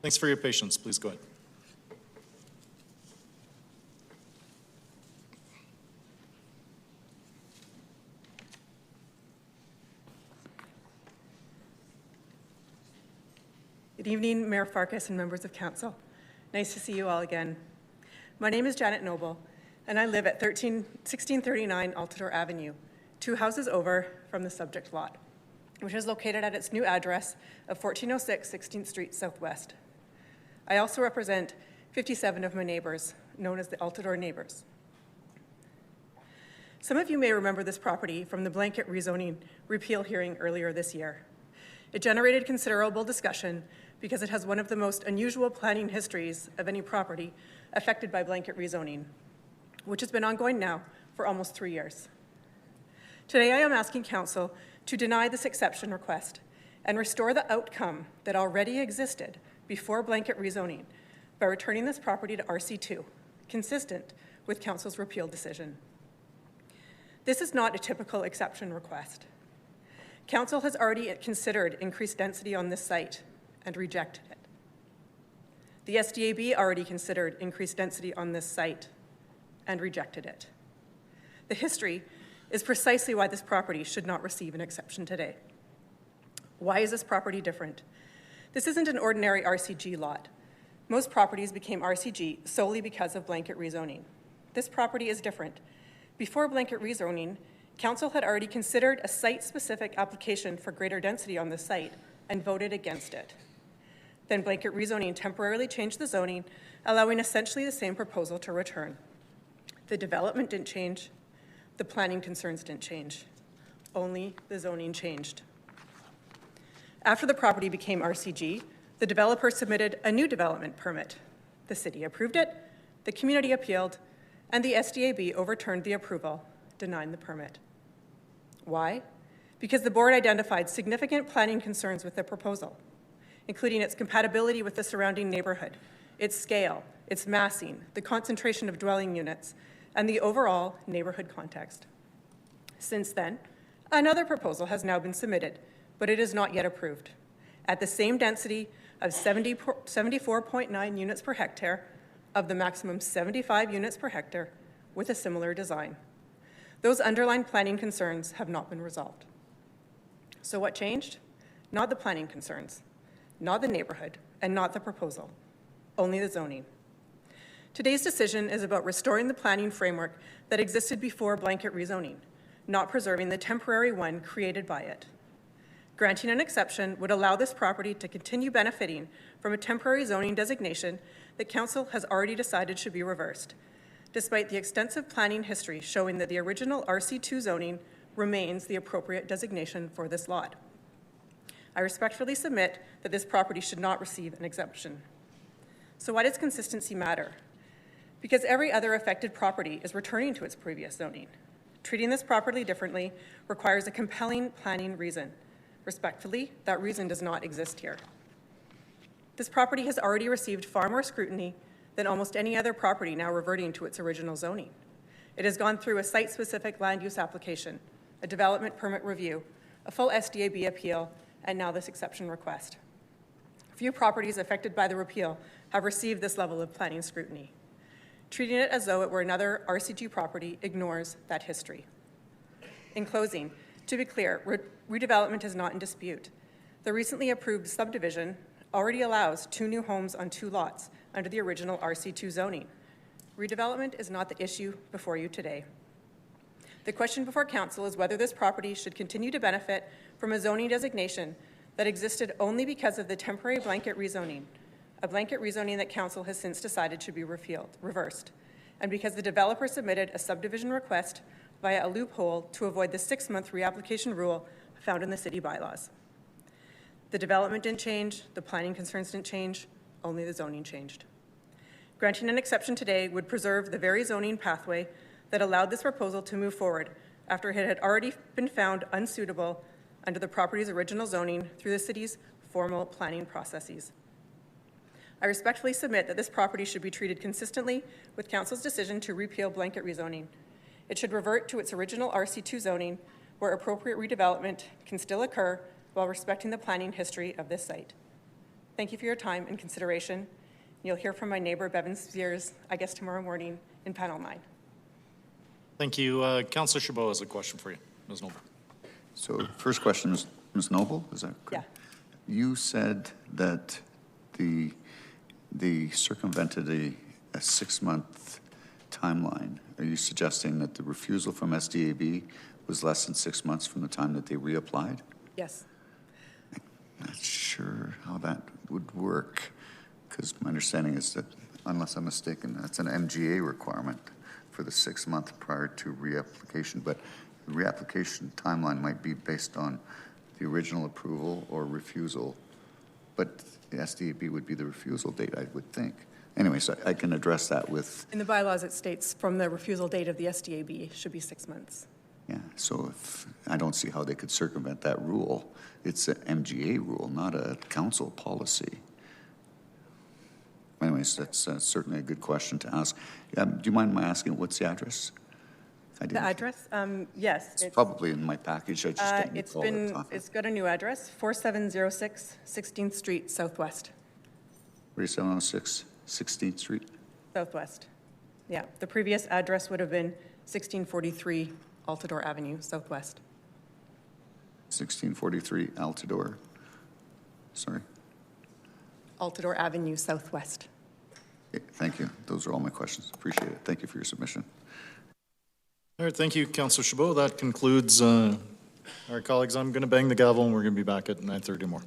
Thanks for your patience. Please go ahead. Good evening, Mayor Farkas and members of council. Nice to see you all again. My name is Janet Noble, and I live at 1639 Altadore Avenue, 2 houses over from the subject lot, which is located at its new address of 1406 16th Street Southwest. I also represent 57 of my neighbors, known as the Altadore neighbors. Some of you may remember this property from the blanket rezoning repeal hearing earlier this year. It generated considerable discussion because it has one of the most unusual planning histories of any property affected by blanket rezoning, which has been ongoing now for almost 3 years. Today, I am asking council to deny this exception request and restore the outcome that already existed before blanket rezoning by returning this property to RC2, consistent with council's repeal decision. This is not a typical exception request. Council has already considered increased density on this site and rejected it. The SDAB already considered increased density on this site and rejected it. The history is precisely why this property should not receive an exception today. Why is this property different? This isn't an ordinary RCG lot. Most properties became RCG solely because of blanket rezoning. This property is different. Before blanket rezoning, council had already considered a site-specific application for greater density on the site and voted against it. Then blanket rezoning temporarily changed the zoning, allowing essentially the same proposal to return. The development didn't change. The planning concerns didn't change. Only the zoning changed. After the property became RCG, the developer submitted a new development permit. The city approved it, the community appealed, and the SDAB overturned the approval, denying the permit. Why? Because the board identified significant planning concerns with the proposal, including its compatibility with the surrounding neighborhood, its scale, its massing, the concentration of dwelling units, and the overall neighborhood context. Since then, another proposal has now been submitted, but it is not yet approved, at the same density of 74.9 units per hectare of the maximum 75 units per hectare with a similar design. Those underlying planning concerns have not been resolved. So what changed? Not the planning concerns, not the neighborhood, and not the proposal, only the zoning. Today's decision is about restoring the planning framework that existed before blanket rezoning, not preserving the temporary one created by it. Granting an exception would allow this property to continue benefiting from a temporary zoning designation that council has already decided should be reversed, despite the extensive planning history showing that the original RC2 zoning remains the appropriate designation for this lot. I respectfully submit that this property should not receive an exemption. So why does consistency matter? Because every other affected property is returning to its previous zoning. Treating this property differently requires a compelling planning reason. Respectfully, that reason does not exist here. This property has already received far more scrutiny than almost any other property now reverting to its original zoning. It has gone through a site-specific land use application, a development permit review, a full SDAB appeal, and now this exception request. Few properties affected by the repeal have received this level of planning scrutiny. Treating it as though it were another RC2 property ignores that history. In closing, to be clear, redevelopment is not in dispute. The recently approved subdivision already allows 2 new homes on 2 lots under the original RC2 zoning. Redevelopment is not the issue before you today. The question before council is whether this property should continue to benefit from a zoning designation that existed only because of the temporary blanket rezoning, a blanket rezoning that council has since decided should be reversed, and because the developer submitted a subdivision request via a loophole to avoid the 6-month reapplication rule found in the city bylaws. The development didn't change, the planning concerns didn't change, only the zoning changed. Granting an exception today would preserve the very zoning pathway that allowed this proposal to move forward after it had already been found unsuitable under the property's original zoning through the city's formal planning processes. I respectfully submit that this property should be treated consistently with council's decision to repeal blanket rezoning. It should revert to its original RC2 zoning, where appropriate redevelopment can still occur while respecting the planning history of this site. Thank you for your time and consideration. You'll hear from my neighbor, Bevan Spears, I guess tomorrow morning in panel 9. Thank you. Councillor Chabot has a question for you. Ms. Noble. So first question is Ms. Noble, is that correct? Yeah. You said that they circumvented a 6-month timeline. Are you suggesting that the refusal from SDAB was less than 6 months from the time that they reapplied? Yes. I'm not sure how that would work, because my understanding is that, unless I'm mistaken, that's an MGA requirement for the 6-month prior to reapplication, but the reapplication timeline might be based on the original approval or refusal, but the SDAB would be the refusal date, I would think. Anyway, so I can address that with... In the bylaws, it states from the refusal date of the SDAB should be 6 months. Yeah, so if, I don't see how they could circumvent that rule. It's an MGA rule, not a council policy. Anyways, that's certainly a good question to ask. Do you mind my asking what's the address? The address? Yes. It's probably in my package. I just don't recall it. It's got a new address, 4706 16th Street, Southwest. 4706 16th Street? Southwest. Yeah, the previous address would have been 1643 Altador Avenue, Southwest. 1643 Altador. Sorry. Altador Avenue, Southwest. Okay, thank you. Those are all my questions. Appreciate it. Thank you for your submission. All right, thank you, Councillor Chabot. That concludes our colleagues. I'm going to bang the gavel, and we're going to be back at 9:30 more.